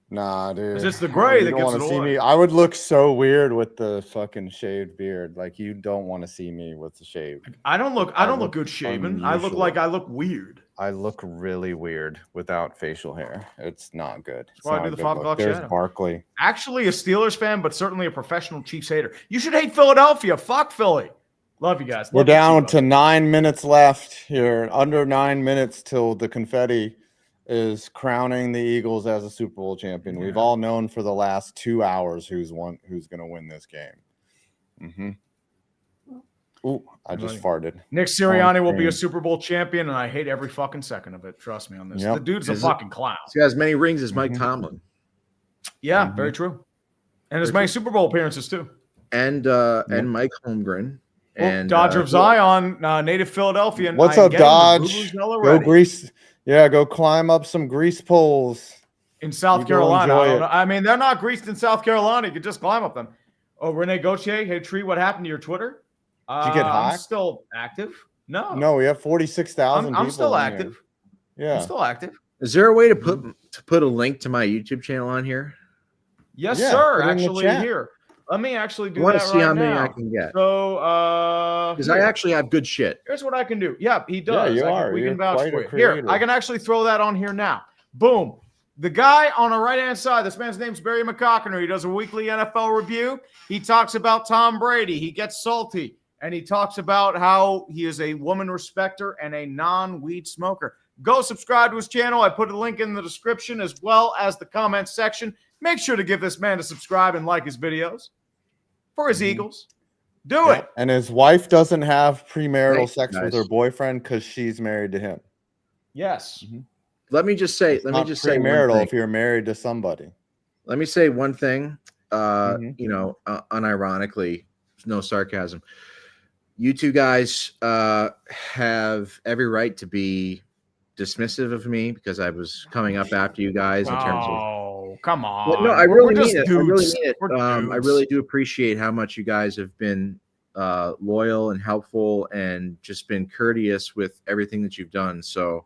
Nah, dude. It's the gray that gives it away. See me. I would look so weird with the fucking shaved beard. Like you don't want to see me with the shave. I don't look good shaven. I look weird. I look really weird without facial hair. It's not good. That's why I do the 5 o'clock shadow. There's Barkley. Actually, a Steelers fan, but certainly a professional Chiefs hater. You should hate Philadelphia. Fuck Philly. Love you guys. We're down to 9 minutes left here. Under 9 minutes till the confetti is crowning the Eagles as a Super Bowl champion. Yeah. We've all known for the last 2 hours who's going to win this game. Mm-hmm. Ooh, I just farted. Nick Sirianni will be a Super Bowl champion, and I hate every fucking second of it. Trust me on this. Yep. The dude's a fucking clown. He has as many rings as Mike Tomlin. Yeah, very true. And as many Super Bowl appearances too. And Mike Holmgren. And Dodger of Zion, native Philadelphian. What's up, Dodge? Go grease. Yeah, go climb up some grease poles. In South Carolina. I mean, they're not greased in South Carolina. You could just climb up them. Oh, Renee Gauthier. Hey, Tree, what happened to your Twitter? Did you get hacked? I'm still active. No, we have 46,000 people. I'm still active. Here. Yeah. I'm still active. Is there a way to put a link to my YouTube channel on here? Yes, sir. Actually, here. Let me actually do that right now. I want to see how many I can get. So, because I actually have good shit. Here's what I can do. Yeah, he does. Yeah, we can vouch for you. Here, I can actually throw that on here now. Boom. The guy on the right-hand side, this man's name's Barry McCockiner. He does a weekly NFL review. He talks about Tom Brady. He gets salty. And he talks about how he is a woman respecter and a non-weed smoker. Go subscribe to his channel. I put a link in the description as well as the comment section. Make sure to give this man a subscribe and like his videos for his Eagles. Do it. And his wife doesn't have premarital sex with her boyfriend because she's married to him. Yes. Let me just say premarital if you're married to somebody. Let me say one thing. Unironically, no sarcasm. You two guys have every right to be dismissive of me because I was coming up after you guys in terms of. Oh, come on! But no, I really mean it. I really do appreciate how much you guys have been loyal and helpful and just been courteous with everything that you've done. So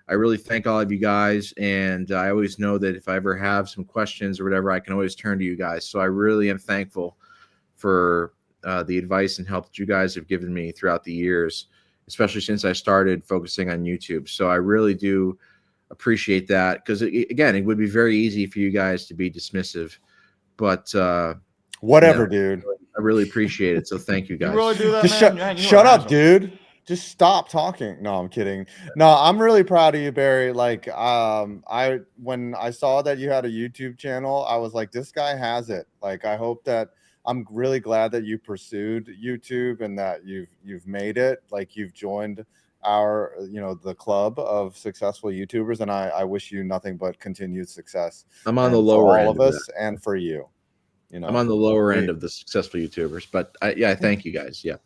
I really thank all of you guys, and I always know that if I ever have some questions or whatever, I can always turn to you guys. So I really am thankful for the advice and help that you guys have given me throughout the years, especially since I started focusing on YouTube. So I really do appreciate that because, again, it would be very easy for you guys to be dismissive, but whatever, dude. I really appreciate it. So thank you guys. You really do that, just man? Shut up, dude. Just stop talking. No, I'm kidding. No, I'm really proud of you, Barry. Like, when I saw that you had a YouTube channel, I was like, this guy has it. Like, I hope that. I'm really glad that you pursued YouTube and that you've made it. Like you've joined our, the club of successful YouTubers, and I wish you nothing but continued success. I'm on the lower end of us and for you. I'm on the lower end of the successful YouTubers, but I thank you guys. Yeah,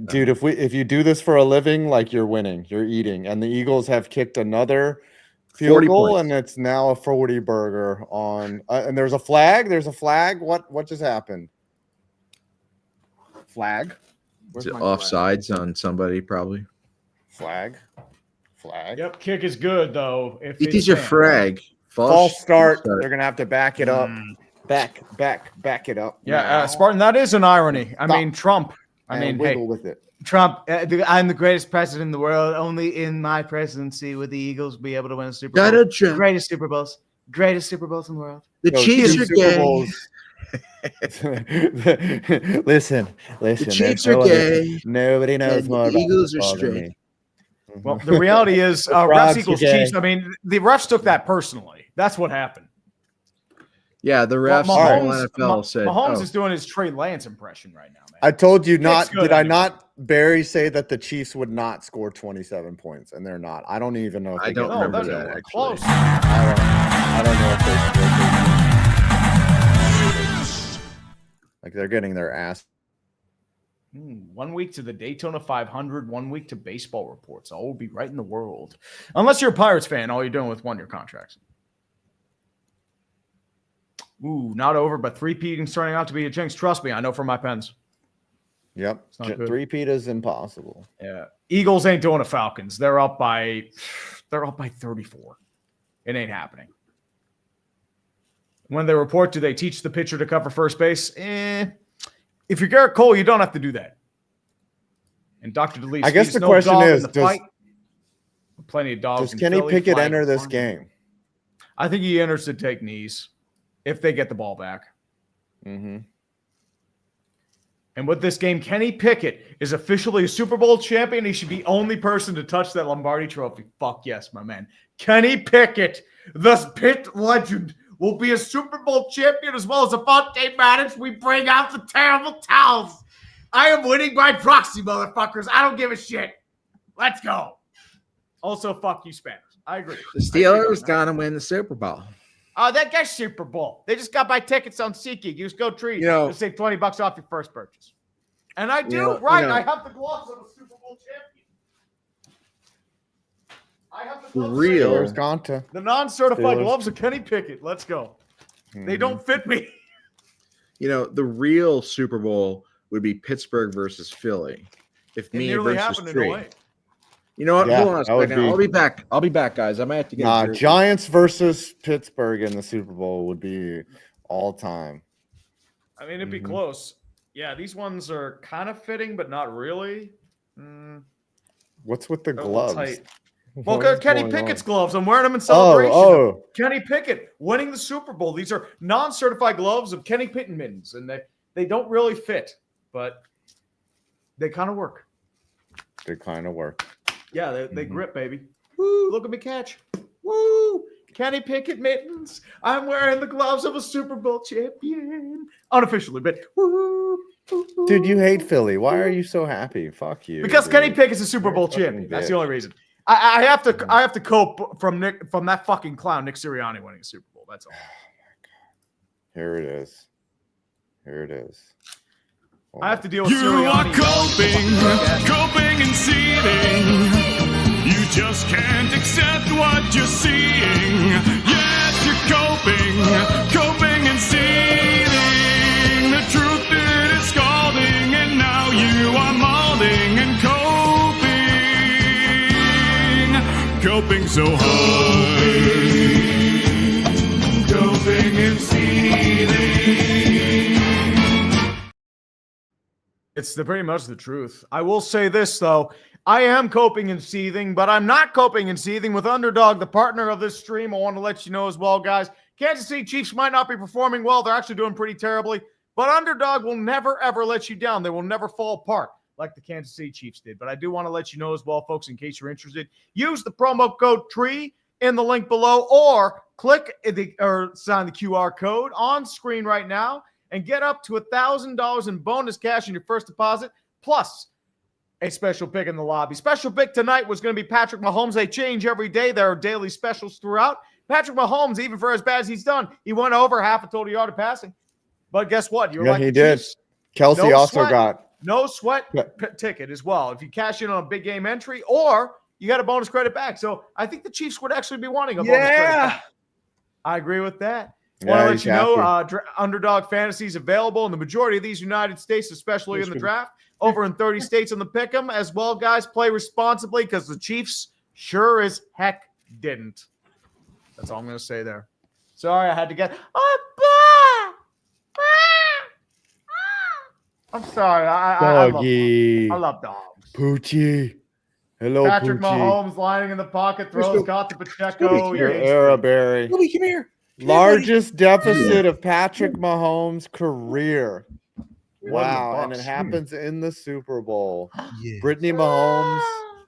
dude. If you do this for a living, like you're winning, you're eating, and the Eagles have kicked another field goal, and it's now a 40 burger on. And there's a flag. What just happened? Flag. Is it offsides on somebody? Probably. Flag. Yep. Kick is good though. If it is your frag. False start. They're gonna have to back it up. Back it up. Yeah, Spartan. That is an irony. I mean, Trump. Wiggle with it. Trump, I'm the greatest president in the world. Only in my presidency would the Eagles be able to win a Super Bowl. Donald Trump. Greatest Super Bowls in the world. The Chiefs are Super gay. Bowls. listen. The Chiefs are gay. Nobody knows more about Eagles are football than straight. me. Well, the reality is, refs equals Chiefs. I mean, the refs took that personally. That's what happened. Yeah, the refs. Mahomes, NFL said Mahomes is doing his Trey Lance impression right now, man. I told you not. Did anyway. I not, Barry, say that the Chiefs would not score 27 points, and they're not. I don't even know. If I don't remember that. Actually. Close. I don't know if they like they're getting their ass. 1 week to the Daytona 500, 1 week to baseball reports. All will be right in the world. Unless you're a Pirates fan, all you're doing with 1 year contracts. Ooh, not over, but three-peating starting out to be a jinx. Trust me, I know from my pens. Yep, three-peat is impossible. Yeah, Eagles ain't doing the Falcons. They're up by 34. It ain't happening. When they report, do they teach the pitcher to cover first base? If you're Garrett Cole, you don't have to do that. And Dr. DeLeese, I guess the question is, plenty of dogs. Does Kenny Pickett enter this game? I think he enters to take knees if they get the ball back. Mm-hmm. And with this game, Kenny Pickett is officially a Super Bowl champion. He should be the only person to touch that Lombardi trophy. Fuck yes, my man. Kenny Pickett, the Pitt legend, will be a Super Bowl champion as well as Avante Maddox. We bring out the terrible towels. I am winning by proxy, motherfuckers. I don't give a shit. Let's go. Also, fuck you, Spanish. I agree. The Steelers got to win the Super Bowl. Oh, that guy's Super Bowl. They just got my tickets on SeatGeek. Use Go Treat to save $20 off your first purchase. And I do, I have the gloves of a Super Bowl champion. I have the gloves. The non-certified gloves of Kenny Pickett. Let's go. Mm-hmm. They don't fit me. The real Super Bowl would be Pittsburgh versus Philly. If me versus Tree. You know what? Yeah, hold on a second. I'll be back. I'll be back, guys. I might have to get Giants versus Pittsburgh in the Super Bowl would be all time. I mean, it'd be close. Yeah, these ones are kind of fitting, but not really. What's with the gloves? Well, Kenny Pickett's gloves. I'm wearing them in celebration. Kenny Pickett winning the Super Bowl. These are non-certified gloves of Kenny Pickett mittens, and they don't really fit, but they kind of work. They kind of work. Yeah, they grip, baby. Woo, look at me catch. Woo, Kenny Pickett mittens. I'm wearing the gloves of a Super Bowl champion. Unofficially, but woo. Dude, you hate Philly. Why are you so happy? Fuck you. Because Kenny Pickett's a Super Bowl champion. That's the only reason. I have to cope from that fucking clown, Nick Sirianni, winning a Super Bowl. That's all. Oh, my God. Here it is. I have to deal with Sirianni. You are coping and seething. You just can't accept what you're seeing. Yes, you're coping and seething. The truth it is scalding, and now you are molding and coping so hard. Coping and seething. It's pretty much the truth. I will say this, though. I am coping and seething, but I'm not coping and seething with Underdog, the partner of this stream. I want to let you know as well, guys. Kansas City Chiefs might not be performing well. They're actually doing pretty terribly. But Underdog will never, ever let you down. They will never fall apart like the Kansas City Chiefs did. But I do want to let you know as well, folks, in case you're interested, use the promo code TREE in the link below or sign the QR code on screen right now and get up to $1,000 in bonus cash in your first deposit, plus a special pick in the lobby. Special pick tonight was going to be Patrick Mahomes. They change every day. There are daily specials throughout. Patrick Mahomes, even for as bad as he's done, he went over half a total yard of passing. But guess what? You're he did. Chiefs. Kelsey also got no sweat ticket as well. If you cash in on a big game entry, or you got a bonus credit back. So I think the Chiefs would actually be wanting a bonus credit back. I agree with that. I want to let you know, Underdog Fantasy is available in the majority of these United States, especially in the draft, over in 30 states in the pick'em as well, guys. Play responsibly because the Chiefs sure as heck didn't. That's all I'm going to say there. Sorry, I had to get I'm sorry. I love dogs. Poochie. Hello, Patrick Poochie. Mahomes lining in the pocket, throws, got to Pacheco. Your Araberry. Bobby, come here. Largest deficit of Patrick Mahomes' career. What are the Wow, and it Bucks? happens in the Super Bowl. Yeah. Brittany Mahomes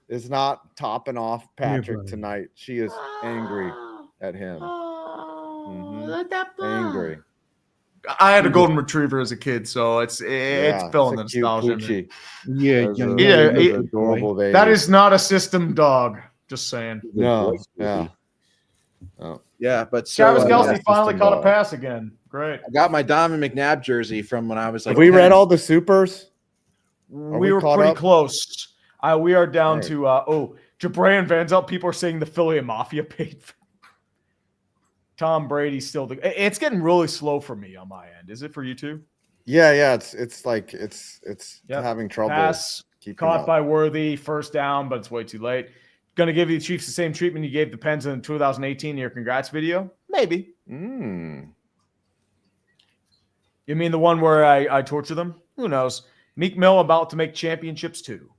is not topping off here, Patrick buddy. tonight. She is angry at him. Angry. I had a golden retriever as a kid, so it's Yeah, filling the it's a cute nostalgia. in me. Poochie. Yeah, There's young a- Yeah, there's an adorable baby. That is not a system dog. Just saying. no, yeah. Oh. Yeah, but Travis so Kelce that's finally system caught a dog. pass again. Great. I got my Donovan McNabb jersey from when I was like. Have we 10. read all the supers? We we were caught pretty up? close. We are down Right. to Jabray Van Zelt. People are saying the Philly Mafia paid. Tom Brady's still it's getting really slow for me on my end. Is it for you too? Yeah. It's like it's Yep. having trouble. Pass keeping caught up. by Worthy, first down, but it's way too late. Going to give you the Chiefs the same treatment you gave the Pens in the 2018 in your congrats video? Maybe. Mm. You mean the one where I torture them? Who knows? Meek Mill about to make championships too.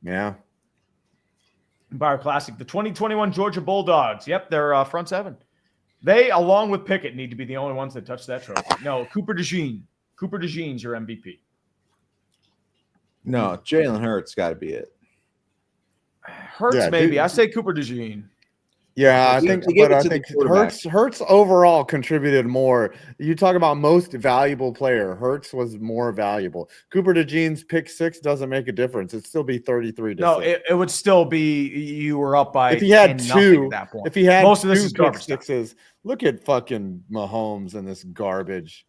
Yeah. Empire Classic. The 2021 Georgia Bulldogs. Yep, they're front seven. They, along with Pickett, need to be the only ones that touch that trophy. No, Cooper DeJean. Cooper DeJean's your MVP. No, Jalen Hurts got to be it. Hurts, Yeah, maybe. dude. I say Cooper DeJean. Yeah, I He- think, he gave but it I to the think quarterback. Hurts overall contributed more. You talk about most valuable player. Hurts was more valuable. Cooper DeJean's pick 6 doesn't make a difference. It'd still be 33 to No, 6. it would still be you were up by If he had 10-0 two, at that point. If he had Most of this two is pick garbage time. sixes, look at fucking Mahomes and this garbage.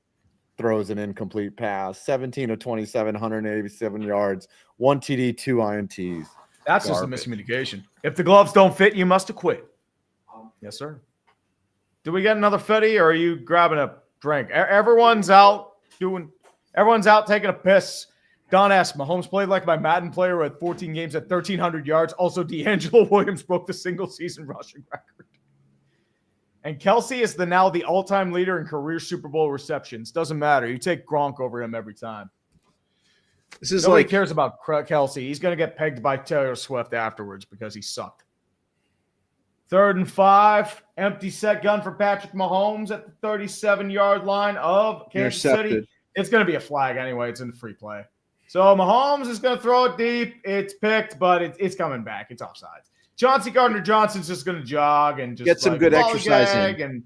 Throws an incomplete pass, 17 of 27, 187 yards, 1 TD, 2 INTs. That's Garbage. just a miscommunication. If the gloves don't fit, you must have quit. Yes, sir. Do we get another fetty, or are you grabbing a drink? Everyone's out taking a piss. Don S. Mahomes played like my Madden player with 14 games at 1,300 yards. Also, D'Angelo Williams broke the single-season rushing record. And Kelce is now the all-time leader in career Super Bowl receptions. Doesn't matter. You take Gronk over him every time. This is Nobody like cares about Kelce. He's going to get pegged by Taylor Swift afterwards because he sucked. 3rd and 5. Empty set gun for Patrick Mahomes at the 37-yard line of Kansas City. intercepted. It's going to be a flag anyway. It's in the free play. So Mahomes is going to throw it deep. It's picked, but it's coming back. It's offsides. Chauncey Gardner-Johnson's just going to jog and just Get some good exercise in. and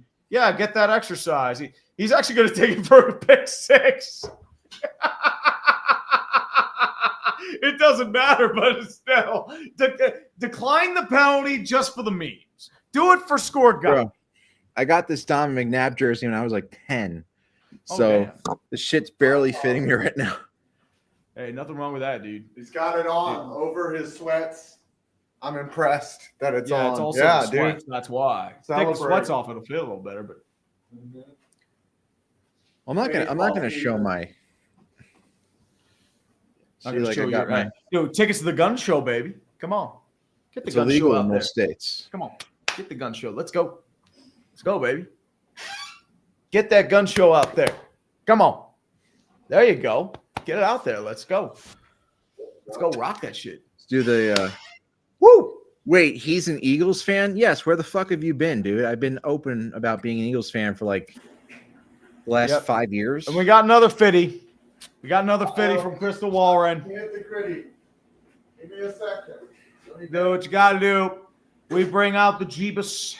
get that exercise. He's actually going to take it for a pick 6. It doesn't matter, but it's still decline the penalty just for the memes. Do it for score guy. Bro, I got this Donovan McNabb jersey when I was like 10. So this shit's barely fitting me right now. Hey, nothing wrong with that, dude. He's got it on over his sweats. I'm impressed that it's on. It's also yeah, the sweats, dude. that's why. Take the Celebrate. sweats off, it'll feel a little better. But I'm not gonna show my. I'm See, gonna like show I you. got my. Dude, tickets to the gun show, baby. Come on, get the It's gun illegal show in out there. most states. Come on, get the gun show. Let's go. Let's go, baby. Get that gun show out there. Come on. There you go. Get it out there. Let's go. Let's go rock that shit. Let's do the. Woo! Wait, he's an Eagles fan? Yes. Where the fuck have you been, dude? I've been open about being an Eagles fan for like the last 5 years. And we got another fitty. We got another fitty from Crystal Walren. Hit the gritty. Give me a second. Do what you got to do. We bring out the Jeebus.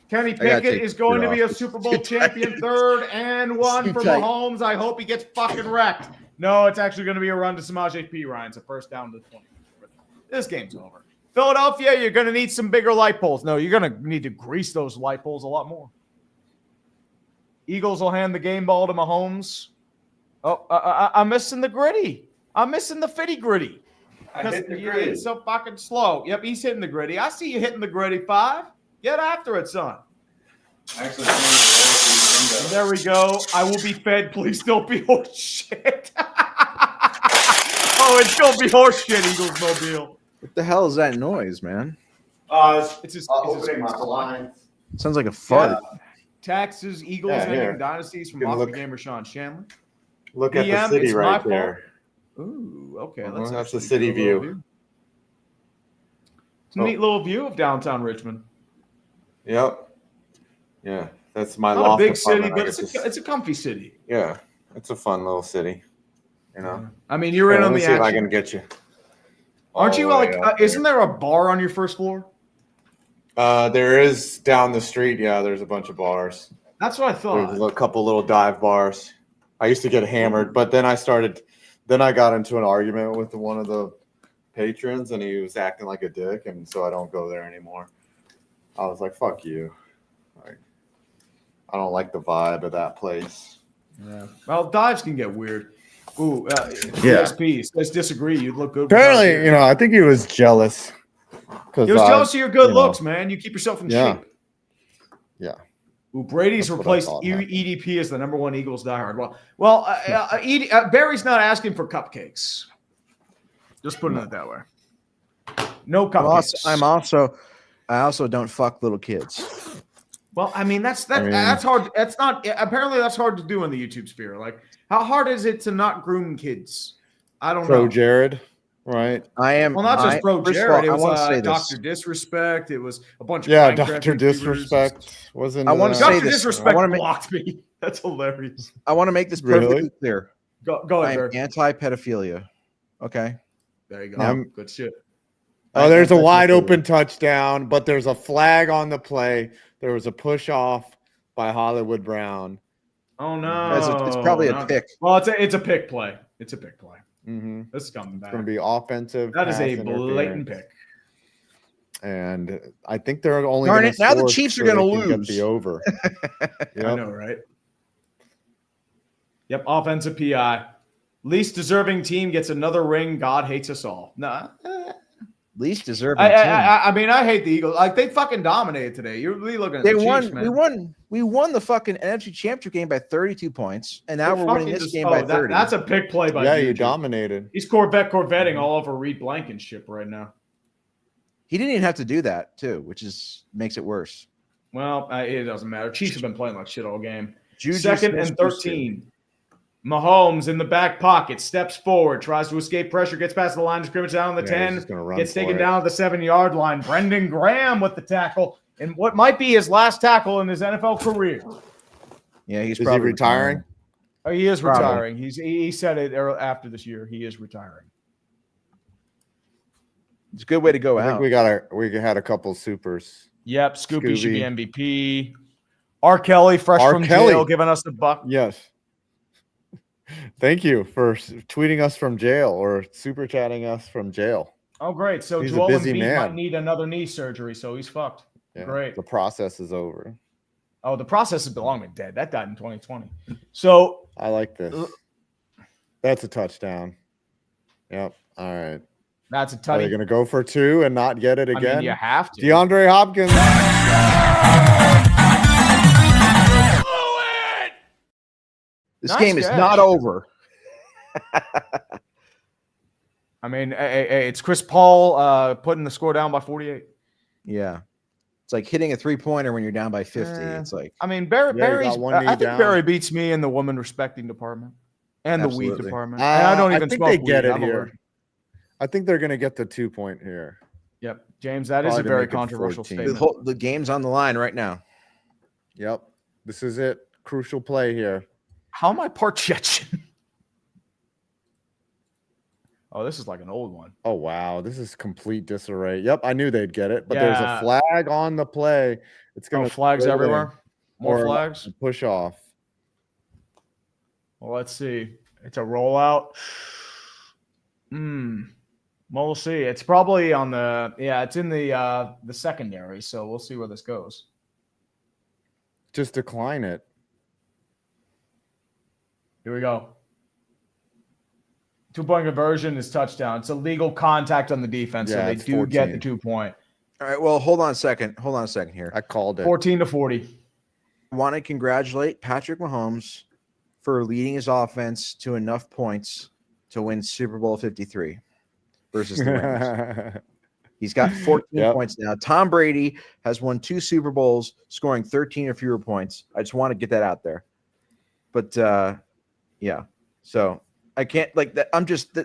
Kenny gotta Pickett take is going to it be a off. Super Bowl champion. 3rd and 1 for tight. Mahomes. I hope he gets fucking wrecked. No, it's actually going to be a run to Samaje P. Ryan. It's a first down to the 20. This game's over. Philadelphia, you're going to need some bigger light poles. No, you're going to need to grease those light poles a lot more. Eagles will hand the game ball to Mahomes. Oh, I'm missing the gritty. I'm missing the fitty gritty. Because it's so fucking slow. Yep, he's hitting the gritty. I see you hitting the gritty, 5. Get after it, son. Actually, There we go. I will be fed. Please don't be horse shit. Oh, it's going to be horse shit, Eagles Mobile. What the hell is that noise, man? It's just Opening my blinds. Sounds like a fart. Taxes, Eagles, Yeah, ending here. dynasties from Give a off the look. gamer Sean Shanley. Look at PM, the city it's my right fault. there. Ooh, okay. That's the city view. It's a neat little view of downtown Richmond. Yep. Yeah, that's my Not loft a big city, apartment. but it's a comfy city. Yeah, it's a fun little city. I mean, you're in on the action. Let me see if I can get you. Aren't you isn't there a bar on your first floor? There is down the street. Yeah, there's a bunch of bars. That's what I thought. There's a couple little dive bars. I used to get hammered, but then I got into an argument with one of the patrons, and he was acting like a dick, and so I don't go there anymore. I was like, fuck you. Like, I don't like the vibe of that place. Yeah. Well, dives can get weird. Ooh, yeah. Let's disagree. You'd look good. Apparently, I think he was jealous. He was jealous of your good looks, man. You keep yourself in shape. Yeah. Ooh, Brady's replaced EDP as the number one Eagles diehard. Well, Barry's not asking for cupcakes. Just putting it that way. No cupcakes. I also don't fuck little kids. Well, I mean that's hard. That's not apparently that's hard to do in the YouTube sphere. Like, how hard is it to not groom kids? I don't know. Jared, right? I am. Well, not just Jared. It was Dr. Disrespect. It was a bunch of Dr. Disrespect wasn't. I want to say this. Disrespect blocked me. That's hilarious. I want to make this perfectly clear. Go ahead. I'm anti-pedophilia. Okay. There you go. Good shit. Oh, there's a wide open touchdown, but there's a flag on the play. There was a push off by Hollywood Brown. Oh no! It's probably a pick. Well, it's a pick play. It's a pick play. Mm-hmm. This is coming back. It's going to be offensive. That is a blatant pick. And I think they're only now the Chiefs are going to lose. Get the over. Yep. I know, right? Yep, offensive PI. Least deserving team gets another ring. God hates us all. Nah. Least deserving team. I mean, I hate the Eagles. Like, they fucking dominated today. You're really looking at the Chiefs, man. We won the fucking NFC Championship game by 32 points, and now we're winning this game by 30. That's a pick play by you dominated. He's Corvetting all over Reed Blankenship right now. He didn't even have to do that, too, which makes it worse. Well, it doesn't matter. Chiefs have been playing like shit all game. Juju 2nd and 13. Mahomes in the back pocket, steps forward, tries to escape pressure, gets past the line of scrimmage down on the 10, gets taken down at the 7-yard line. Brendan Graham with the tackle, and what might be his last tackle in his NFL career. Yeah, he's probably retiring. Oh, he is retiring. He said it after this year. He is retiring. It's a good way to go out. We had a couple supers. Yep, Scooby should be MVP. R. Kelly, fresh from jail, giving us the buck. Yes. Thank you for tweeting us from jail or super chatting us from jail. Oh, great. So he's Joel a busy Embiid man. might need another knee surgery, so he's fucked. Yeah, great. The process is over. Oh, the process is long and dead. That died in 2020. So I like this. That's a touchdown. Yep. All right. That's a touchdown. Are they going to go for 2 and not get it again? I mean, you have to. DeAndre Hopkins. This game is not over. I mean, it's Chris Paul putting the score down by 48. Yeah. It's like hitting a 3-pointer when you're down by 50. It's like, I mean, I think Barry beats me in the woman respecting department and the weed department. I don't even think smoke they get weed. it here. I think they're going to get the 2-point here. Yep. James, that is a very controversial statement. The game's on the line right now. Yep. This is it. Crucial play here. How am I Parchechen? Oh, this is like an old one. Oh, wow. This is complete disarray. Yep, I knew they'd get it, but there's a flag on the play. It's going to flags everywhere. More flags. Push off. Well, let's see. It's a rollout. Well, we'll see. It's probably on the it's in the secondary, so we'll see where this goes. Just decline it. Here we go. 2-point conversion is touchdown. It's a legal contact on the defense, so they do 14. Get the 2-point. All right, well, hold on a second here. I called it. 14-40. I want to congratulate Patrick Mahomes for leading his offense to enough points to win Super Bowl 53 versus the Rams. He's got 14 points now. Tom Brady has won 2 Super Bowls, scoring 13 or fewer points. I just want to get that out there. But, yeah. So I can't like that.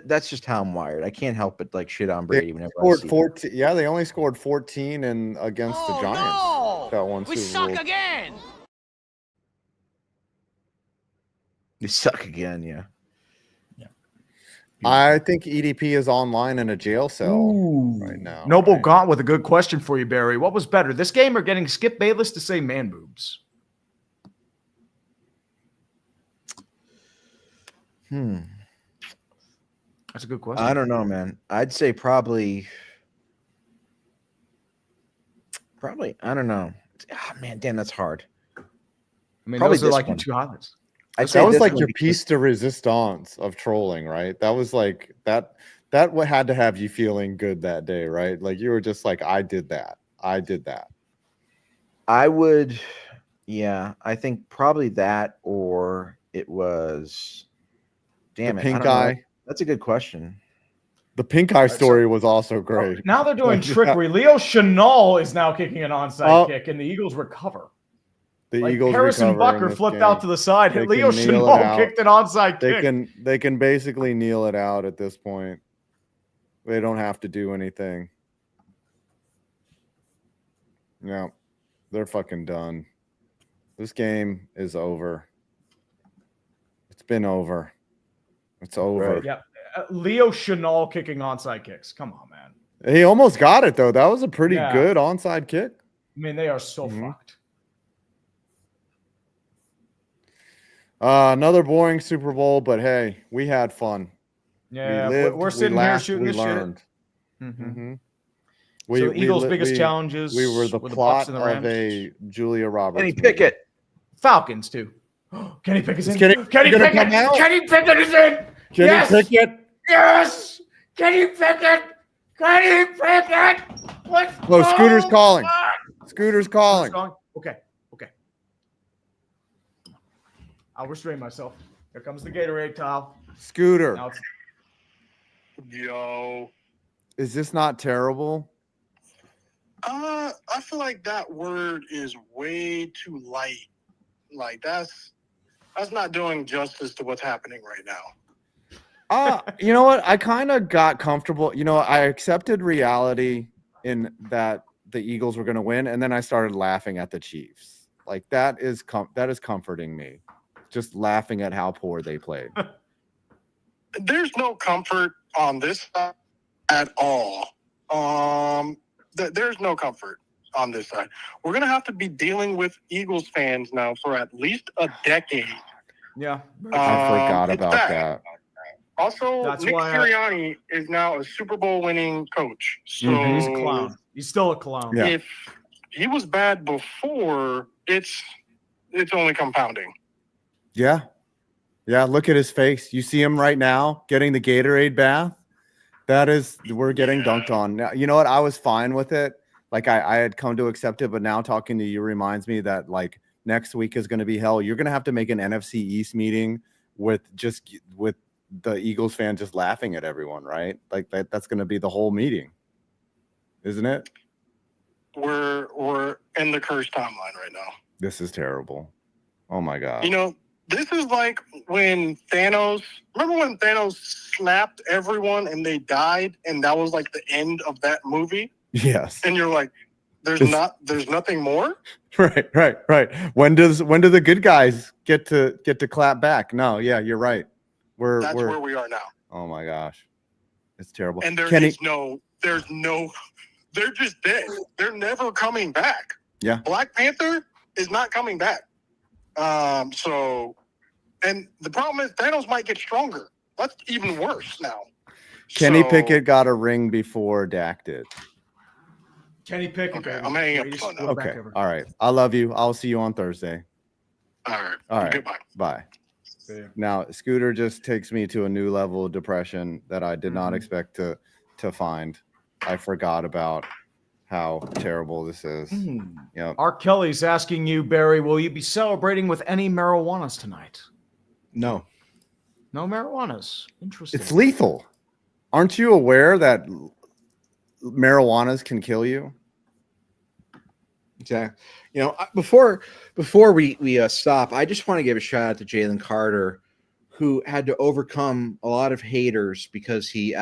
That's just how I'm wired. I can't help but like shit on Brady whenever I Scored see 14. Yeah, they only scored 14 and against the Giants. No! That one We Super suck Bowl. again. You suck again, yeah. I think EDP is online in a jail cell right now. Noble Gaunt with a good question for you, Barry. What was better, this game or getting Skip Bayless to say man boobs? That's a good question. I don't know, man. I'd say probably. I don't know. Oh, man, damn, that's hard. I mean, probably those are like one. your two highlights. That was like your piece de resistance of trolling, right? That was like that had to have you feeling good that day, right? Like you were just like, I did that. I would, yeah. I think probably that, or it was. Damn the it, pink eye. That's a good question. The pink eye story was also great. Now they're doing trickery. Leo Chenal is now kicking an onside kick, and the Eagles recover. The Eagles Harrison Bucker flipped out to the side. Leo Chenal kicked an onside kick. They can basically kneel it out at this point. They don't have to do anything. No, they're fucking done. This game is over. It's been over. It's over. Right. Yeah. Leo Chenal kicking onside kicks. Come on, man. He almost got it, though. That was a pretty good onside kick. I mean, they are so fucked. Another boring Super Bowl, but hey, we had fun. Yeah, we're sitting here shooting the learned. shit. Mm-hmm. So Eagles' biggest challenges. We were the plot of a Julia Roberts. Kenny Pickett. Falcons too. Kenny Pickett's in. Kenny Pickett is in. Kenny Pickett. Yes. Kenny Pickett. Let's go. Scooter's calling. Scooter's calling. Okay. I'll restrain myself. Here comes the Gatorade towel. Scooter. Yo. Is this not terrible? I feel like that word is way too light. Like that's not doing justice to what's happening right now. You know what? I kind of got comfortable. You know, I accepted reality in that the Eagles were going to win, and then I started laughing at the Chiefs. Like that is comforting me. Just laughing at how poor they played. There's no comfort on this side at all. There's no comfort on this side. We're going to have to be dealing with Eagles fans now for at least a decade. Yeah. I forgot about that. Also, Nick Sirianni is now a Super Bowl winning coach. So he's a clown. He's still a clown. Yeah. If he was bad before, it's only compounding. Yeah. Look at his face. You see him right now getting the Gatorade bath. We're getting dunked on. Now, you know what? I was fine with it. Like I had come to accept it, but now talking to you reminds me that like next week is going to be hell. You're going to have to make an NFC East meeting with the Eagles fan just laughing at everyone, right? Like that's going to be the whole meeting, isn't it? We're in the cursed timeline right now. This is terrible. Oh my God. You know, this is like when Thanos. Remember when Thanos snapped everyone and they died, and that was like the end of that movie? Yes. And you're like, there's nothing more. Right. When do the good guys get to clap back? No, yeah, you're right. That's where we are now. Oh my gosh, it's terrible. And they're just dead. They're never coming back. Yeah. Black Panther is not coming back. And the problem is Thanos might get stronger. That's even worse now. Kenny Pickett got a ring before Dak did. Kenny Pickett. Okay, I'm hanging up the phone now. Okay. All right. I love you. I'll see you on Thursday. All right. Goodbye. Bye. Now, Scooter just takes me to a new level of depression that I did not expect to find. I forgot about how terrible this is. Yep. R. Kelly's asking you, Barry, will you be celebrating with any marijuanas tonight? No. No marijuanas. Interesting. It's lethal. Aren't you aware that marijuanas can kill you? Exactly. You know, before we stop, I just want to give a shout out to Jalen Carter, who had to overcome a lot of haters because he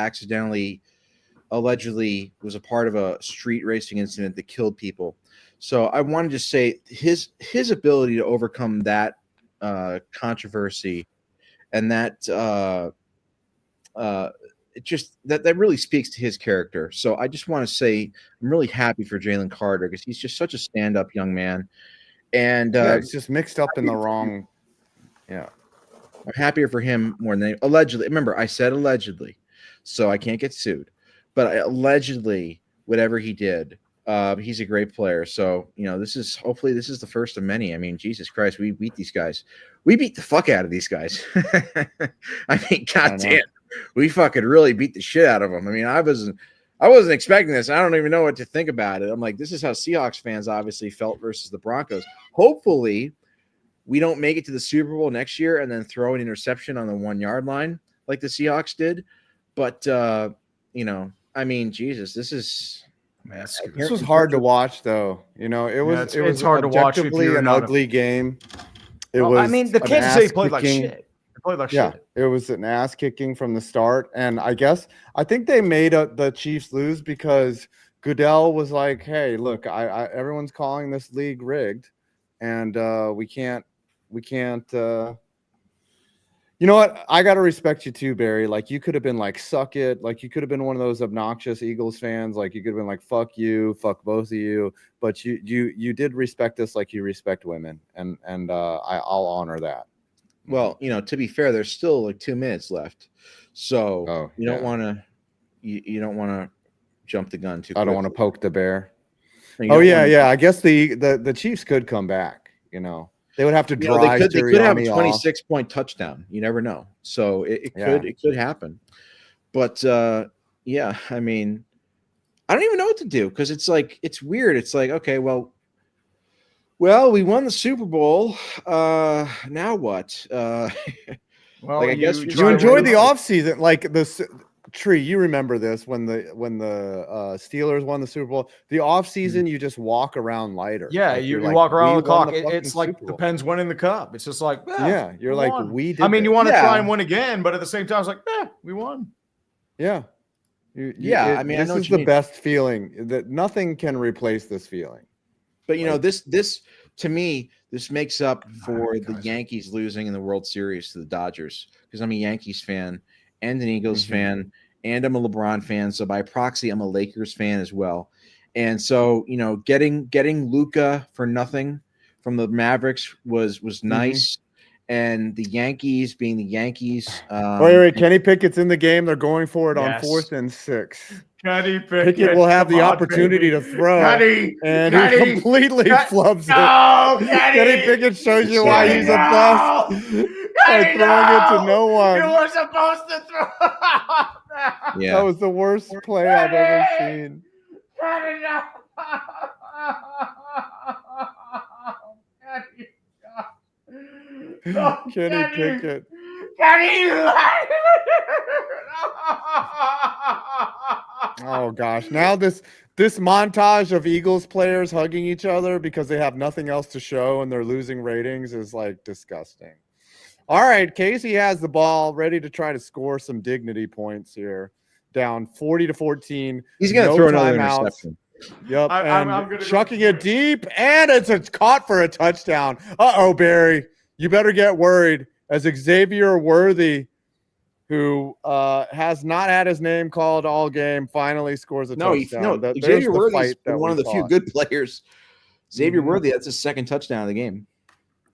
allegedly was a part of a street racing incident that killed people. So I wanted to say his ability to overcome that controversy and that it just that really speaks to his character. So I just want to say I'm really happy for Jalen Carter because he's just such a stand-up young man. And it's just mixed up in the wrong. Yeah. I'm happier for him more than allegedly. Remember, I said allegedly, so I can't get sued. But allegedly, whatever he did, he's a great player. So, hopefully this is the first of many. I mean, Jesus Christ, we beat these guys. We beat the fuck out of these guys. I mean, goddamn, we fucking really beat the shit out of them. I mean, I wasn't expecting this. I don't even know what to think about it. I'm like, this is how Seahawks fans obviously felt versus the Broncos. Hopefully, we don't make it to the Super Bowl next year and then throw an interception on the 1 yard line like the Seahawks did. But, I mean, Jesus, this was hard to watch, though. It was hard to watch if objectively an ugly game. It was. I mean, the Kansas City played like shit. It was an ass kicking from the start, and I think they made the Chiefs lose because Goodell was like, "Hey, look, everyone's calling this league rigged, and we can't." You know what? I gotta respect you too, Barry. Like, you could have been like, "Suck it." Like, you could have been one of those obnoxious Eagles fans. Like, you could have been like, "Fuck you, fuck both of you." But you did respect us like you respect women, and I'll honor that. Well, to be fair, there's still like 2 minutes left, so you don't want to jump the gun too quickly. I don't want to poke the bear. Yeah. I guess the Chiefs could come back. They would have to drive. They could have a 26-point touchdown. You never know. So it could happen. But I mean, I don't even know what to do because it's weird. It's like, okay, well, we won the Super Bowl. Now what? Well, I guess you enjoyed the offseason, like this. Tree, you remember this when the Steelers won the Super Bowl? The offseason, you just walk around lighter. Yeah, like, you walk around the clock. It's like the Pens winning the cup. It's just like, you're like, won. We did. I mean, you want to try and win again, but at the same time, it's like, we won. Yeah. I mean, this is the best feeling that nothing can replace this feeling. But this to me, this makes up for the Yankees losing in the World Series to the Dodgers because I'm a Yankees fan and an Eagles fan, and I'm a LeBron fan. So by proxy, I'm a Lakers fan as well. And so, getting Luka for nothing from the Mavericks was nice. And the Yankees being the Yankees. Wait, Kenny Pickett's in the game. They're going for it on 4th and 6. Kenny Pickett will have the opportunity to throw, and he completely flubs it. Kenny Pickett shows you why he's the best. By throwing it to no one. You were supposed to throw. Yeah, that was the worst play I've ever seen. Kenny Pickett. Oh gosh! Now this montage of Eagles players hugging each other because they have nothing else to show and they're losing ratings is like disgusting. All right, Casey has the ball, ready to try to score some dignity points here. Down 40-14. He's going to throw another interception. Yep, I'm chucking it deep, and it's caught for a touchdown. Uh-oh, Barry. You better get worried as Xavier Worthy, who has not had his name called all game, finally scores a touchdown. Xavier Worthy is one of the few good players. Xavier Worthy, that's his second touchdown of the game.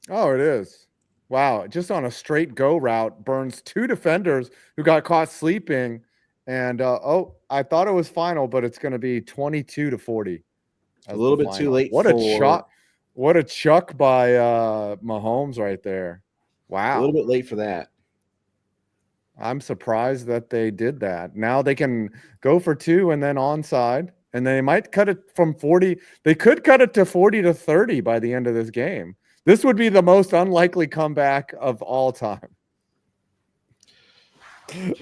Oh, it is. Wow, just on a straight go route, burns 2 defenders who got caught sleeping. And, I thought it was final, but it's going to be 22-40. A little bit too late. What a chuck by Mahomes right there. Wow. A little bit late for that. I'm surprised that they did that. Now they can go for 2 and then onside, and they might cut it from 40. They could cut it to 40-30 by the end of this game. This would be the most unlikely comeback of all time.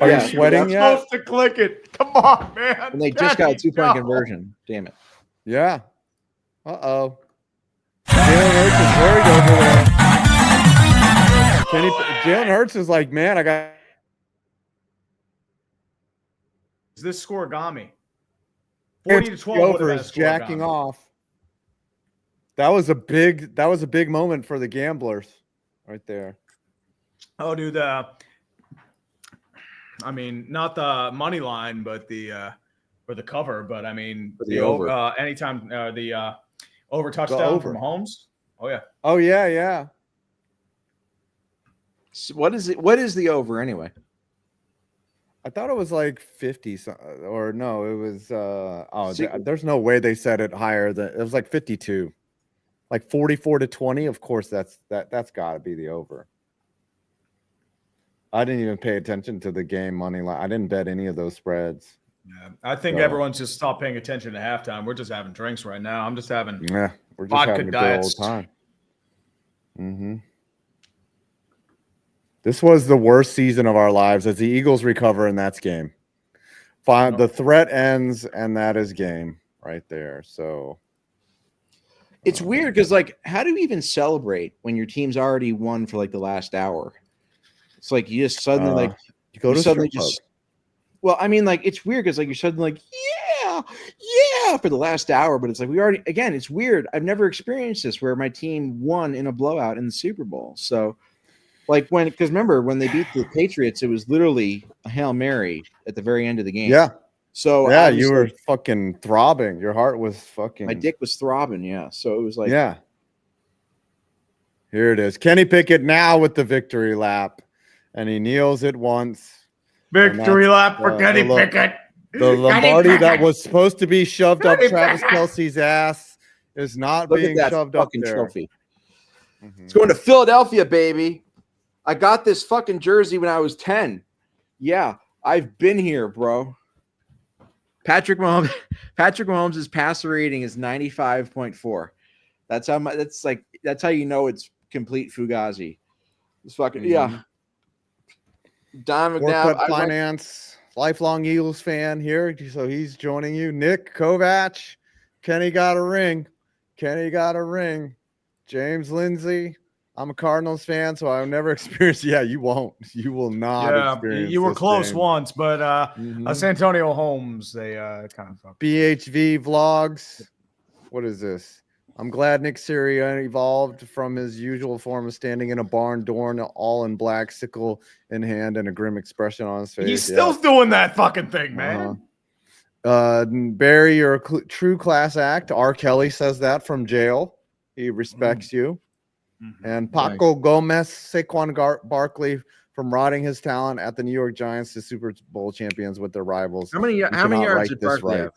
Are you sweating yet? Supposed to click it. Come on, man. And they just got a 2-point conversion. Damn it. Yeah. Uh-oh. Jalen Hurts is worried over there. Jalen Hurts is like, man, I got. Is this scoregami? 40-12 over is jacking off. That was a big moment for the gamblers right there. Oh, dude, I mean, not the money line, but the or the cover, but I mean the over. Anytime the over touchdown from Mahomes. Oh yeah. Oh yeah. So what is it? What is the over anyway? I thought it was like 50 or no, it was there's no way they said it higher than it was like 52. Like 44-20. Of course, that's got to be the over. I didn't even pay attention to the game money line. I didn't bet any of those spreads. Yeah, I think everyone's just stopped paying attention to halftime. We're just having drinks right now. I'm just having we're just vodka having a diets. good old time. This was the worst season of our lives as the Eagles recover, and that's game. Fine, the threat ends, and that is game right there. So it's weird because, like, how do you even celebrate when your team's already won for like the last hour? It's like you just suddenly you go to suddenly just. Well, I mean, like, it's weird because like you're suddenly like, yeah, for the last hour, but it's like we already again. It's weird. I've never experienced this where my team won in a blowout in the Super Bowl. So, like because remember when they beat the Patriots, it was literally a Hail Mary at the very end of the game. Yeah. So yeah, you were fucking throbbing. Your heart was fucking. My dick was throbbing. Yeah. So it was like Here it is. Kenny Pickett now with the victory lap, and he kneels it once. Victory lap for Kenny Pickett. The Lombardi that was supposed to be shoved up Travis Kelce's ass is not being shoved up there. Trophy. It's going to Philadelphia, baby. I got this fucking jersey when I was 10. Yeah, I've been here, bro. Patrick Mahomes' passer rating is 95.4. That's how much. That's how you know it's complete fugazi. It's fucking Don McNabb, Finance, lifelong Eagles fan here, so he's joining you. Nick Kovac, Kenny got a ring. James Lindsay, I'm a Cardinals fan, so I've never experienced. Yeah, you won't. You will not. Experience you were close game. once, but Santonio Holmes, they kind of fucked. BHV vlogs. What is this? I'm glad Nick Sirianni evolved from his usual form of standing in a barn door, all in black, sickle in hand, and a grim expression on his face. He's still doing that fucking thing, man. Barry, you're a true class act. R. Kelly says that from jail. He respects you. And Paco Gomez, Saquon Barkley from rotting his talent at the New York Giants to Super Bowl champions with their rivals. How many yards did Barkley have?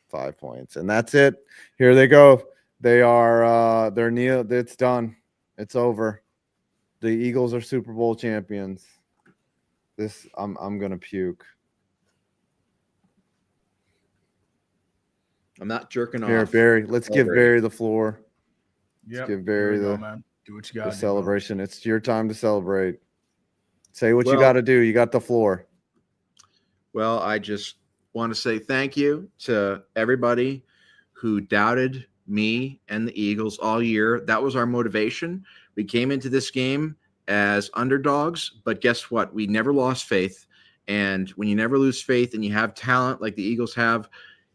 5 points. And that's it. Here they go. They are it's done. It's over. The Eagles are Super Bowl champions. I'm gonna puke. I'm not jerking Here, off. Barry. Let's give Barry the floor. Let's give Barry do what you got. The celebration. It's your time to celebrate. Say what you got to do. You got the floor. Well, I just want to say thank you to everybody who doubted me and the Eagles all year. That was our motivation. We came into this game as underdogs, but guess what? We never lost faith. And when you never lose faith and you have talent like the Eagles have,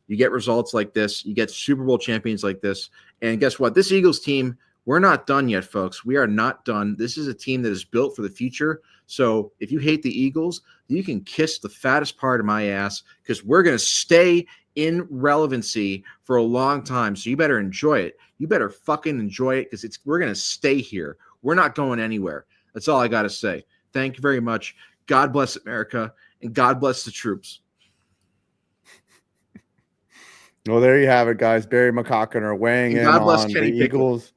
you get results like this. You get Super Bowl champions like this. And guess what? This Eagles team, we're not done yet, folks. We are not done. This is a team that is built for the future. So if you hate the Eagles, you can kiss the fattest part of my ass because we're going to stay in relevancy for a long time. So you better enjoy it. You better fucking enjoy it because we're going to stay here. We're not going anywhere. That's all I got to say. Thank you very much. God bless America and God bless the troops. Well, there you have it, guys. Barry McCockiner weighing in on the Eagles.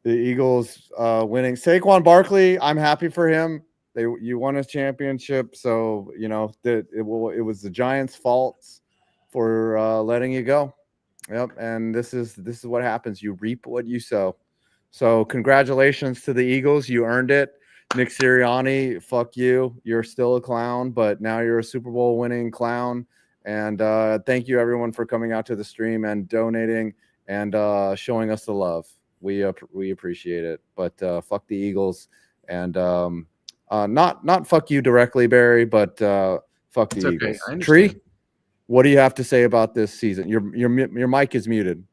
The Eagles winning. Saquon Barkley, I'm happy for him. You won a championship, so you know that it was the Giants' fault for letting you go. Yep, and this is what happens. You reap what you sow. So congratulations to the Eagles. You earned it. Nick Sirianni, fuck you. You're still a clown, but now you're a Super Bowl winning clown. And thank you everyone for coming out to the stream and donating and showing us the love. We appreciate it. But fuck the Eagles. And not fuck you directly, Barry, but fuck the Eagles. Tree, what do you have to say about this season? Your mic is muted.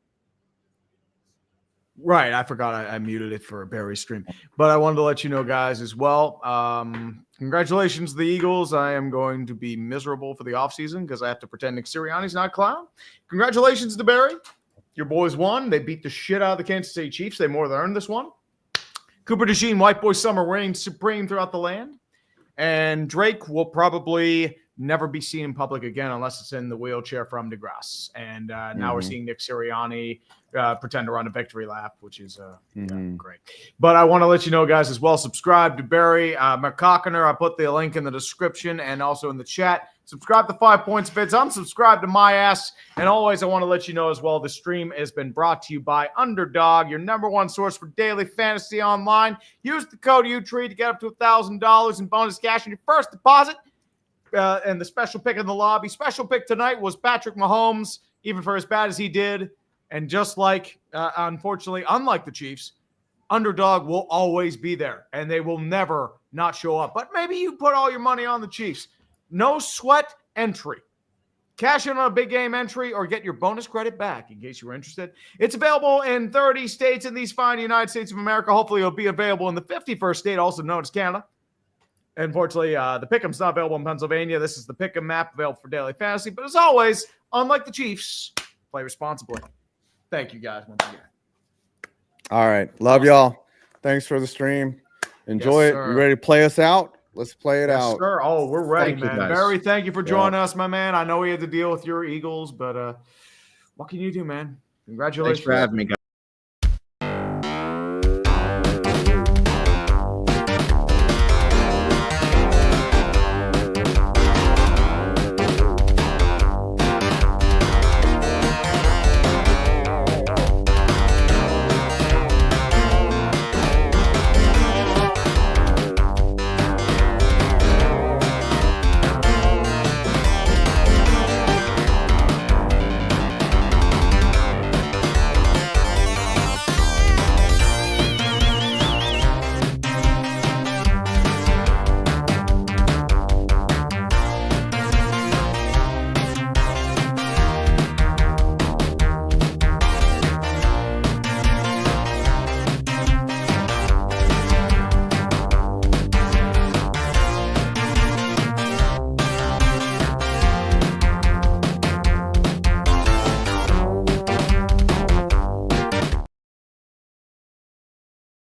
Right, I forgot I muted it for Barry's stream, but I wanted to let you know, guys, as well. Congratulations to the Eagles. I am going to be miserable for the offseason because I have to pretend Nick Sirianni's not a clown. Congratulations to Barry. Your boys won. They beat the shit out of the Kansas City Chiefs. They more than earned this one. Cooper DeJean, White Boy Summer reigns supreme throughout the land. And Drake will probably never be seen in public again unless it's in the wheelchair from DeGrasse. And now we're seeing Nick Sirianni pretend to run a victory lap, which is great. But I want to let you know, guys, as well, subscribe to Barry McCockiner. I put the link in the description and also in the chat. Subscribe to 5 Points Vids. Unsubscribe to my ass. And always, I want to let you know as well, the stream has been brought to you by Underdog, your #1 source for daily fantasy online. Use the code UTREE to get up to $1,000 in bonus cash on your first deposit. And the special pick in the lobby. Special pick tonight was Patrick Mahomes, even for as bad as he did. And just like, unfortunately, unlike the Chiefs, Underdog will always be there. And they will never not show up. But maybe you put all your money on the Chiefs. No sweat entry. Cash in on a big game entry or get your bonus credit back in case you were interested. It's available in 30 states in these fine United States of America. Hopefully, it'll be available in the 51st state, also known as Canada. Unfortunately, the Pick'em's not available in Pennsylvania. This is the Pick'em map available for daily fantasy. But as always, unlike the Chiefs, play responsibly. Thank you, guys, once again. All right. Love y'all. Thanks for the stream. Enjoy it. You ready to play us out? Let's play it out. Sir. Oh, we're ready, man. Barry, thank you for joining us, my man. I know we had to deal with your Eagles, but what can you do, man? Congratulations. Thanks for having me, guys.